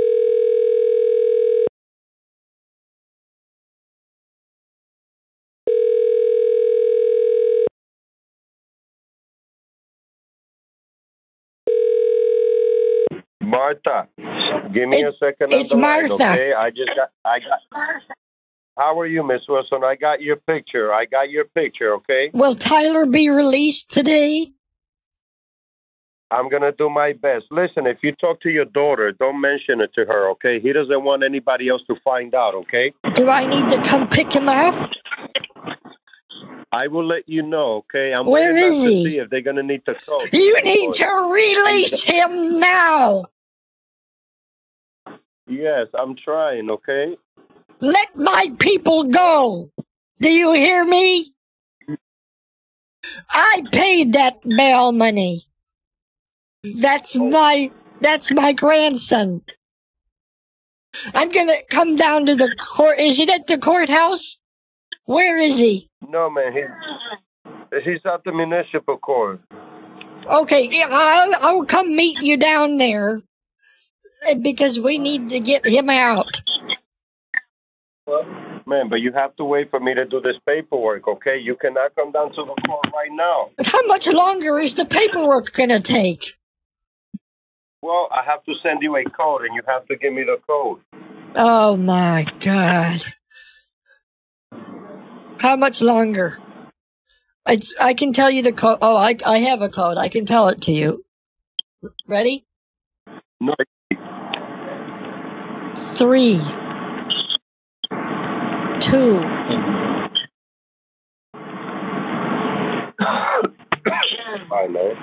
Speaker 11: Martha, give me a second.
Speaker 8: It's Martha.
Speaker 11: Line, okay? I got. How are you, Miss Wilson? I got your picture. Okay?
Speaker 8: Will Tyler be released today?
Speaker 11: I'm going to do my best. Listen, if you talk to your daughter, don't mention it to her, okay? He doesn't want anybody else to find out, okay?
Speaker 8: Do I need to come pick him up?
Speaker 11: I will let you know, okay? I'm
Speaker 8: Where
Speaker 11: waiting
Speaker 8: is
Speaker 11: to
Speaker 8: he?
Speaker 11: see if they're going to need to code.
Speaker 8: You need to release him now.
Speaker 11: Yes, I'm trying, okay?
Speaker 8: Let my people go. Do you hear me? I paid that bail money. That's my grandson. I'm gonna come down to the court. Is it at the courthouse? Where is he?
Speaker 11: No, man. He's at the municipal court.
Speaker 8: Okay, yeah, I'll come meet you down there because we need to get him out.
Speaker 11: Man, but you have to wait for me to do this paperwork, okay? You cannot come down to the court right now.
Speaker 8: How much longer is the paperwork gonna take?
Speaker 11: Well, I have to send you a code, and you have to give me the code.
Speaker 8: Oh my God! How much longer? I can tell you the code. Oh, I have a code. I can tell it to you. Ready?
Speaker 11: No.
Speaker 8: 3, 2.
Speaker 11: I know.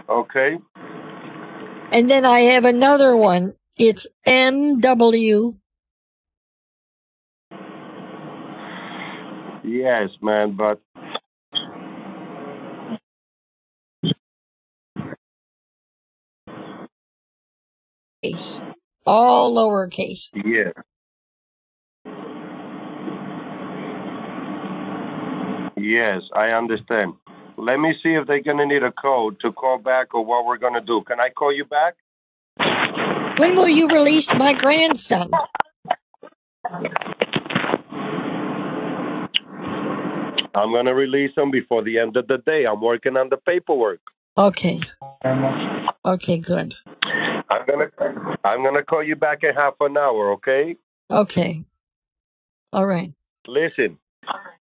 Speaker 11: Okay.
Speaker 8: And then I have another one. It's MW.
Speaker 11: Yes, man, but
Speaker 8: Case. All lowercase.
Speaker 11: yeah. Yes, I understand. Let me see if they're gonna need a code to call back or what we're gonna do. Can I call you back?
Speaker 8: When will you release my grandson?
Speaker 11: I'm gonna release him before the end of the day. I'm working on the paperwork.
Speaker 8: Okay. Okay, good.
Speaker 11: I'm gonna call you back in half an hour, okay?
Speaker 8: Okay. All right.
Speaker 11: Listen,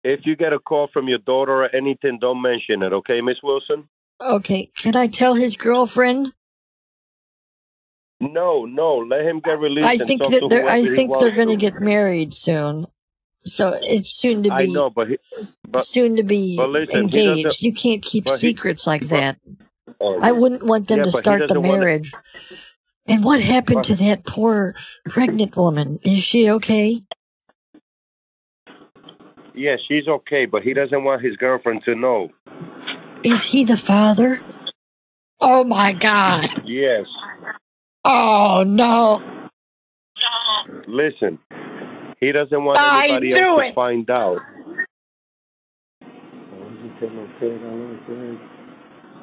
Speaker 11: if you get a call from your daughter or anything, don't mention it, okay, Miss Wilson?
Speaker 8: Okay. Can I tell his girlfriend?
Speaker 11: No, let him get released.
Speaker 8: I think
Speaker 11: and
Speaker 8: that
Speaker 11: talk to
Speaker 8: I
Speaker 11: whoever he
Speaker 8: think
Speaker 11: wants
Speaker 8: they're going to
Speaker 11: to.
Speaker 8: get married soon. So it's soon to be.
Speaker 11: I know, but
Speaker 8: soon to be
Speaker 11: listen, he
Speaker 8: engaged.
Speaker 11: doesn't-
Speaker 8: You can't keep
Speaker 11: but he-
Speaker 8: secrets like that.
Speaker 11: Oh,
Speaker 8: I wouldn't want them
Speaker 11: yeah,
Speaker 8: to
Speaker 11: but he
Speaker 8: start the
Speaker 11: doesn't wanna-
Speaker 8: marriage. And what happened to that poor pregnant woman? Is she okay?
Speaker 11: Yeah, she's okay, but he doesn't want his girlfriend to know.
Speaker 8: Is he the father? Oh my God!
Speaker 11: Yes.
Speaker 8: Oh no!
Speaker 11: Listen, he doesn't want
Speaker 8: I
Speaker 11: anybody
Speaker 8: knew
Speaker 11: else to
Speaker 8: it.
Speaker 11: find out.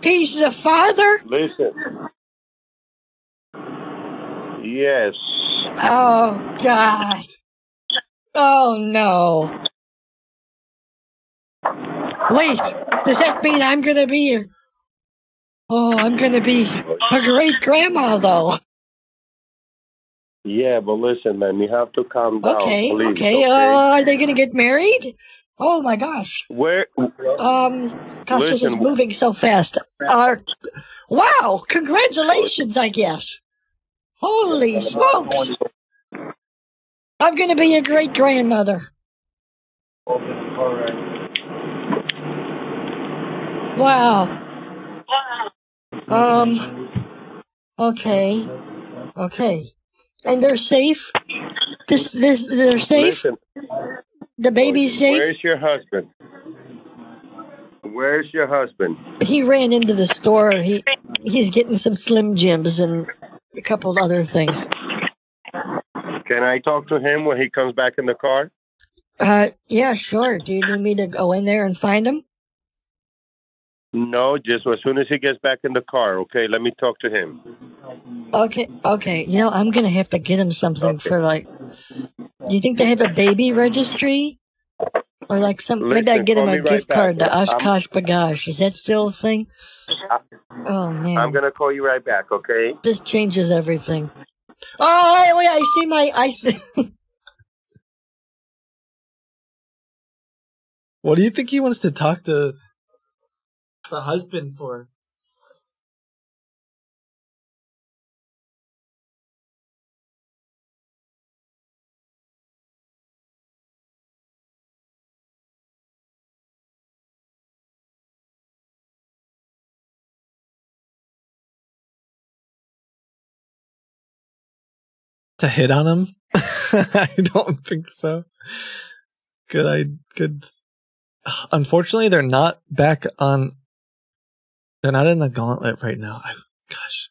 Speaker 8: He's the father?
Speaker 11: Listen. Yes.
Speaker 8: Oh God! Oh no! Wait, does that mean I'm gonna be I'm gonna be a great grandma though?
Speaker 11: Yeah, but listen, man, you have to calm down,
Speaker 8: Okay,
Speaker 11: please.
Speaker 8: okay. Are they gonna get married? Oh my gosh!
Speaker 11: Where?
Speaker 8: Gosh, this is
Speaker 11: Listen.
Speaker 8: moving so fast. Wow! Congratulations, I guess. Holy smokes! I'm gonna be a great grandmother. Wow. Okay. Okay. And they're safe? They're safe?
Speaker 11: Listen,
Speaker 8: The baby's safe?
Speaker 11: where's your husband? Where's your husband?
Speaker 8: He ran into the store. He's getting some Slim Jims and a couple of other things.
Speaker 11: Can I talk to him when he comes back in the car?
Speaker 8: Yeah, sure. Do you need me to go in there and find him?
Speaker 11: No, just as soon as he gets back in the car, okay? Let me talk to him.
Speaker 8: Okay. You know, I'm gonna have to get him something for like. Do you think they have a baby registry? Or like maybe I
Speaker 11: Listen,
Speaker 8: get him
Speaker 11: call
Speaker 8: a
Speaker 11: me right
Speaker 8: gift card to
Speaker 11: back.
Speaker 8: Oshkosh B'gosh. Is that still a thing? Oh man,
Speaker 11: I'm going to call you right back, okay?
Speaker 8: this changes everything. Oh wait, I see.
Speaker 2: What do you think he wants to talk to the husband for? To hit on him? I don't think so. Good. Unfortunately, they're not back on. They're not in the gauntlet right now. Gosh,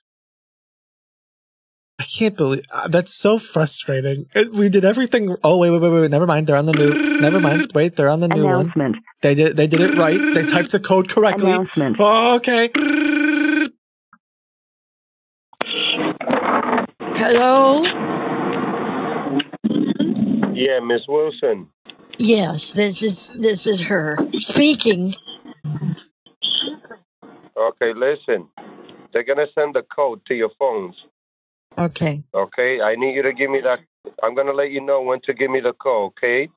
Speaker 2: I can't believe that's so frustrating. We did everything. Oh wait. Never mind. They're on the new. Never mind. Wait, they're on the new one. They did it right. They typed the code correctly. Oh, okay.
Speaker 8: Hello?
Speaker 11: Yeah, Miss Wilson.
Speaker 8: Yes, this is her speaking.
Speaker 11: Okay, listen. They're gonna send the code to your phones.
Speaker 8: Okay.
Speaker 11: Okay, I need you to give me that. I'm gonna let you know when to give me the code. Okay.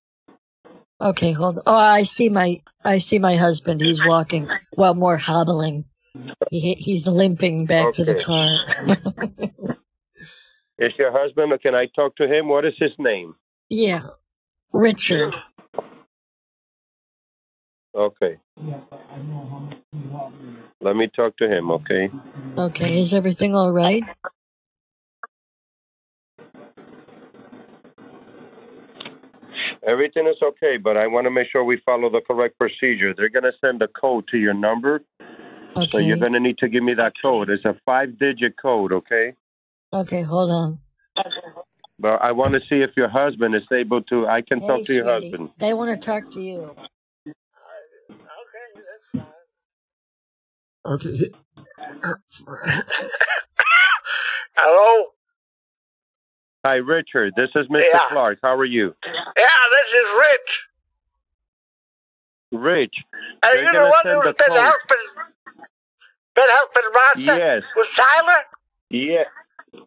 Speaker 8: Okay, hold on. Oh, I see my husband. He's walking. Well, more hobbling. He's limping back to the car.
Speaker 11: Is your husband, or can I talk to him? What is his name?
Speaker 8: Yeah, Richard.
Speaker 11: Okay. Let me talk to him, okay?
Speaker 8: Okay, is everything all right?
Speaker 11: Everything is okay, but I want to make sure we follow the correct procedure. They're going to send a code to your number.
Speaker 8: Okay.
Speaker 11: So you're going to need to give me that code. It's a 5-digit code, okay?
Speaker 8: Okay, hold on.
Speaker 11: But I want to see if your husband is able to. I can talk to your
Speaker 8: sweetie.
Speaker 11: husband.
Speaker 8: They want to talk to you.
Speaker 2: Okay.
Speaker 3: Hello?
Speaker 11: Hi, Richard. This is Mr.
Speaker 3: Yeah.
Speaker 11: Clark. How are you?
Speaker 3: Yeah, this is Rich.
Speaker 11: Rich.
Speaker 3: Are
Speaker 11: they're
Speaker 3: you the
Speaker 11: gonna
Speaker 3: one
Speaker 11: send
Speaker 3: who's
Speaker 11: the
Speaker 3: been
Speaker 11: code.
Speaker 3: helping Martha?
Speaker 11: Yes.
Speaker 3: With Tyler?
Speaker 11: Yeah.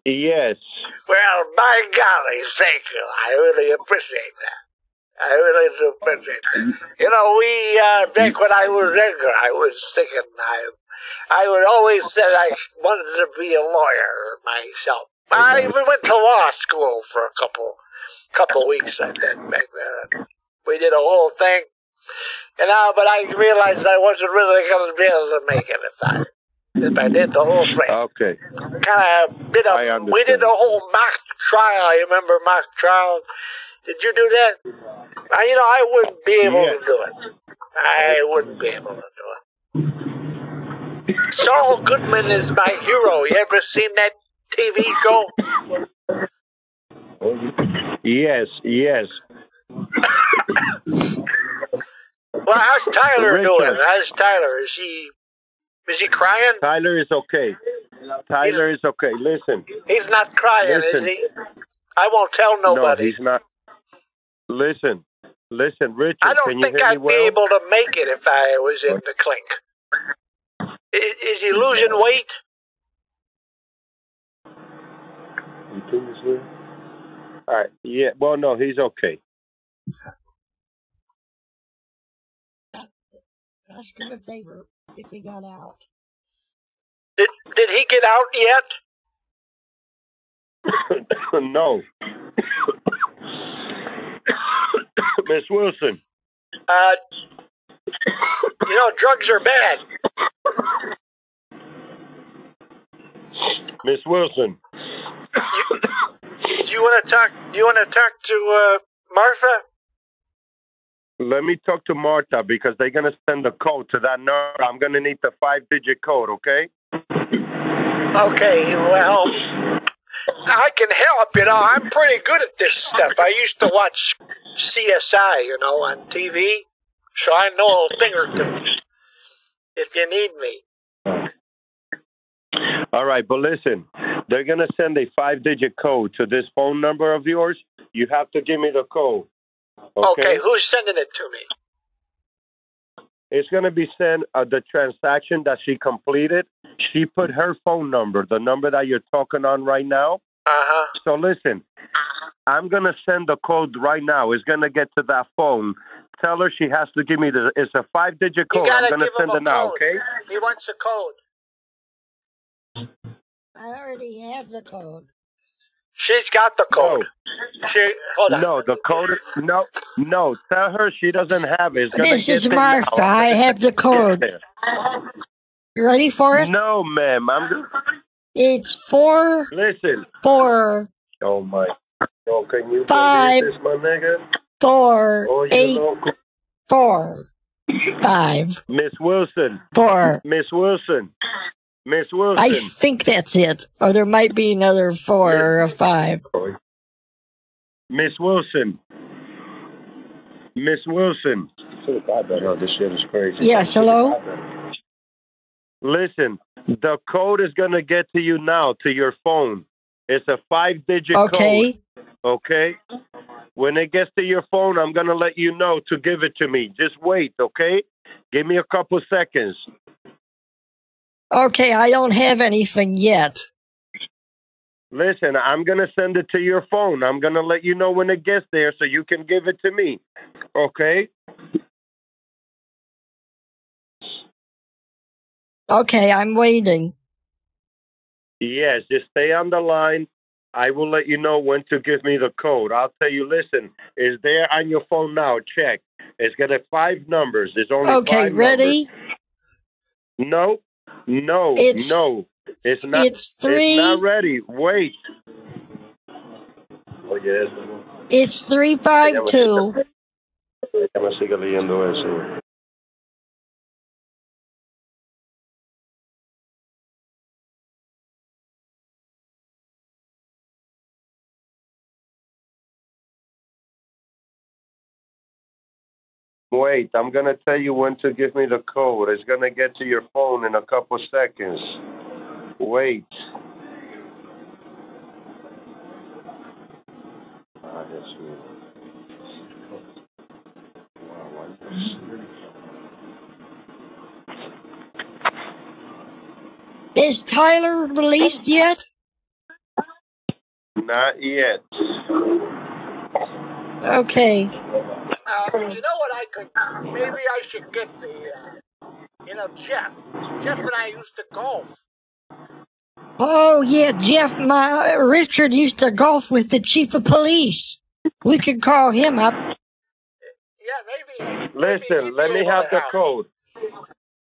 Speaker 11: Yes.
Speaker 3: Well, by golly, thank you. I really appreciate that. I really do appreciate that. You know, back when I was younger, I was thinking I would always said I wanted to be a lawyer myself. I even went to law school for a couple weeks. I did back then. We did a whole thing, but I realized I wasn't really going to be able to make it if I did the whole thing.
Speaker 11: Okay.
Speaker 3: We did a whole mock trial. You remember mock trial? Did you do that? I wouldn't be able to do it. I wouldn't be able to do it. Saul Goodman is my hero. You ever seen that TV show?
Speaker 11: Yes.
Speaker 3: Well, how's Tyler
Speaker 11: Richard.
Speaker 3: doing? How's Tyler? Is he crying?
Speaker 11: Tyler is okay. Tyler is okay. Listen.
Speaker 3: He's not crying,
Speaker 11: Listen.
Speaker 3: is he? I won't tell nobody.
Speaker 11: No, he's not. Listen, Richard.
Speaker 3: I don't
Speaker 11: can you
Speaker 3: think
Speaker 11: hear me
Speaker 3: I'd
Speaker 11: well?
Speaker 3: be able to make it if I was in the clink. Is he losing weight?
Speaker 11: You think this way? All right. Yeah. Well, no, he's okay.
Speaker 8: Ask him if he got out.
Speaker 3: Did he get out yet?
Speaker 11: No. Miss Wilson.
Speaker 3: Drugs are bad.
Speaker 11: Miss Wilson.
Speaker 3: Do you want to talk? Do you want to talk to Martha?
Speaker 11: Let me talk to Martha because they're going to send the code to that number. I'm going to need the 5-digit code, okay?
Speaker 3: Okay, well, I can help, I'm pretty good at this stuff. I used to watch CSI, on TV, so I know a thing or two if you need me.
Speaker 11: All right, but listen, they're going to send a 5-digit code to this phone number of yours. You have to give me the code.
Speaker 3: Okay, who's sending it to me?
Speaker 11: It's going to be sent the transaction that she completed. She put her phone number, the number that you're talking on right now.
Speaker 3: Uh-huh.
Speaker 11: So listen, I'm going to send the code right now. It's going to get to that phone tell her she has to give me it's a 5-digit
Speaker 3: You
Speaker 11: code.
Speaker 3: gotta
Speaker 11: I'm gonna
Speaker 3: give
Speaker 11: send
Speaker 3: him
Speaker 11: it
Speaker 3: a
Speaker 11: now,
Speaker 3: code.
Speaker 11: okay?
Speaker 3: He wants a code.
Speaker 8: I already have the code.
Speaker 3: She's got the code. Hold on.
Speaker 11: No, the code. No. Tell her she doesn't have it. It's gonna
Speaker 8: This
Speaker 11: get
Speaker 8: is
Speaker 11: there
Speaker 8: Martha.
Speaker 11: now.
Speaker 8: I have the code. You ready for it?
Speaker 11: No, ma'am.
Speaker 8: It's 4.
Speaker 11: Listen.
Speaker 8: 4.
Speaker 11: Oh my. Oh, can you
Speaker 8: 5.
Speaker 11: believe this, my nigga?
Speaker 8: 4.
Speaker 11: Oh,
Speaker 8: 8. 4. 5.
Speaker 11: Miss Wilson.
Speaker 8: 4.
Speaker 11: Miss Wilson. Miss Wilson.
Speaker 8: I think that's it. Or there might be another 4 or a 5.
Speaker 11: Miss Wilson. Miss Wilson. Oh, this shit is crazy.
Speaker 8: Yes, hello?
Speaker 11: Listen, the code is going to get to you now, to your phone. It's a 5-digit
Speaker 8: Okay.
Speaker 11: code. Okay? When it gets to your phone, I'm going to let you know to give it to me. Just wait, okay? Give me a couple seconds.
Speaker 8: Okay, I don't have anything yet.
Speaker 11: Listen, I'm going to send it to your phone. I'm going to let you know when it gets there so you can give it to me. Okay?
Speaker 8: Okay, I'm waiting.
Speaker 11: Yes, just stay on the line. I will let you know when to give me the code. I'll tell you, listen, it's there on your phone now. Check. It's got 5 numbers. There's only 5
Speaker 8: ready?
Speaker 11: Numbers. No.
Speaker 8: It's
Speaker 11: not.
Speaker 8: It's 3.
Speaker 11: It's not ready. Wait. Oh, yes.
Speaker 8: It's 352.
Speaker 11: Déjame seguir leyendo eso. Wait, I'm going to tell you when to give me the code. It's going to get to your phone in a couple seconds. Wait.
Speaker 8: Is Tyler released yet?
Speaker 11: Not yet.
Speaker 8: Okay.
Speaker 3: You know what I could? Maybe I should get Jeff. Jeff and I used to golf.
Speaker 8: Oh, yeah, Jeff, Richard used to golf with the chief of police. We could call him up.
Speaker 3: Yeah, maybe.
Speaker 11: Listen, let me have the code.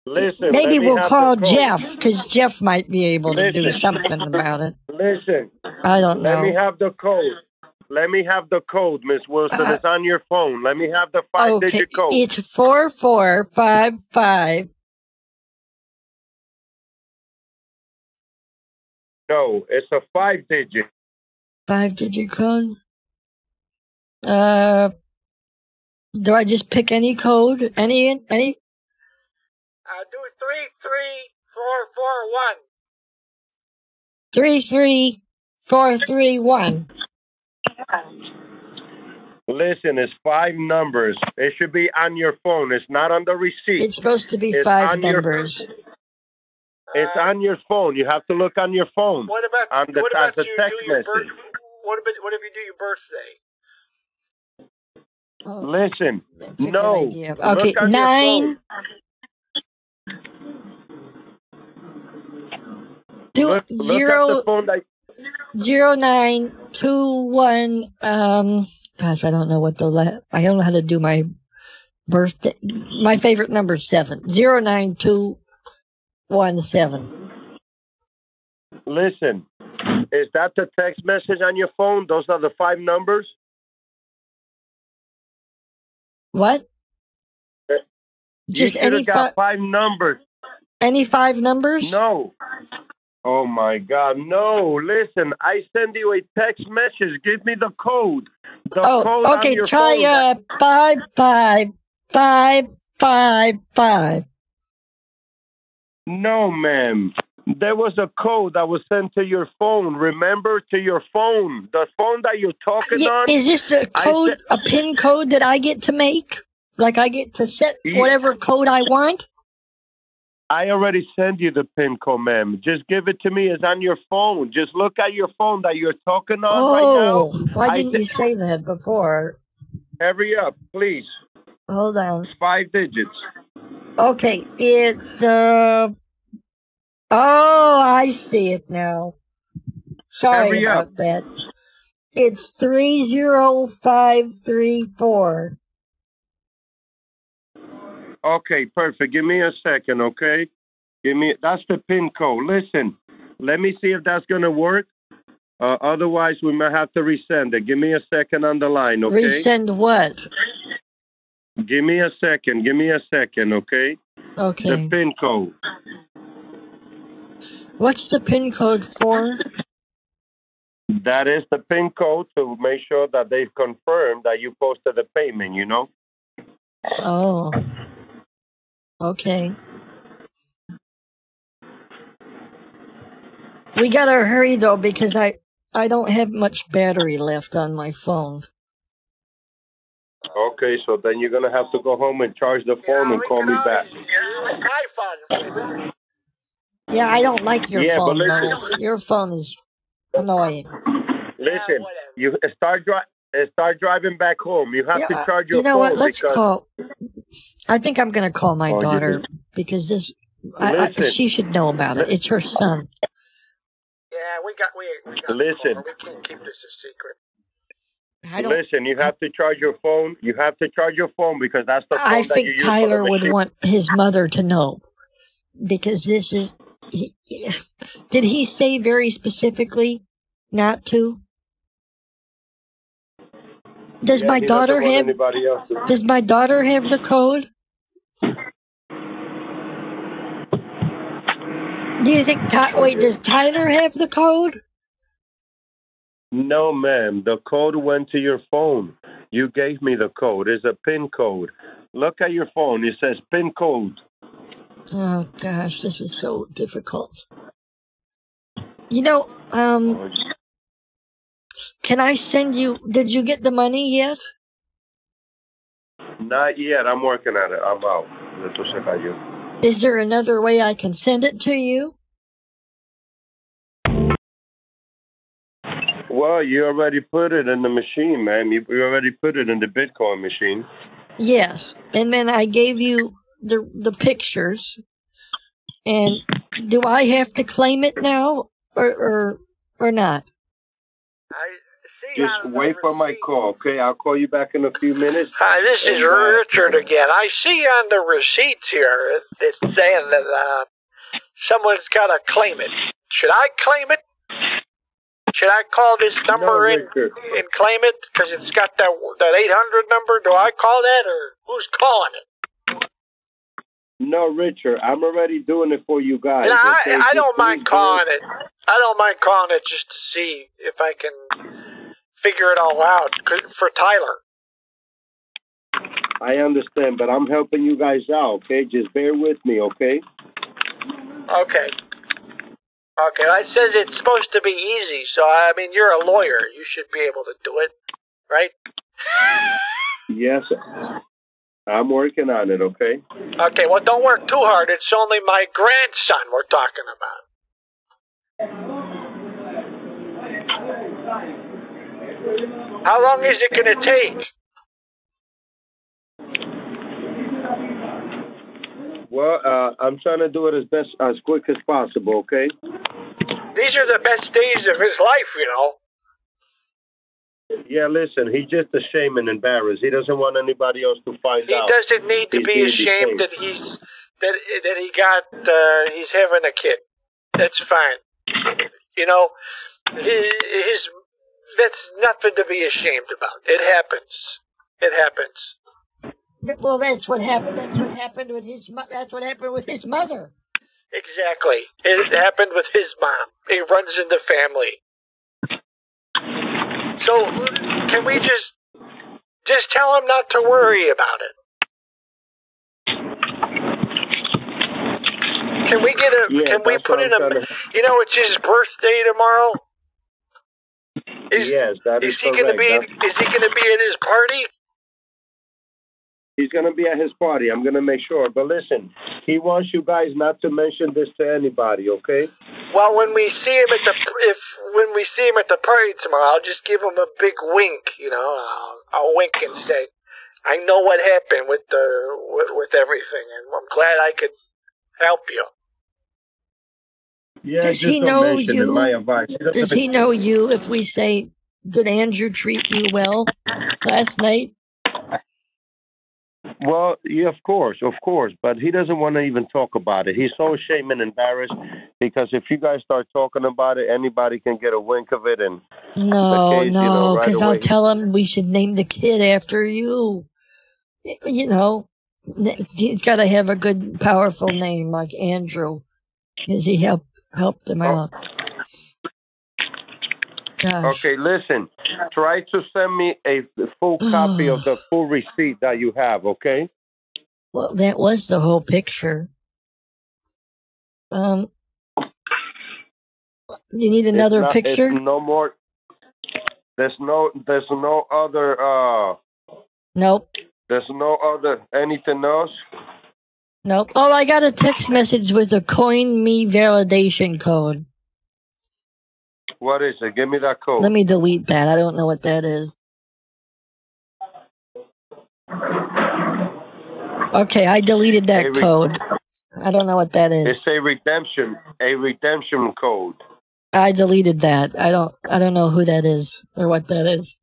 Speaker 11: Listen,
Speaker 8: Maybe we'll call
Speaker 11: Jeff
Speaker 8: Jeff, because Jeff might be able to do something about it.
Speaker 11: Listen.
Speaker 8: I don't know.
Speaker 11: Let me have the code. Let me have the code, Miss Wilson. It's on your phone. Let me have the 5-digit code.
Speaker 8: It's 4455.
Speaker 11: No, it's a 5-digit.
Speaker 8: 5-digit code? Do I just pick any code? Any?
Speaker 3: Do 33441.
Speaker 8: 33431.
Speaker 11: Listen, it's 5 numbers. It should be on your phone. It's not on the receipt.
Speaker 8: It's supposed to be
Speaker 11: It's
Speaker 8: 5
Speaker 11: on your-
Speaker 8: numbers.
Speaker 11: It's on your phone. You have to look on your phone.
Speaker 3: What about
Speaker 11: on the,
Speaker 3: what about
Speaker 11: the
Speaker 3: you
Speaker 11: text
Speaker 3: do your
Speaker 11: message?
Speaker 3: What if you do your birthday?
Speaker 11: Listen,
Speaker 8: That's a
Speaker 11: no.
Speaker 8: good idea. Okay,
Speaker 11: Look on
Speaker 8: 9.
Speaker 11: your
Speaker 8: Two,
Speaker 11: Look at the phone that
Speaker 8: 0921. Gosh, I don't know what I don't know how to do my birthday. My favorite number is 7. 09217.
Speaker 11: Listen, is that the text message on your phone? Those are the 5 numbers?
Speaker 8: What? Just
Speaker 11: you should
Speaker 8: any
Speaker 11: have got 5 numbers.
Speaker 8: Any 5 numbers?
Speaker 11: No. Oh my God, no. Listen, I send you a text message. Give me the code. The code on
Speaker 8: okay,
Speaker 11: your
Speaker 8: try
Speaker 11: phone.
Speaker 8: 55555.
Speaker 11: No, ma'am. There was a code that was sent to your phone. Remember, to your phone. The phone that you're talking on.
Speaker 8: Is this a code, a PIN code that I get to make? Like I get to set whatever code I want?
Speaker 11: I already sent you the PIN code, ma'am. Just give it to me. It's on your phone. Just look at your phone that you're talking on right now.
Speaker 8: Why didn't you say that before?
Speaker 11: Hurry up, please.
Speaker 8: Hold on.
Speaker 11: 5 digits.
Speaker 8: Okay, it's oh, I see it now. Sorry
Speaker 11: Hurry up.
Speaker 8: about that. It's 30534.
Speaker 11: Okay, perfect. Give me a second, okay? That's the PIN code. Listen, let me see if that's gonna work. Otherwise, we might have to resend it. Give me a second on the line, okay?
Speaker 8: Resend what?
Speaker 11: Give me a second. Give me a second, okay?
Speaker 8: Okay.
Speaker 11: The PIN code.
Speaker 8: What's the PIN code for?
Speaker 11: That is the PIN code to make sure that they've confirmed that you posted the payment, you know?
Speaker 8: Oh. Okay. We gotta hurry though because I don't have much battery left on my phone.
Speaker 11: Okay, so then you're going to have to go home and charge the phone and call me back.
Speaker 8: Yeah, I don't like your
Speaker 11: Yeah,
Speaker 8: phone
Speaker 11: but
Speaker 8: though.
Speaker 11: listen.
Speaker 8: Your phone is annoying.
Speaker 11: Listen, you start driving back home. You have to charge your
Speaker 8: You know
Speaker 11: phone.
Speaker 8: what? Let's
Speaker 11: because-
Speaker 8: call. I think I'm gonna call my
Speaker 11: Oh, you
Speaker 8: daughter
Speaker 11: did?
Speaker 8: because
Speaker 11: Listen.
Speaker 8: she should know about it. It's her son.
Speaker 3: Yeah, we got
Speaker 11: Listen.
Speaker 3: we can't keep this a secret.
Speaker 11: Listen, you have to charge your phone. You have to charge your phone because that's the phone
Speaker 8: I
Speaker 11: that you
Speaker 8: think
Speaker 11: use
Speaker 8: Tyler
Speaker 11: for the
Speaker 8: would
Speaker 11: machine.
Speaker 8: want his mother to know because this is. Did he say very specifically not to? Does
Speaker 11: Yeah,
Speaker 8: my
Speaker 11: he doesn't
Speaker 8: daughter
Speaker 11: want
Speaker 8: have?
Speaker 11: anybody else to-
Speaker 8: Does my daughter have the code? Do you think? Wait, does Tyler have the code?
Speaker 11: No, ma'am. The code went to your phone. You gave me the code. It's a PIN code. Look at your phone. It says PIN code.
Speaker 8: Oh gosh, this is so difficult. You know, can I send you? Did you get the money yet?
Speaker 11: Not yet. I'm working on it. I'm out. Let's check out you.
Speaker 8: Is there another way I can send it to you?
Speaker 11: Well, you already put it in the machine, man. You already put it in the Bitcoin machine.
Speaker 8: Yes, and then I gave you the pictures. And do I have to claim it now, or not?
Speaker 11: Just wait for my call, okay? I'll call you back in a few minutes.
Speaker 3: Hi, this is
Speaker 11: And,
Speaker 3: Richard again. I see on the receipts here it's saying that someone's got to claim it. Should I claim it? Should I call this number in and claim it because it's got that 800 number? Do I call that, or who's calling it?
Speaker 11: No, Richard, I'm already doing it for you guys.
Speaker 3: And
Speaker 11: okay?
Speaker 3: I
Speaker 11: Just
Speaker 3: don't mind
Speaker 11: please
Speaker 3: calling it. I don't mind calling it just to see if I can figure it all out for Tyler.
Speaker 11: I understand, but I'm helping you guys out, okay? Just bear with me, okay?
Speaker 3: Okay. Okay, it says it's supposed to be easy, so I mean, you're a lawyer. You should be able to do it, right?
Speaker 11: Yes, I'm working on it, okay?
Speaker 3: Okay, well, don't work too hard. It's only my grandson we're talking about. How long is it going to take?
Speaker 11: Well, I'm trying to do it as quick as possible, okay?
Speaker 3: These are the best days of his life, you know.
Speaker 11: Yeah, listen, he's just ashamed and embarrassed. He doesn't want anybody else to find
Speaker 3: He
Speaker 11: out.
Speaker 3: doesn't need to
Speaker 11: He's
Speaker 3: be
Speaker 11: being
Speaker 3: ashamed
Speaker 11: detained.
Speaker 3: that he's having a kid. That's fine. You know, that's nothing to be ashamed about. It happens. It happens.
Speaker 8: Well, that's what happened. That's what happened with his. That's what happened with his mother.
Speaker 3: Exactly. It happened with his mom. It runs in the family. So, can we just tell him not to worry about it? Can we get a?
Speaker 11: Yeah,
Speaker 3: can we
Speaker 11: that's
Speaker 3: put
Speaker 11: what
Speaker 3: in
Speaker 11: I'm
Speaker 3: a?
Speaker 11: trying to-
Speaker 3: You know, it's his birthday tomorrow.
Speaker 11: Yes, that is
Speaker 3: Is he going to
Speaker 11: correct.
Speaker 3: be? Is he going to be at his party?
Speaker 11: He's going to be at his party. I'm going to make sure. But listen, he wants you guys not to mention this to anybody, okay?
Speaker 3: Well, when we see him at the party tomorrow, I'll just give him a big wink. You know, I'll wink and say, I know what happened with everything, and I'm glad I could help you.
Speaker 11: Yeah,
Speaker 8: Does
Speaker 11: just
Speaker 8: he
Speaker 11: don't
Speaker 8: know
Speaker 11: mention it, my
Speaker 8: you?
Speaker 11: advice. He doesn't
Speaker 8: Does he know you if we say, did Andrew treat you well last night?
Speaker 11: Well, yeah, of course, but he doesn't want to even talk about it. He's so ashamed and embarrassed because if you guys start talking about it, anybody can get a wink of it, and
Speaker 8: No,
Speaker 11: the case,
Speaker 8: no,
Speaker 11: right
Speaker 8: because I'll
Speaker 11: away.
Speaker 8: tell him we should name the kid after you. You know, he's got to have a good, powerful name like Andrew, because he helped him out. Gosh.
Speaker 11: Okay, listen. Try to send me a full copy of the full receipt that you have, okay?
Speaker 8: Well, that was the whole picture. You need another picture?
Speaker 11: It's no more. There's no other.
Speaker 8: Nope.
Speaker 11: There's no other anything else.
Speaker 8: Nope. Oh, I got a text message with a Coin Me validation code.
Speaker 11: What is it? Give me that code.
Speaker 8: Let me delete that. I don't know what that is. Okay, I deleted that code. I don't know what that is.
Speaker 11: It's a redemption code.
Speaker 8: I deleted that. I don't know who that is or what that is.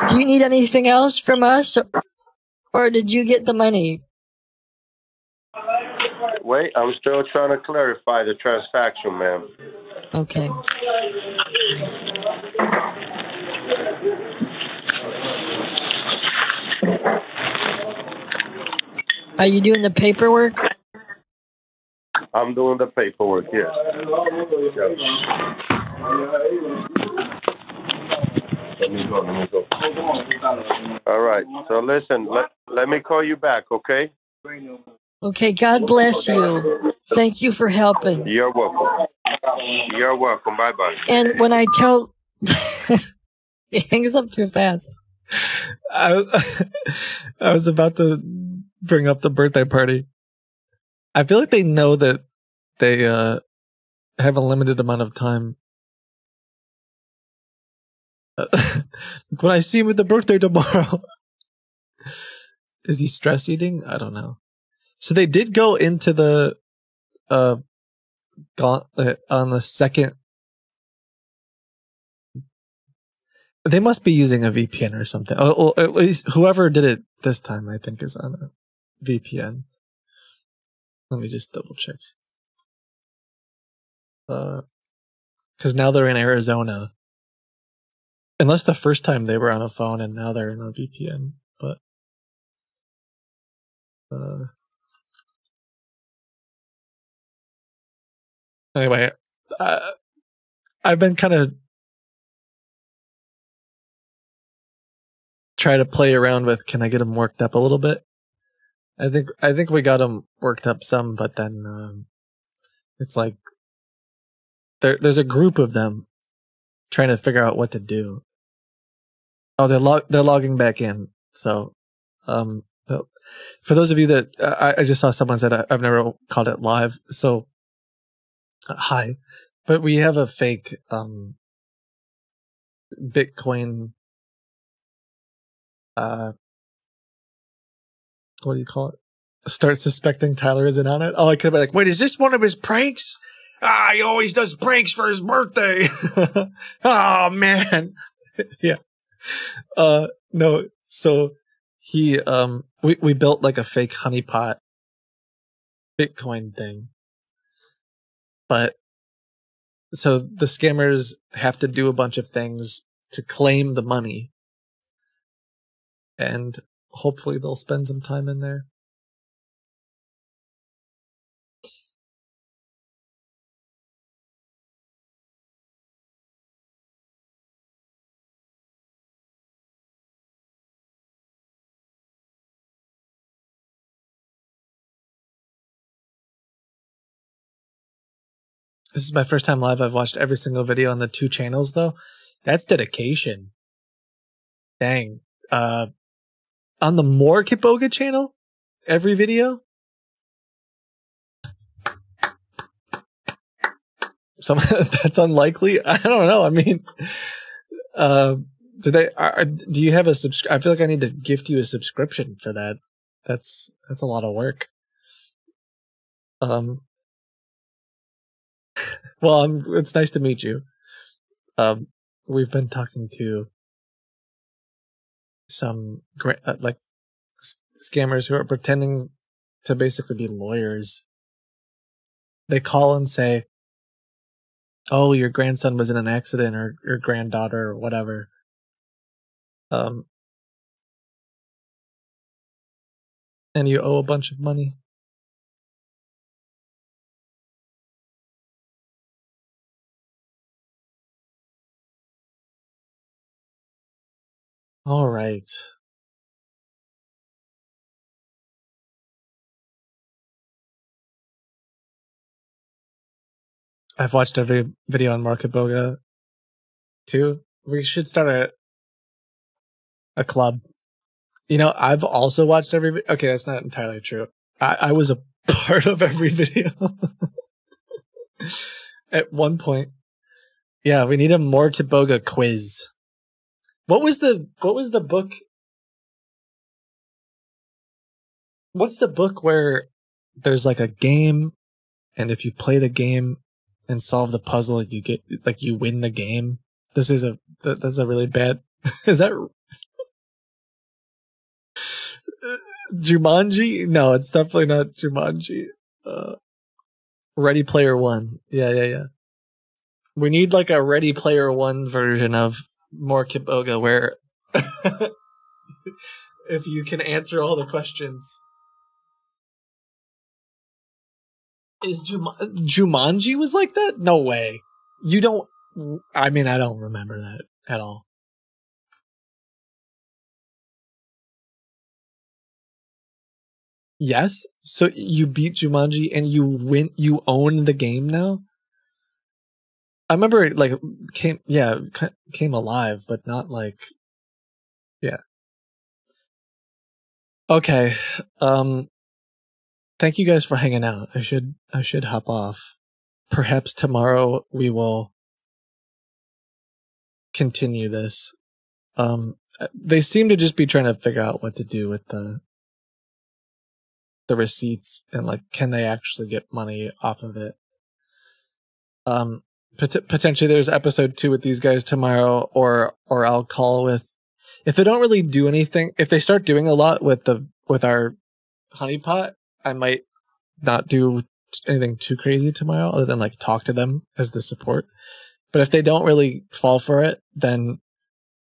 Speaker 8: Do you need anything else from us, or did you get the money?
Speaker 11: Wait, I'm still trying to clarify the transaction, ma'am.
Speaker 8: Okay. Are you doing the paperwork?
Speaker 11: I'm doing the paperwork, yes. Let me go. All right. So listen, let me call you back, okay?
Speaker 8: Okay, God bless you. Thank you for helping.
Speaker 11: You're welcome. You're welcome. Bye-bye.
Speaker 8: And when I tell... He hangs up too fast.
Speaker 2: I was about to bring up the birthday party. I feel like they know that they have a limited amount of time. When I see him at the birthday tomorrow. Is he stress eating? I don't know. So they did go into the gauntlet on the second. They must be using a VPN or something. Oh, at least whoever did it this time, I think, is on a VPN. Let me just double check. Because now they're in Arizona. Unless the first time they were on a phone and now they're in a VPN. But anyway, I've been kind of try to play around with, can I get them worked up a little bit? I think we got them worked up some, but then it's like there's a group of them trying to figure out what to do. Oh, they're logging back in. So, for those of you that I just saw someone said I've never called it live. So, hi, but we have a fake Bitcoin. What do you call it? Start suspecting Tyler isn't on it. Oh, I could be like, wait, is this one of his pranks? He always does pranks for his birthday. Oh man. Yeah. No. So he, we built like a fake honeypot Bitcoin thing. But so the scammers have to do a bunch of things to claim the money. And hopefully they'll spend some time in there. This is my first time live. I've watched every single video on the 2 channels, though. That's dedication. Dang. On the More Kipoga channel, every video. That's unlikely. I don't know. I mean, Do they? Do you have a I feel like I need to gift you a subscription for that. That's a lot of work. Well, it's nice to meet you. We've been talking to some scammers who are pretending to basically be lawyers. They call and say, "Oh, your grandson was in an accident, or your granddaughter, or whatever." And you owe a bunch of money. All right. I've watched every video on Market Boga too. We should start a club. You know, I've also watched every. Okay, that's not entirely true. I was a part of every video at one point. Yeah, we need a Market Boga quiz. What was the book? What's the book where there's like a game, and if you play the game and solve the puzzle, you get you win the game? That's a really bad. Is that Jumanji? No, it's definitely not Jumanji. Ready Player One. Yeah. We need like a Ready Player One version of Market Boga where if you can answer all the questions. Is Jumanji was like that? No way. You don't. I mean, I don't remember that at all. Yes. So you beat Jumanji and you win. You own the game now. I remember it came alive, but not like. Yeah. Okay. Thank you guys for hanging out. I should hop off. Perhaps tomorrow we will continue this. They seem to just be trying to figure out what to do with the receipts and like, can they actually get money off of it? Potentially there's episode 2 with these guys tomorrow, or I'll call with, if they don't really do anything, if they start doing a lot with our honeypot, I might not do anything too crazy tomorrow other than like talk to them as the support. But if they don't really fall for it, then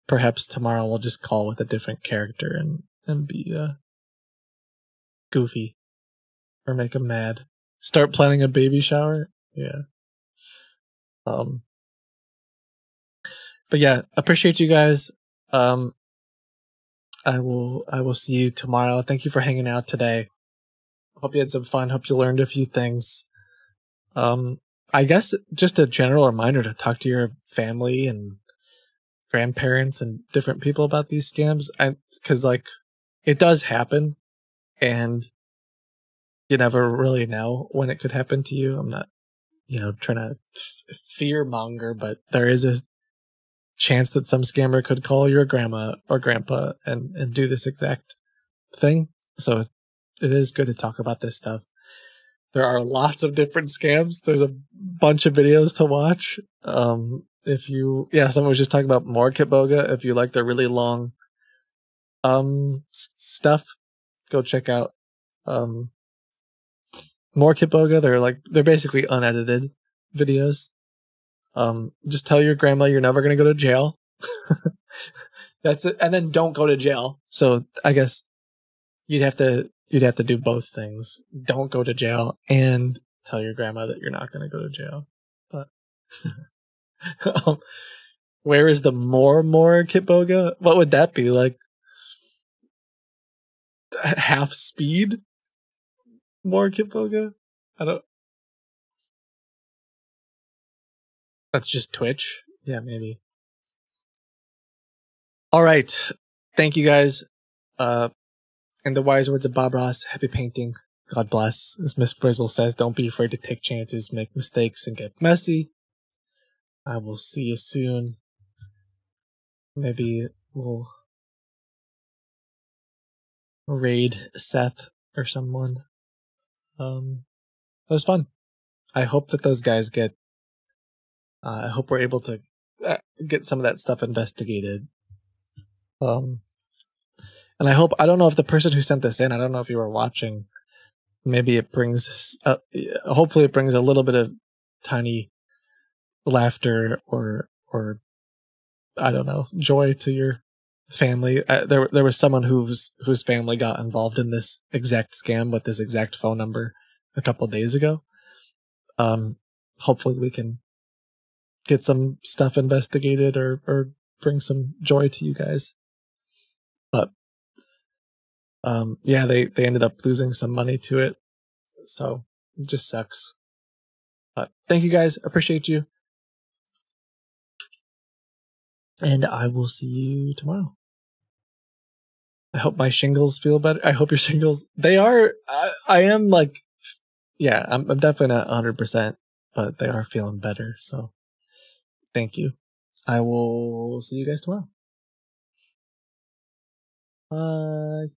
Speaker 2: perhaps tomorrow we'll just call with a different character and be goofy or make them mad. Start planning a baby shower. Yeah. But yeah, appreciate you guys. I will see you tomorrow. Thank you for hanging out today. Hope you had some fun. Hope you learned a few things. I guess just a general reminder to talk to your family and grandparents and different people about these scams. Because like, it does happen, and you never really know when it could happen to you. I'm not, trying to fear monger, but there is a chance that some scammer could call your grandma or grandpa and do this exact thing. So it is good to talk about this stuff. There are lots of different scams. There's a bunch of videos to watch. Someone was just talking about Market Boga. If you like the really long stuff, go check out Market Boga. They're basically unedited videos. Just tell your grandma you're never gonna go to jail. That's it, and then don't go to jail. So I guess you'd have to do both things. Don't go to jail and tell your grandma that you're not gonna go to jail. But where is the Market Boga? What would that be like? Half speed Market Boga? I don't. That's just Twitch? Yeah, maybe. All right. Thank you guys. In the wise words of Bob Ross, happy painting. God bless. As Miss Frizzle says, don't be afraid to take chances, make mistakes, and get messy. I will see you soon. maybe we'll raid Seth or someone. It was fun. I hope that those guys get. I hope we're able to get some of that stuff investigated. And I hope, I don't know if the person who sent this in, I don't know if you were watching. Maybe it brings. Hopefully, it brings a little bit of tiny laughter or I don't know, joy to your family. There was someone whose family got involved in this exact scam with this exact phone number a couple days ago. Hopefully we can get some stuff investigated or bring some joy to you guys. But yeah, they ended up losing some money to it, so it just sucks. But thank you guys, appreciate you. And I will see you tomorrow. I hope my shingles feel better. I hope your shingles, they are, I am like, yeah, I'm definitely not 100%, but they are feeling better. So thank you. I will see you guys tomorrow. Bye.